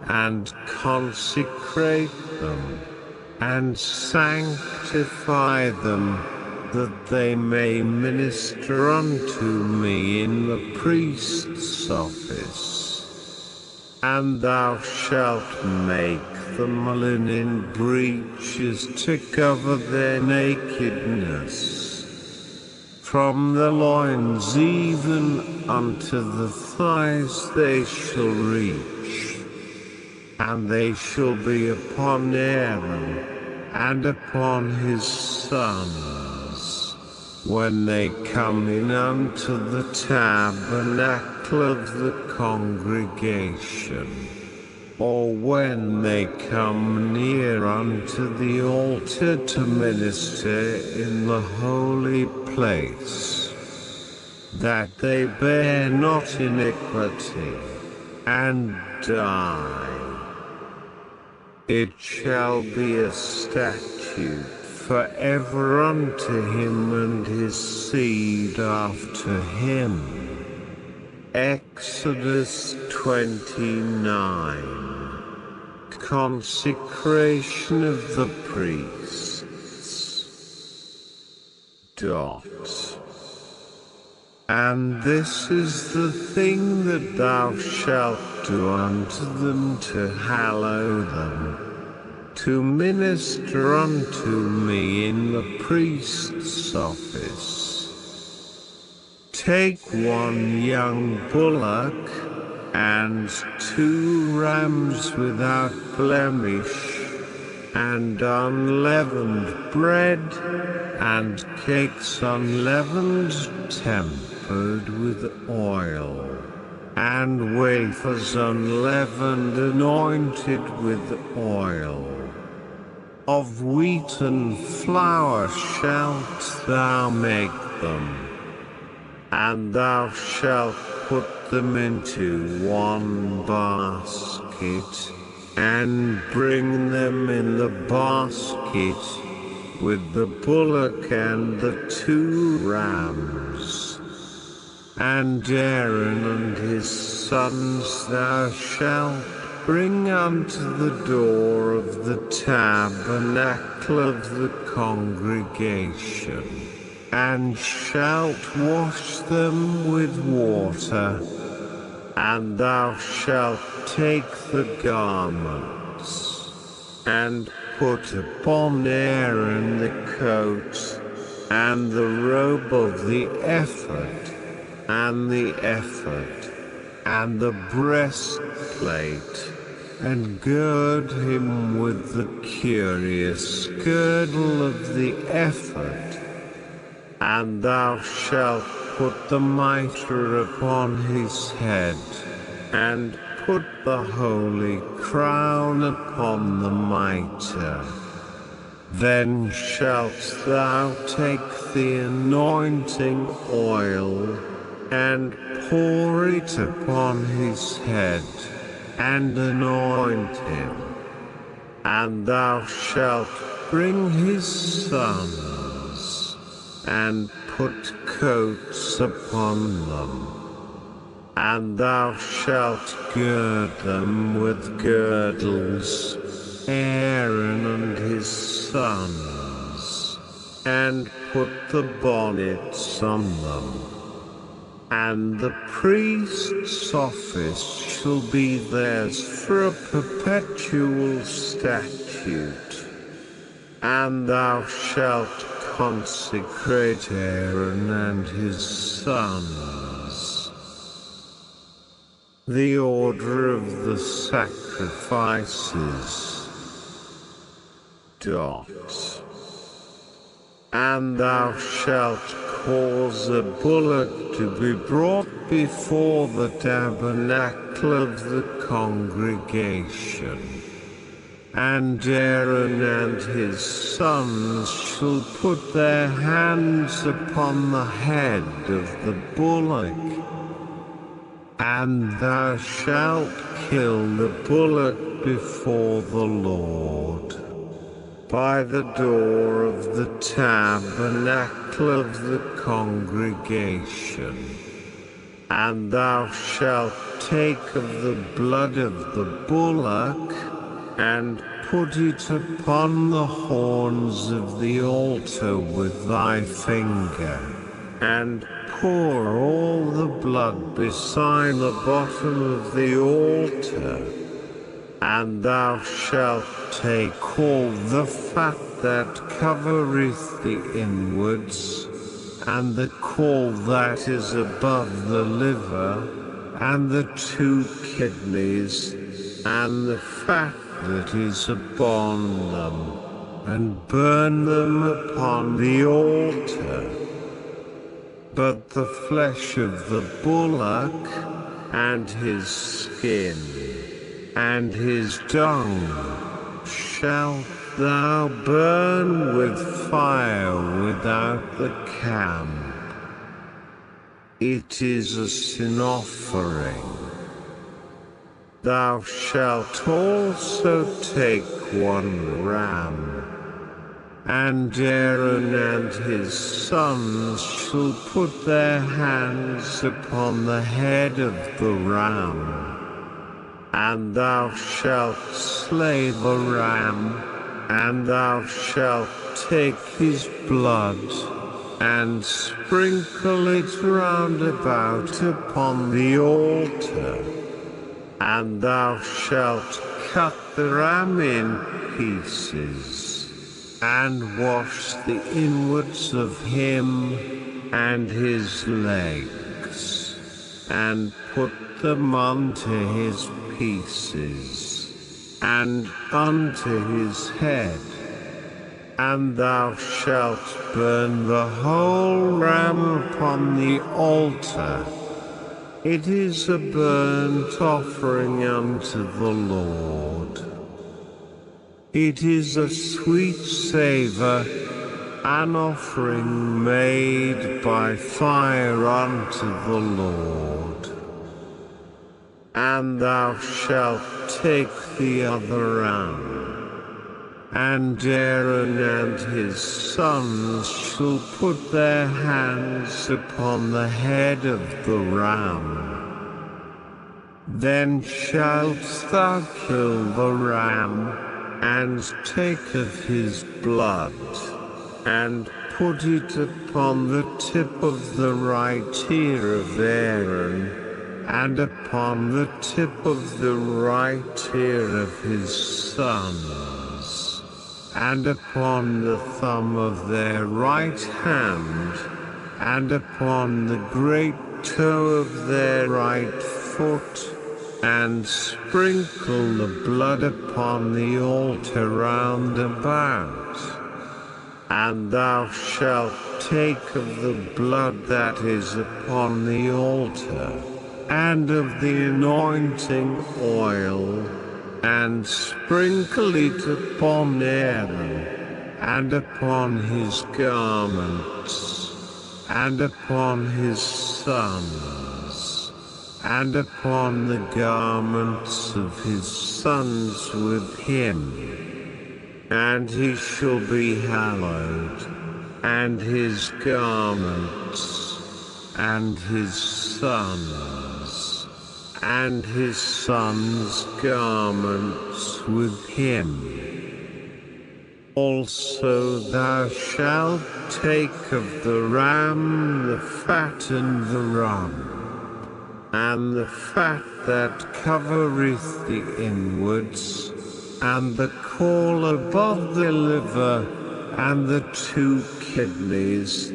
A: and consecrate them, and sanctify them, that they may minister unto me in the priest's office. And thou shalt make them linen breeches to cover their nakedness. From the loins even unto the thighs they shall reach, and they shall be upon Aaron and upon his sons, when they come in unto the tabernacle of the congregation, or when they come near unto the altar to minister in the holy place, that they bear not iniquity, and die. It shall be a statute forever unto him and his seed after him. Exodus 29. Consecration of the priests. And this is the thing that thou shalt do unto them to hallow them, to minister unto me in the priest's office. Take one young bullock, and 2 rams without blemish, and unleavened bread, and cakes unleavened, tempered with oil, and wafers unleavened, anointed with oil. Of wheaten flour shalt thou make them, and thou shalt put them into one basket, and bring them in the basket with the bullock and the 2 rams. And Aaron and his sons thou shalt bring unto the door of the tabernacle of the congregation, and shalt wash them with water. And thou shalt take the garments, and put upon Aaron the coat, and the robe of the ephod, and the ephod, and the breastplate, and gird him with the curious girdle of the ephod. And thou shalt put the mitre upon his head, and put the holy crown upon the mitre. Then shalt thou take the anointing oil, and pour it upon his head, and anoint him. And thou shalt bring his sons, and put coats upon them. And thou shalt gird them with girdles, Aaron and his sons, and put the bonnets on them. And the priest's office shall be theirs for a perpetual statute. And thou shalt consecrate Aaron and his sons. The order of the sacrifices. And thou shalt cause a bullock to be brought before the tabernacle of the congregation. And Aaron and his sons shall put their hands upon the head of the bullock. And thou shalt kill the bullock before the Lord, by the door of the tabernacle of the congregation. And thou shalt take of the blood of the bullock, and put it upon the horns of the altar with thy finger, and pour all the blood beside the bottom of the altar. And thou shalt take all the fat that covereth the inwards, and the caul that is above the liver, and the 2 kidneys, and the fat that is upon them, and burn them upon the altar. But the flesh of the bullock, and his skin, and his dung, shalt thou burn with fire without the camp. It is a sin offering. Thou shalt also take 1 ram, and Aaron and his sons shall put their hands upon the head of the ram. And thou shalt slay the ram, and thou shalt take his blood, and sprinkle it round about upon the altar. And thou shalt cut the ram in pieces, and wash the inwards of him, and his legs, and put them unto his pieces, and unto his head. And thou shalt burn the whole ram upon the altar. It is a burnt offering unto the Lord. It is a sweet savour, an offering made by fire unto the Lord. And thou shalt take the other ram, and Aaron and his sons shall put their hands upon the head of the ram. Then shalt thou kill the ram, and take of his blood, and put it upon the tip of the right ear of Aaron, and upon the tip of the right ear of his sons, and upon the thumb of their right hand, and upon the great toe of their right foot, and sprinkle the blood upon the altar round about. And thou shalt take of the blood that is upon the altar, and of the anointing oil, and sprinkle it upon Aaron, and upon his garments, and upon his sons, and upon the garments of his sons with him. And he shall be hallowed, and his garments, and his sons, and his sons' garments with him. Also thou shalt take of the ram the fat and the rump, and the fat that covereth the inwards, and the caul above the liver, and the 2 kidneys,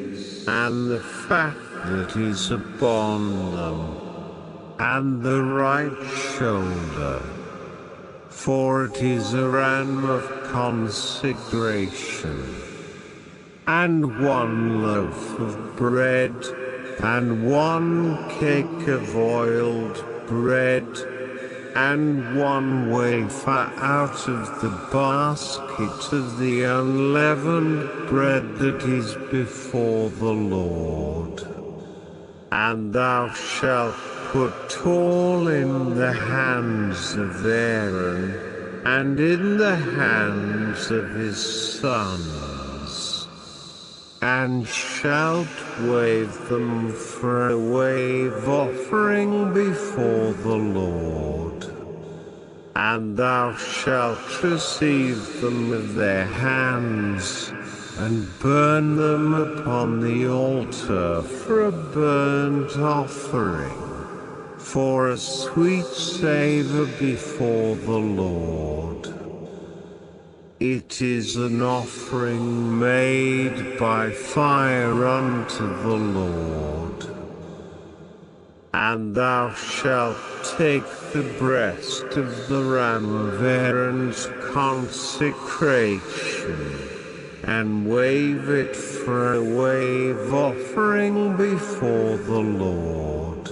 A: and the fat that is upon them, and the right shoulder. For it is a ram of consecration. And 1 loaf of bread, and 1 cake of oiled bread, and 1 wafer out of the basket of the unleavened bread that is before the Lord. And thou shalt put all in the hands of Aaron, and in the hands of his sons, and shalt wave them for a wave offering before the Lord. And thou shalt receive them with their hands, and burn them upon the altar for a burnt offering, for a sweet savour before the Lord. It is an offering made by fire unto the Lord. And thou shalt take the breast of the ram of Aaron's consecration, and wave it for a wave offering before the Lord.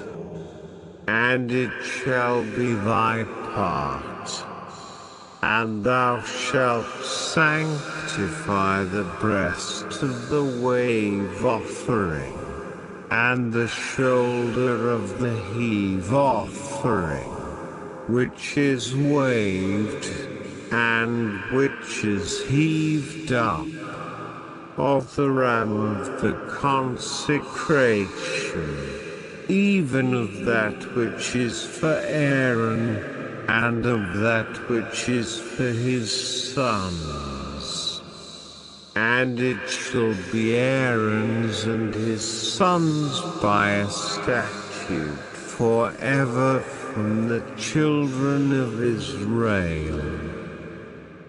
A: And it shall be thy part. And thou shalt sanctify the breast of the wave offering, and the shoulder of the heave offering, which is waved, and which is heaved up, of the ram of the consecration, even of that which is for Aaron, and of that which is for his sons. And it shall be Aaron's and his sons by a statute forever from the children of Israel.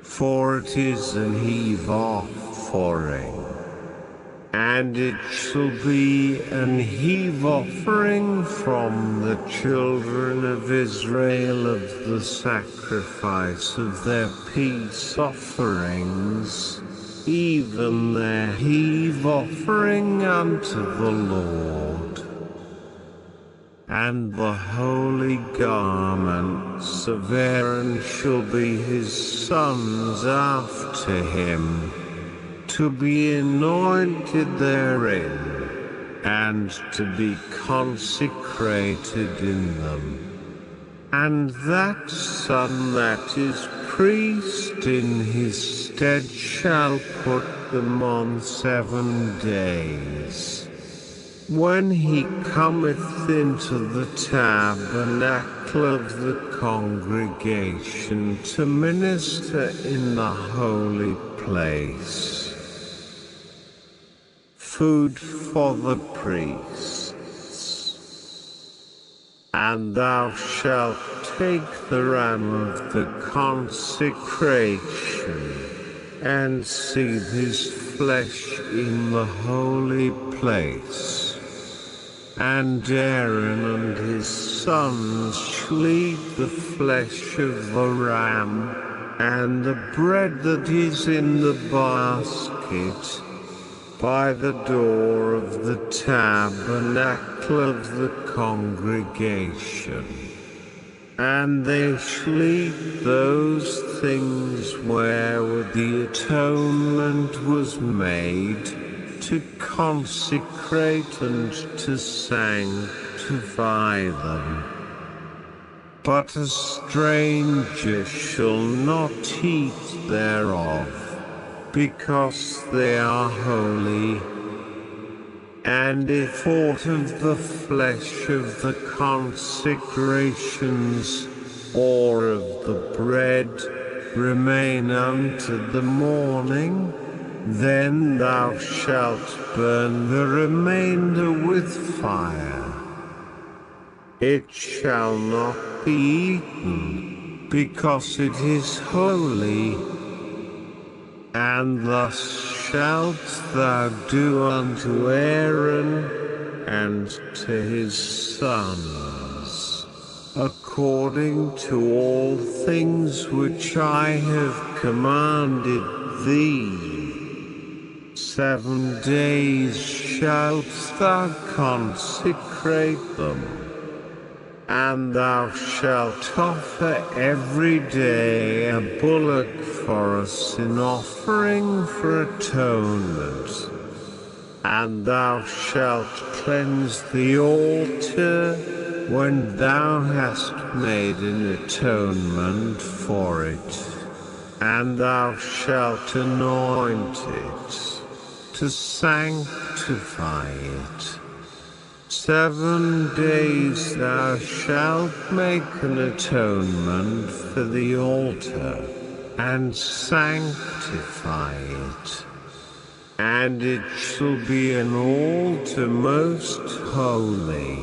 A: For it is an heave offering. And it shall be an heave offering from the children of Israel of the sacrifice of their peace offerings, even their heave offering unto the Lord. And the holy garments of Aaron shall be his sons after him, to be anointed therein, and to be consecrated in them. And that son that is priest in his stead shall put them on 7 days. When he cometh into the tabernacle of the congregation to minister in the holy place. Food for the priests. And thou shalt take the ram of the consecration, and seethe his flesh in the holy place. And Aaron and his sons shall eat the flesh of the ram, and the bread that is in the basket, by the door of the tabernacle of the congregation. And they shall eat those things wherewith the atonement was made, to consecrate and to sanctify them. But a stranger shall not eat thereof, because they are holy. And if aught of the flesh of the consecrations, or of the bread, remain unto the morning, then thou shalt burn the remainder with fire. It shall not be eaten, because it is holy. And thus shalt thou do unto Aaron and to his sons, according to all things which I have commanded thee. 7 days shalt thou consecrate them. And thou shalt offer every day a bullock for a sin offering for atonement. And thou shalt cleanse the altar when thou hast made an atonement for it. And thou shalt anoint it, to sanctify it. 7 days thou shalt make an atonement for the altar, and sanctify it. And it shall be an altar most holy.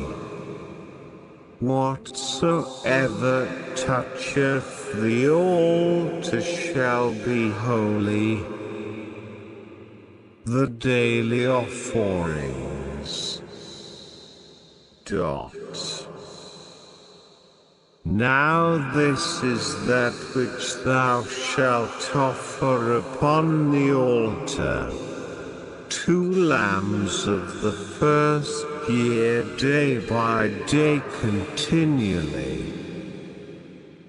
A: Whatsoever toucheth the altar shall be holy. The daily offerings. Now this is that which thou shalt offer upon the altar: 2 lambs of the first year, day by day continually.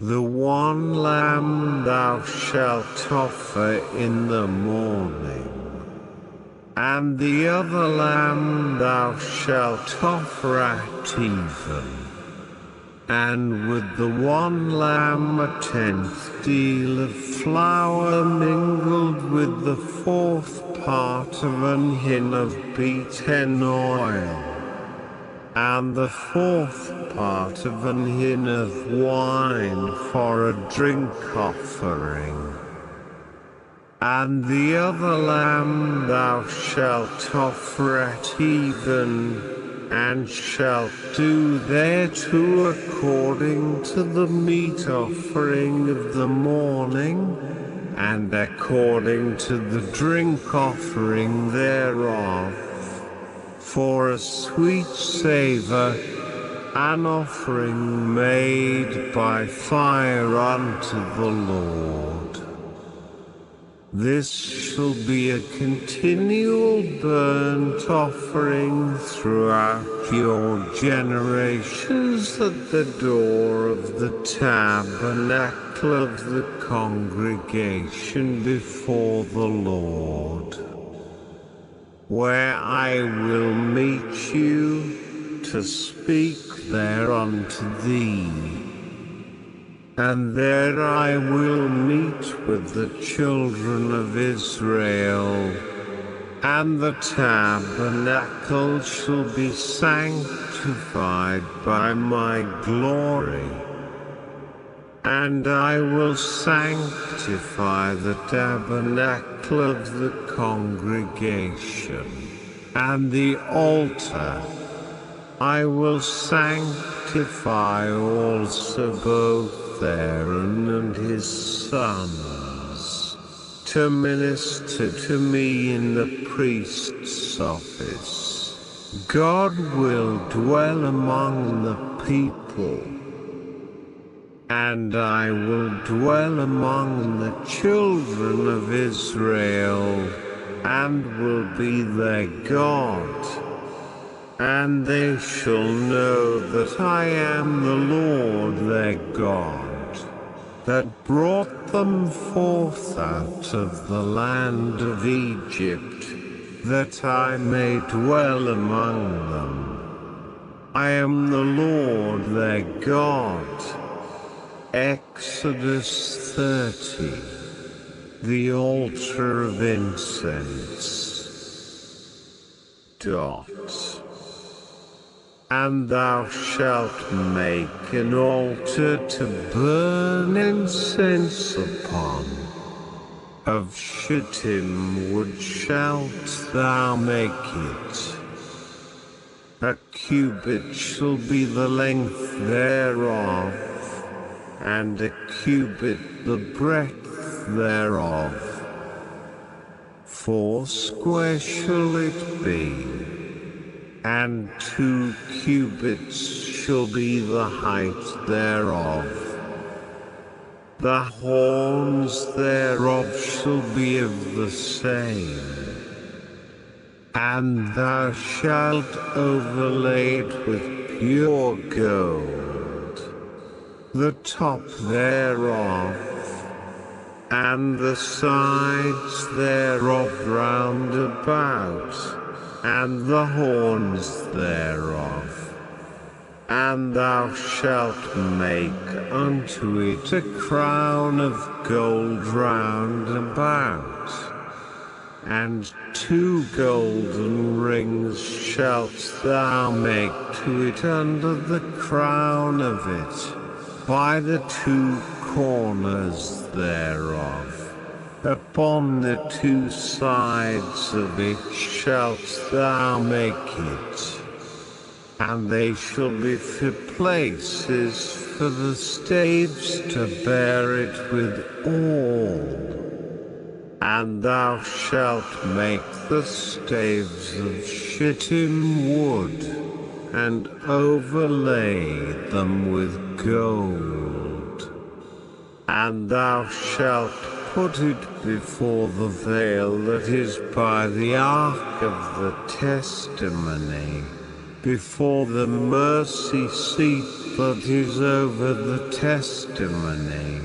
A: The 1 lamb thou shalt offer in the morning, and the other lamb thou shalt offer at even. And with the 1 lamb 1/10 deal of flour mingled with the 4th part of an hin of beaten oil, and the 4th part of an hin of wine for a drink offering. And the other lamb thou shalt offer at even, and shalt do thereto according to the meat offering of the morning, and according to the drink offering thereof, for a sweet savour, an offering made by fire unto the Lord. This shall be a continual burnt offering throughout your generations at the door of the tabernacle of the congregation before the Lord, where I will meet you to speak there unto thee. And there I will meet with the children of Israel, and the tabernacle shall be sanctified by my glory. And I will sanctify the tabernacle of the congregation, and the altar. I will sanctify also both Aaron and his sons, to minister to me in the priest's office. God will dwell among the people, and I will dwell among the children of Israel, and will be their God. And they shall know that I am the Lord their God, that brought them forth out of the land of Egypt, that I may dwell among them. I am the Lord their God. Exodus 30. The altar of incense. And thou shalt make an altar to burn incense upon. Of shittim wood shalt thou make it. A cubit shall be the length thereof, and a cubit the breadth thereof. foursquare shall it be, and 2 cubits shall be the height thereof. The horns thereof shall be of the same. And thou shalt overlay it with pure gold, the top thereof, and the sides thereof round about, and the horns thereof. And thou shalt make unto it a crown of gold round about, And 2 golden rings shalt thou make to it under the crown of it, by the 2 corners thereof. Upon the 2 sides of it shalt thou make it, and they shall be for places for the staves to bear it withal. And thou shalt make the staves of shittim wood, and overlay them with gold. And thou shalt put it before the veil that is by the ark of the testimony, before the mercy seat that is over the testimony,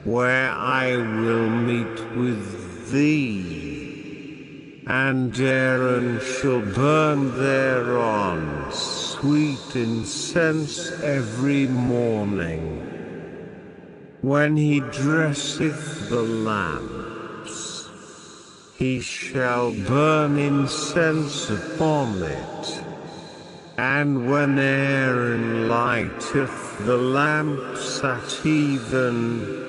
A: where I will meet with thee. And Aaron shall burn thereon sweet incense every morning, when he dresseth the lamps. He shall burn incense upon it. And when Aaron lighteth the lamps at even,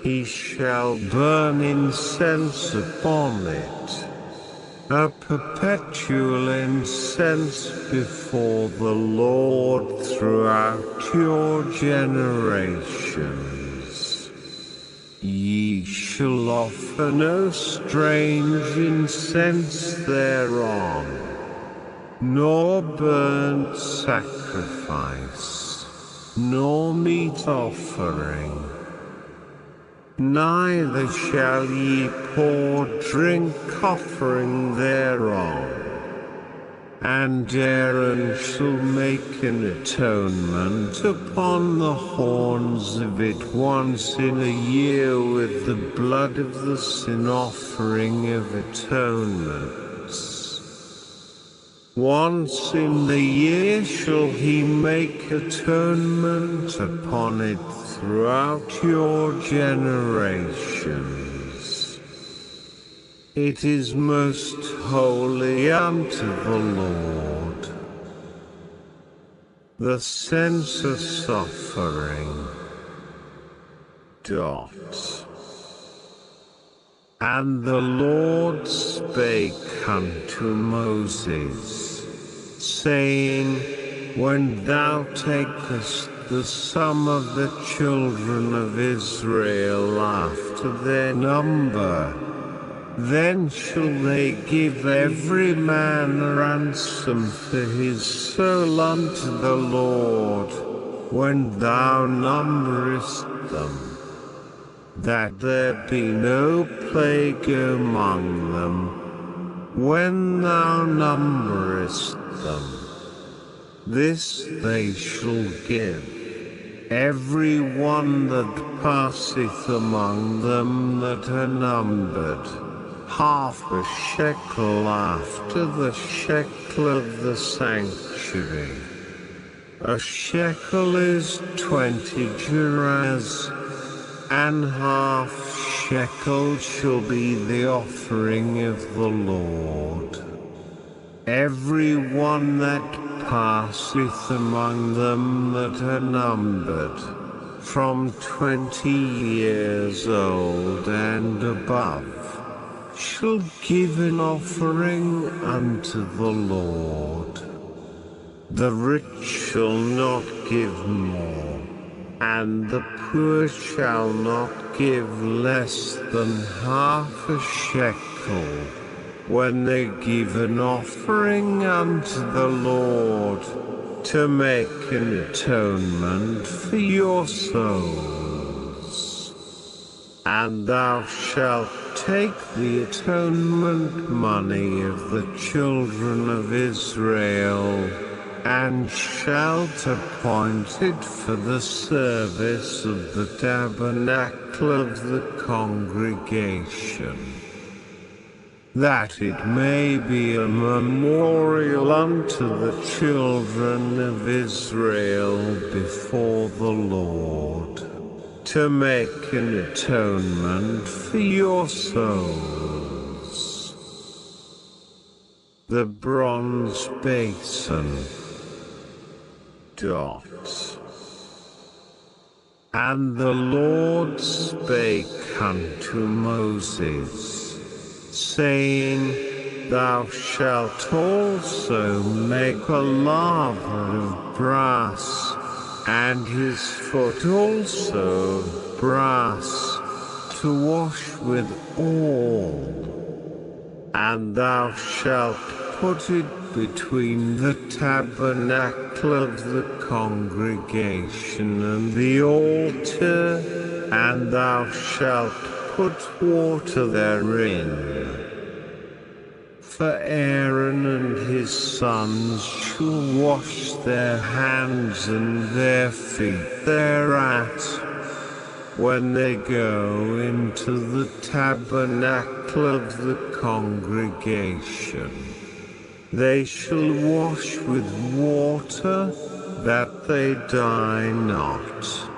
A: he shall burn incense upon it, a perpetual incense before the Lord throughout your generations. Ye shall offer no strange incense thereon, nor burnt sacrifice, nor meat offering. Neither shall ye pour drink offering thereon. And Aaron shall make an atonement upon the horns of it once in a year with the blood of the sin offering of atonements. Once in the year shall he make atonement upon it throughout your generations. It is most holy unto the Lord. The census offering. And the Lord spake unto Moses, saying, When thou takest the sum of the children of Israel after their number, then shall they give every man a ransom for his soul unto the Lord, when thou numberest them, that there be no plague among them, when thou numberest them. This they shall give, every one that passeth among them that are numbered, half a shekel after the shekel of the sanctuary. A shekel is 20 gerahs, and half shekel shall be the offering of the Lord. Every one that passeth among them that are numbered, from 20 years old and above, shall give an offering unto the Lord. The rich shall not give more, and the poor shall not give less than half a shekel, when they give an offering unto the Lord, to make an atonement for your souls. And thou shalt take the atonement money of the children of Israel, and shalt appoint it for the service of the tabernacle of the congregation, that it may be a memorial unto the children of Israel before the Lord, to make an atonement for your souls. the bronze basin. And the Lord spake unto Moses, saying, Thou shalt also make a laver of brass, and his foot also of brass, to wash withal. And thou shalt put it between the tabernacle of the congregation and the altar, and thou shalt put water therein. For Aaron and his sons shall wash their hands and their feet thereat, when they go into the tabernacle of the congregation. They shall wash with water, that they die not.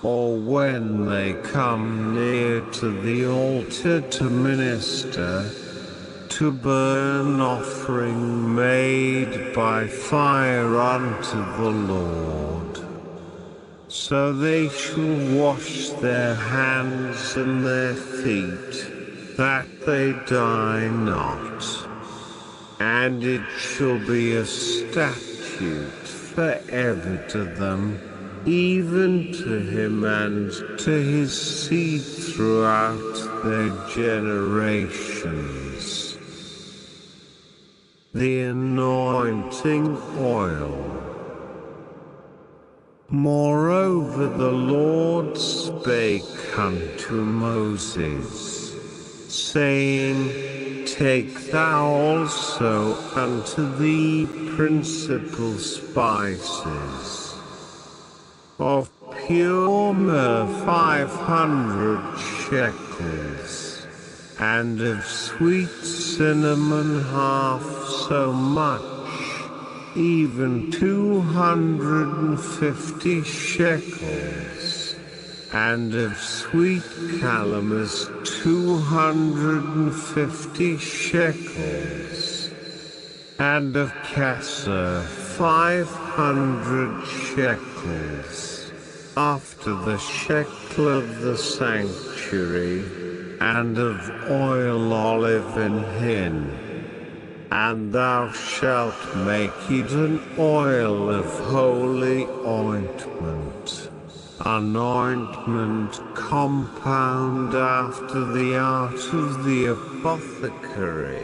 A: Or when they come near to the altar to minister, to burn offering made by fire unto the Lord. So they shall wash their hands and their feet, that they die not. And it shall be a statute forever to them, even to him and to his seed throughout their generations. The anointing oil. Moreover the Lord spake unto Moses, saying, Take thou also unto thee principal spices of pure myrrh 500 shekels, and of sweet cinnamon half so much, even 250 shekels, and of sweet calamus 250 shekels, and of cassia 500 shekels, after the shekel of the sanctuary, and of oil olive and hin. And thou shalt make it an oil of holy ointment, an ointment compound after the art of the apothecary.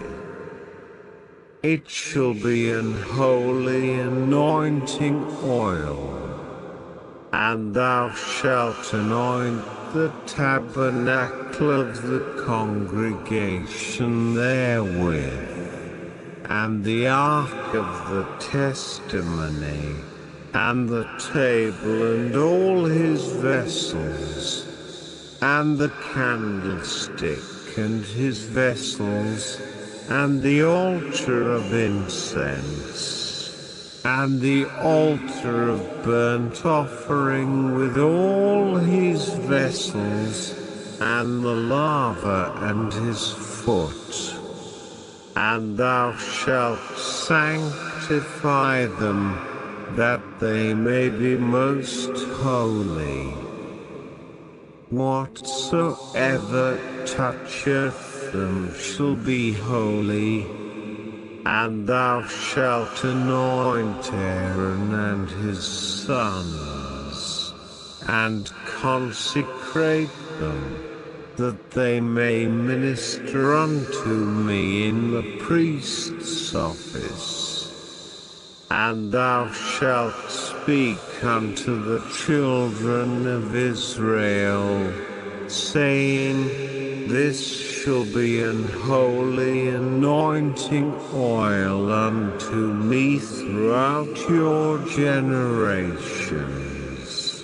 A: It shall be an holy anointing oil. And thou shalt anoint the tabernacle of the congregation therewith, and the ark of the testimony, and the table and all his vessels, and the candlestick and his vessels, and the altar of incense, and the altar of burnt offering with all his vessels, and the laver and his foot. And thou shalt sanctify them, that they may be most holy. Whatsoever toucheth them shall be holy. And thou shalt anoint Aaron and his sons, and consecrate them, that they may minister unto me in the priest's office. And thou shalt speak unto the children of Israel, saying, This shall be an holy anointing oil unto me throughout your generations.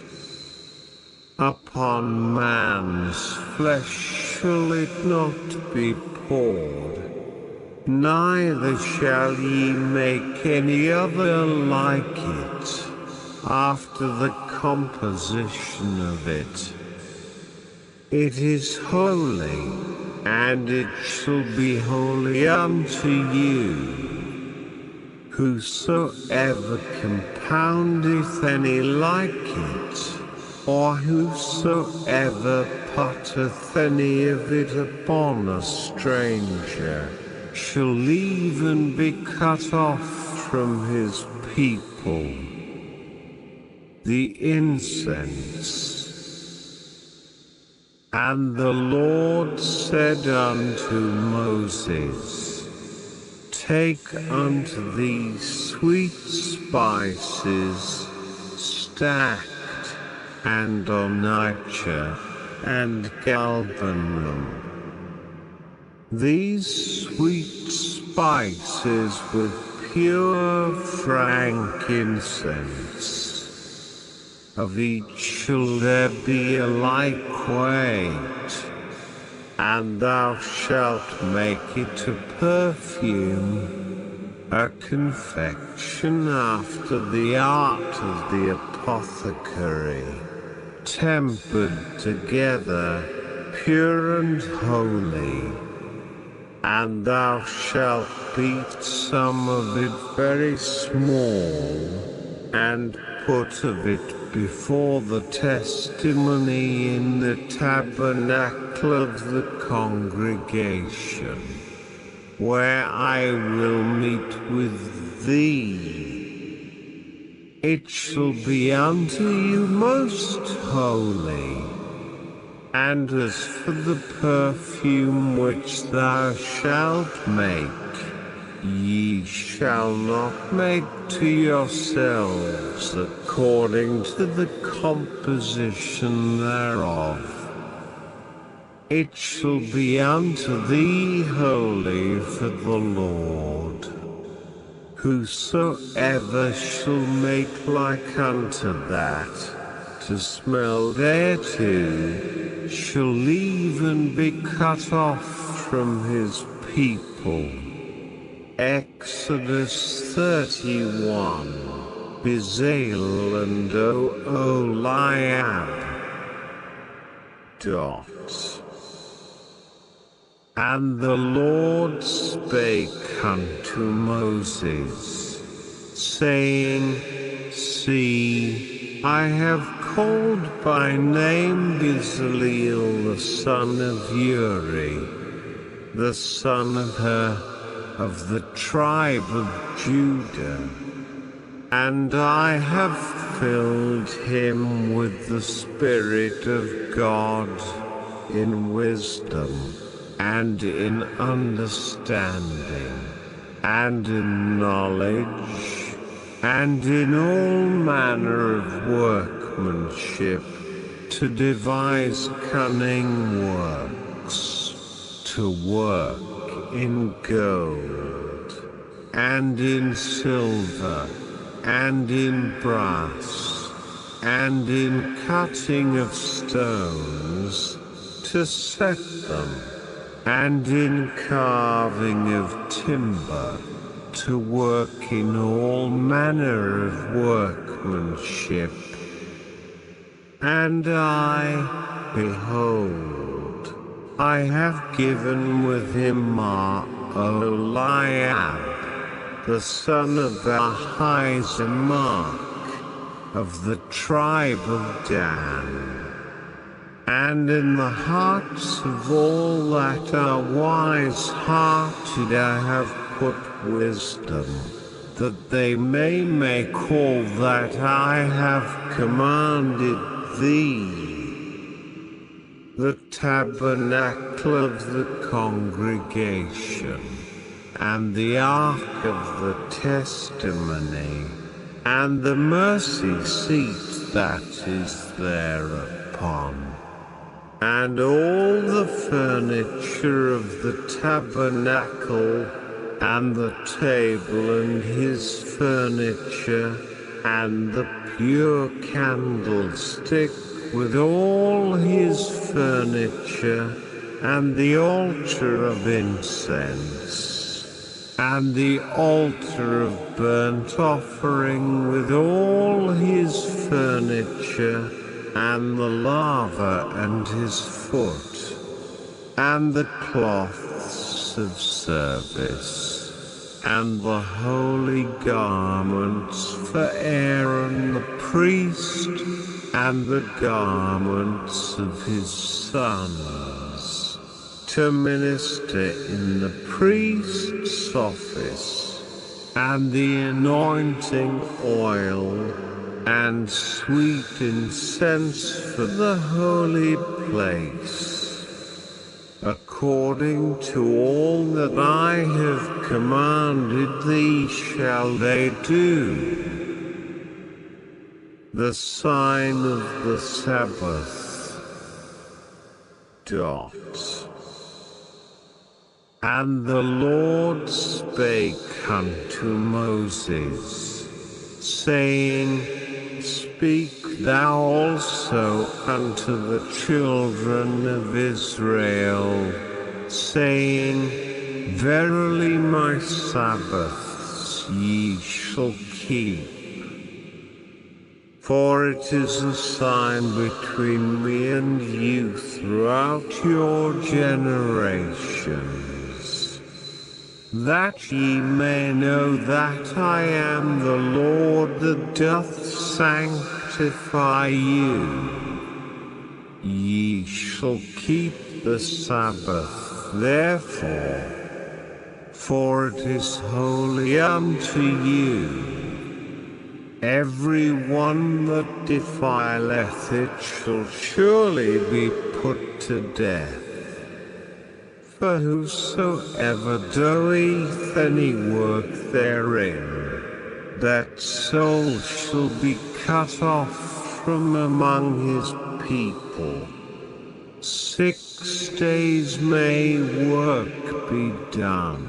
A: Upon man's flesh shall it not be poured, neither shall ye make any other like it, after the composition of it. It is holy, and it shall be holy unto you. Whosoever compoundeth any like it, or whosoever putteth any of it upon a stranger, shall leave and be cut off from his people. The incense. And the Lord said unto Moses, Take unto thee sweet spices, stacked, and onycha, and galbanum. These sweet spices with pure frankincense. Of each shall there be a like weight, and thou shalt make it a perfume, a confection after the art of the apothecary, tempered together, pure and holy. And thou shalt beat some of it very small, and put of it before the testimony in the tabernacle of the congregation, where I will meet with thee. It shall be unto you most holy. And as for the perfume which thou shalt make, ye shall not make to yourselves according to the composition thereof. It shall be unto thee holy for the Lord. Whosoever shall make like unto that, to smell thereto, shall leave and be cut off from his people. Exodus 31. Bezalel and Oholiab. And the Lord spake unto Moses, saying, See, I have called by name Bezalel the son of Uri, the son of Hur, of the tribe of Judah, and I have filled him with the Spirit of God, in wisdom, and in understanding, and in knowledge, and in all manner of workmanship, to devise cunning works, to work in gold, and in silver, and in brass, and in cutting of stones, to set them, and in carving of timber, to work in all manner of workmanship. And I, behold, I have given with him Oholiab, the son of Ahisamach, of the tribe of Dan. And in the hearts of all that are wise-hearted I have put wisdom, that they may make all that I have commanded thee. The tabernacle of the congregation, and the ark of the testimony, and the mercy seat that is thereupon, and all the furniture of the tabernacle, and the table and his furniture, and the pure candlestick with all his furniture, and the altar of incense, and the altar of burnt offering with all his furniture, and the laver and his foot, and the cloths of service, and the holy garments for Aaron the priest, and the garments of his sons, to minister in the priest's office, and the anointing oil, and sweet incense for the holy place. According to all that I have commanded thee shall they do. The sign of the Sabbath. And the Lord spake unto Moses, saying, Speak thou also unto the children of Israel, saying, Verily my Sabbaths ye shall keep. For it is a sign between me and you throughout your generations, that ye may know that I am the Lord that doth sanctify you. Ye shall keep the Sabbath therefore, for it is holy unto you. Every one that defileth it shall surely be put to death. For whosoever doeth any work therein, that soul shall be cut off from among his people. 6 days may work be done,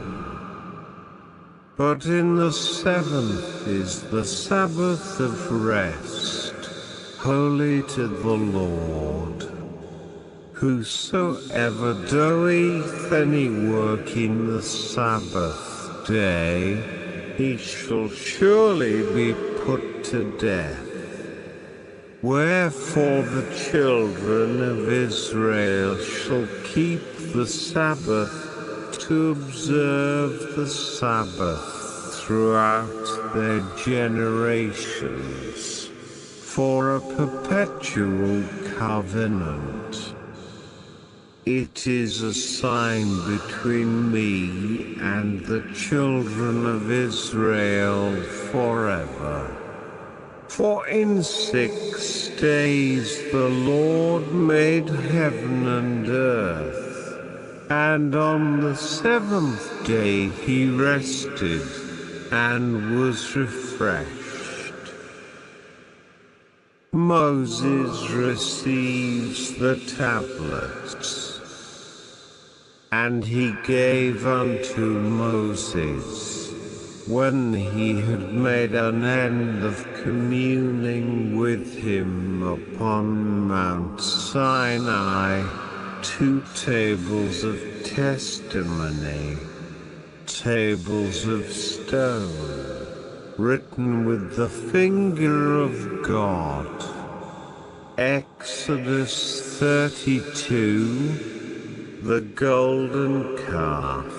A: but in the 7th is the Sabbath of rest, holy to the Lord. Whosoever doeth any work in the Sabbath day, he shall surely be put to death. Wherefore the children of Israel shall keep the Sabbath, to observe the Sabbath throughout their generations, for a perpetual covenant. It is a sign between me and the children of Israel forever. For in 6 days the Lord made heaven and earth, and on the 7th day he rested, and was refreshed. Moses receives the tablets. And he gave unto Moses, when he had made an end of communing with him upon Mount Sinai, 2 tables of testimony, tables of stone, written with the finger of God. Exodus 32, the golden calf.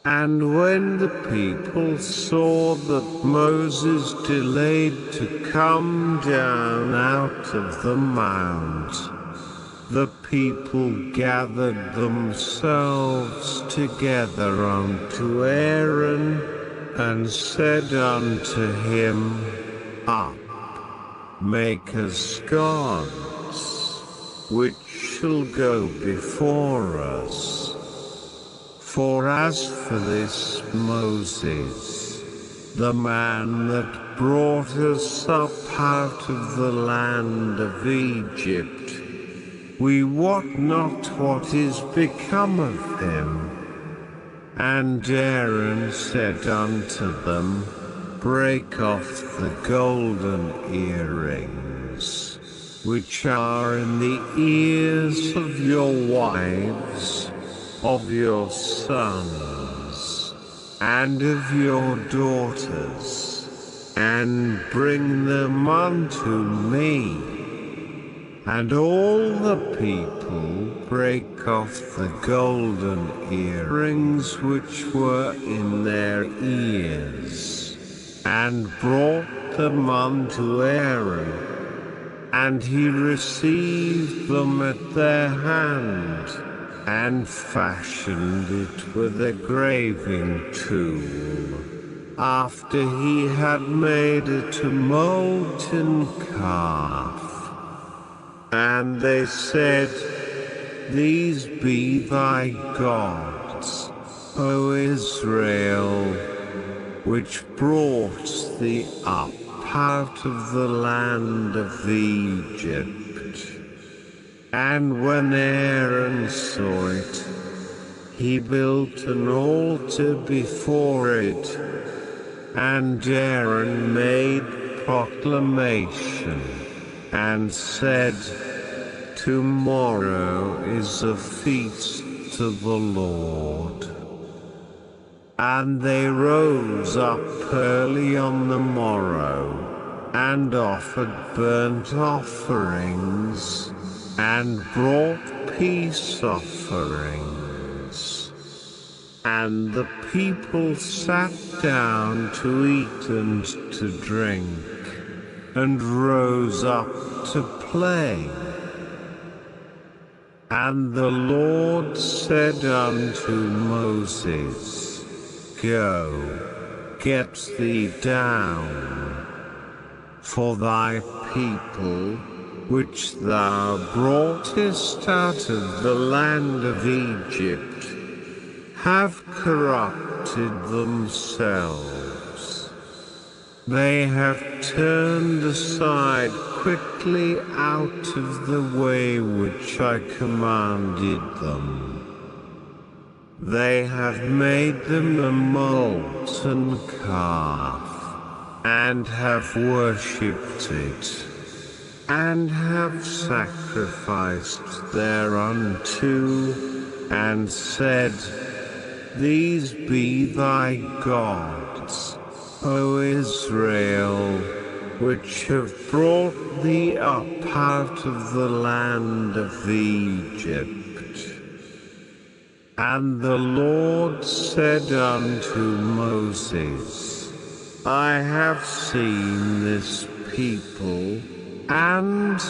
A: And when the people saw that Moses delayed to come down out of the mount, the people gathered themselves together unto Aaron, and said unto him, Up, make us gods, which shall go before us. For as for this Moses, the man that brought us up out of the land of Egypt, we wot not what is become of him. And Aaron said unto them, Break off the golden earrings, which are in the ears of your wives, of your sons, and of your daughters, and bring them unto me. And all the people brake off the golden earrings which were in their ears, and brought them unto Aaron, and he received them at their hand, and fashioned it with a graving tool, after he had made it a molten calf. And they said, These be thy gods, O Israel, which brought thee up out of the land of Egypt. And when Aaron saw it, he built an altar before it, and Aaron made proclamation, and said, Tomorrow is a feast to the Lord. And they rose up early on the morrow, and offered burnt offerings, and brought peace offerings. And the people sat down to eat and to drink, and rose up to play. And the Lord said unto Moses, Go, get thee down, for thy people, which thou broughtest out of the land of Egypt, have corrupted themselves. They have turned aside quickly out of the way which I commanded them. They have made them a molten calf, and have worshipped it, and have sacrificed thereunto, and said, These be thy gods, O Israel, which have brought thee up out of the land of Egypt. And the Lord said unto Moses, I have seen this people, and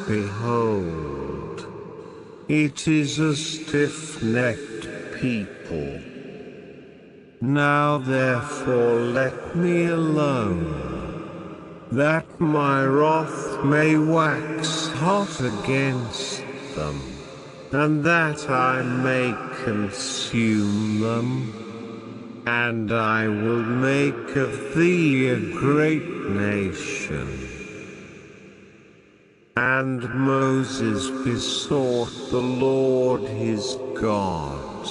A: behold, it is a stiff-necked people. Now therefore let me alone, that my wrath may wax hot against them, and that I may consume them, and I will make of thee a great nation. And Moses besought the Lord his God,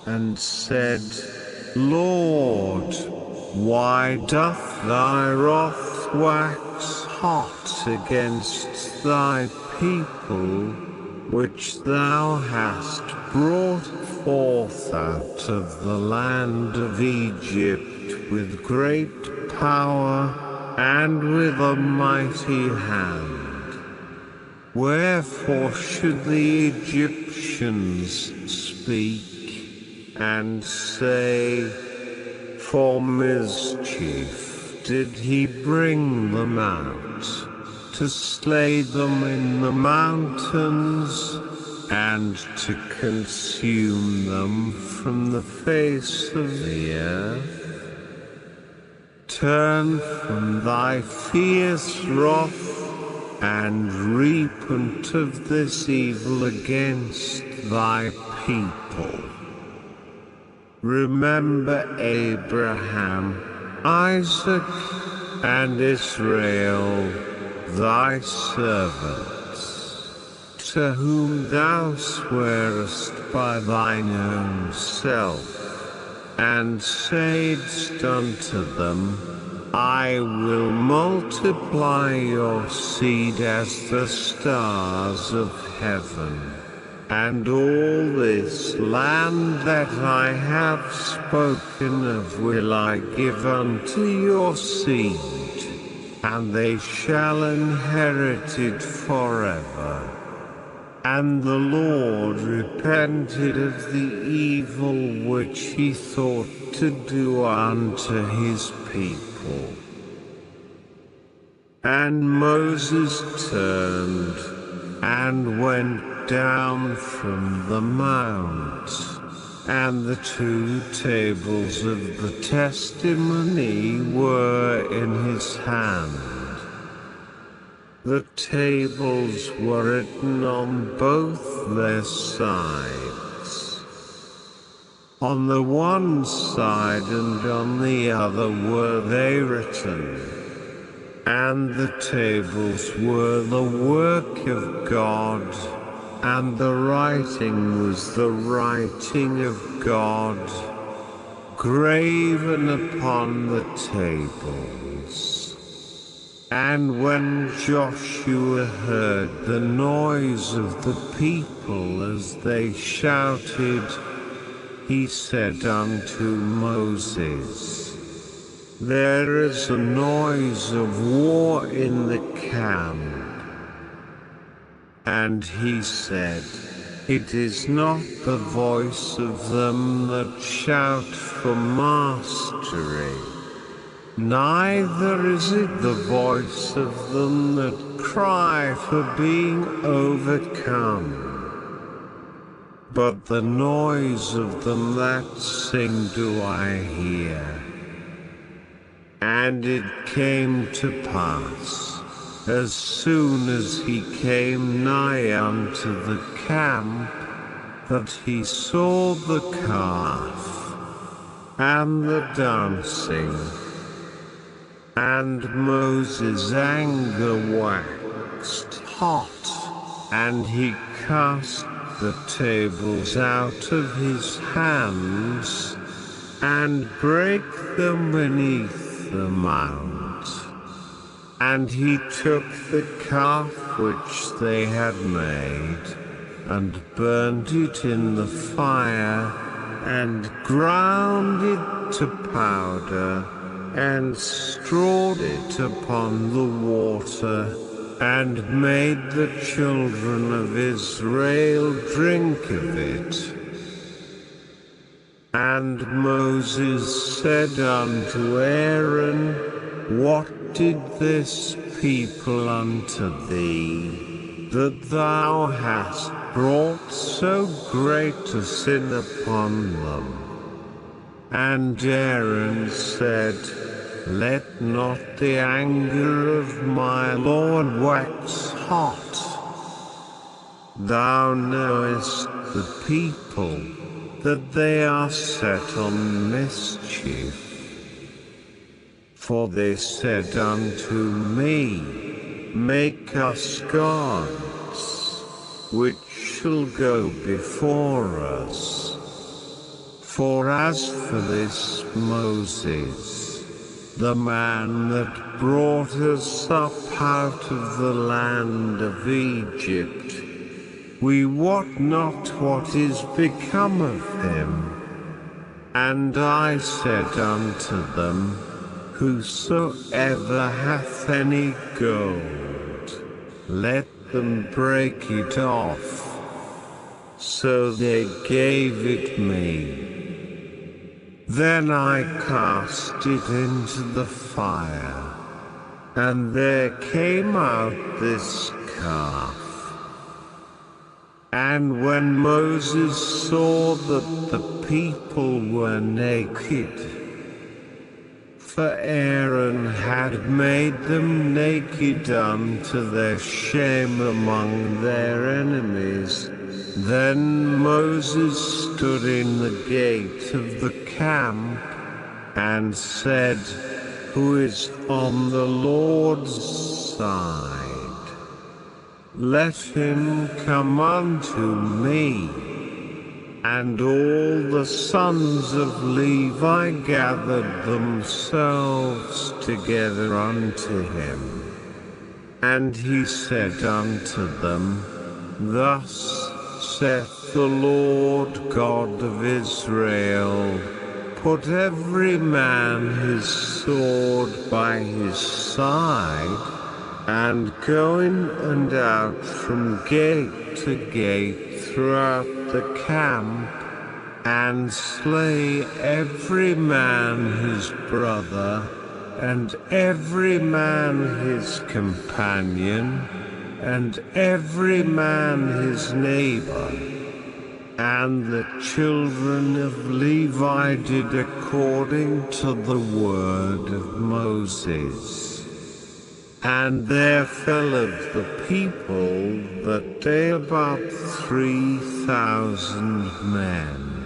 A: and said, Lord, why doth thy wrath wax hot against thy people, which thou hast brought forth out of the land of Egypt with great power and with a mighty hand? Wherefore should the Egyptians speak and say, For mischief did he bring them out, to slay them in the mountains, and to consume them from the face of the earth? Turn from thy fierce wrath, and repent of this evil against thy people. Remember Abraham, Isaac, and Israel, thy servants, to whom thou swarest by thine own self, and saidst unto them, I will multiply your seed as the stars of heaven, and all this land that I have spoken of will I give unto your seed, and they shall inherit it forever. And the Lord repented of the evil which he thought to do unto his people. And Moses turned, and went down from the mount, and the 2 tables of the testimony were in his hand. The tables were written on both their sides. On the one side and on the other were they written, and the tables were the work of God, and the writing was the writing of God, graven upon the tables. And when Joshua heard the noise of the people as they shouted, he said unto Moses, There is a noise of war in the camp. And he said, It is not the voice of them that shout for mastery, neither is it the voice of them that cry for being overcome, but the noise of them that sing do I hear. And it came to pass, as soon as he came nigh unto the camp, that he saw the calf, and the dancing, and Moses' anger waxed hot, and he cast the tables out of his hands, and brake them beneath the mount. And he took the calf which they had made, and burnt it in the fire, and ground it to powder, and strawed it upon the water, and made the children of Israel drink of it. And Moses said unto Aaron, What did this people unto thee, that thou hast brought so great a sin upon them? And Aaron said, Let not the anger of my Lord wax hot. Thou knowest the people, that they are set on mischief. For they said unto me, Make us gods, which shall go before us. For as for this Moses, the man that brought us up out of the land of Egypt, we wot not what is become of him. And I said unto them, Whosoever hath any gold, let them break it off. So they gave it me. Then I cast it into the fire, and there came out this calf. And when Moses saw that the people were naked, for Aaron had made them naked unto their shame among their enemies, then Moses stood in the gate of the camp, and said, Who is on the Lord's side? Let him come unto me. And all the sons of Levi gathered themselves together unto him. And he said unto them, Thus saith the Lord God of Israel, put every man his sword by his side, and go in and out from gate to gate throughout the camp, and slay every man his brother, and every man his companion, and every man his neighbor. And the children of Levi did according to the word of Moses. And there fell of the people that day about 3,000 men.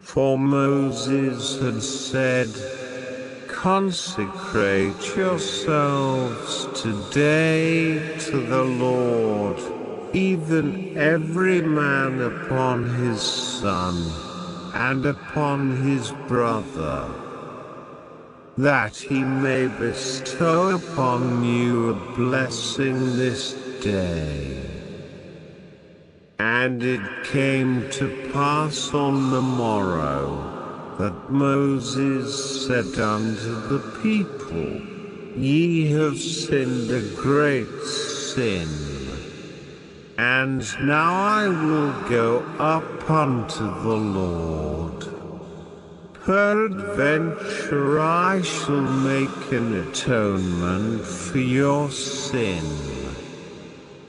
A: For Moses had said, "Consecrate yourselves today to the Lord, even every man upon his son, and upon his brother, that he may bestow upon you a blessing this day." And it came to pass on the morrow, that Moses said unto the people, "Ye have sinned a great sin. And now I will go up unto the Lord. Peradventure I shall make an atonement for your sin."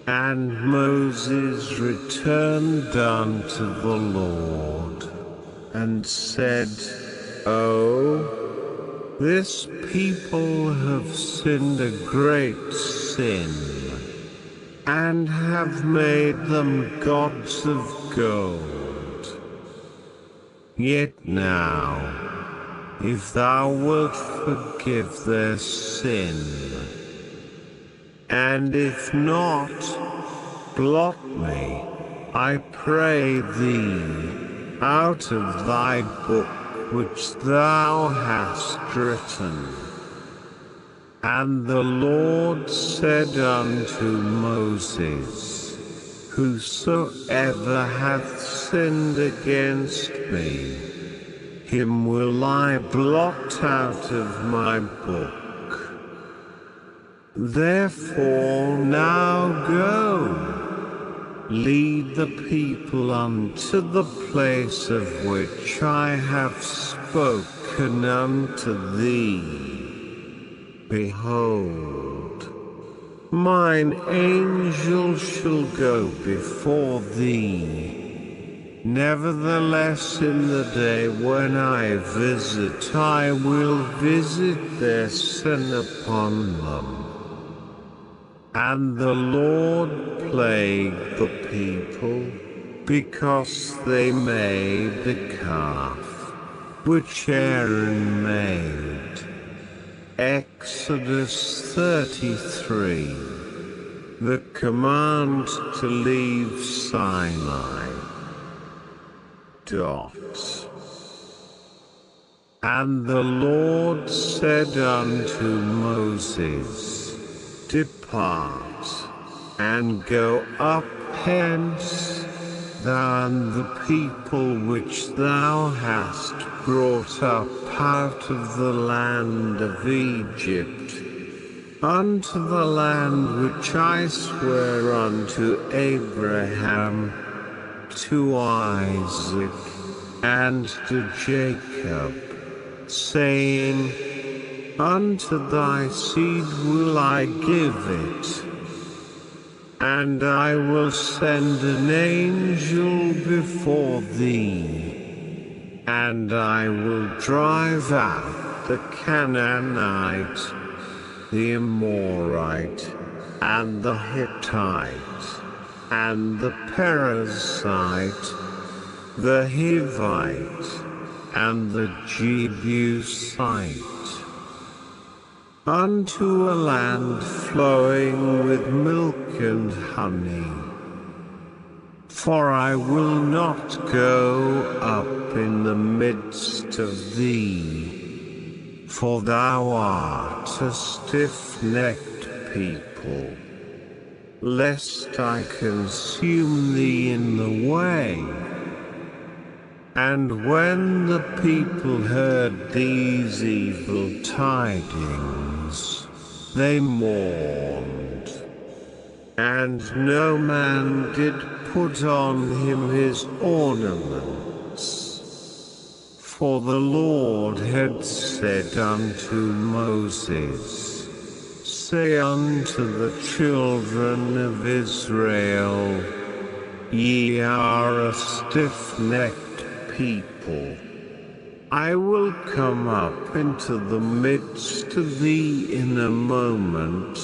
A: And Moses returned unto the Lord, and said, "Oh, this people have sinned a great sin, and have made them gods of gold. Yet now, if thou wilt forgive their sin, and if not, blot me, I pray thee, out of thy book which thou hast written." And the Lord said unto Moses, "Whosoever hath sinned against me, him will I blot out of my book. Therefore now go, lead the people unto the place of which I have spoken unto thee. Behold, mine angel shall go before thee. Nevertheless in the day when I visit, I will visit their sin upon them." And the Lord plagued the people, because they made a calf, which Aaron made. Exodus 33. The command to leave Sinai. And the Lord said unto Moses, "Depart, and go up hence, thou and the people which thou hast brought up out of the land of Egypt, unto the land which I swear unto Abraham, to Isaac, and to Jacob, saying, Unto thy seed will I give it, and I will send an angel before thee, and I will drive out the Canaanite, the Amorite, and the Hittite, and the Perizzite, the Hivite, and the Jebusite, unto a land flowing with milk and honey. For I will not go up in the midst of thee, for thou art a stiff-necked people, lest I consume thee in the way. And when the people heard these evil tidings, they mourned, and no man did put on him his ornaments. For the Lord had said unto Moses, Say unto the children of Israel, Ye are a stiff-necked people. I will come up into the midst of thee in a moment,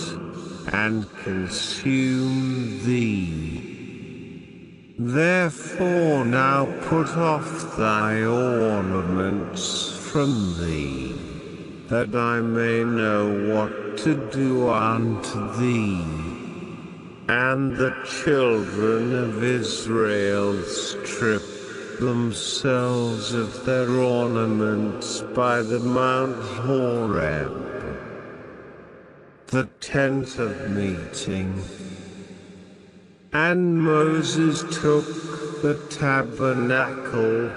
A: and consume thee. Therefore now put off thy ornaments from thee, that I may know what to do unto thee. And the children of Israel stripped themselves of their ornaments by the Mount Horeb, the tent of meeting. And Moses took the tabernacle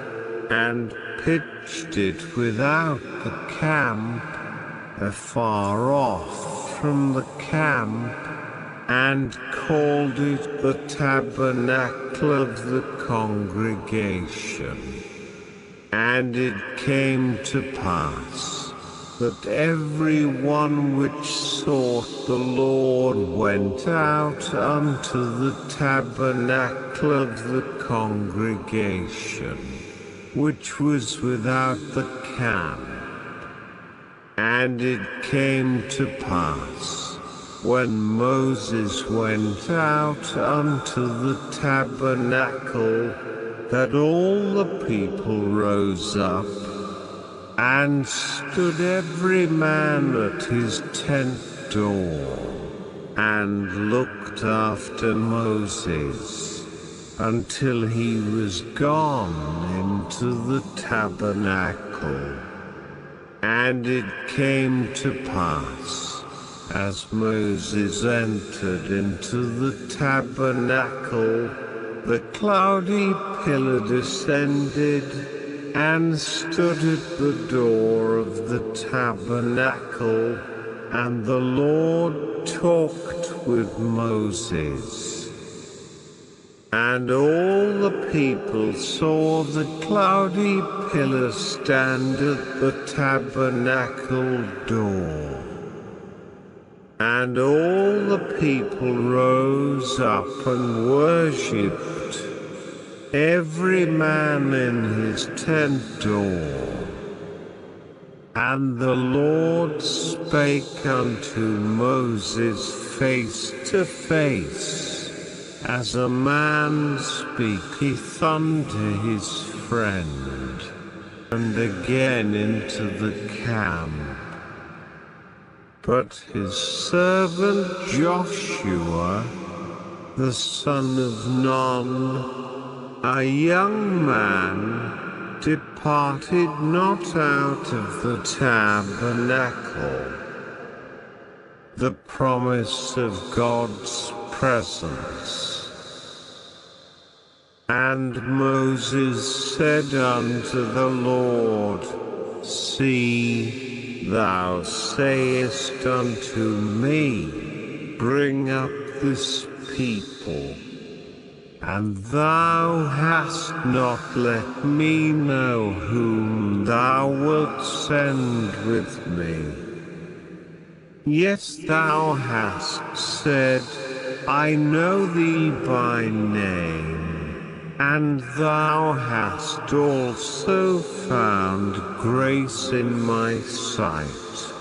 A: and pitched it without the camp, afar off from the camp, and called it the tabernacle of the congregation. And it came to pass that every one which sought the Lord went out unto the tabernacle of the congregation, which was without the camp. And it came to pass, when Moses went out unto the tabernacle, that all the people rose up, and stood every man at his tent door, and looked after Moses, until he was gone into the tabernacle. And it came to pass, as Moses entered into the tabernacle, the cloudy pillar descended, and stood at the door of the tabernacle, and the Lord talked with Moses. And all the people saw the cloudy pillar stand at the tabernacle door. And all the people rose up and worshipped, every man in his tent door. And the Lord spake unto Moses face to face, as a man speaketh unto his friend, and again into the camp. But his servant Joshua, the son of Nun, a young man, departed not out of the tabernacle. The promise of God's presence. And Moses said unto the Lord, See, thou sayest unto me, Bring up this people, and thou hast not let me know whom thou wilt send with me. Yet thou hast said, I know thee by name, and thou hast also found grace in my sight.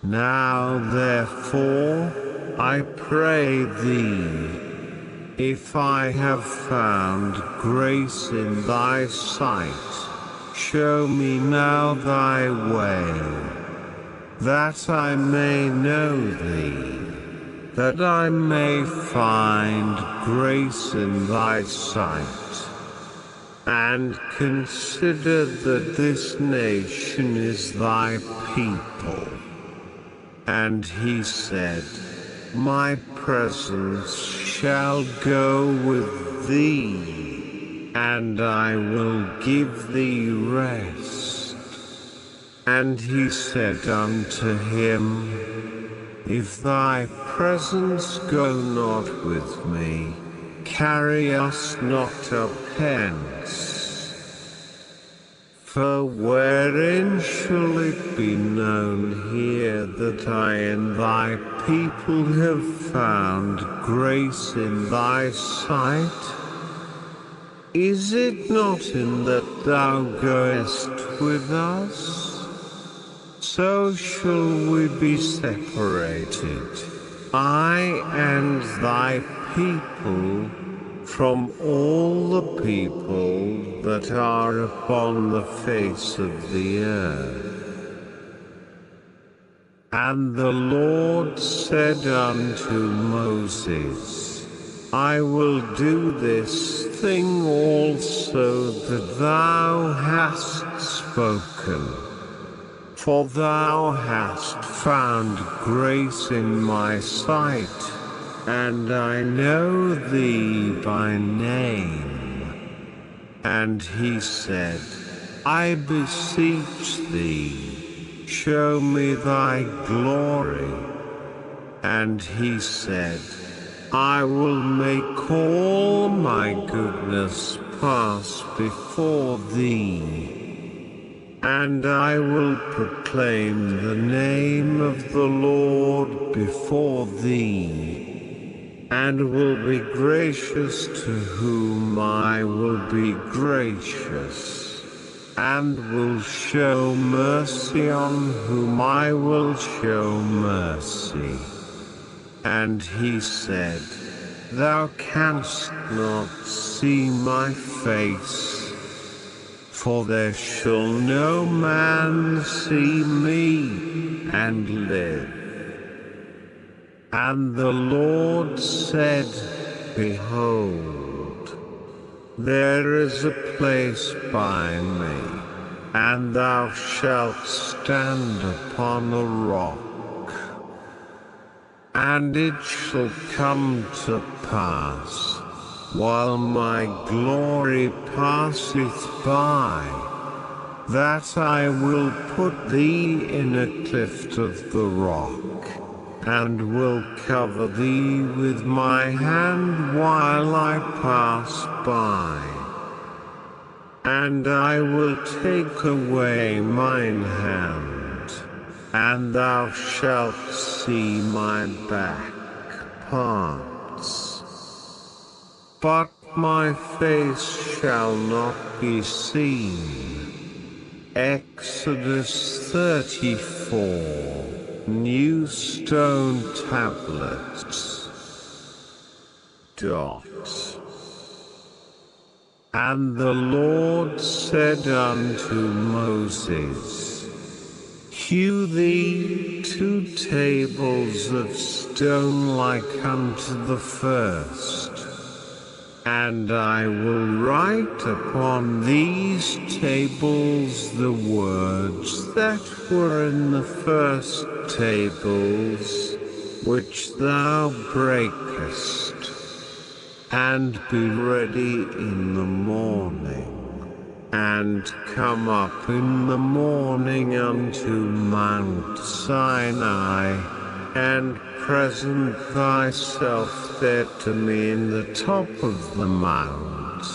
A: Now therefore, I pray thee, if I have found grace in thy sight, show me now thy way, that I may know thee, that I may find grace in thy sight. And consider that this nation is thy people. And he said, My presence shall go with thee, and I will give thee rest. And he said unto him, If thy presence go not with me, carry us not up hence. For wherein shall it be known here that I and thy people have found grace in thy sight? Is it not in that thou goest with us? So shall we be separated, I and thy people, from all the people that are upon the face of the earth. And the Lord said unto Moses, I will do this thing also that thou hast spoken. For thou hast found grace in my sight, and I know thee by name. And he said, I beseech thee, show me thy glory. And he said, I will make all my goodness pass before thee, and I will proclaim the name of the Lord before thee, and will be gracious to whom I will be gracious, and will show mercy on whom I will show mercy. And he said, Thou canst not see my face, for there shall no man see me and live. And the Lord said, Behold, there is a place by me, and thou shalt stand upon a rock. And it shall come to pass, while my glory passeth by, that I will put thee in a cleft of the rock, and will cover thee with my hand while I pass by. And I will take away mine hand, and thou shalt see my back parts. But my face shall not be seen. Exodus 34, New Stone Tablets. And the Lord said unto Moses, Hew thee 2 tables of stone like unto the first, and I will write upon these tables the words that were in the first tables, which thou breakest, and be ready in the morning, and come up in the morning unto Mount Sinai, and present thyself there to me in the top of the mount.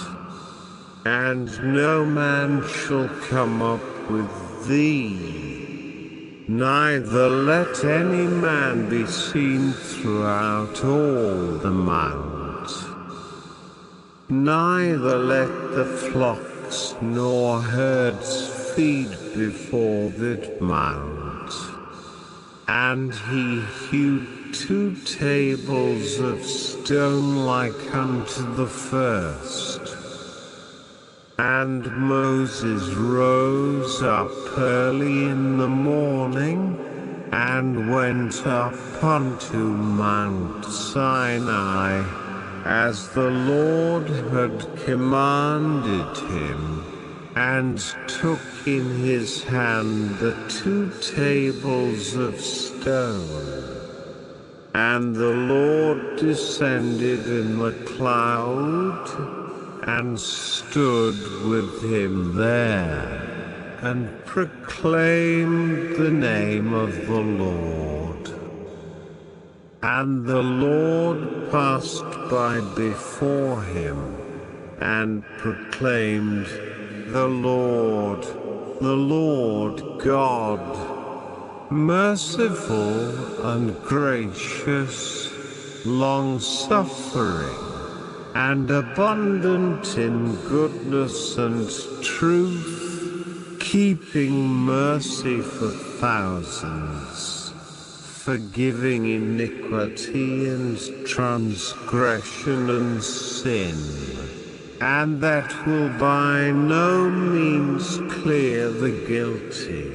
A: And no man shall come up with thee, neither let any man be seen throughout all the mount. Neither let the flocks nor herds feed before that mount. And he hewed 2 tables of stone like unto the first. And Moses rose up early in the morning, and went up unto Mount Sinai, as the Lord had commanded him, and took in his hand the 2 tables of stone. And the Lord descended in the cloud, and stood with him there, and proclaimed the name of the Lord. And the Lord passed by before him, and proclaimed, the Lord God, merciful and gracious, long-suffering, and abundant in goodness and truth, keeping mercy for thousands, forgiving iniquity and transgression and sin, and that will by no means clear the guilty,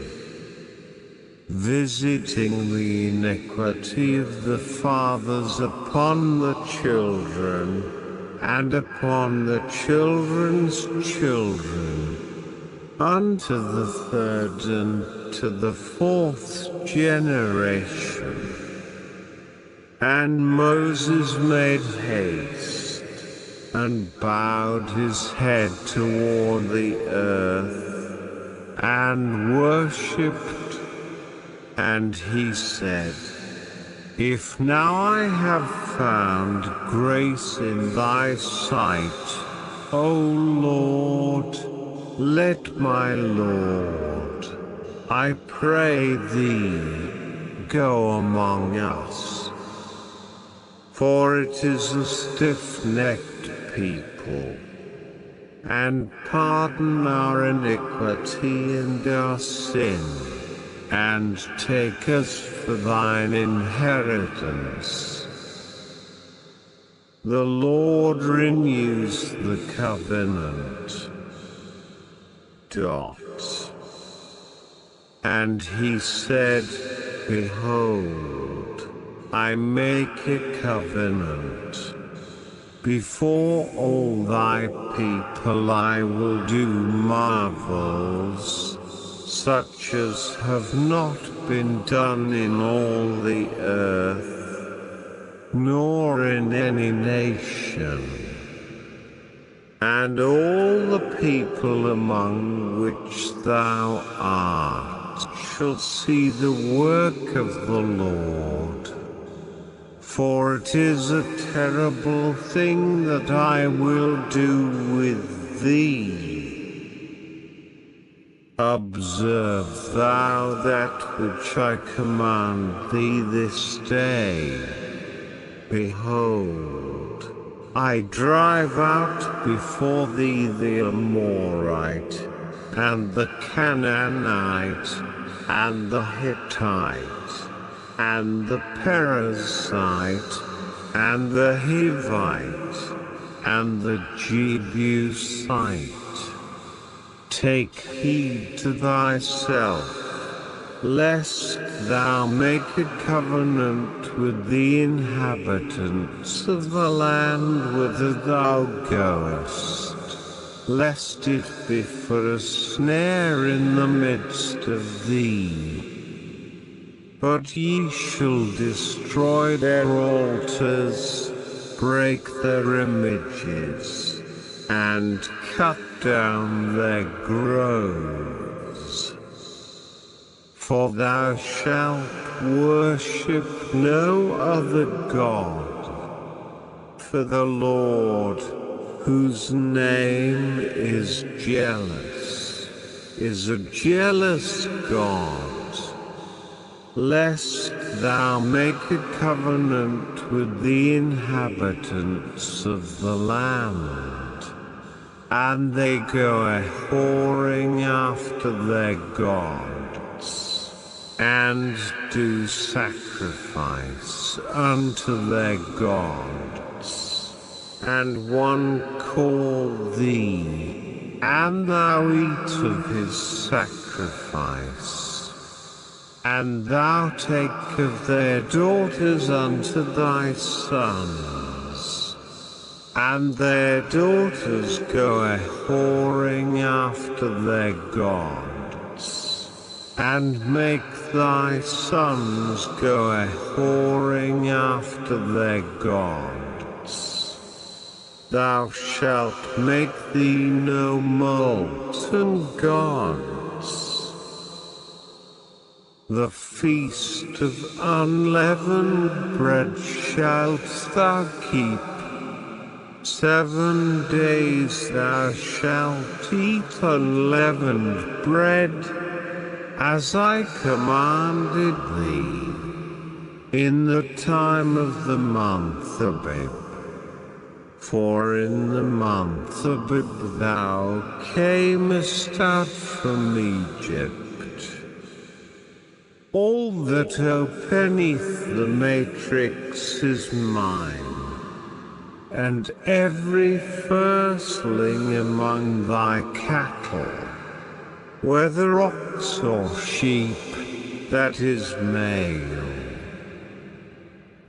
A: visiting the iniquity of the fathers upon the children, and upon the children's children, unto the third and to the fourth generation. And Moses made haste, and bowed his head toward the earth, and worshipped, and he said, if now I have found grace in thy sight, O Lord, let my Lord, I pray thee, go among us. For it is a stiff-necked people, and pardon our iniquity and our sin, and take us for thine inheritance. The Lord renews the covenant. And he said, behold, I make a covenant. Before all thy people I will do marvels, such as have not been done in all the earth, nor in any nation. And all the people among which thou art shall see the work of the Lord. For it is a terrible thing that I will do with thee. Observe thou that which I command thee this day. Behold, I drive out before thee the Amorite, and the Canaanite, and the Hittite, and the Perizzite, and the Hivite, and the Jebusite. Take heed to thyself, lest thou make a covenant with the inhabitants of the land whither thou goest, lest it be for a snare in the midst of thee. But ye shall destroy their altars, break their images, and cut down their groves. For thou shalt worship no other God, for the Lord, whose name is jealous, is a jealous God. Lest thou make a covenant with the inhabitants of the land, and they go a-whoring after their gods, and do sacrifice unto their gods, and one call thee, and thou eat of his sacrifice. And thou take of their daughters unto thy sons, and their daughters go a-whoring after their gods, and make thy sons go a-whoring after their gods. Thou shalt make thee no molten gods. The feast of unleavened bread shalt thou keep. 7 days thou shalt eat unleavened bread, as I commanded thee, in the time of the month Abib. For in the month Abib thou camest out from Egypt. All that openeth the matrix is mine, and every firstling among thy cattle, whether ox or sheep, that is male.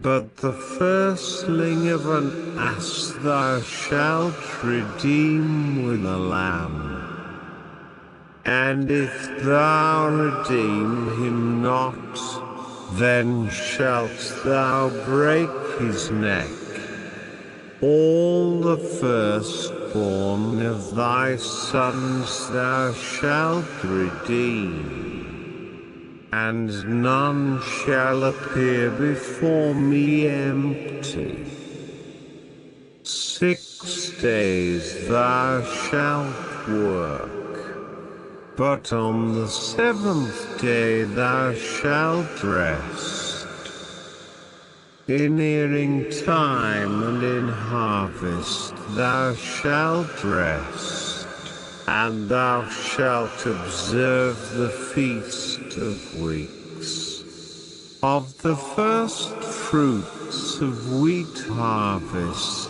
A: But the firstling of an ass thou shalt redeem with a lamb. And if thou redeem him not, then shalt thou break his neck. All the firstborn of thy sons thou shalt redeem, and none shall appear before me empty. 6 days thou shalt work, but on the 7th day thou shalt rest. In earing time and in harvest thou shalt rest, and thou shalt observe the feast of weeks, of the first fruits of wheat harvest,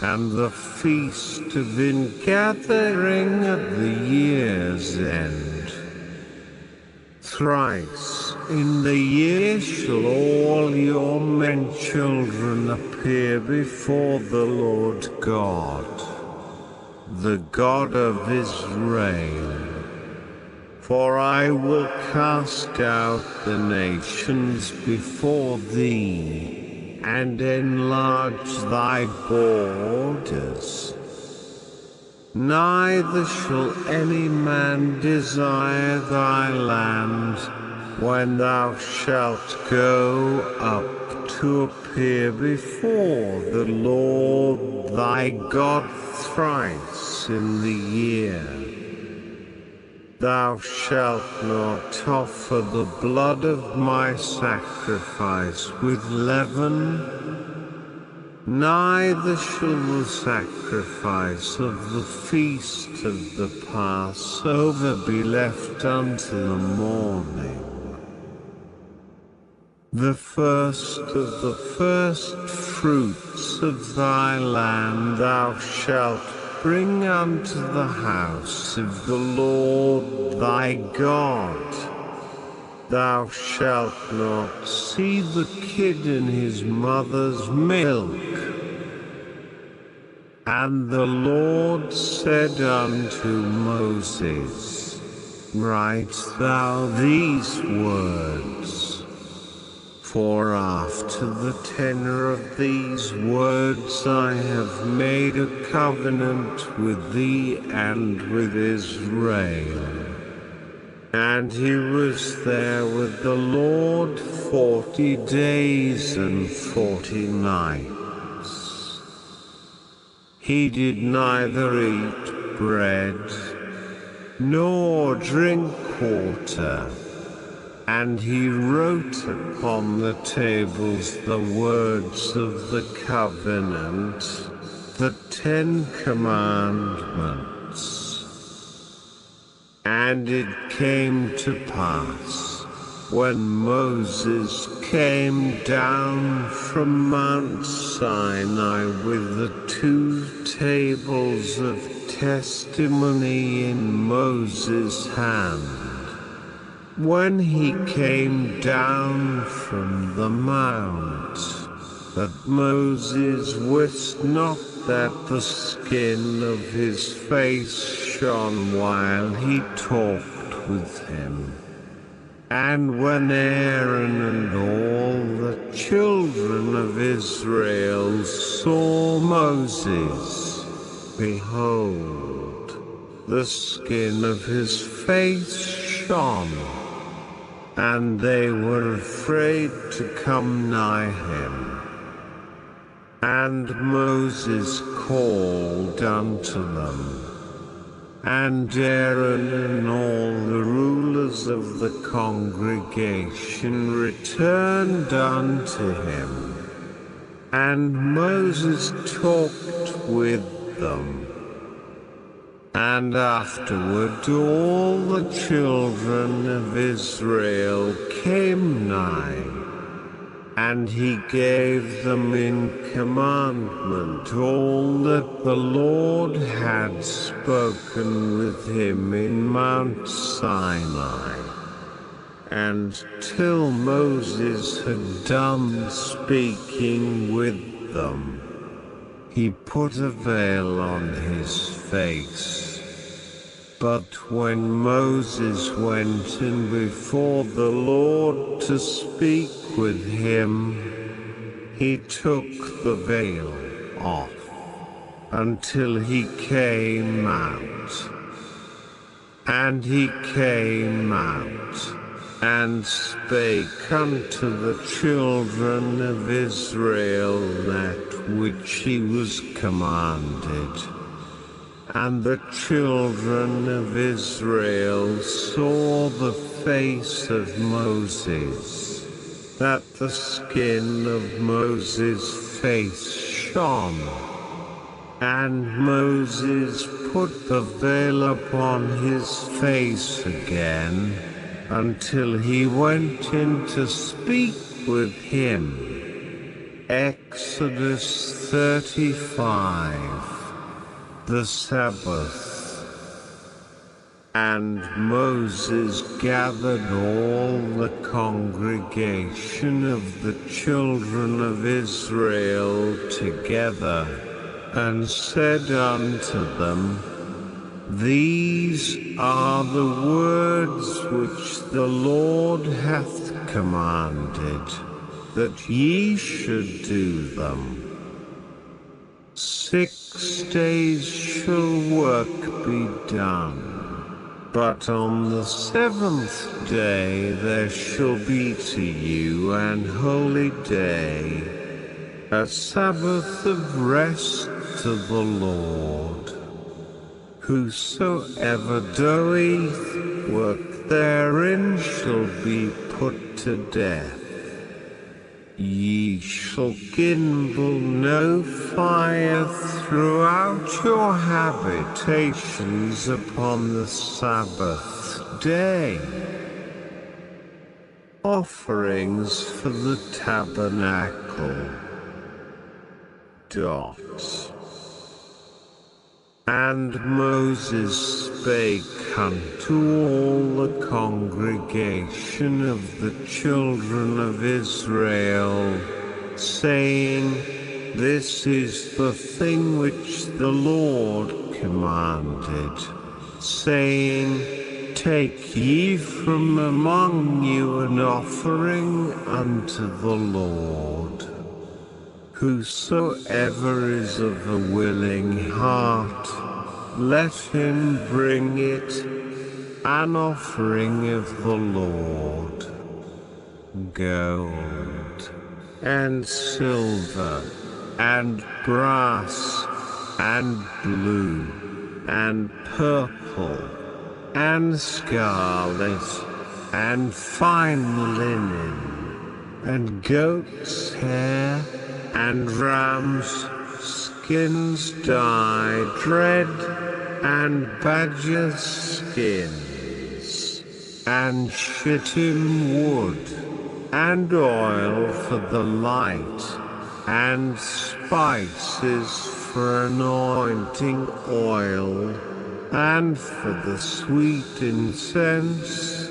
A: and the feast of ingathering at the year's end. Thrice in the year shall all your men children appear before the Lord God, the God of Israel. For I will cast out the nations before thee, and enlarge thy borders. Neither shall any man desire thy land, when thou shalt go up to appear before the Lord thy God thrice in the year. Thou shalt not offer the blood of my sacrifice with leaven, neither shall the sacrifice of the feast of the Passover be left until the morning. The first of the first fruits of thy land thou shalt bring unto the house of the Lord thy God. Thou shalt not see the kid in his mother's milk. And the Lord said unto Moses, Write thou these words, for after the tenor of these words I have made a covenant with thee and with Israel. And he was there with the Lord 40 days and 40 nights. He did neither eat bread, nor drink water, and he wrote upon the tables the words of the covenant, the 10 commandments. And it came to pass, when Moses came down from Mount Sinai with the 2 tables of testimony in Moses' hand, when he came down from the mount, that Moses wist not that the skin of his face shone while he talked with him. And when Aaron and all the children of Israel saw Moses, behold, the skin of his face shone, and they were afraid to come nigh him. And Moses called unto them, and Aaron and all the rulers of the congregation returned unto him. And Moses talked with them. And afterward all the children of Israel came nigh, and he gave them in commandment all that the Lord had spoken with him in Mount Sinai. And till Moses had done speaking with them, he put a veil on his face. But when Moses went in before the Lord to speak with him, he took the veil off until he came out. And he came out and spake unto the children of Israel that which he was commanded. And the children of Israel saw the face of Moses, that the skin of Moses' face shone. And Moses put the veil upon his face again, until he went in to speak with him. Exodus 35. The Sabbath. And Moses gathered all the congregation of the children of Israel together, and said unto them, These are the words which the Lord hath commanded, that ye should do them. 6 days shall work be done, but on the 7th day there shall be to you an holy day, a Sabbath of rest to the Lord. Whosoever doeth work therein shall be put to death. Ye shall kindle no fire throughout your habitations upon the Sabbath day. Offerings for the tabernacle. And Moses spake unto all the congregation of the children of Israel, saying, This is the thing which the Lord commanded, saying, Take ye from among you an offering unto the Lord. Whosoever is of a willing heart, let him bring it, an offering of the Lord. Gold, and silver, and brass, and blue, and purple, and scarlet, and fine linen, and goat's hair, and rams' skins dyed red, and badgers' skins, and shittim wood, and oil for the light, and spices for anointing oil, and for the sweet incense,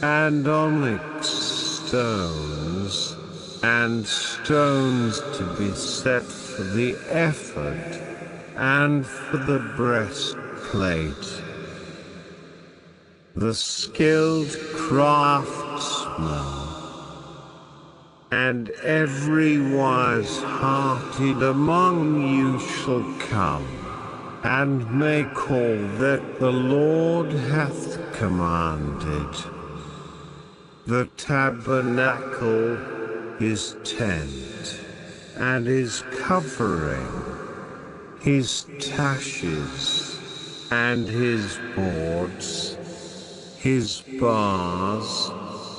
A: and onyx stones, and stones to be set for the ephod, and for the breastplate. The skilled craftsman And every wise-hearted among you shall come, and make all that the Lord hath commanded. The tabernacle, his tent, and his covering, his taches, and his boards, his bars,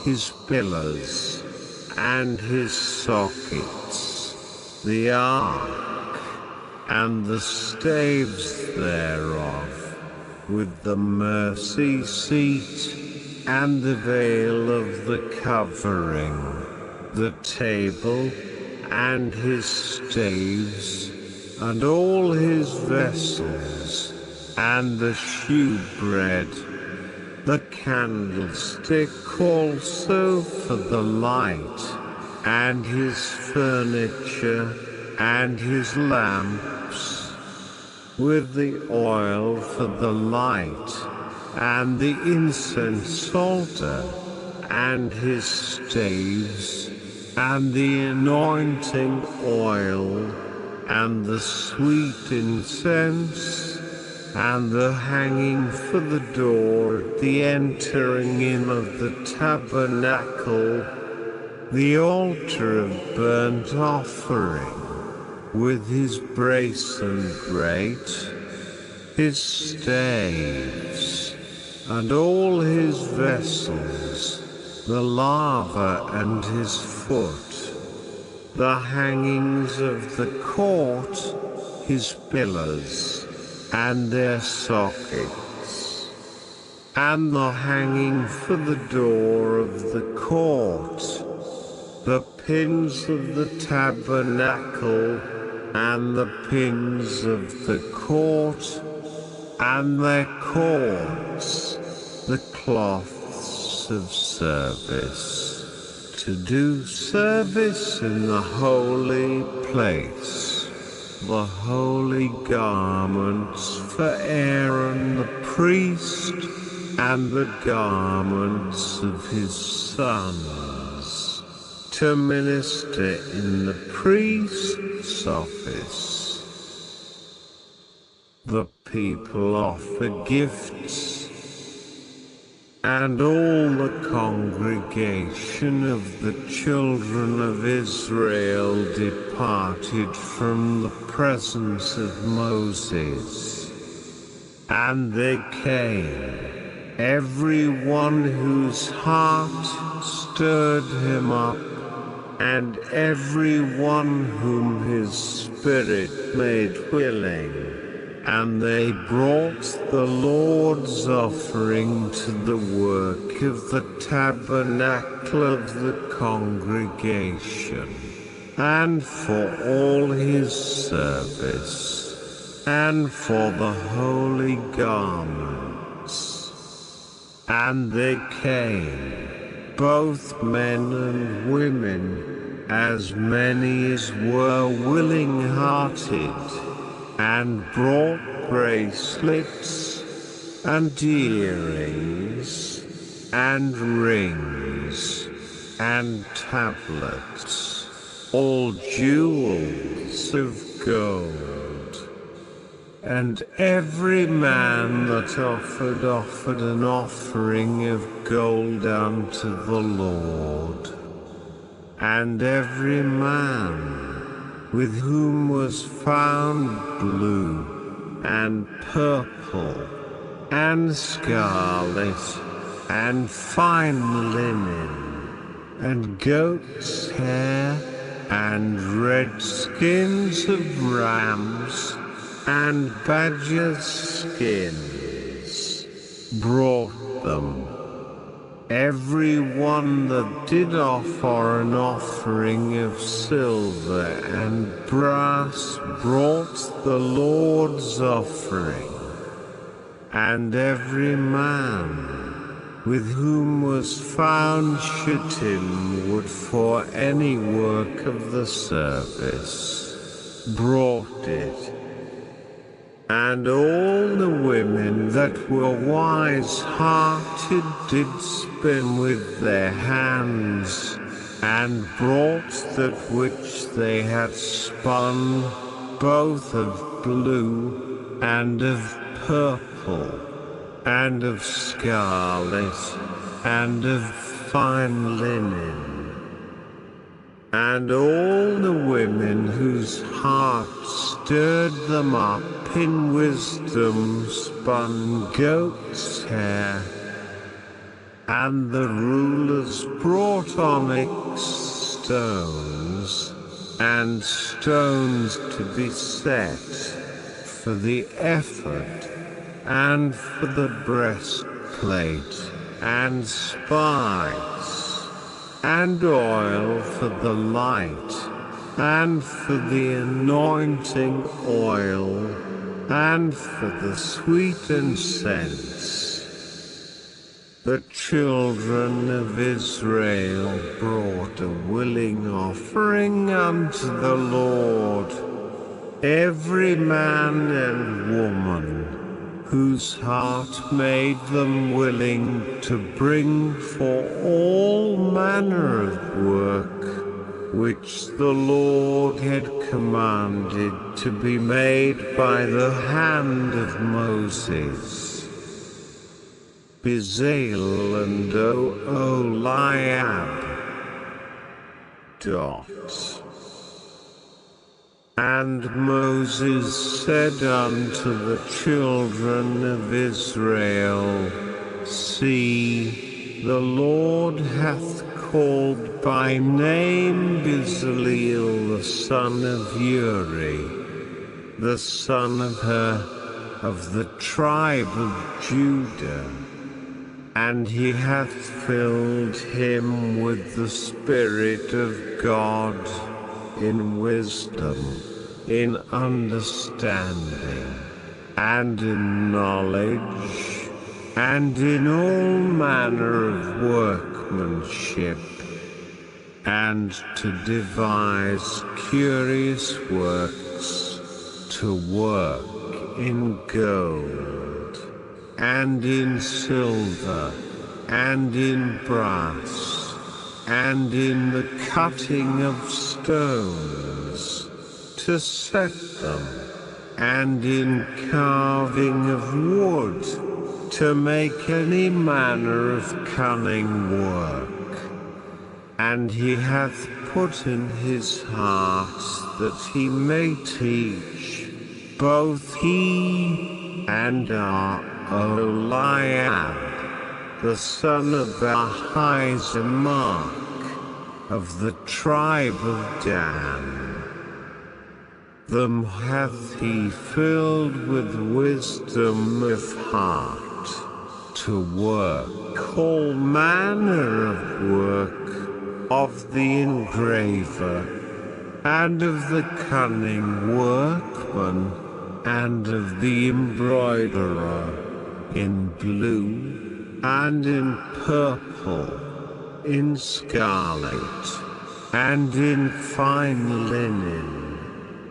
A: his pillars, and his sockets, the ark, and the staves thereof, with the mercy seat, and the veil of the covering, the table, and his staves, and all his vessels, and the shewbread, the candlestick also for the light, and his furniture, and his lamps, with the oil for the light, and the incense altar, and his staves, and the anointing oil, and the sweet incense, and the hanging for the door at the entering in of the tabernacle, the altar of burnt offering, with his brace and grate, his staves, and all his vessels, the laver and his foot, the hangings of the court, his pillars, and their sockets, and the hanging for the door of the court, the pins of the tabernacle, and the pins of the court, and their cords, the cloths of service, to do service in the holy place, the holy garments for Aaron the priest, and the garments of his sons, to minister in the priest's office. The people offer gifts, and all the congregation of the children of Israel departed from the presence of Moses. And they came, every one whose heart stirred him up, and every one whom his spirit made willing. And they brought the Lord's offering to the work of the tabernacle of the congregation, and for all his service, and for the holy garments. And they came, both men and women, as many as were willing-hearted, and brought bracelets, and earrings, and rings, and tablets, all jewels of gold. And every man that offered an offering of gold unto the Lord. And every man with whom was found blue, and purple, and scarlet, and fine linen, and goat's hair, and red skins of rams, and badgers' skins, brought them. Every one that did offer an offering of silver and brass brought the Lord's offering. And every man with whom was found shittim wood for any work of the service brought it. And all the women that were wise-hearted did spin with their hands, and brought that which they had spun, both of blue, and of purple, and of scarlet, and of fine linen. And all the women whose hearts stirred them up in wisdom spun goat's hair. And the rulers brought onyx stones, and stones to be set for the ephod, and for the breastplate, and spice, and oil for the light, and for the anointing oil, and for the sweet incense. The children of Israel brought a willing offering unto the Lord, every man and woman, whose heart made them willing to bring for all manner of work, which the Lord had commanded to be made by the hand of Moses. Bezalel and Oholiab. And Moses said unto the children of Israel, See, the Lord hath called by name Bezalel the son of Uri, the son of Hur, of the tribe of Judah. And he hath filled him with the Spirit of God, in wisdom, in understanding, and in knowledge, and in all manner of workmanship, and to devise curious works, to work in gold, and in silver, and in brass, and in the cutting of stones, to set them, and in carving of wood, to make any manner of cunning work. And he hath put in his heart that he may teach, both he and Oholiab, the son of Ahisamach, of the tribe of Dan. Them hath he filled with wisdom of heart, to work all manner of work, of the engraver, and of the cunning workman, and of the embroiderer, in blue, and in purple, in scarlet, and in fine linen,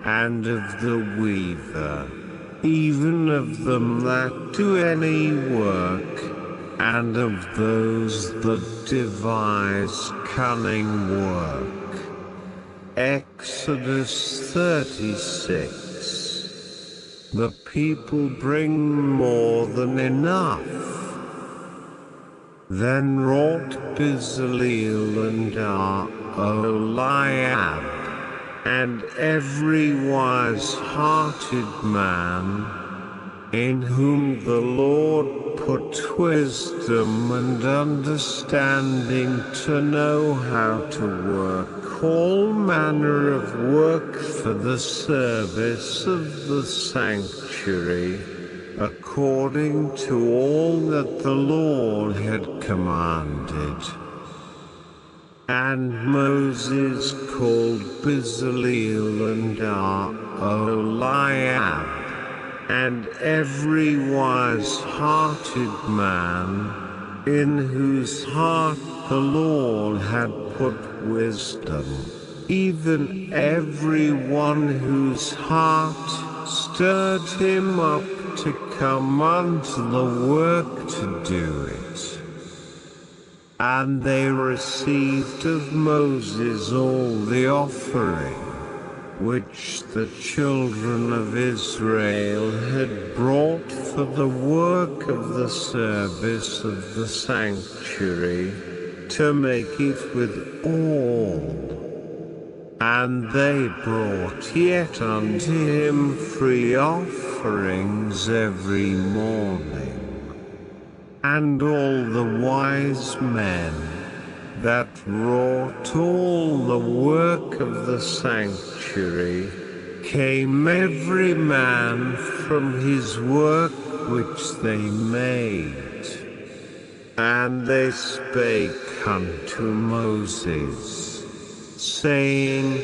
A: and of the weaver, even of them that do any work, and of those that devise cunning work. Exodus 36. The people bring more than enough. Then wrought Bezalel and Oholiab, and every wise-hearted man, in whom the Lord put wisdom and understanding to know how to work all manner of work for the service of the sanctuary, according to all that the Lord had commanded. And Moses called Bezalel and Oholiab, and every wise-hearted man, in whose heart the Lord had put wisdom, even every one whose heart stirred him up to come unto the work to do it. And they received of Moses all the offering, which the children of Israel had brought for the work of the service of the sanctuary, to make it with all. And they brought yet unto him free offerings every morning. And all the wise men that wrought all the work of the sanctuary came every man from his work which they made. And they spake unto Moses, saying,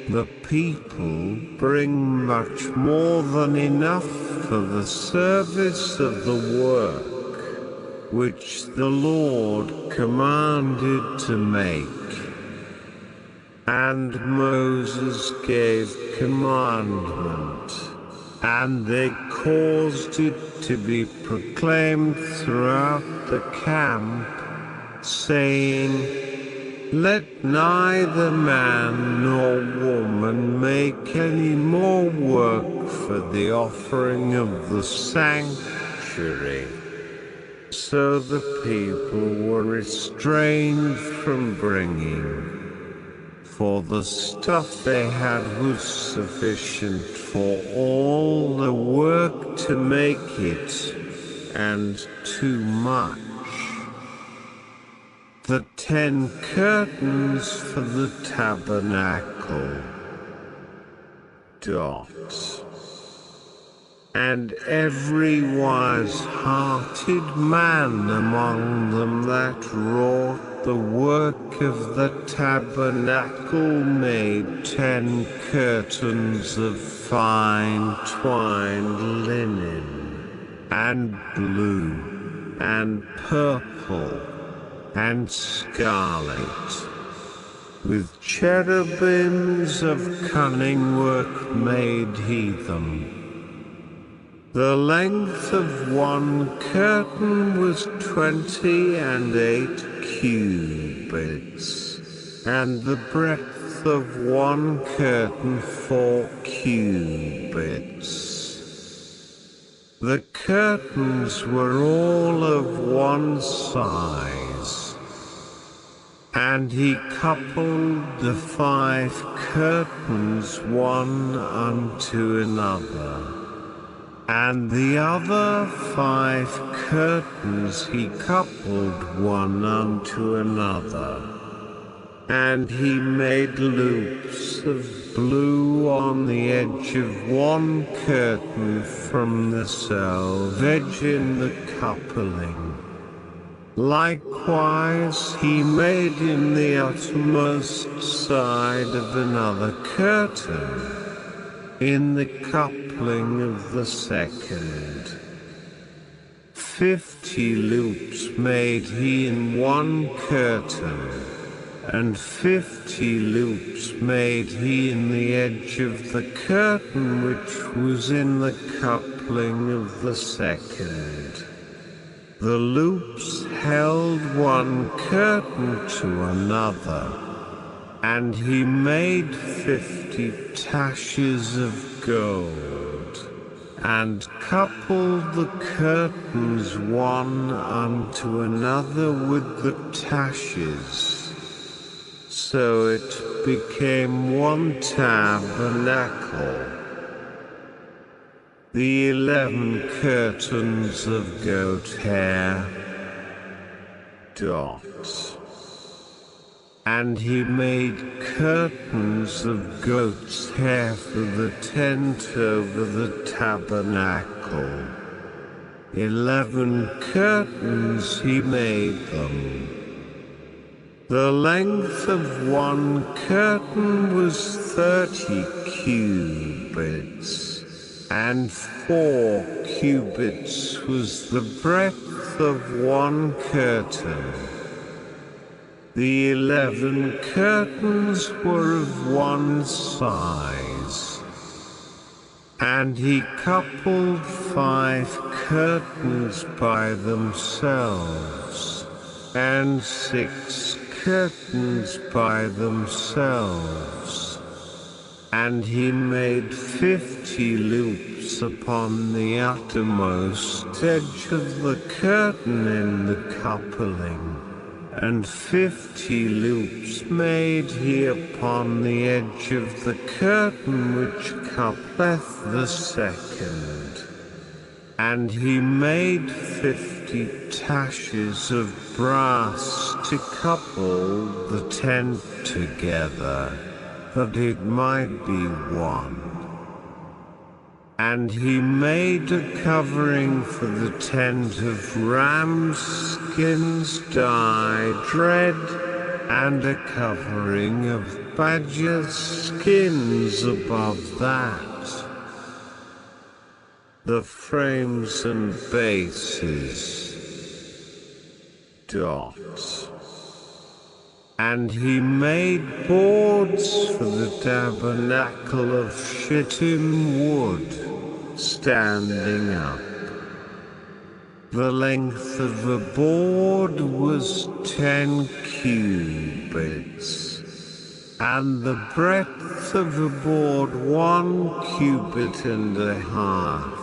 A: The people bring much more than enough for the service of the work which the Lord commanded to make. And Moses gave commandment, and they caused it to be proclaimed throughout the camp, saying, Let neither man nor woman make any more work for the offering of the sanctuary. So the people were restrained from bringing, for the stuff they had was sufficient for all the work to make it, and too much. The 10 curtains for the tabernacle. And every wise-hearted man among them that wrought the work of the tabernacle made 10 curtains of fine twined linen, and blue, and purple, and scarlet, with cherubims of cunning work made he them. The length of one curtain was 28 cubits, and the breadth of one curtain 4 cubits. The curtains were all of one size, and he coupled the 5 curtains one unto another. And the other 5 curtains he coupled one unto another. And he made loops of blue on the edge of one curtain from the selvage in the coupling. Likewise he made in the uttermost side of another curtain, in the coupling of the second. 50 loops made he in one curtain, and 50 loops made he in the edge of the curtain which was in the coupling of the second. The loops held one curtain to another, and he made 50 taches of gold, and coupled the curtains one unto another with the taches. So it became one tabernacle. The 11 curtains of goat hair. And he made curtains of goat's hair for the tent over the tabernacle. 11 curtains he made them. The length of one curtain was 30 cubits, and 4 cubits was the breadth of one curtain. The 11 curtains were of one size, and he coupled 5 curtains by themselves, and 6 curtains by themselves. And he made 50 loops upon the uttermost edge of the curtain in the coupling, and 50 loops made he upon the edge of the curtain which coupleth the second. And he made 50 taches of brass to couple the tent together, that it might be one. And he made a covering for the tent of ram's skins dyed red, and a covering of badger's skins above that. The frames and bases. And he made boards for the tabernacle of shittim wood, standing up. The length of a board was 10 cubits, and the breadth of a board 1 cubit and a half.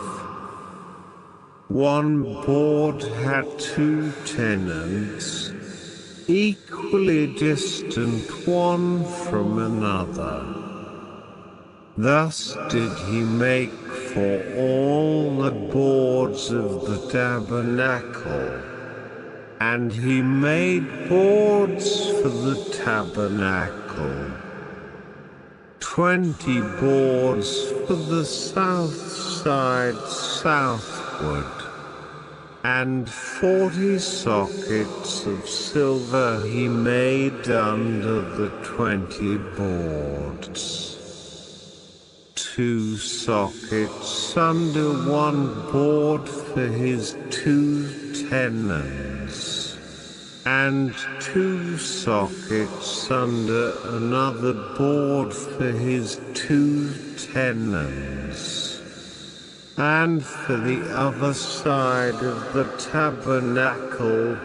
A: One board had 2 tenons, equally distant one from another. Thus did he make for all the boards of the tabernacle. And he made boards for the tabernacle, 20 boards for the south side southward, and 40 sockets of silver he made under the 20 boards. 2 sockets under one board for his 2 tenons, and 2 sockets under another board for his 2 tenons. And for the other side of the tabernacle,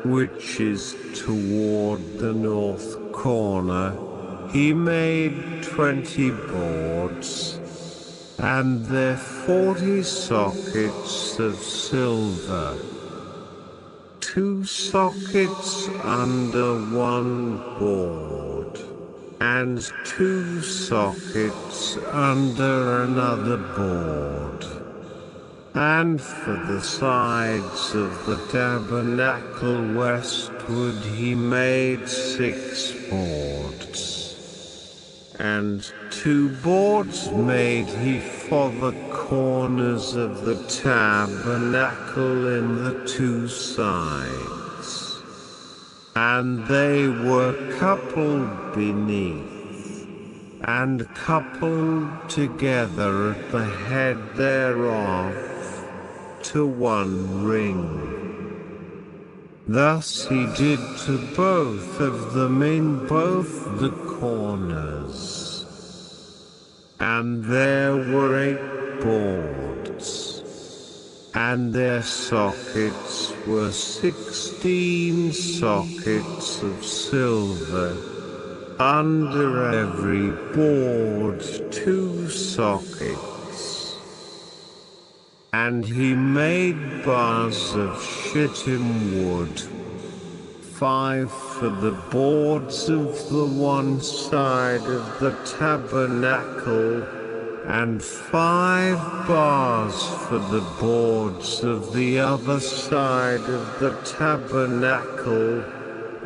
A: which is toward the north corner, he made 20 boards, and their 40 sockets of silver. 2 sockets under one board, and 2 sockets under another board. And for the sides of the tabernacle westward he made 6 boards. And 2 boards made he for the corners of the tabernacle in the 2 sides. And they were coupled beneath, and coupled together at the head thereof, to one ring. Thus he did to both of them in both the corners. And there were 8 boards, and their sockets were 16 sockets of silver, under every board 2 sockets. And he made bars of shittim wood, 5 for the boards of the one side of the tabernacle, and 5 bars for the boards of the other side of the tabernacle,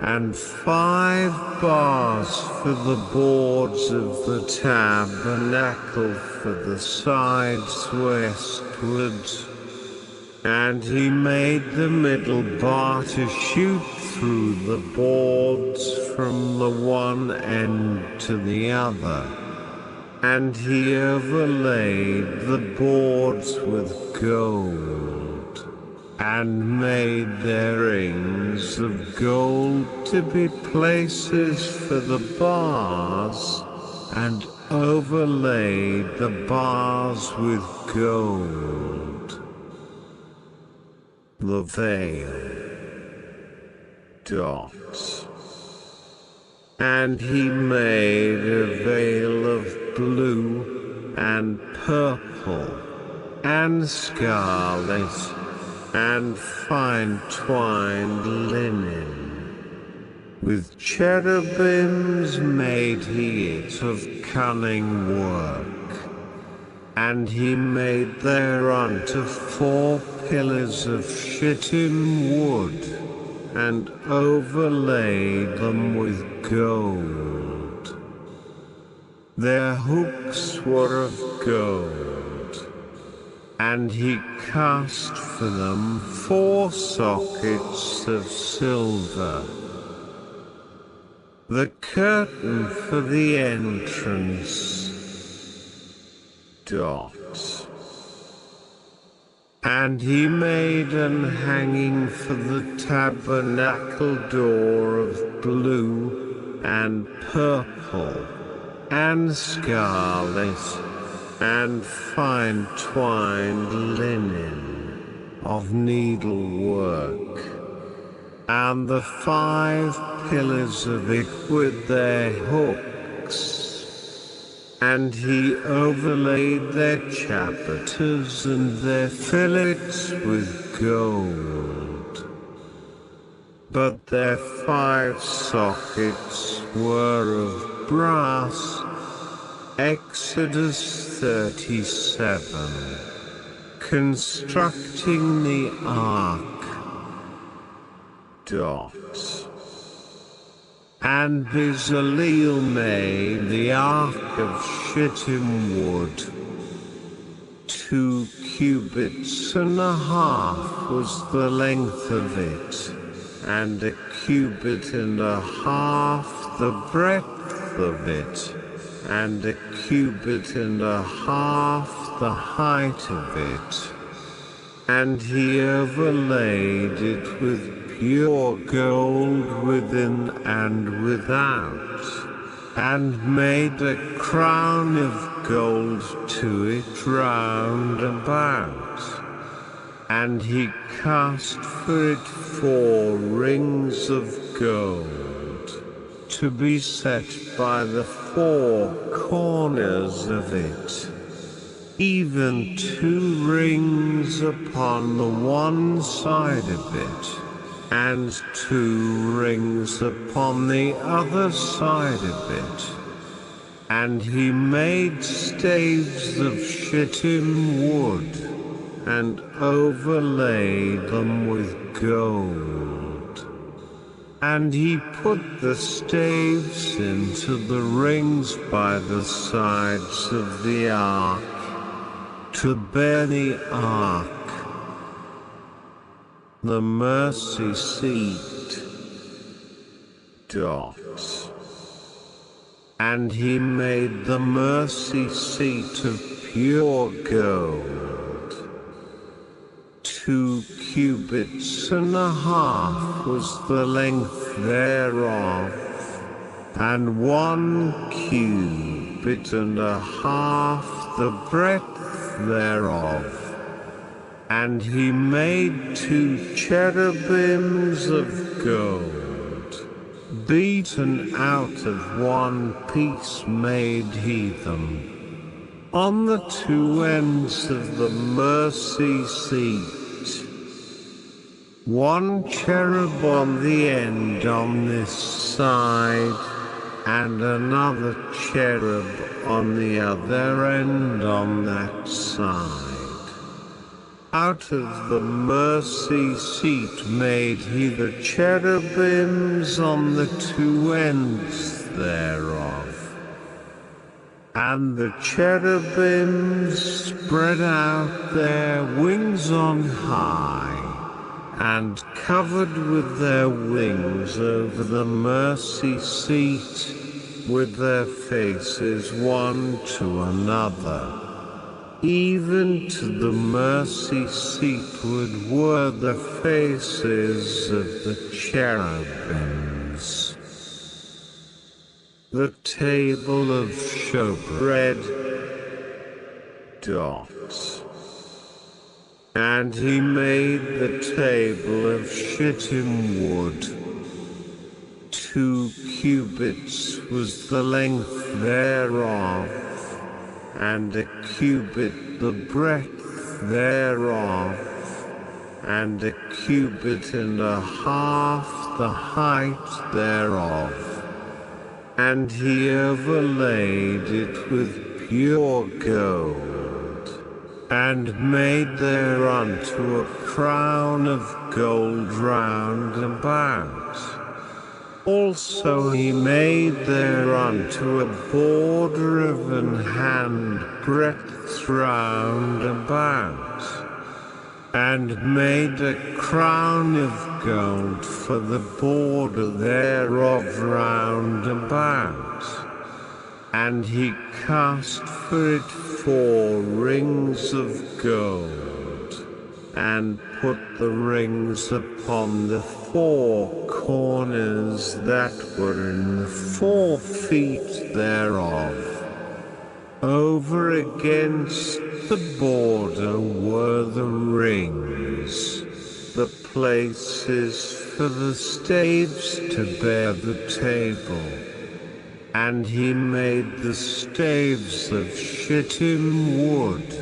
A: and 5 bars for the boards of the tabernacle for the sides westward. And he made the middle bar to shoot through the boards from the one end to the other. And he overlaid the boards with gold, and made their rings of gold to be places for the bars, and overlaid the bars with gold. The veil. Dots. And he made a veil of blue and purple and scarlet and fine twined linen. With cherubims made he it of cunning work. And he made thereunto 4 pillars of shittim wood, and overlaid them with gold. Their hooks were of gold, and he cast for them 4 sockets of silver. The curtain for the entrance. Dots. And he made an hanging for the tabernacle door of blue and purple and scarlet and fine twined linen of needlework, and the 5 pillars of it with their hooks. And he overlaid their chapiters and their fillets with gold. But their 5 sockets were of brass. Exodus 37. Constructing the ark. Dots. And Bezaleel made the ark of shittim wood. 2 cubits and a half was the length of it, and 1 cubit and a half the breadth of it, and 1 cubit and a half the height of it. And he overlaid it with pure gold within and without, and made a crown of gold to it round about. And he cast for it 4 rings of gold, to be set by the 4 corners of it, even 2 rings upon the one side of it, and 2 rings upon the other side of it. And he made staves of shittim wood, and overlaid them with gold. And he put the staves into the rings by the sides of the ark, to bear the ark, the mercy seat. Dots. And he made the mercy seat of pure gold. 2 cubits and a half was the length thereof, and 1 cubit and a half the breadth thereof. And he made 2 cherubims of gold, beaten out of 1 piece made he them, on the 2 ends of the mercy seat, 1 cherub on the end on this side, and another cherub on the other end on that side. Out of the mercy seat made he the cherubims on the 2 ends thereof. And the cherubims spread out their wings on high, and covered with their wings over the mercy seat, with their faces one to another. Even to the mercy seatward were the faces of the cherubims. The table of showbread. Dots. And he made the table of shittim wood. 2 cubits was the length thereof, and a cubit the breadth thereof, and a cubit and a half the height thereof. And he overlaid it with pure gold, and made thereunto a crown of gold round about. Also he made thereunto a border of an handbreadth round about, and made a crown of gold for the border thereof round about. And he cast for it 4 rings of gold, and put the rings upon the 4 corners that were in the 4 feet thereof. Over against the border were the rings, the places for the staves to bear the table. And he made the staves of shittim wood,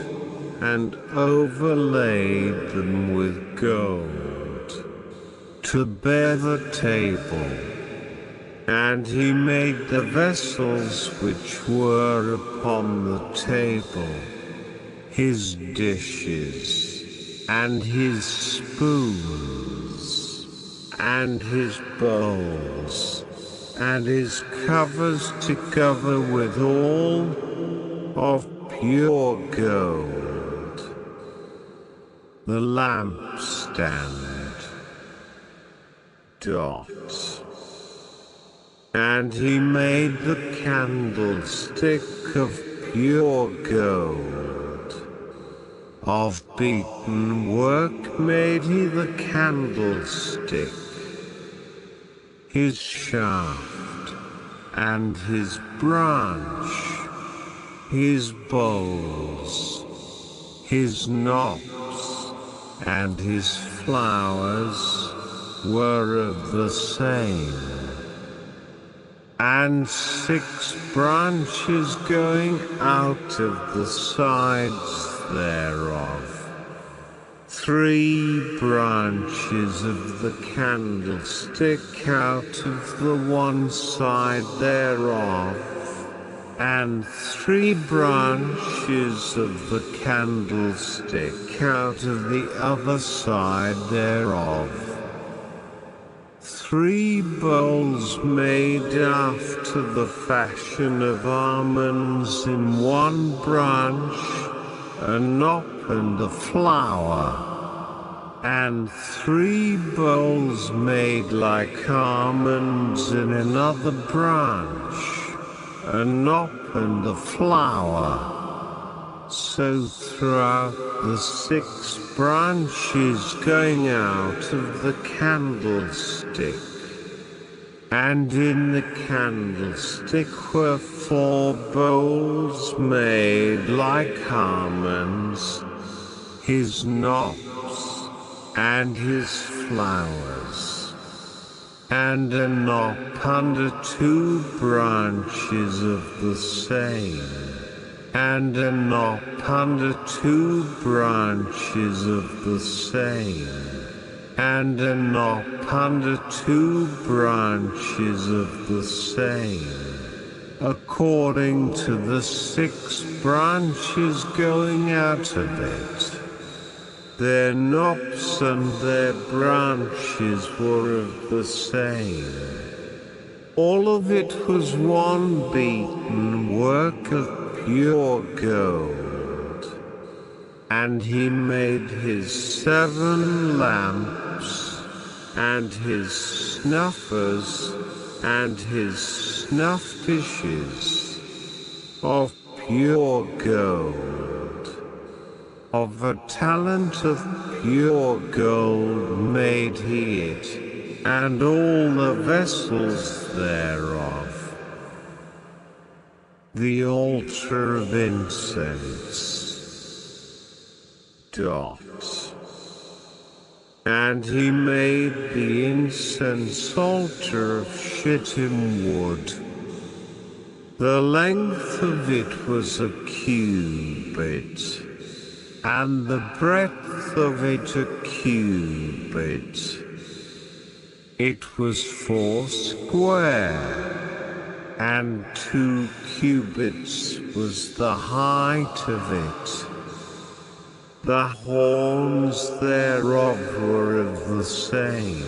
A: and overlaid them with gold, to bear the table. And he made the vessels which were upon the table, his dishes, and his spoons, and his bowls, and his covers to cover withal, of pure gold. The lampstand. And he made the candlestick of pure gold. Of beaten work made he the candlestick, his shaft, and his branch, his bowls, his knops, and his flowers were of the same. And 6 branches going out of the sides thereof. 3 branches of the candlestick out of the one side thereof, and 3 branches of the candlestick out of the other side thereof. 3 bowls made after the fashion of almonds in one branch, a knop and a flower, and 3 bowls made like almonds in another branch, a knop and a flower. So throughout the 6 branches going out of the candlestick. And in the candlestick were 4 bowls made like almonds, his knops, and his flowers, and a knop under 2 branches of the same, and a knop under 2 branches of the same, and a knop under 2 branches of the same, according to the 6 branches going out of it. Their knops and their branches were of the same. All of it was one beaten work of pure gold. And he made his 7 lamps, and his snuffers, and his snuff dishes, of pure gold. Of a talent of pure gold made he it, and all the vessels thereof. The altar of incense. And he made the incense altar of shittim wood. The length of it was a cubit, and the breadth of it a cubit. It was 4 square, and 2 cubits was the height of it. The horns thereof were of the same,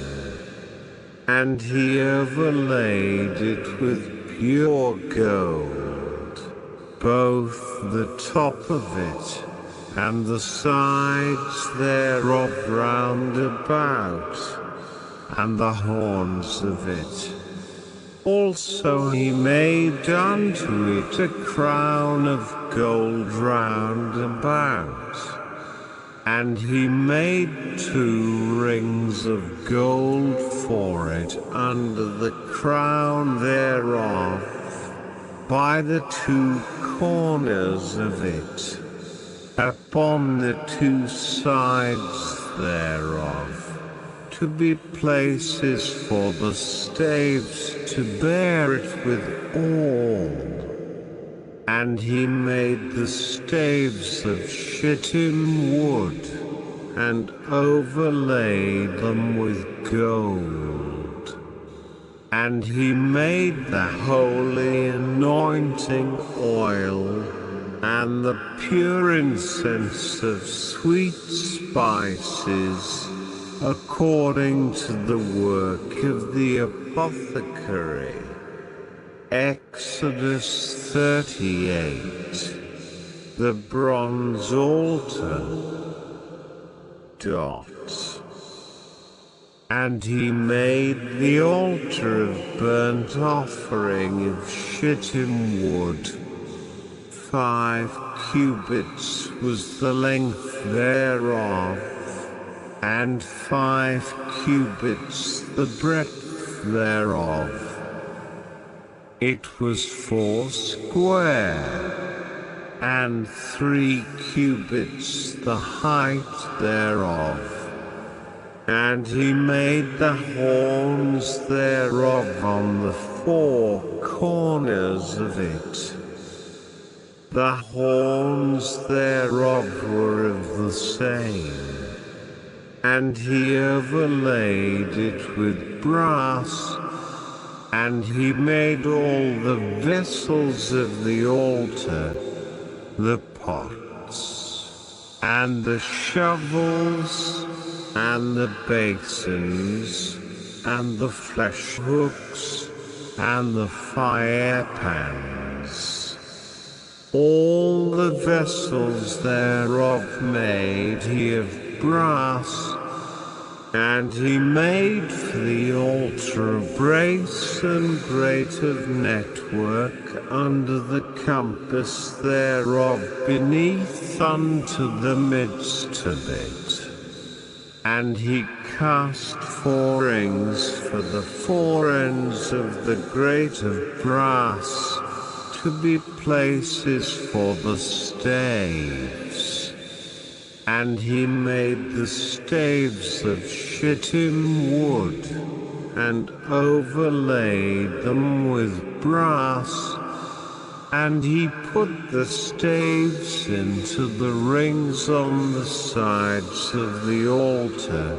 A: and he overlaid it with pure gold, both the top of it, and the sides thereof round about, and the horns of it. Also he made unto it a crown of gold round about, and he made 2 rings of gold for it under the crown thereof, by the 2 corners of it, upon the 2 sides thereof, to be places for the staves to bear it withal. And he made the staves of shittim wood, and overlaid them with gold. And he made the holy anointing oil, and the pure incense of sweet spices, according to the work of the apothecary. Exodus 38. The bronze altar. And he made the altar of burnt offering of shittim wood. 5 cubits was the length thereof, and 5 cubits the breadth thereof. It was 4 square, and 3 cubits the height thereof. And he made the horns thereof on the 4 corners of it. The horns thereof were of the same, and he overlaid it with brass. And he made all the vessels of the altar, the pots, and the shovels, and the basins, and the flesh hooks, and the fire pans. All the vessels thereof made he of brass. And he made for the altar a brace and grate of network under the compass thereof beneath unto the midst of it. And he cast 4 rings for the 4 ends of the grate of brass, to be places for the staves. And he made the staves of shittim wood, and overlaid them with brass. And he put the staves into the rings on the sides of the altar,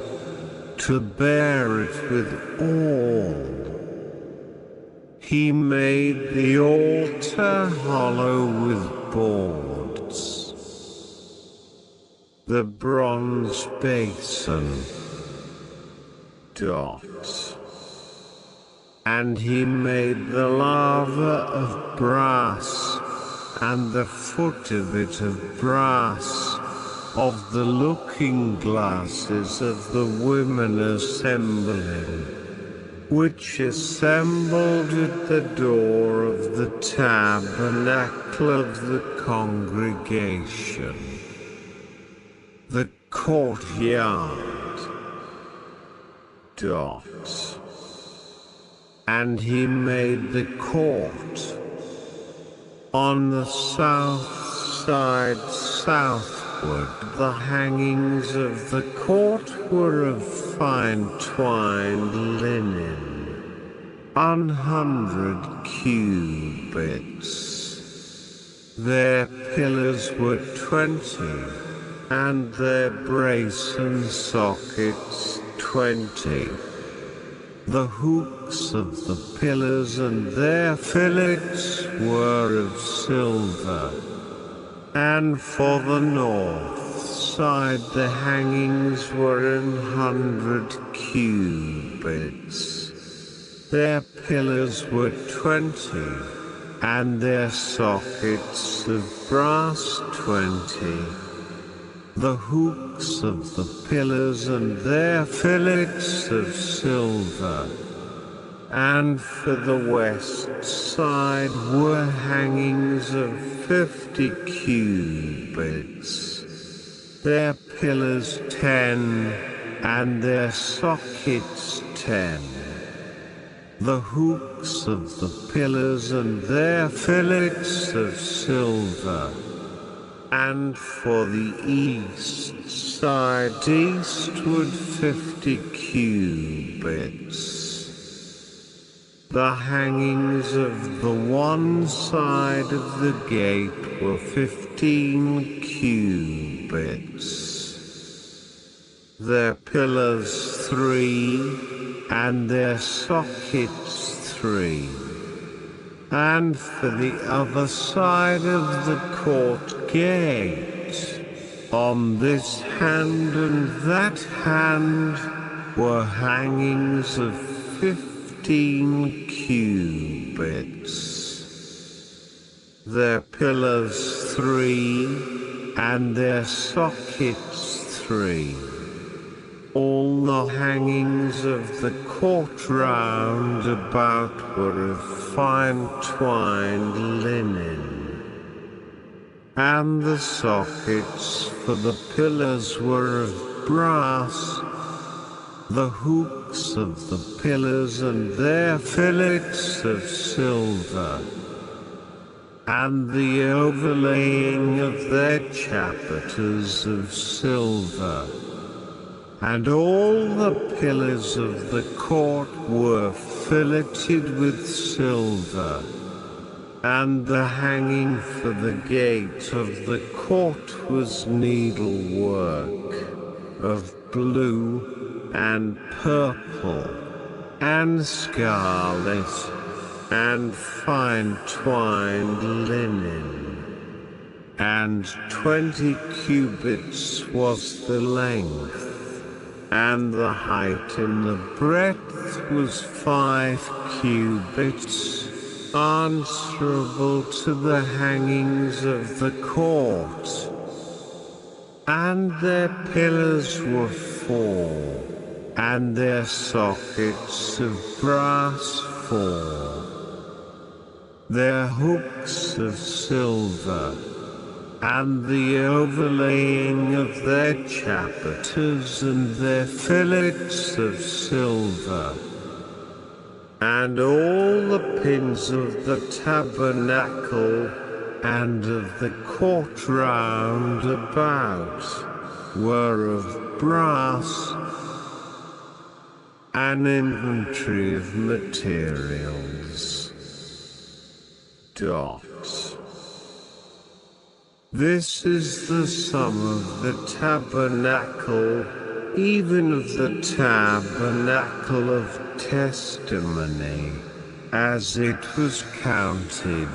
A: to bear it withal. He made the altar hollow with boards. The bronze basin. And he made the lava of brass, and the foot of it of brass, of the looking glasses of the women assembling, which assembled at the door of the tabernacle of the congregation. The courtyard. And he made the court on the south side south southward. The hangings of the court were of fine twined linen, 100 cubits. Their pillars were 20, and their brace and sockets 20. The hooks of the pillars and their fillets were of silver. And for the north side the hangings were 100 cubits. Their pillars were 20, and their sockets of brass 20. The hooks of the pillars and their fillets of silver. And for the west side were hangings of 50 cubits. Their pillars 10, and their sockets 10. The hooks of the pillars and their fillets of silver. And for the east side eastward 50 cubits. The hangings of the one side of the gate were 15 cubits. Their pillars 3, and their sockets 3. And for the other side of the court gate, on this hand and that hand, were hangings of 15 cubits. Their pillars 3, and their sockets 3. All the hangings of the court round about were of fine twined linen. And the sockets for the pillars were of brass. The hooks of the pillars and their fillets of silver. And the overlaying of their chapiters of silver. And all the pillars of the court were filleted with silver. And the hanging for the gate of the court was needlework of blue and purple and scarlet and fine twined linen. And 20 cubits was the length. And the height in the breadth was 5 cubits, answerable to the hangings of the court. And their pillars were 4, and their sockets of brass 4. Their hooks of silver. And the overlaying of their chapiters and their fillets of silver. And all the pins of the tabernacle and of the court round about were of brass. An inventory of materials. This is the sum of the tabernacle, even of the tabernacle of testimony, as it was counted,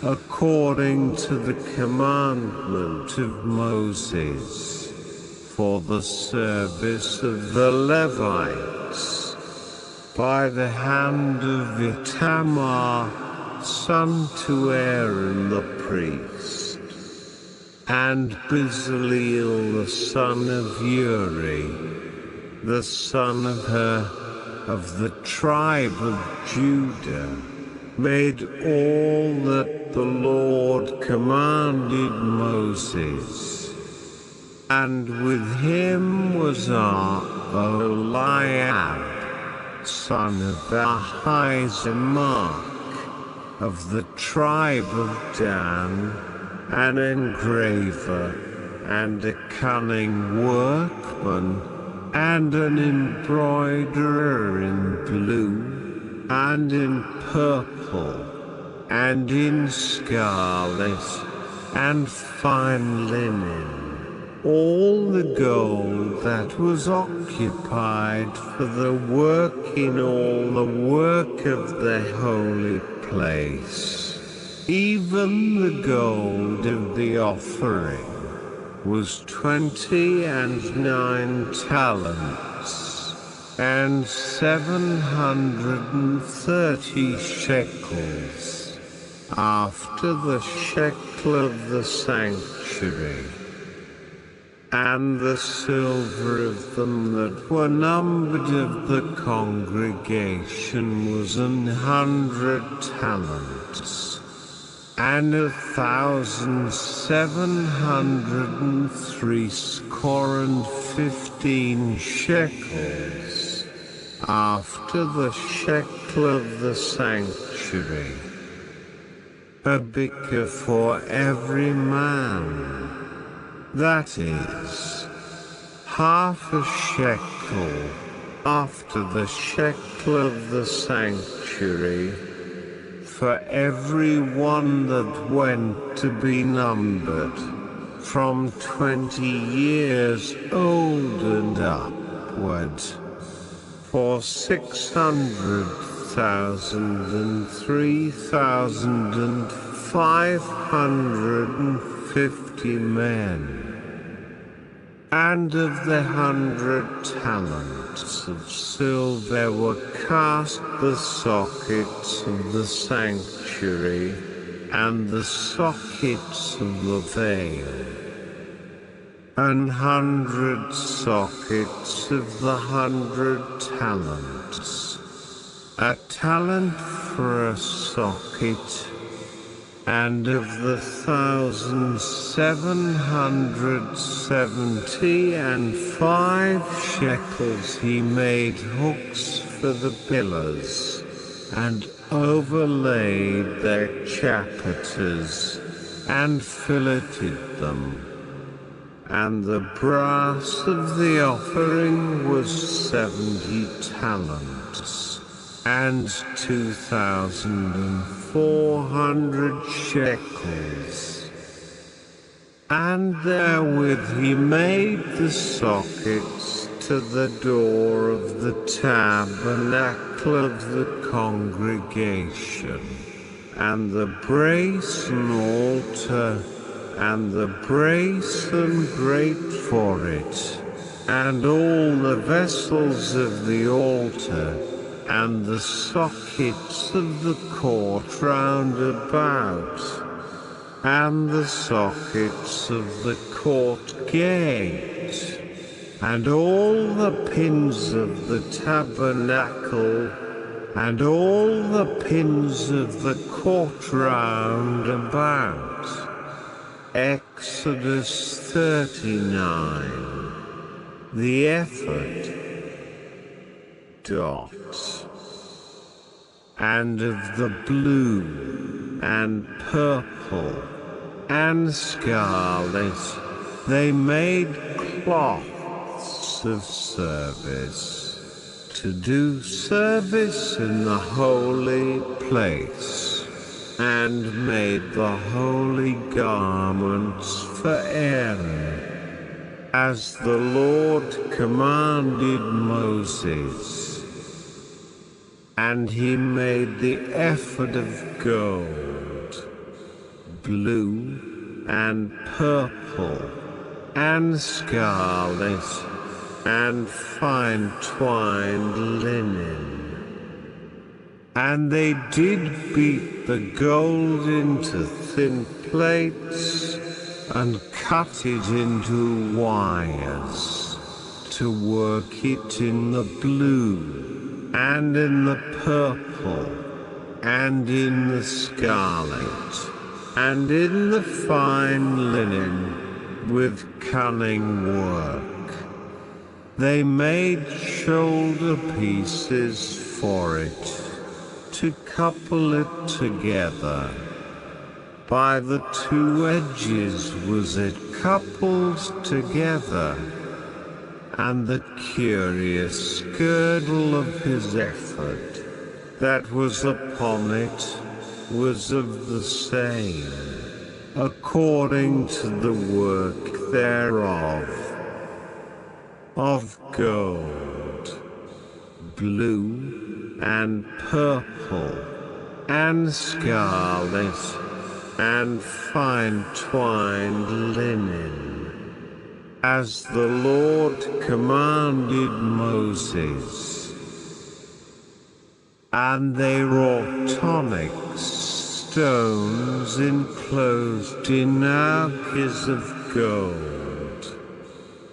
A: according to the commandment of Moses, for the service of the Levites, by the hand of Itamar, son to Aaron the priest. And Bezaleel the son of Uri, the son of Hur, of the tribe of Judah, made all that the Lord commanded Moses. And with him was Aholiab, son of Ahisamach, of the tribe of Dan, an engraver, and a cunning workman, and an embroiderer in blue, and in purple, and in scarlet, and fine linen, all the gold that was occupied for the work in all the work of the holy place. Even the gold of the offering was 29 talents, and 730 shekels, after the shekel of the sanctuary. And the silver of them that were numbered of the congregation was 100 talents, and 1,760 shekels, after the shekel of the sanctuary. A bicker for every man, that is, half a shekel, after the shekel of the sanctuary, for every one that went to be numbered, from 20 years old and upward, for 600,000 and 3,550 men. And of the 100 talents of silver were cast the sockets of the sanctuary, and the sockets of the veil, 100 sockets of the 100 talents, a talent for a socket, and of the 1,775 shekels he made hooks for the pillars, and overlaid their chapiters, and filleted them. And the brass of the offering was 70 talents, and 2,400 shekels. And therewith he made the sockets to the door of the tabernacle of the congregation, and the brazen altar, and the brazen grate for it, and all the vessels of the altar, and the sockets of the court round about, and the sockets of the court gate, and all the pins of the tabernacle, and all the pins of the court round about. Exodus 39. The ephod. And of the blue, and purple, and scarlet, they made cloths of service, to do service in the holy place, and made the holy garments for Aaron, as the Lord commanded Moses. And he made the ephod of gold, blue, and purple, and scarlet, and fine twined linen. And they did beat the gold into thin plates, and cut it into wires, to work it in the blue, and in the purple, and in the scarlet, and in the fine linen, with cunning work. They made shoulder pieces for it, to couple it together. By the two edges was it coupled together, and the curious girdle of his ephod that was upon it was of the same, according to the work thereof, of gold, blue, and purple, and scarlet, and fine twined linen, as the Lord commanded Moses. And they wrought onyx stones enclosed in arches of gold,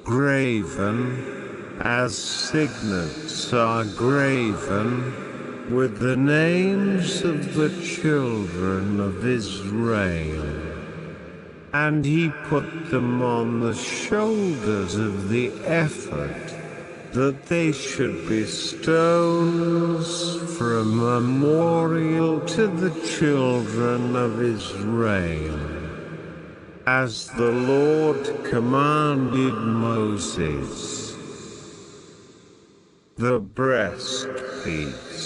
A: graven, as signets are graven, with the names of the children of Israel. And he put them on the shoulders of the ephod, that they should be stones for a memorial to the children of Israel, as the Lord commanded Moses. The breastpiece.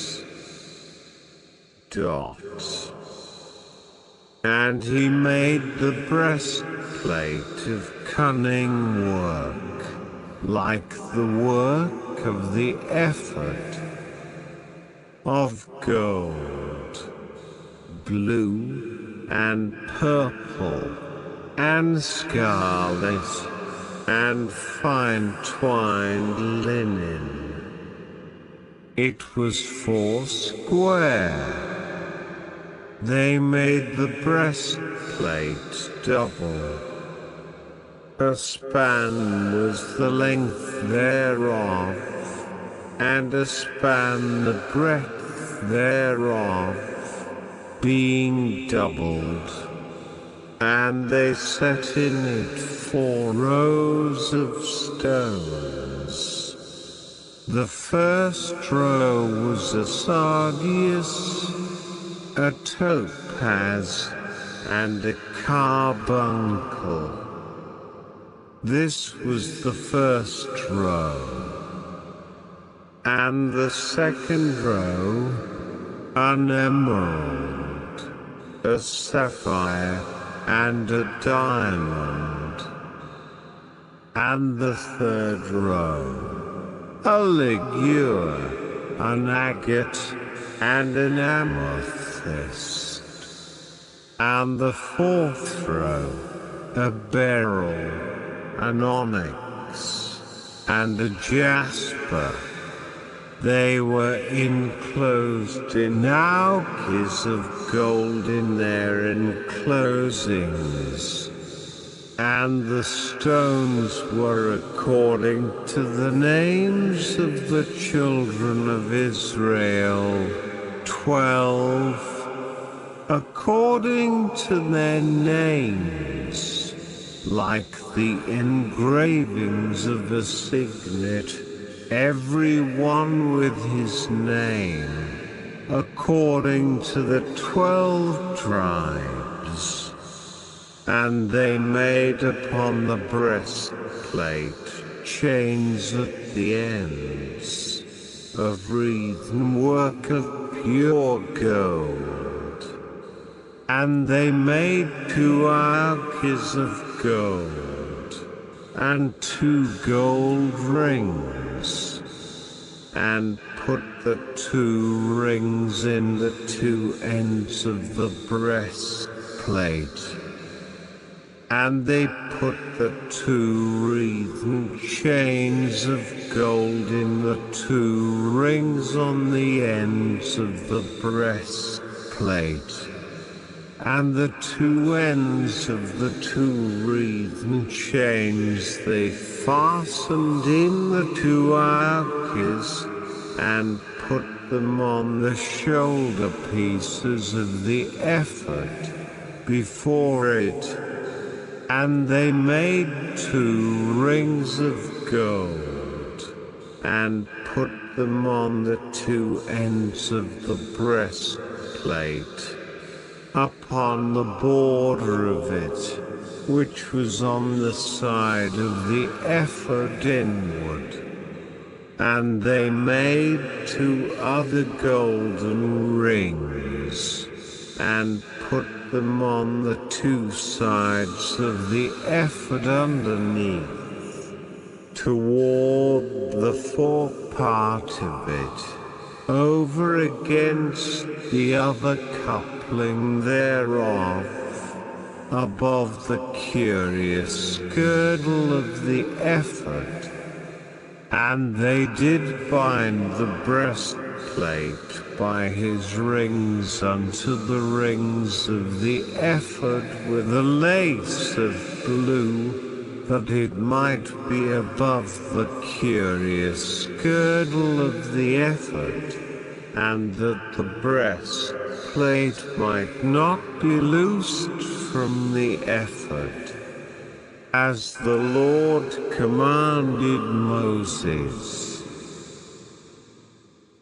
A: And he made the breastplate of cunning work, like the work of the ephod, of gold, blue, and purple, and scarlet, and fine twined linen. It was 4 square. They made the breastplate double. A span was the length thereof, and a span the breadth thereof, being doubled. And they set in it 4 rows of stones. The first row was a sardius, a topaz, and a carbuncle. This was the first row. And the second row, an emerald, a sapphire, and a diamond. And the third row, a ligure, an agate, and an amethyst. And the fourth row, a beryl, an onyx, and a jasper. They were enclosed in arches of gold in their enclosings, and the stones were according to the names of the children of Israel, 12, according to their names, like the engravings of a signet, every one with his name, according to the 12 tribes. And they made upon the breastplate chains at the ends, of wreathen work of pure gold. And they made 2 arches of gold, and 2 gold rings, and put the 2 rings in the 2 ends of the breastplate. And they put the 2 wreathen chains of gold in the 2 rings on the ends of the breastplate. And the 2 ends of the 2 wreathen chains they fastened in the 2 arches, and put them on the shoulder pieces of the ephod before it. And they made 2 rings of gold, and put them on the 2 ends of the breastplate, upon the border of it. which was on the side of the ephod inward. And they made 2 other golden rings, and put them on the 2 sides of the ephod underneath, toward the forepart of it, over against the other coupling thereof, above the curious girdle of the ephod. And they did bind the breastplate by his rings unto the rings of the ephod with a lace of blue, that it might be above the curious girdle of the ephod, and that the breastplate might not be loosed from the ephod, as the Lord commanded Moses.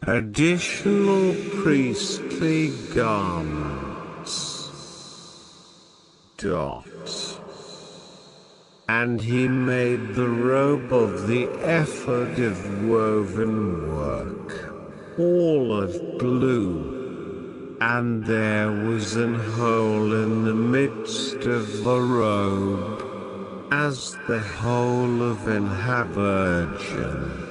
A: Additional priestly garments. And he made the robe of the ephod of woven work, all of blue, and there was an hole in the midst of the robe, as the hole of an habergeon,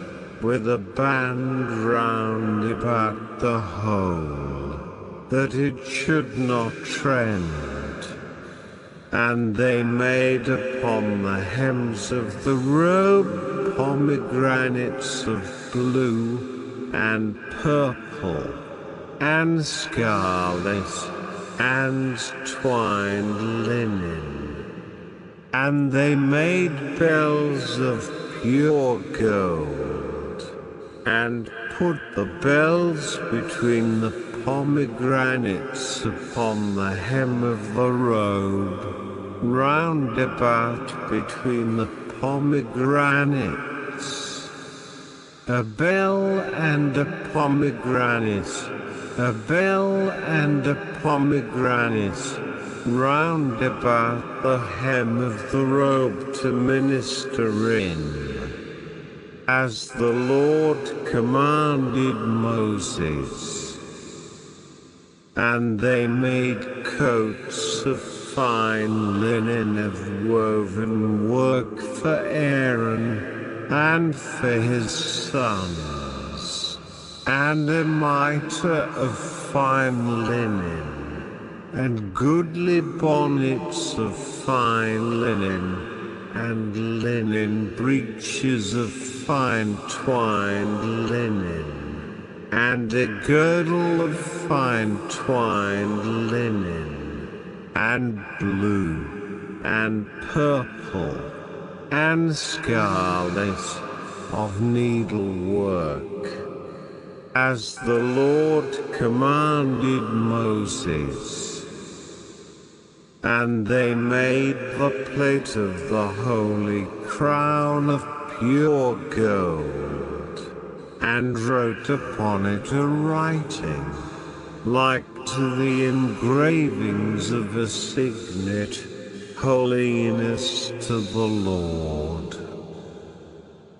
A: with a band round about the hole, that it should not trend. And they made upon the hems of the robe pomegranates of blue, and purple, and scarlet, and twined linen. And they made bells of pure gold, and put the bells between the pomegranates upon the hem of the robe, round about between the pomegranates. A bell and a pomegranate, a bell and a pomegranate, round about the hem of the robe to minister in, as the Lord commanded Moses. And they made coats of fine linen of woven work for Aaron and for his sons, and a mitre of fine linen, and goodly bonnets of fine linen, and linen breeches of fine twined linen, and a girdle of fine twined linen, and blue, and purple, and scarlet of needlework, as the Lord commanded Moses. And they made the plate of the holy crown of pure gold, and wrote upon it a writing, like to the engravings of a signet, Holiness to the Lord.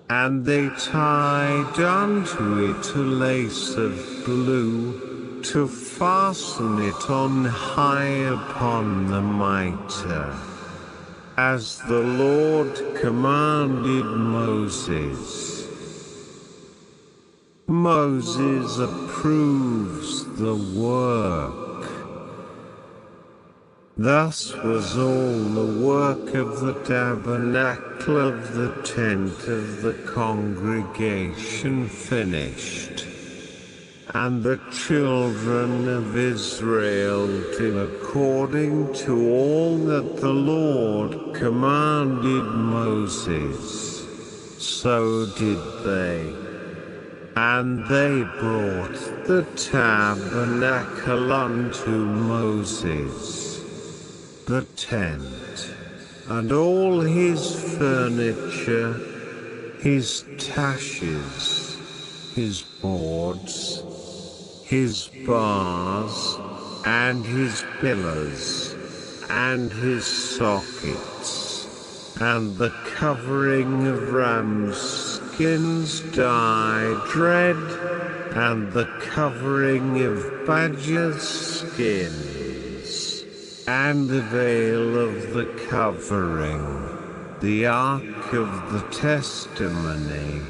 A: And they tied unto it a lace of blue, to fasten it on high upon the mitre, as the Lord commanded Moses. Moses approves the work. Thus was all the work of the tabernacle of the tent of the congregation finished. And the children of Israel did according to all that the Lord commanded Moses. So did they. And they brought the tabernacle unto Moses, the tent, and all his furniture, his taches, his boards, his bars, and his pillars, and his sockets, and the covering of rams' skins dyed red, and the covering of badgers' skins, and the veil of the covering, the ark of the testimony,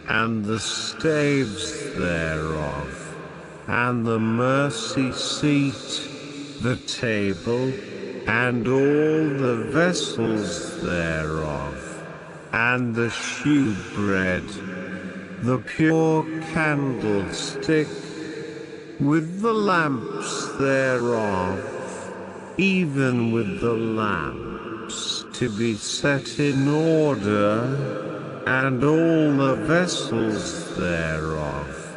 A: and the staves thereof, and the mercy seat, the table, and all the vessels thereof, and the shewbread, the pure candlestick, with the lamps thereof, even with the lamps to be set in order, and all the vessels thereof,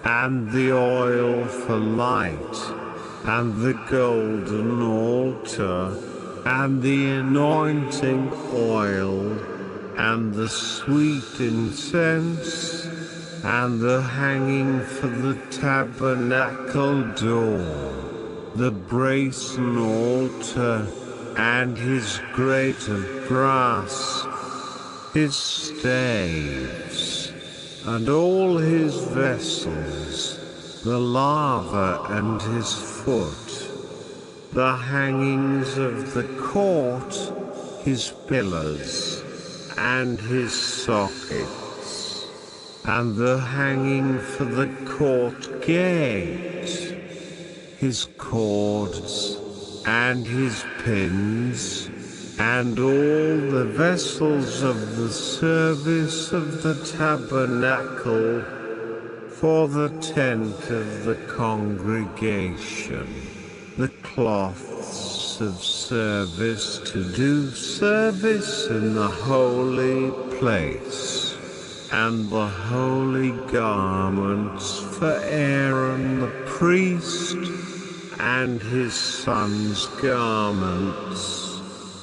A: and the oil for light, and the golden altar, and the anointing oil, and the sweet incense, and the hanging for the tabernacle door, the brazen altar, and his grate of brass, his staves, and all his vessels, the laver and his foot, the hangings of the court, his pillars, and his sockets, and the hanging for the court gate, his cords, and his pins, and all the vessels of the service of the tabernacle, for the tent of the congregation, the cloths of service to do service in the holy place, and the holy garments for Aaron the priest, and his sons' garments,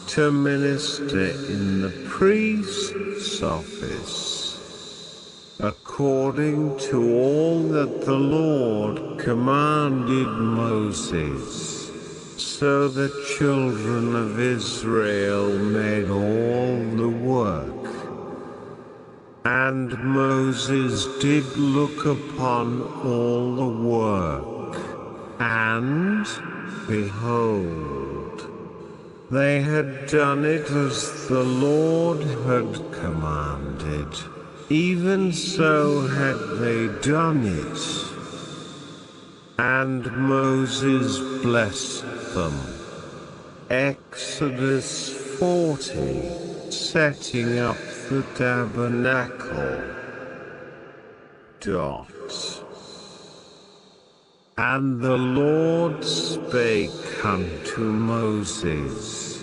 A: to minister in the priest's office, according to all that the Lord commanded Moses. So the children of Israel made all the work. And Moses did look upon all the work, and, behold, they had done it as the Lord had commanded. Even so had they done it. And Moses blessed them. Exodus 40, setting up the tabernacle. And the Lord spake unto Moses,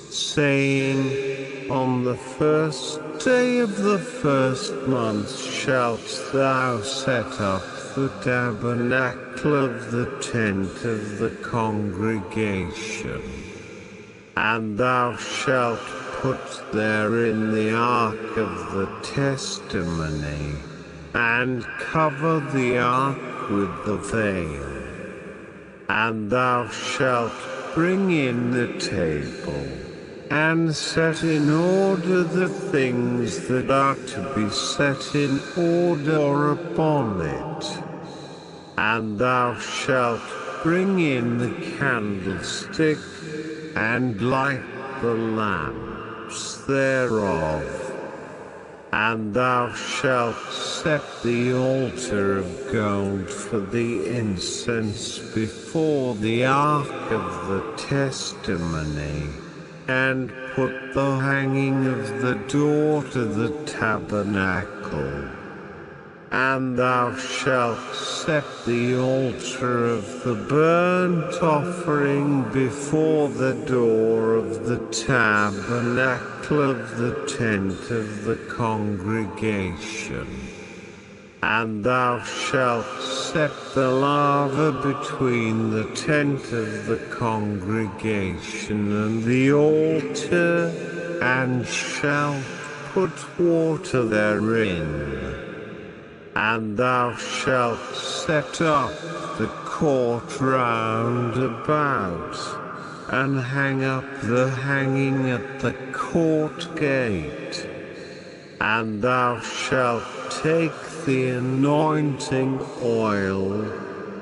A: saying, On the first day of the first month shalt thou set up the tabernacle of the tent of the congregation, and thou shalt put therein the ark of the testimony, and cover the ark with the veil. And thou shalt bring in the table, and set in order the things that are to be set in order upon it. And thou shalt bring in the candlestick, and light the lamps thereof. And thou shalt set the altar of gold for the incense before the ark of the testimony, and put the hanging of the door to the tabernacle. And thou shalt set the altar of the burnt offering before the door of the tabernacle of the tent of the congregation. And thou shalt set the laver between the tent of the congregation and the altar, and shalt put water therein. And thou shalt set up the court round about, and hang up the hanging at the court gate. And thou shalt take the anointing oil,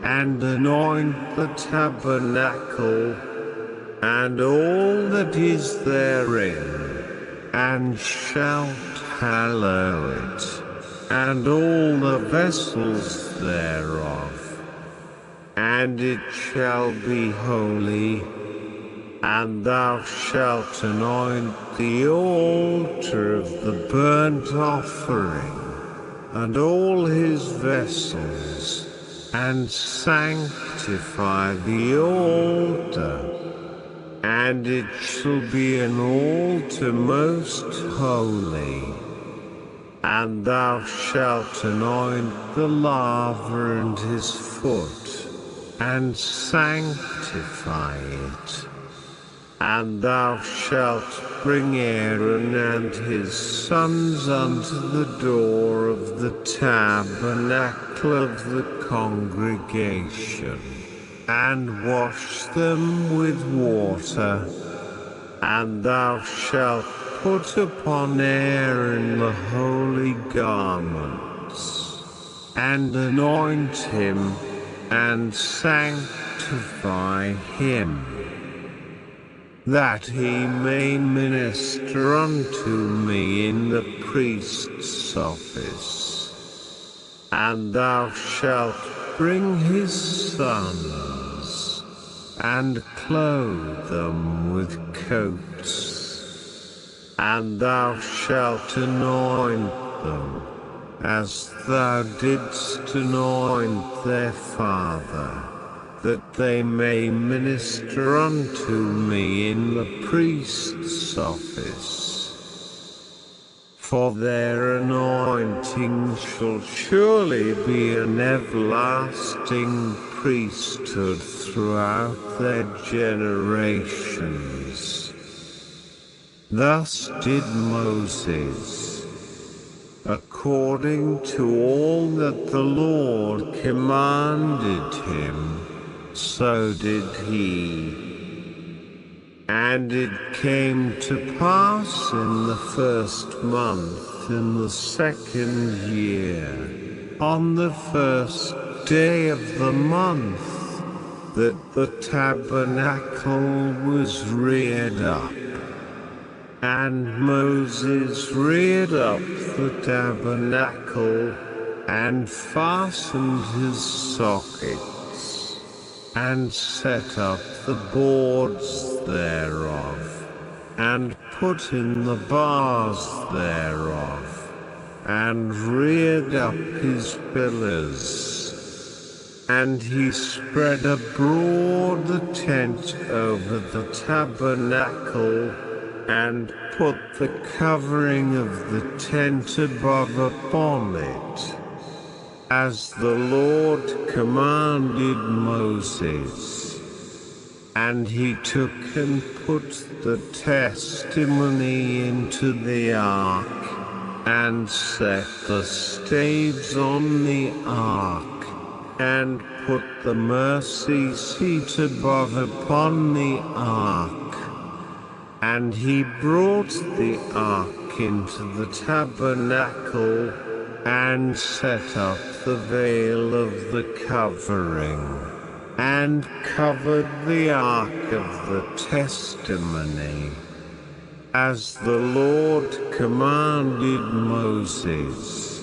A: and anoint the tabernacle, and all that is therein, and shalt hallow it, and all the vessels thereof. And it shall be holy. And thou shalt anoint the altar of the burnt offering, and all his vessels, and sanctify the altar. And it shall be an altar most holy. And thou shalt anoint the laver and his foot, and sanctify it. And thou shalt bring Aaron and his sons unto the door of the tabernacle of the congregation, and wash them with water. And thou shalt put upon Aaron the holy garments, and anoint him, and sanctify him, that he may minister unto me in the priest's office. And thou shalt bring his sons, and clothe them with coats, and thou shalt anoint them, as thou didst anoint their father, that they may minister unto me in the priest's office. For their anointing shall surely be an everlasting priesthood throughout their generations. Thus did Moses, according to all that the Lord commanded him, so did he. And it came to pass in the first month in the second year, on the first day of the month, that the tabernacle was reared up. And Moses reared up the tabernacle, and fastened his sockets, and set up the boards thereof, and put in the bars thereof, and reared up his pillars. And he spread abroad the tent over the tabernacle, and put the covering of the tent above upon it, as the Lord commanded Moses. And he took and put the testimony into the ark, and set the staves on the ark, and put the mercy seat above upon the ark. And he brought the ark into the tabernacle, and set up the veil of the covering, and covered the ark of the testimony, as the Lord commanded Moses.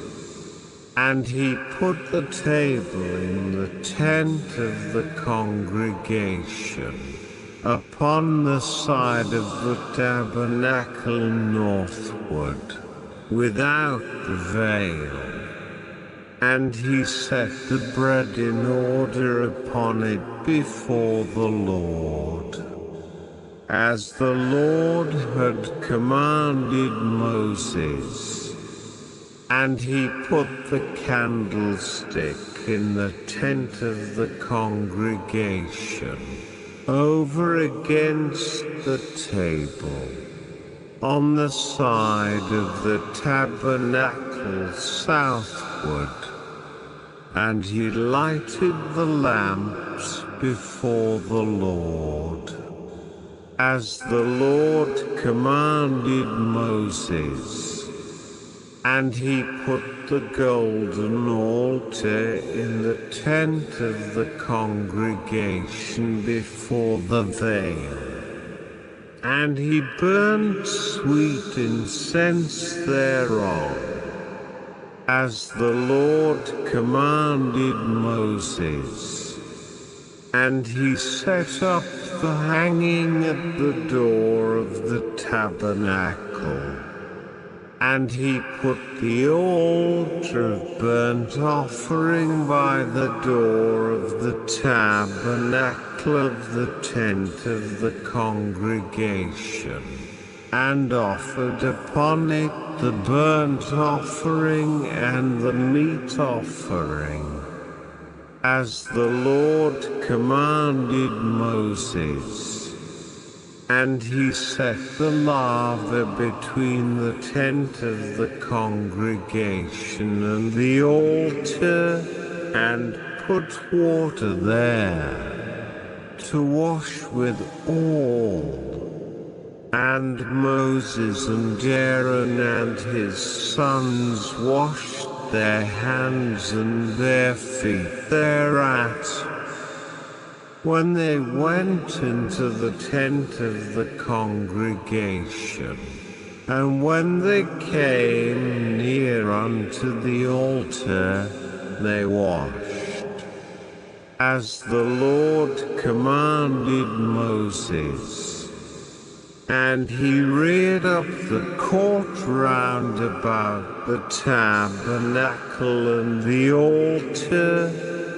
A: And he put the table in the tent of the congregation, upon the side of the tabernacle northward, without the veil. And he set the bread in order upon it before the Lord, as the Lord had commanded Moses. And he put the candlestick in the tent of the congregation, over against the table, on the side of the tabernacle southward. And he lighted the lamps before the Lord. as the Lord commanded Moses. And he put the golden altar in the tent of the congregation before the veil. And he burnt sweet incense thereon, as the Lord commanded Moses. And he set up the hanging at the door of the tabernacle. And he put the altar of burnt offering by the door of the tabernacle of the tent of the congregation, and offered upon it the burnt offering and the meat offering, as the Lord commanded Moses. And he set the laver between the tent of the congregation and the altar, and put water there to wash with all. And Moses and Aaron and his sons washed their hands and their feet thereat, when they went into the tent of the congregation, and when they came near unto the altar, they washed, as the Lord commanded Moses. And he reared up the court round about the tabernacle and the altar,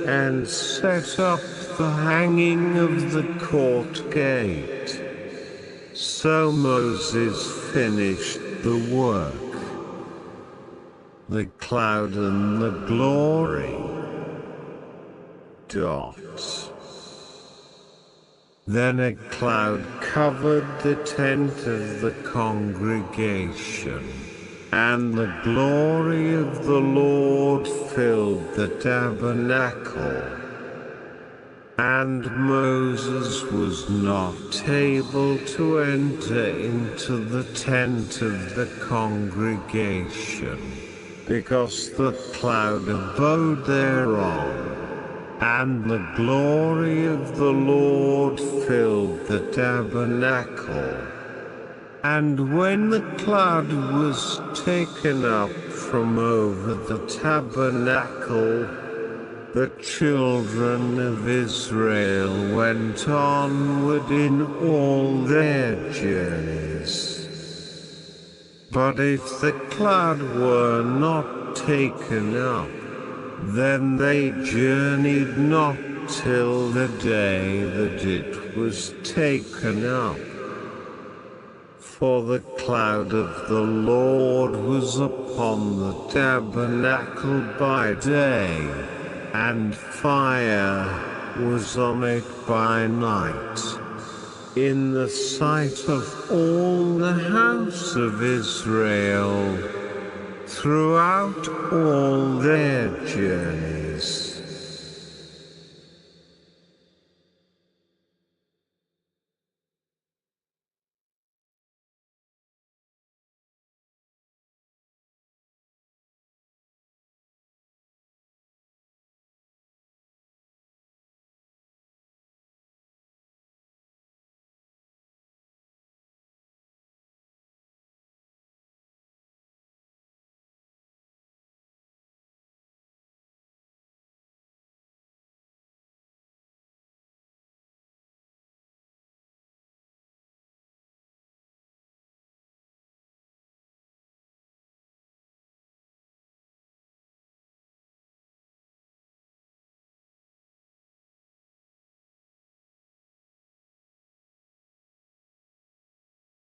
A: and set up the hanging of the court gate. So Moses finished the work. The cloud and the glory. Then a cloud covered the tent of the congregation, and the glory of the Lord filled the tabernacle. And Moses was not able to enter into the tent of the congregation, because the cloud abode thereon, and the glory of the Lord filled the tabernacle. And when the cloud was taken up from over the tabernacle, the children of Israel went onward in all their journeys. But if the cloud were not taken up, then they journeyed not till the day that it was taken up. For the cloud of the Lord was upon the tabernacle by day, and fire was on it by night, in the sight of all the house of Israel, throughout all their journey.